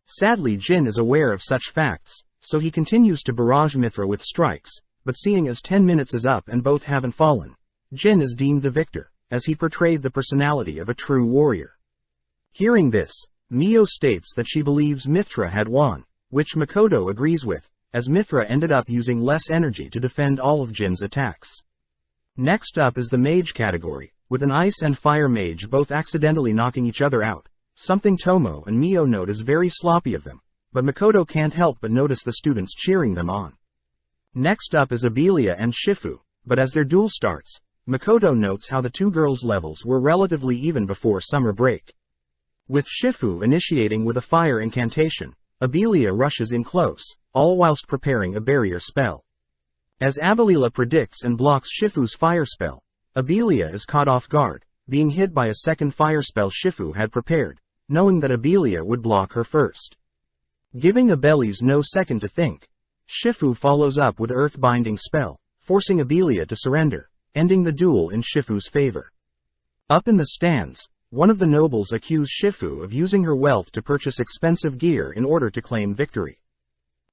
Sadly, Jin is aware of such facts, so he continues to barrage Mithra with strikes, but seeing as 10 minutes is up and both haven't fallen, Jin is deemed the victor, as he portrayed the personality of a true warrior. Hearing this, Mio states that she believes Mithra had won, which Makoto agrees with, as Mithra ended up using less energy to defend all of Jin's attacks. Next up is the mage category, with an ice and fire mage both accidentally knocking each other out, something Tomo and Mio note is very sloppy of them, but Makoto can't help but notice the students cheering them on. Next up is Abelia and Shifu, but as their duel starts, Makoto notes how the 2 girls' levels were relatively even before summer break. With Shifu initiating with a fire incantation, Abelia rushes in close, all whilst preparing a barrier spell. As Abelia predicts and blocks Shifu's fire spell, Abelia is caught off guard, being hit by a second fire spell Shifu had prepared, knowing that Abelia would block her first. Giving Abelis no second to think, Shifu follows up with Earth-binding spell, forcing Abelia to surrender, ending the duel in Shifu's favor. Up in the stands, one of the nobles accused Shifu of using her wealth to purchase expensive gear in order to claim victory.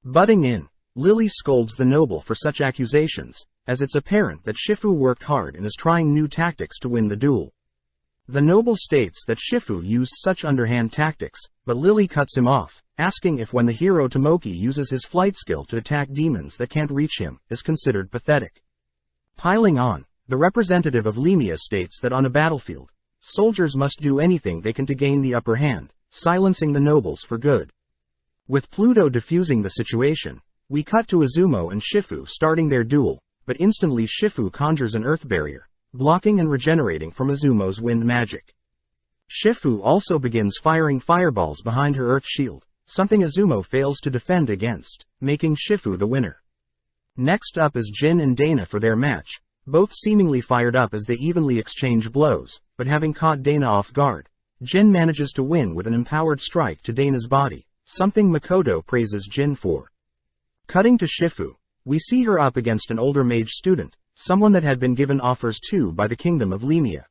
Butting in, Lily scolds the noble for such accusations, as it's apparent that Shifu worked hard and is trying new tactics to win the duel. The noble states that Shifu used such underhand tactics, but Lily cuts him off, asking if when the hero Tomoki uses his flight skill to attack demons that can't reach him, is considered pathetic. Piling on, the representative of Lemia states that on a battlefield, soldiers must do anything they can to gain the upper hand, silencing the nobles for good. With Pluto diffusing the situation, we cut to Izumo and Shifu starting their duel, but instantly Shifu conjures an earth barrier, blocking and regenerating from Izumo's wind magic. Shifu also begins firing fireballs behind her earth shield, something Izumo fails to defend against, making Shifu the winner. Next up is Jin and Dana for their match, both seemingly fired up as they evenly exchange blows, but having caught Dana off guard, Jin manages to win with an empowered strike to Dana's body, something Makoto praises Jin for. Cutting to Shifu, we see her up against an older mage student, someone that had been given offers to by the kingdom of Lemia.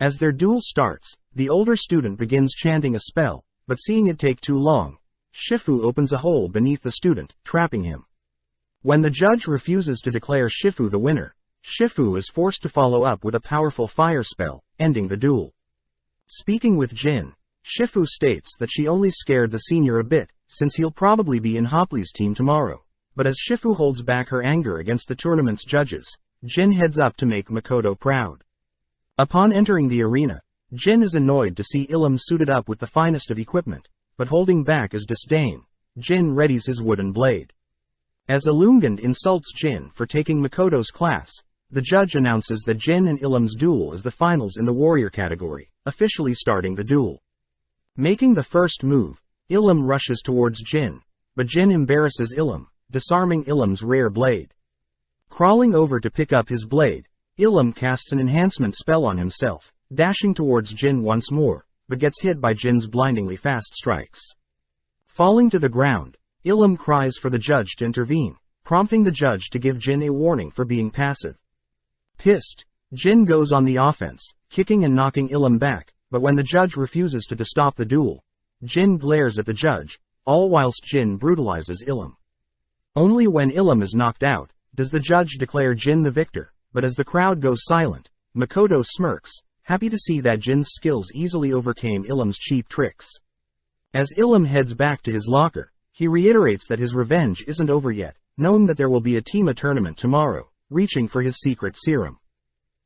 As their duel starts, the older student begins chanting a spell, but seeing it take too long, Shifu opens a hole beneath the student, trapping him. When the judge refuses to declare Shifu the winner, Shifu is forced to follow up with a powerful fire spell, ending the duel. Speaking with Jin, Shifu states that she only scared the senior a bit, since he'll probably be in Hopley's team tomorrow, but as Shifu holds back her anger against the tournament's judges, Jin heads up to make Makoto proud. Upon entering the arena, Jin is annoyed to see Ilum suited up with the finest of equipment, but holding back his disdain, Jin readies his wooden blade. As Illumgand insults Jin for taking Makoto's class, the judge announces that Jin and Ilum's duel is the finals in the warrior category, officially starting the duel. Making the first move, Ilum rushes towards Jin, but Jin embarrasses Ilum, disarming Ilum's rare blade. Crawling over to pick up his blade, Ilum casts an enhancement spell on himself, dashing towards Jin once more, but gets hit by Jin's blindingly fast strikes. Falling to the ground, Ilum cries for the judge to intervene, prompting the judge to give Jin a warning for being passive. Pissed, Jin goes on the offense, kicking and knocking Ilum back, but when the judge refuses to stop the duel, Jin glares at the judge, all whilst Jin brutalizes Ilum. Only when Ilum is knocked out, does the judge declare Jin the victor, but as the crowd goes silent, Makoto smirks, happy to see that Jin's skills easily overcame Ilum's cheap tricks. As Ilum heads back to his locker, he reiterates that his revenge isn't over yet, knowing that there will be a Tima tournament tomorrow, reaching for his secret serum.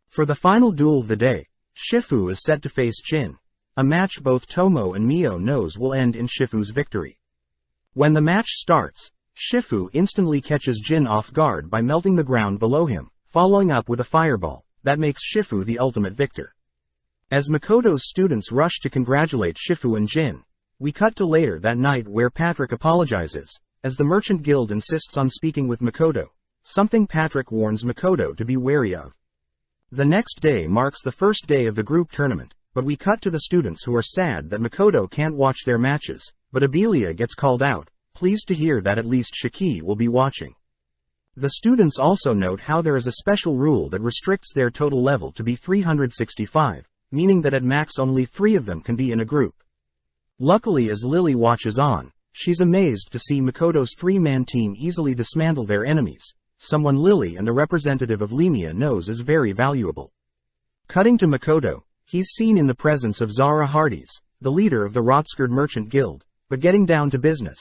For the final duel of the day, Shifu is set to face Jin, a match both Tomo and Mio knows will end in Shifu's victory. When the match starts, Shifu instantly catches Jin off guard by melting the ground below him, following up with a fireball, that makes Shifu the ultimate victor. As Makoto's students rush to congratulate Shifu and Jin, we cut to later that night where Patrick apologizes, as the Merchant Guild insists on speaking with Makoto, something Patrick warns Makoto to be wary of. The next day marks the first day of the group tournament, but we cut to the students who are sad that Makoto can't watch their matches, but Abelia gets called out, pleased to hear that at least Shiki will be watching. The students also note how there is a special rule that restricts their total level to be 365, meaning that at max only 3 of them can be in a group. Luckily, as Lily watches on, she's amazed to see Makoto's 3-man team easily dismantle their enemies, someone Lily and the representative of Lemia knows is very valuable. Cutting to Makoto, he's seen in the presence of Zara Hardies, the leader of the Rotskerd Merchant Guild, but getting down to business,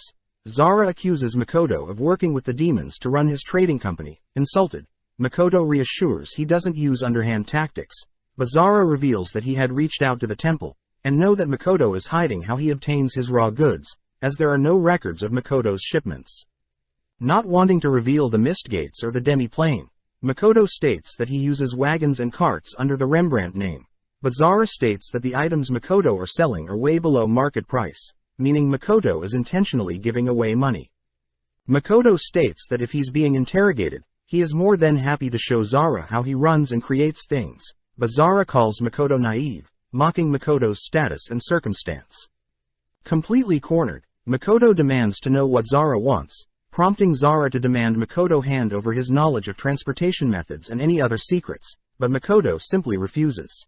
Zara accuses Makoto of working with the demons to run his trading company. Insulted, Makoto reassures he doesn't use underhand tactics, but Zara reveals that he had reached out to the temple, and know that Makoto is hiding how he obtains his raw goods, as there are no records of Makoto's shipments. Not wanting to reveal the mist gates or the demi-plane, Makoto states that he uses wagons and carts under the Rembrandt name, but Zara states that the items Makoto are selling are way below market price, meaning Makoto is intentionally giving away money. Makoto states that if he's being interrogated, he is more than happy to show Zara how he runs and creates things, but Zara calls Makoto naive, mocking Makoto's status and circumstance. Completely cornered, Makoto demands to know what Zara wants, prompting Zara to demand Makoto hand over his knowledge of transportation methods and any other secrets, but Makoto simply refuses.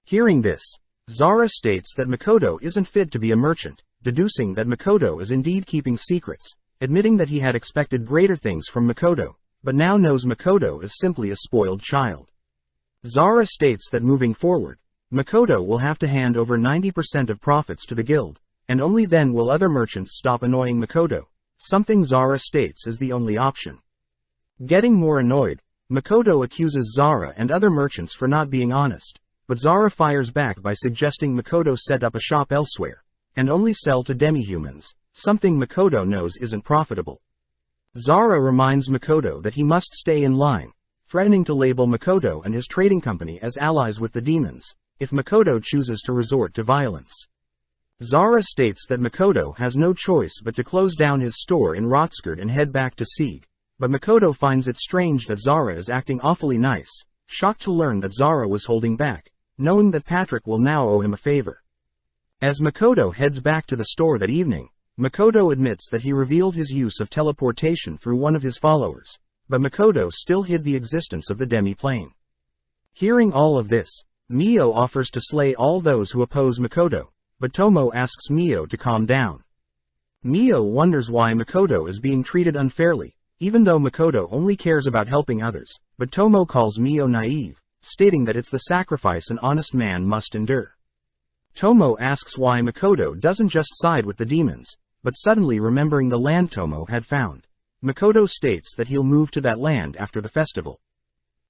Hearing this, Zara states that Makoto isn't fit to be a merchant, deducing that Makoto is indeed keeping secrets, admitting that he had expected greater things from Makoto, but now knows Makoto is simply a spoiled child. Zara states that moving forward, Makoto will have to hand over 90% of profits to the guild, and only then will other merchants stop annoying Makoto, something Zara states is the only option. Getting more annoyed, Makoto accuses Zara and other merchants for not being honest, but Zara fires back by suggesting Makoto set up a shop elsewhere, and only sell to demi-humans, something Makoto knows isn't profitable. Zara reminds Makoto that he must stay in line, threatening to label Makoto and his trading company as allies with the demons, if Makoto chooses to resort to violence. Zara states that Makoto has no choice but to close down his store in Rotskerd and head back to Sieg, but Makoto finds it strange that Zara is acting awfully nice, shocked to learn that Zara was holding back, knowing that Patrick will now owe him a favor. As Makoto heads back to the store that evening, Makoto admits that he revealed his use of teleportation through one of his followers, but Makoto still hid the existence of the demi-plane. Hearing all of this, Mio offers to slay all those who oppose Makoto, but Tomo asks Mio to calm down. Mio wonders why Makoto is being treated unfairly, even though Makoto only cares about helping others, but Tomo calls Mio naive, stating that it's the sacrifice an honest man must endure. Tomo asks why Makoto doesn't just side with the demons, but suddenly remembering the land Tomo had found, Makoto states that he'll move to that land after the festival.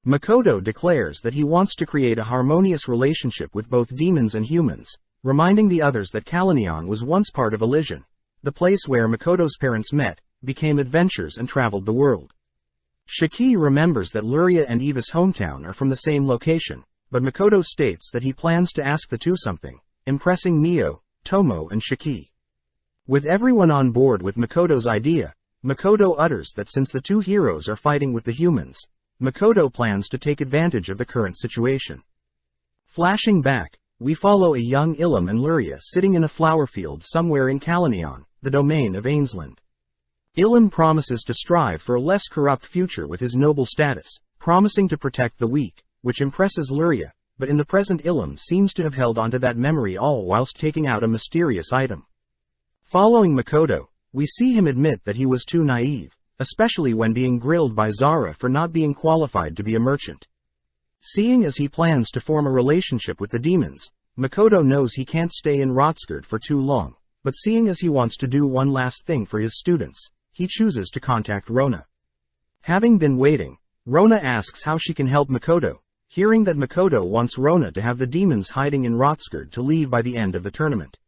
Makoto declares that he wants to create a harmonious relationship with both demons and humans, reminding the others that Kalanion was once part of Elysian, the place where Makoto's parents met, became adventurers and traveled the world. Shiki remembers that Luria and Eva's hometown are from the same location, but Makoto states that he plans to ask the two something, impressing Mio, Tomo and Shiki. With everyone on board with Makoto's idea, Makoto utters that since the two heroes are fighting with the humans, Makoto plans to take advantage of the current situation. Flashing back, we follow a young Ilum and Luria sitting in a flower field somewhere in Kalanion, the domain of Ainsland. Ilum promises to strive for a less corrupt future with his noble status, promising to protect the weak, which impresses Luria, but in the present Ilum seems to have held onto that memory all whilst taking out a mysterious item. Following Makoto, we see him admit that he was too naive, especially when being grilled by Zara for not being qualified to be a merchant. Seeing as he plans to form a relationship with the demons, Makoto knows he can't stay in Rotskerd for too long, but seeing as he wants to do one last thing for his students, he chooses to contact Rona. Having been waiting, Rona asks how she can help Makoto, hearing that Makoto wants Rona to have the demons hiding in Rotskerd to leave by the end of the tournament.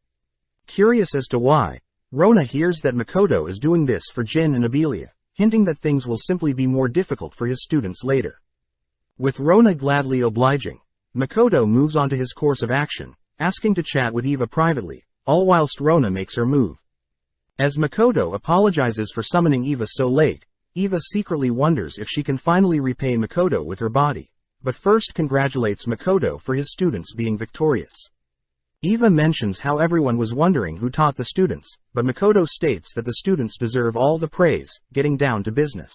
Curious as to why, Rona hears that Makoto is doing this for Jin and Abelia, hinting that things will simply be more difficult for his students later. With Rona gladly obliging, Makoto moves on to his course of action, asking to chat with Eva privately, all whilst Rona makes her move. As Makoto apologizes for summoning Eva so late, Eva secretly wonders if she can finally repay Makoto with her body, but first congratulates Makoto for his students being victorious. Eva mentions how everyone was wondering who taught the students, but Makoto states that the students deserve all the praise, getting down to business.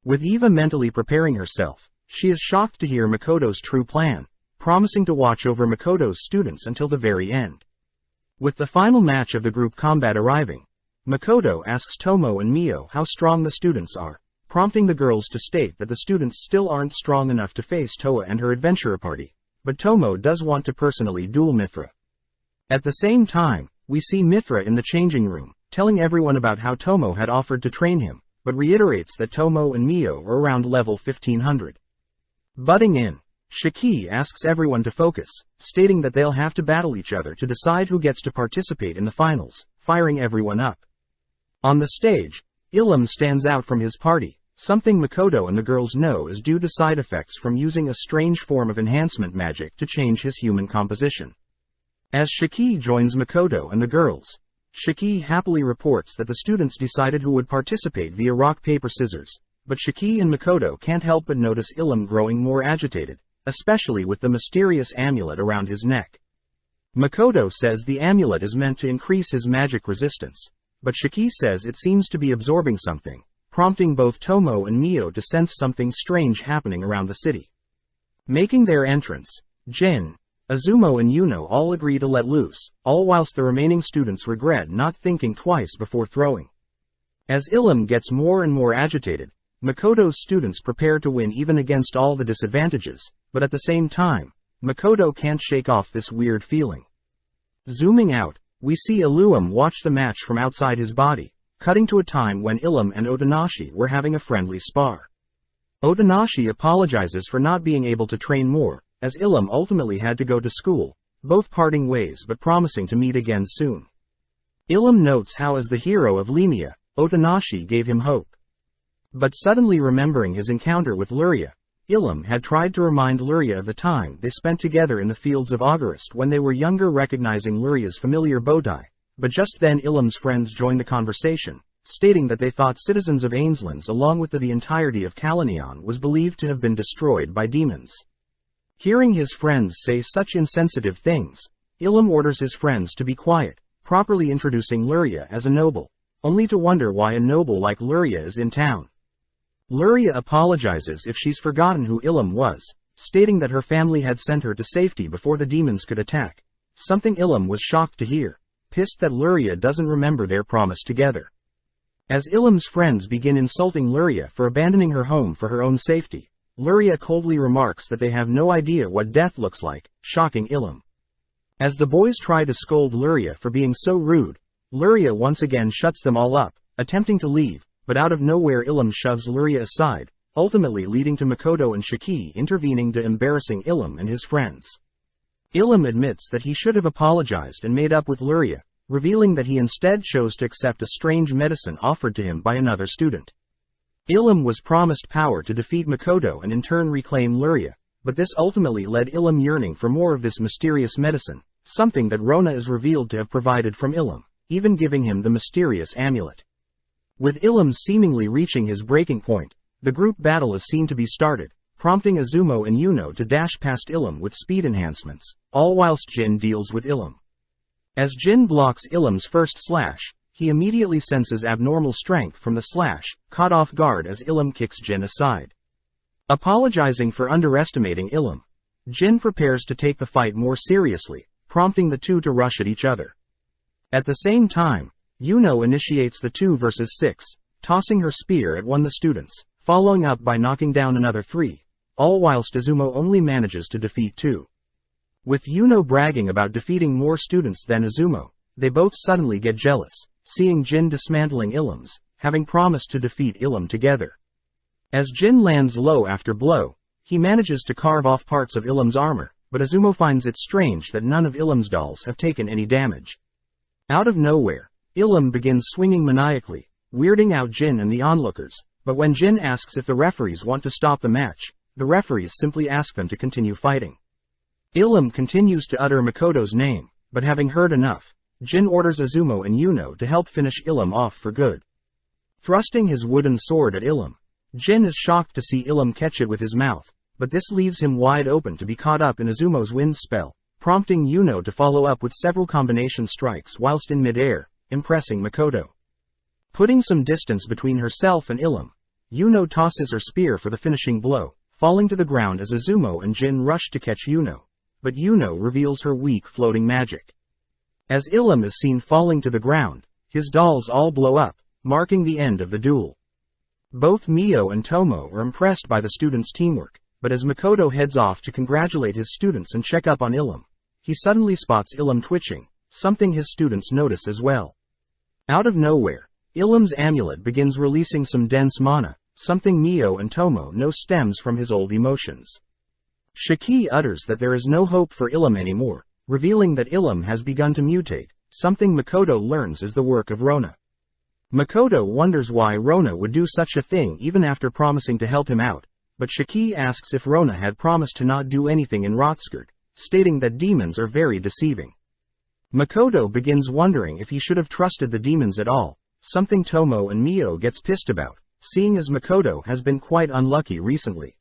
With Eva mentally preparing herself, she is shocked to hear Makoto's true plan, promising to watch over Makoto's students until the very end. With the final match of the group combat arriving, Makoto asks Tomo and Mio how strong the students are, prompting the girls to state that the students still aren't strong enough to face Toa and her adventurer party, but Tomo does want to personally duel Mithra. At the same time, we see Mithra in the changing room, telling everyone about how Tomo had offered to train him, but reiterates that Tomo and Mio are around level 1500. Butting in, Shiki asks everyone to focus, stating that they'll have to battle each other to decide who gets to participate in the finals, firing everyone up. On the stage, Ilum stands out from his party, something Makoto and the girls know is due to side effects from using a strange form of enhancement magic to change his human composition. As Shiki joins Makoto and the girls, Shiki happily reports that the students decided who would participate via rock paper scissors, but Shiki and Makoto can't help but notice Ilum growing more agitated, especially with the mysterious amulet around his neck. Makoto says the amulet is meant to increase his magic resistance, but Shiki says it seems to be absorbing something, prompting both Tomo and Mio to sense something strange happening around the city. Making their entrance, Jin, Azumo and Yuno all agree to let loose, all whilst the remaining students regret not thinking twice before throwing. As Ilum gets more and more agitated, Makoto's students prepare to win even against all the disadvantages, but at the same time, Makoto can't shake off this weird feeling. Zooming out, we see Ilum watch the match from outside his body, cutting to a time when Ilum and Otonashi were having a friendly spar. Otonashi apologizes for not being able to train more, as Ilum ultimately had to go to school, both parting ways but promising to meet again soon. Ilum notes how as the hero of Lemia, Otonashi gave him hope. But suddenly remembering his encounter with Luria, Ilum had tried to remind Luria of the time they spent together in the fields of Augarist when they were younger, recognizing Luria's familiar bowtie, but just then Ilum's friends joined the conversation, stating that they thought citizens of Ainslands along with the entirety of Kalanion was believed to have been destroyed by demons. Hearing his friends say such insensitive things, Ilum orders his friends to be quiet, properly introducing Luria as a noble, only to wonder why a noble like Luria is in town. Luria apologizes if she's forgotten who Ilum was, stating that her family had sent her to safety before the demons could attack, something Ilum was shocked to hear, pissed that Luria doesn't remember their promise together. As Ilum's friends begin insulting Luria for abandoning her home for her own safety, Luria coldly remarks that they have no idea what death looks like, shocking Ilum. As the boys try to scold Luria for being so rude, Luria once again shuts them all up, attempting to leave, but out of nowhere Ilum shoves Luria aside, ultimately leading to Makoto and Shiki intervening to embarrassing Ilum and his friends. Ilum admits that he should have apologized and made up with Luria, revealing that he instead chose to accept a strange medicine offered to him by another student. Ilum was promised power to defeat Makoto and in turn reclaim Luria, but this ultimately led Ilum yearning for more of this mysterious medicine, something that Rona is revealed to have provided from Ilum, even giving him the mysterious amulet. With Ilum seemingly reaching his breaking point, the group battle is seen to be started, prompting Azumo and Yuno to dash past Ilum with speed enhancements, all whilst Jin deals with Ilum. As Jin blocks Ilum's first slash, he immediately senses abnormal strength from the slash, caught off guard as Ilum kicks Jin aside. Apologizing for underestimating Ilum, Jin prepares to take the fight more seriously, prompting the two to rush at each other. At the same time, Yuno initiates the 2 versus 6, tossing her spear at one of the students, following up by knocking down another 3, all whilst Azumo only manages to defeat 2. With Yuno bragging about defeating more students than Azumo, they both suddenly get jealous, seeing Jin dismantling Ilum's, having promised to defeat Ilum together. As Jin lands blow after blow, he manages to carve off parts of Ilum's armor, but Azumo finds it strange that none of Ilum's dolls have taken any damage. Out of nowhere, Ilum begins swinging maniacally, weirding out Jin and the onlookers, but when Jin asks if the referees want to stop the match, the referees simply ask them to continue fighting. Ilum continues to utter Makoto's name, but having heard enough, Jin orders Azumo and Yuno to help finish Ilum off for good. Thrusting his wooden sword at Ilum, Jin is shocked to see Ilum catch it with his mouth, but this leaves him wide open to be caught up in Azumo's wind spell, prompting Yuno to follow up with several combination strikes whilst in mid-air, impressing Makoto. Putting some distance between herself and Ilum, Yuno tosses her spear for the finishing blow, falling to the ground as Azumo and Jin rush to catch Yuno, but Yuno reveals her weak floating magic. As Ilum is seen falling to the ground, his dolls all blow up, marking the end of the duel. Both Mio and Tomo are impressed by the students' teamwork, but as Makoto heads off to congratulate his students and check up on Ilum, he suddenly spots Ilum twitching, something his students notice as well. Out of nowhere, Ilum's amulet begins releasing some dense mana, something Mio and Tomo know stems from his old emotions. Shiki utters that there is no hope for Ilum anymore, revealing that Ilum has begun to mutate, something Makoto learns is the work of Rona. Makoto wonders why Rona would do such a thing even after promising to help him out, but Shiki asks if Rona had promised to not do anything in Rotskirt, stating that demons are very deceiving. Makoto begins wondering if he should have trusted the demons at all, something Tomo and Mio gets pissed about, seeing as Makoto has been quite unlucky recently.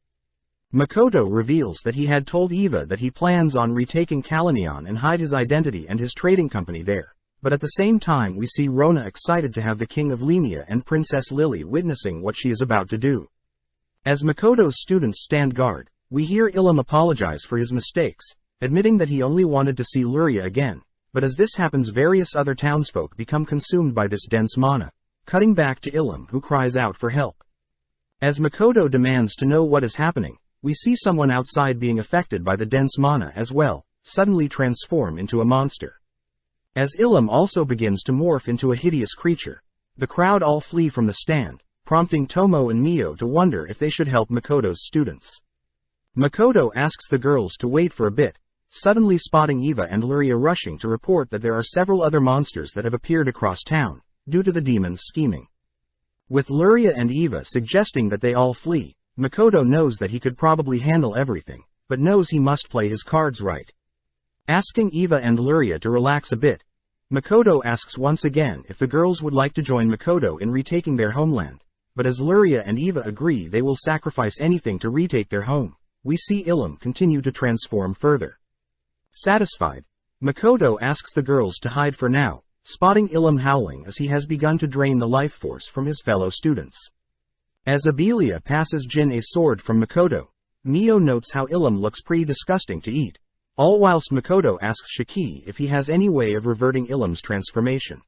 Makoto reveals that he had told Eva that he plans on retaking Kalanion and hide his identity and his trading company there, but at the same time we see Rona excited to have the King of Lemia and Princess Lily witnessing what she is about to do. As Makoto's students stand guard, we hear Ilum apologize for his mistakes, admitting that he only wanted to see Luria again, but as this happens various other townsfolk become consumed by this dense mana, cutting back to Ilum who cries out for help. As Makoto demands to know what is happening, we see someone outside being affected by the dense mana as well, suddenly transform into a monster. As Ilum also begins to morph into a hideous creature, the crowd all flee from the stand, prompting Tomo and Mio to wonder if they should help Makoto's students. Makoto asks the girls to wait for a bit, suddenly spotting Eva and Luria rushing to report that there are several other monsters that have appeared across town, due to the demons scheming. With Luria and Eva suggesting that they all flee, Makoto knows that he could probably handle everything, but knows he must play his cards right. Asking Eva and Luria to relax a bit, Makoto asks once again if the girls would like to join Makoto in retaking their homeland, but as Luria and Eva agree they will sacrifice anything to retake their home, we see Ilum continue to transform further. Satisfied, Makoto asks the girls to hide for now, spotting Ilum howling as he has begun to drain the life force from his fellow students. As Abelia passes Jin a sword from Makoto, Mio notes how Ilum looks pretty disgusting to eat, all whilst Makoto asks Shiki if he has any way of reverting Ilum's transformation.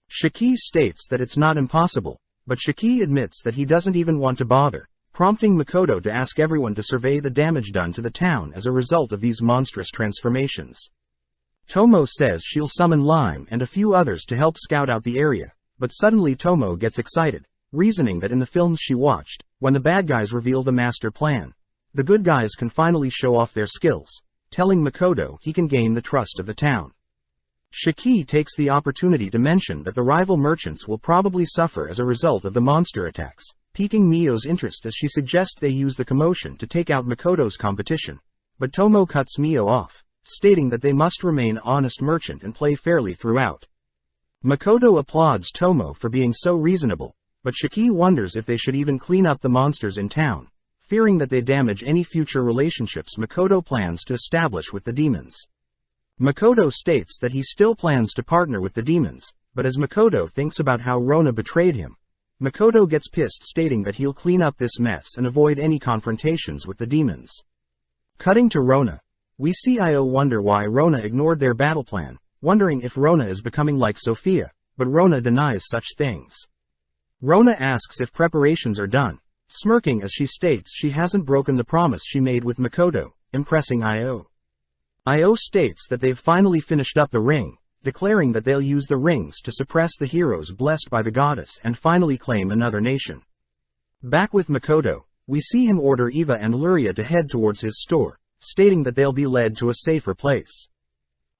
Shiki states that it's not impossible, but Shiki admits that he doesn't even want to bother, prompting Makoto to ask everyone to survey the damage done to the town as a result of these monstrous transformations. Tomo says she'll summon Lime and a few others to help scout out the area, but suddenly Tomo gets excited, reasoning that in the films she watched, when the bad guys reveal the master plan, the good guys can finally show off their skills, telling Makoto he can gain the trust of the town. Shiki takes the opportunity to mention that the rival merchants will probably suffer as a result of the monster attacks, piquing Mio's interest as she suggests they use the commotion to take out Makoto's competition, but Tomo cuts Mio off, stating that they must remain honest merchant and play fairly throughout. Makoto applauds Tomo for being so reasonable, but Shiki wonders if they should even clean up the monsters in town, fearing that they damage any future relationships Makoto plans to establish with the demons. Makoto states that he still plans to partner with the demons, but as Makoto thinks about how Rona betrayed him, Makoto gets pissed, stating that he'll clean up this mess and avoid any confrontations with the demons. Cutting to Rona, we see Io wonder why Rona ignored their battle plan, wondering if Rona is becoming like Sophia, but Rona denies such things. Rona asks if preparations are done, smirking as she states she hasn't broken the promise she made with Makoto, impressing Io. Io states that they've finally finished up the ring, declaring that they'll use the rings to suppress the heroes blessed by the goddess and finally claim another nation. Back with Makoto, we see him order Eva and Luria to head towards his store, stating that they'll be led to a safer place.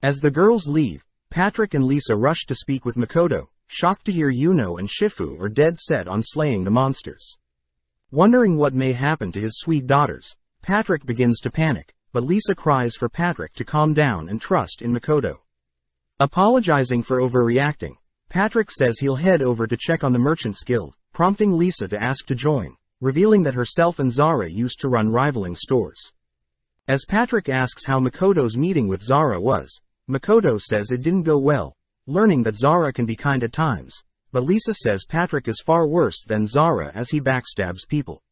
As the girls leave, Patrick and Lisa rush to speak with Makoto, shocked to hear Yuno and Shifu are dead set on slaying the monsters. Wondering what may happen to his sweet daughters, Patrick begins to panic, but Lisa cries for Patrick to calm down and trust in Makoto. Apologizing for overreacting, Patrick says he'll head over to check on the Merchants Guild, prompting Lisa to ask to join, revealing that herself and Zara used to run rivaling stores. As Patrick asks how Makoto's meeting with Zara was, Makoto says it didn't go well, learning that Zara can be kind at times, but Lisa says Patrick is far worse than Zara as he backstabs people.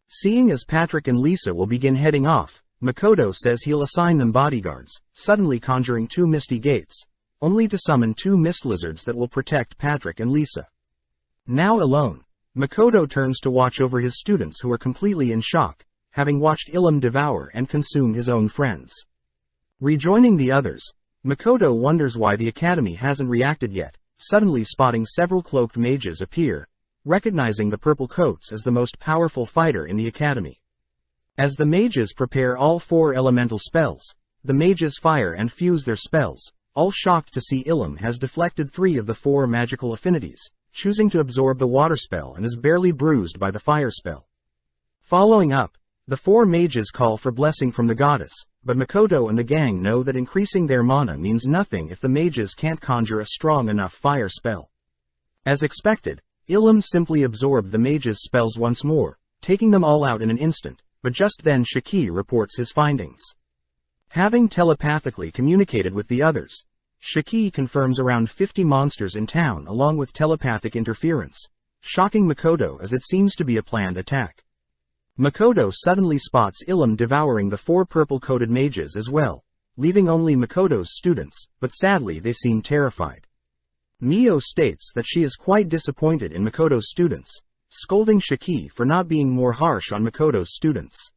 Seeing as Patrick and Lisa will begin heading off, Makoto says he'll assign them bodyguards, suddenly conjuring 2 misty gates, only to summon 2 mist lizards that will protect Patrick and Lisa. Now alone, Makoto turns to watch over his students who are completely in shock, having watched Ilum devour and consume his own friends. Rejoining the others, Makoto wonders why the academy hasn't reacted yet, suddenly spotting several cloaked mages appear, recognizing the purple coats as the most powerful fighter in the academy. As the mages prepare all 4 elemental spells, the mages fire and fuse their spells, all shocked to see Ilum has deflected 3 of the 4 magical affinities, choosing to absorb the water spell and is barely bruised by the fire spell. Following up, the 4 mages call for blessing from the goddess, but Makoto and the gang know that increasing their mana means nothing if the mages can't conjure a strong enough fire spell. As expected, Ilum simply absorbed the mages' spells once more, taking them all out in an instant, but just then Shiki reports his findings. Having telepathically communicated with the others, Shiki confirms around 50 monsters in town along with telepathic interference, shocking Makoto as it seems to be a planned attack. Makoto suddenly spots Ilum devouring the 4 purple-coated mages as well, leaving only Makoto's students, but sadly they seem terrified. Mio states that she is quite disappointed in Makoto's students, scolding Shiki for not being more harsh on Makoto's students.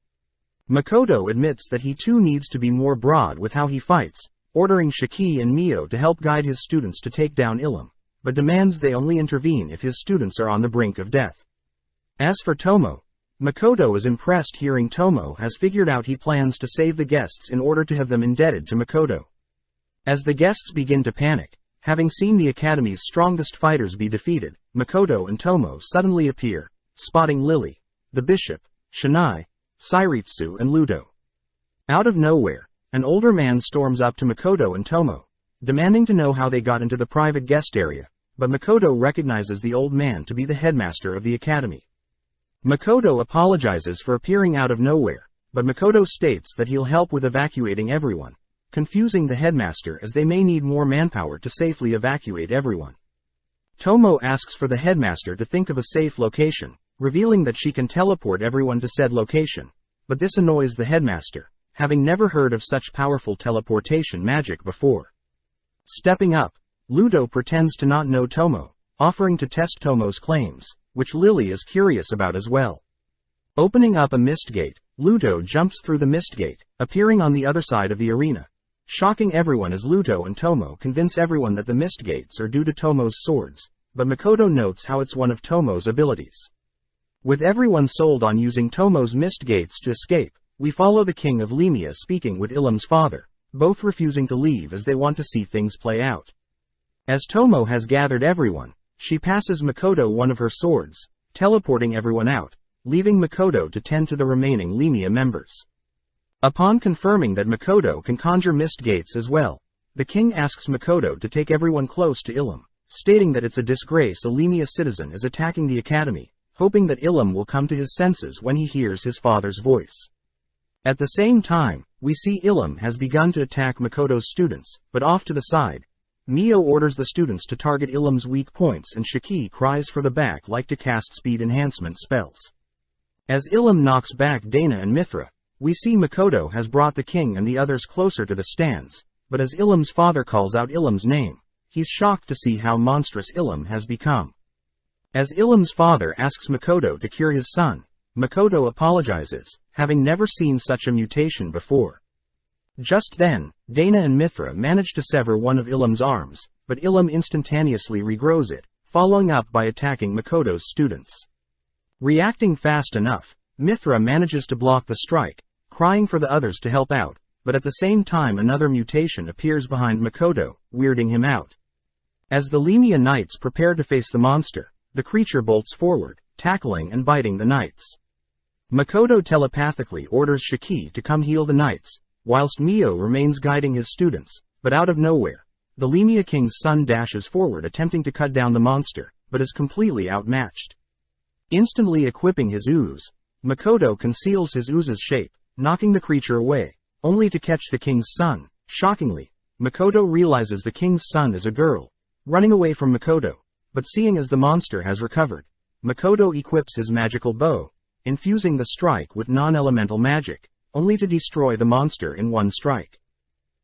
Makoto admits that he too needs to be more broad with how he fights, ordering Shiki and Mio to help guide his students to take down Ilum, but demands they only intervene if his students are on the brink of death. As for Tomo, Makoto is impressed hearing Tomo has figured out he plans to save the guests in order to have them indebted to Makoto. As the guests begin to panic, having seen the Academy's strongest fighters be defeated, Makoto and Tomo suddenly appear, spotting Lily, the bishop, Shinai, Sairitsu and Ludo. Out of nowhere, an older man storms up to Makoto and Tomo, demanding to know how they got into the private guest area, but Makoto recognizes the old man to be the headmaster of the academy. Makoto apologizes for appearing out of nowhere, but Makoto states that he'll help with evacuating everyone, confusing the headmaster as they may need more manpower to safely evacuate everyone. Tomo asks for the headmaster to think of a safe location, revealing that she can teleport everyone to said location, but this annoys the headmaster, having never heard of such powerful teleportation magic before. Stepping up, Ludo pretends to not know Tomo, offering to test Tomo's claims, which Lily is curious about as well. Opening up a mist gate, Ludo jumps through the mist gate, appearing on the other side of the arena, shocking everyone as Ludo and Tomo convince everyone that the mist gates are due to Tomo's swords, but Makoto notes how it's one of Tomo's abilities. With everyone sold on using Tomo's mist gates to escape, we follow the king of Lemia speaking with Ilum's father, both refusing to leave as they want to see things play out. As Tomo has gathered everyone, she passes Makoto one of her swords, teleporting everyone out, leaving Makoto to tend to the remaining Lemia members. Upon confirming that Makoto can conjure mist gates as well, the king asks Makoto to take everyone close to Ilum, stating that it's a disgrace a Lemia citizen is attacking the academy, hoping that Ilum will come to his senses when he hears his father's voice. At the same time, we see Ilum has begun to attack Makoto's students, but off to the side, Mio orders the students to target Ilum's weak points and Shiki cries for the back like to cast speed enhancement spells. As Ilum knocks back Dana and Mithra, we see Makoto has brought the king and the others closer to the stands, but as Ilum's father calls out Ilum's name, he's shocked to see how monstrous Ilum has become. As Ilum's father asks Makoto to cure his son, Makoto apologizes, having never seen such a mutation before. Just then, Dana and Mithra manage to sever one of Ilum's arms, but Ilum instantaneously regrows it, following up by attacking Makoto's students. Reacting fast enough, Mithra manages to block the strike, crying for the others to help out, but at the same time another mutation appears behind Makoto, weirding him out. As the Lemia knights prepare to face the monster, the creature bolts forward, tackling and biting the knights. Makoto telepathically orders Shiki to come heal the knights, whilst Mio remains guiding his students, but out of nowhere, the Lemia king's son dashes forward attempting to cut down the monster, but is completely outmatched. Instantly equipping his ooze, Makoto conceals his ooze's shape, knocking the creature away, only to catch the king's son. Shockingly, Makoto realizes the king's son is a girl, running away from Makoto, but seeing as the monster has recovered, Makoto equips his magical bow, infusing the strike with non-elemental magic, only to destroy the monster in one strike.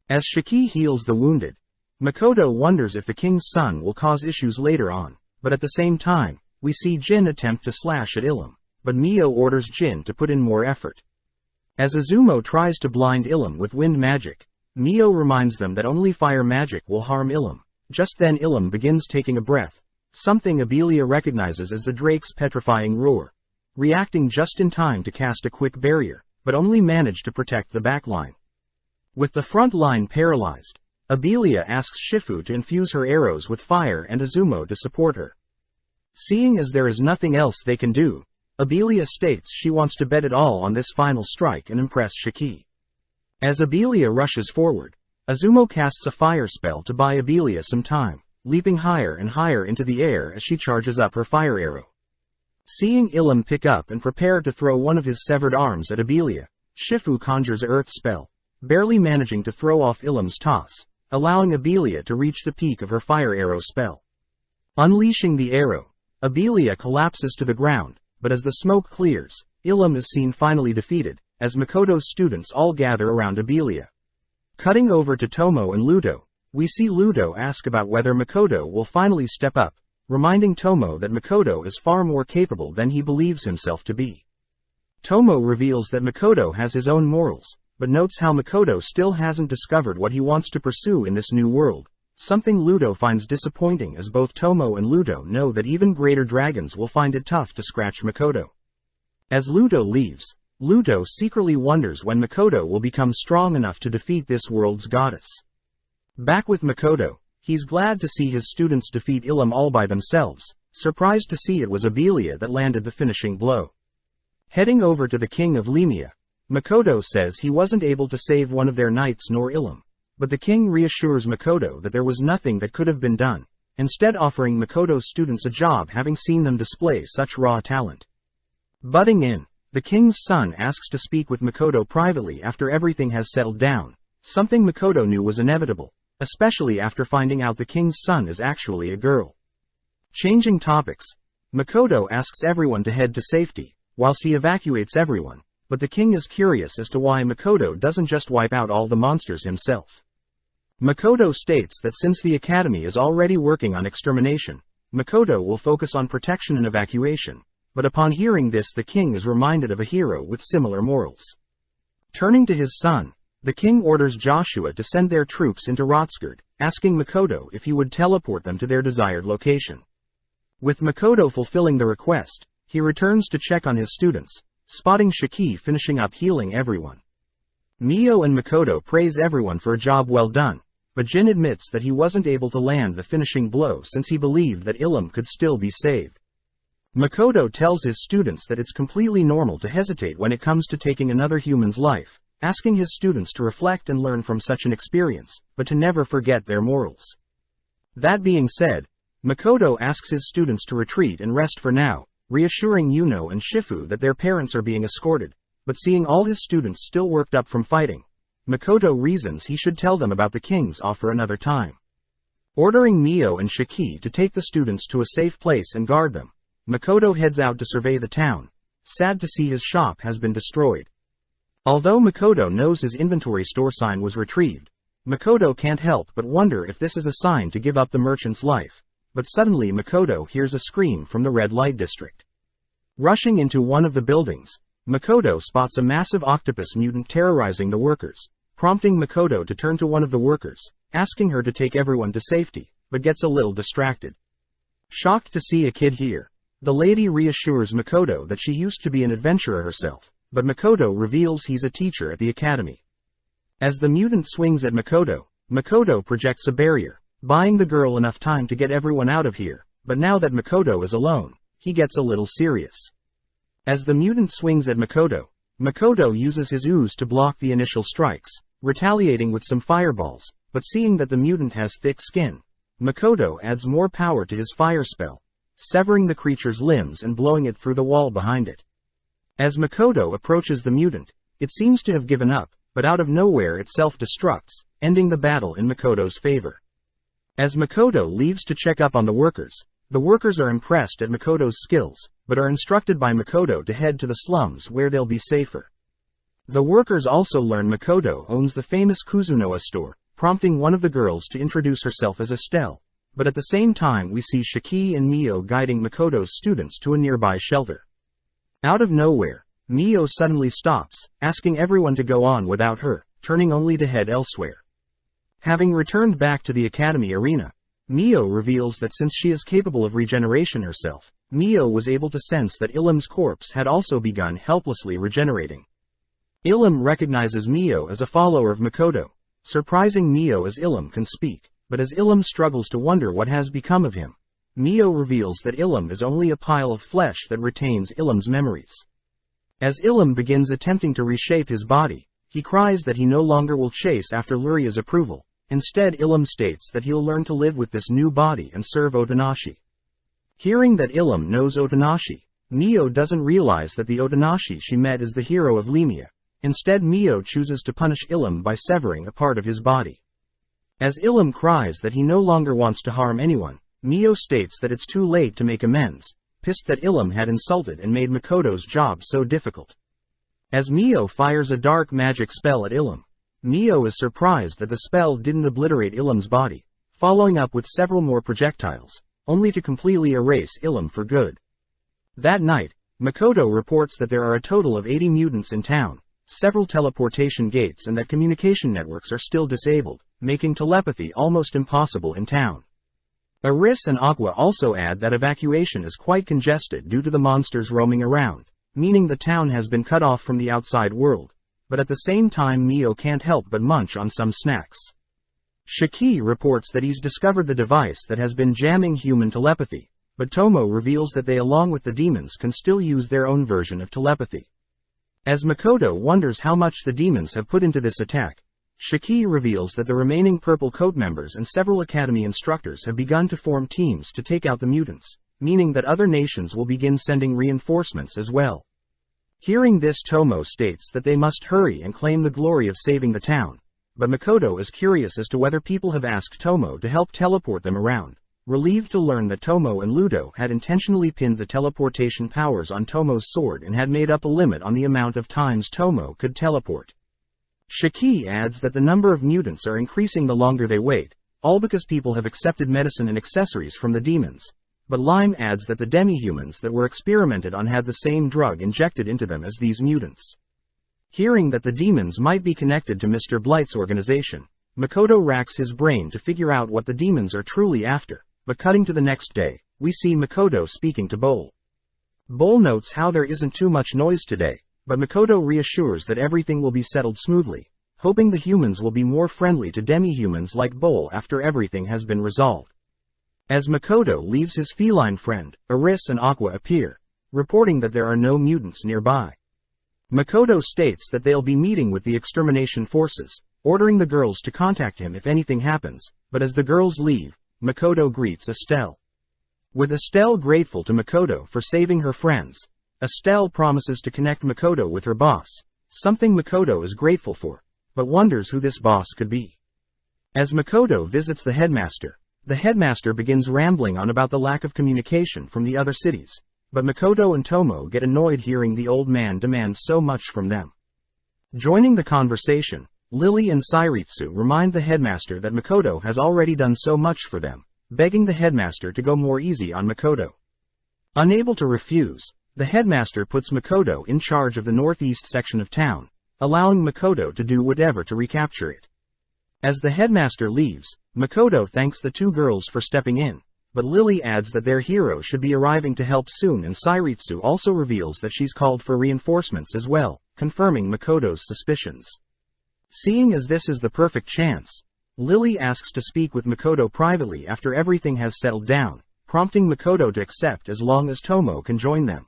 As Shiki heals the wounded, Makoto wonders if the king's son will cause issues later on, but at the same time, we see Jin attempt to slash at Ilum, but Mio orders Jin to put in more effort. As Izumo tries to blind Ilum with wind magic, Mio reminds them that only fire magic will harm Ilum. Just then Ilum begins taking a breath, something Abelia recognizes as the drake's petrifying roar, reacting just in time to cast a quick barrier, but only manage to protect the backline. With the front line paralyzed, Abelia asks Shifu to infuse her arrows with fire and Izumo to support her. Seeing as there is nothing else they can do, Abelia states she wants to bet it all on this final strike and impress Shiki. As Abelia rushes forward, Azumo casts a fire spell to buy Abelia some time, leaping higher and higher into the air as she charges up her fire arrow. Seeing Ilum pick up and prepare to throw one of his severed arms at Abelia, Shifu conjures a earth spell, barely managing to throw off Ilum's toss, allowing Abelia to reach the peak of her fire arrow spell. Unleashing the arrow, Abelia collapses to the ground, but as the smoke clears, Ilum is seen finally defeated, as Makoto's students all gather around Abelia. Cutting over to Tomo and Ludo, we see Ludo ask about whether Makoto will finally step up, reminding Tomo that Makoto is far more capable than he believes himself to be. Tomo reveals that Makoto has his own morals, but notes how Makoto still hasn't discovered what he wants to pursue in this new world, something Ludo finds disappointing as both Tomo and Ludo know that even greater dragons will find it tough to scratch Makoto. As Ludo leaves, Ludo secretly wonders when Makoto will become strong enough to defeat this world's goddess. Back with Makoto, he's glad to see his students defeat Ilum all by themselves, surprised to see it was Abelia that landed the finishing blow. Heading over to the king of Lemia, Makoto says he wasn't able to save one of their knights nor Ilum, but the king reassures Makoto that there was nothing that could have been done, instead offering Makoto's students a job having seen them display such raw talent. Butting in, the king's son asks to speak with Makoto privately after everything has settled down, something Makoto knew was inevitable, especially after finding out the king's son is actually a girl. Changing topics, Makoto asks everyone to head to safety, whilst he evacuates everyone, but the king is curious as to why Makoto doesn't just wipe out all the monsters himself. Makoto states that since the academy is already working on extermination, Makoto will focus on protection and evacuation, but upon hearing this the king is reminded of a hero with similar morals. Turning to his son, the king orders Joshua to send their troops into Rotsgard, asking Makoto if he would teleport them to their desired location. With Makoto fulfilling the request, he returns to check on his students, spotting Shiki finishing up healing everyone. Mio and Makoto praise everyone for a job well done, but Jin admits that he wasn't able to land the finishing blow since he believed that Ilum could still be saved. Makoto tells his students that it's completely normal to hesitate when it comes to taking another human's life, asking his students to reflect and learn from such an experience, but to never forget their morals. That being said, Makoto asks his students to retreat and rest for now, reassuring Yuno and Shifu that their parents are being escorted, but seeing all his students still worked up from fighting, Makoto reasons he should tell them about the king's offer another time. Ordering Mio and Shiki to take the students to a safe place and guard them, Makoto heads out to survey the town, sad to see his shop has been destroyed. Although Makoto knows his inventory store sign was retrieved, Makoto can't help but wonder if this is a sign to give up the merchant's life, but suddenly Makoto hears a scream from the red light district. Rushing into one of the buildings, Makoto spots a massive octopus mutant terrorizing the workers, prompting Makoto to turn to one of the workers, asking her to take everyone to safety, but gets a little distracted. Shocked to see a kid here, the lady reassures Makoto that she used to be an adventurer herself, but Makoto reveals he's a teacher at the academy. As the mutant swings at Makoto, Makoto projects a barrier, buying the girl enough time to get everyone out of here, but now that Makoto is alone, he gets a little serious. As the mutant swings at Makoto, Makoto uses his ooze to block the initial strikes, retaliating with some fireballs, but seeing that the mutant has thick skin, Makoto adds more power to his fire spell, severing the creature's limbs and blowing it through the wall behind it. As Makoto approaches the mutant, it seems to have given up, but out of nowhere it self-destructs, ending the battle in Makoto's favor. As Makoto leaves to check up on the workers are impressed at Makoto's skills, but are instructed by Makoto to head to the slums where they'll be safer. The workers also learn Makoto owns the famous Kuzunoa store, prompting one of the girls to introduce herself as Estelle, but at the same time we see Shiki and Mio guiding Makoto's students to a nearby shelter. Out of nowhere, Mio suddenly stops, asking everyone to go on without her, turning only to head elsewhere. Having returned back to the academy arena, Mio reveals that since she is capable of regeneration herself, Mio was able to sense that Ilum's corpse had also begun helplessly regenerating. Ilum recognizes Mio as a follower of Makoto, surprising Mio as Ilum can speak, but as Ilum struggles to wonder what has become of him, Mio reveals that Ilum is only a pile of flesh that retains Ilum's memories. As Ilum begins attempting to reshape his body, He cries that he no longer will chase after Luria's approval. Instead, Ilum states that he'll learn to live with this new body and serve Otonashi. Hearing that Ilum knows Otonashi, Mio doesn't realize that the Otonashi she met is the hero of Lemia. Instead, Mio chooses to punish Ilum by severing a part of his body. As Ilum cries that he no longer wants to harm anyone, Mio states that it's too late to make amends, pissed that Ilum had insulted and made Makoto's job so difficult. As Mio fires a dark magic spell at Ilum, Mio is surprised that the spell didn't obliterate Ilum's body, following up with several more projectiles, only to completely erase Ilum for good. That night, Makoto reports that there are a total of 80 mutants in town, several teleportation gates, and that communication networks are still disabled, making telepathy almost impossible in town. Aris and Aqua also add that evacuation is quite congested due to the monsters roaming around, meaning the town has been cut off from the outside world, but at the same time Mio can't help but munch on some snacks. Shiki reports that he's discovered the device that has been jamming human telepathy, but Tomo reveals that they along with the demons can still use their own version of telepathy. As Makoto wonders how much the demons have put into this attack, Shiki reveals that the remaining Purple Coat members and several Academy instructors have begun to form teams to take out the mutants, meaning that other nations will begin sending reinforcements as well. Hearing this, Tomo states that they must hurry and claim the glory of saving the town, but Makoto is curious as to whether people have asked Tomo to help teleport them around, relieved to learn that Tomo and Ludo had intentionally pinned the teleportation powers on Tomo's sword and had made up a limit on the amount of times Tomo could teleport. Shiki adds that the number of mutants are increasing the longer they wait, all because people have accepted medicine and accessories from the demons, but Lime adds that the demi-humans that were experimented on had the same drug injected into them as these mutants. Hearing that the demons might be connected to Mr. Blight's organization, Makoto racks his brain to figure out what the demons are truly after, but cutting to the next day, we see Makoto speaking to Bol. Bol notes how there isn't too much noise today, but Makoto reassures that everything will be settled smoothly, hoping the humans will be more friendly to demi-humans like Bol after everything has been resolved. As Makoto leaves, his feline friend, Aris and Aqua appear, reporting that there are no mutants nearby. Makoto states that they'll be meeting with the extermination forces, ordering the girls to contact him if anything happens, but as the girls leave, Makoto greets Estelle. With Estelle grateful to Makoto for saving her friends, Estelle promises to connect Makoto with her boss, something Makoto is grateful for, but wonders who this boss could be. As Makoto visits the headmaster begins rambling on about the lack of communication from the other cities, but Makoto and Tomo get annoyed hearing the old man demand so much from them. Joining the conversation, Lily and Sairitsu remind the headmaster that Makoto has already done so much for them, begging the headmaster to go more easy on Makoto. Unable to refuse, the headmaster puts Makoto in charge of the northeast section of town, allowing Makoto to do whatever to recapture it. As the headmaster leaves, Makoto thanks the two girls for stepping in, but Lily adds that their hero should be arriving to help soon, and Sairitsu also reveals that she's called for reinforcements as well, confirming Makoto's suspicions. Seeing as this is the perfect chance, Lily asks to speak with Makoto privately after everything has settled down, prompting Makoto to accept as long as Tomo can join them.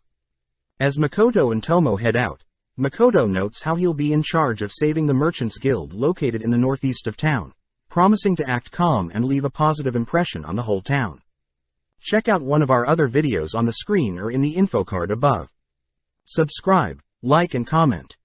As Makoto and Tomo head out, Makoto notes how he'll be in charge of saving the Merchants Guild located in the northeast of town, promising to act calm and leave a positive impression on the whole town. Check out one of our other videos on the screen or in the info card above. Subscribe, like and comment.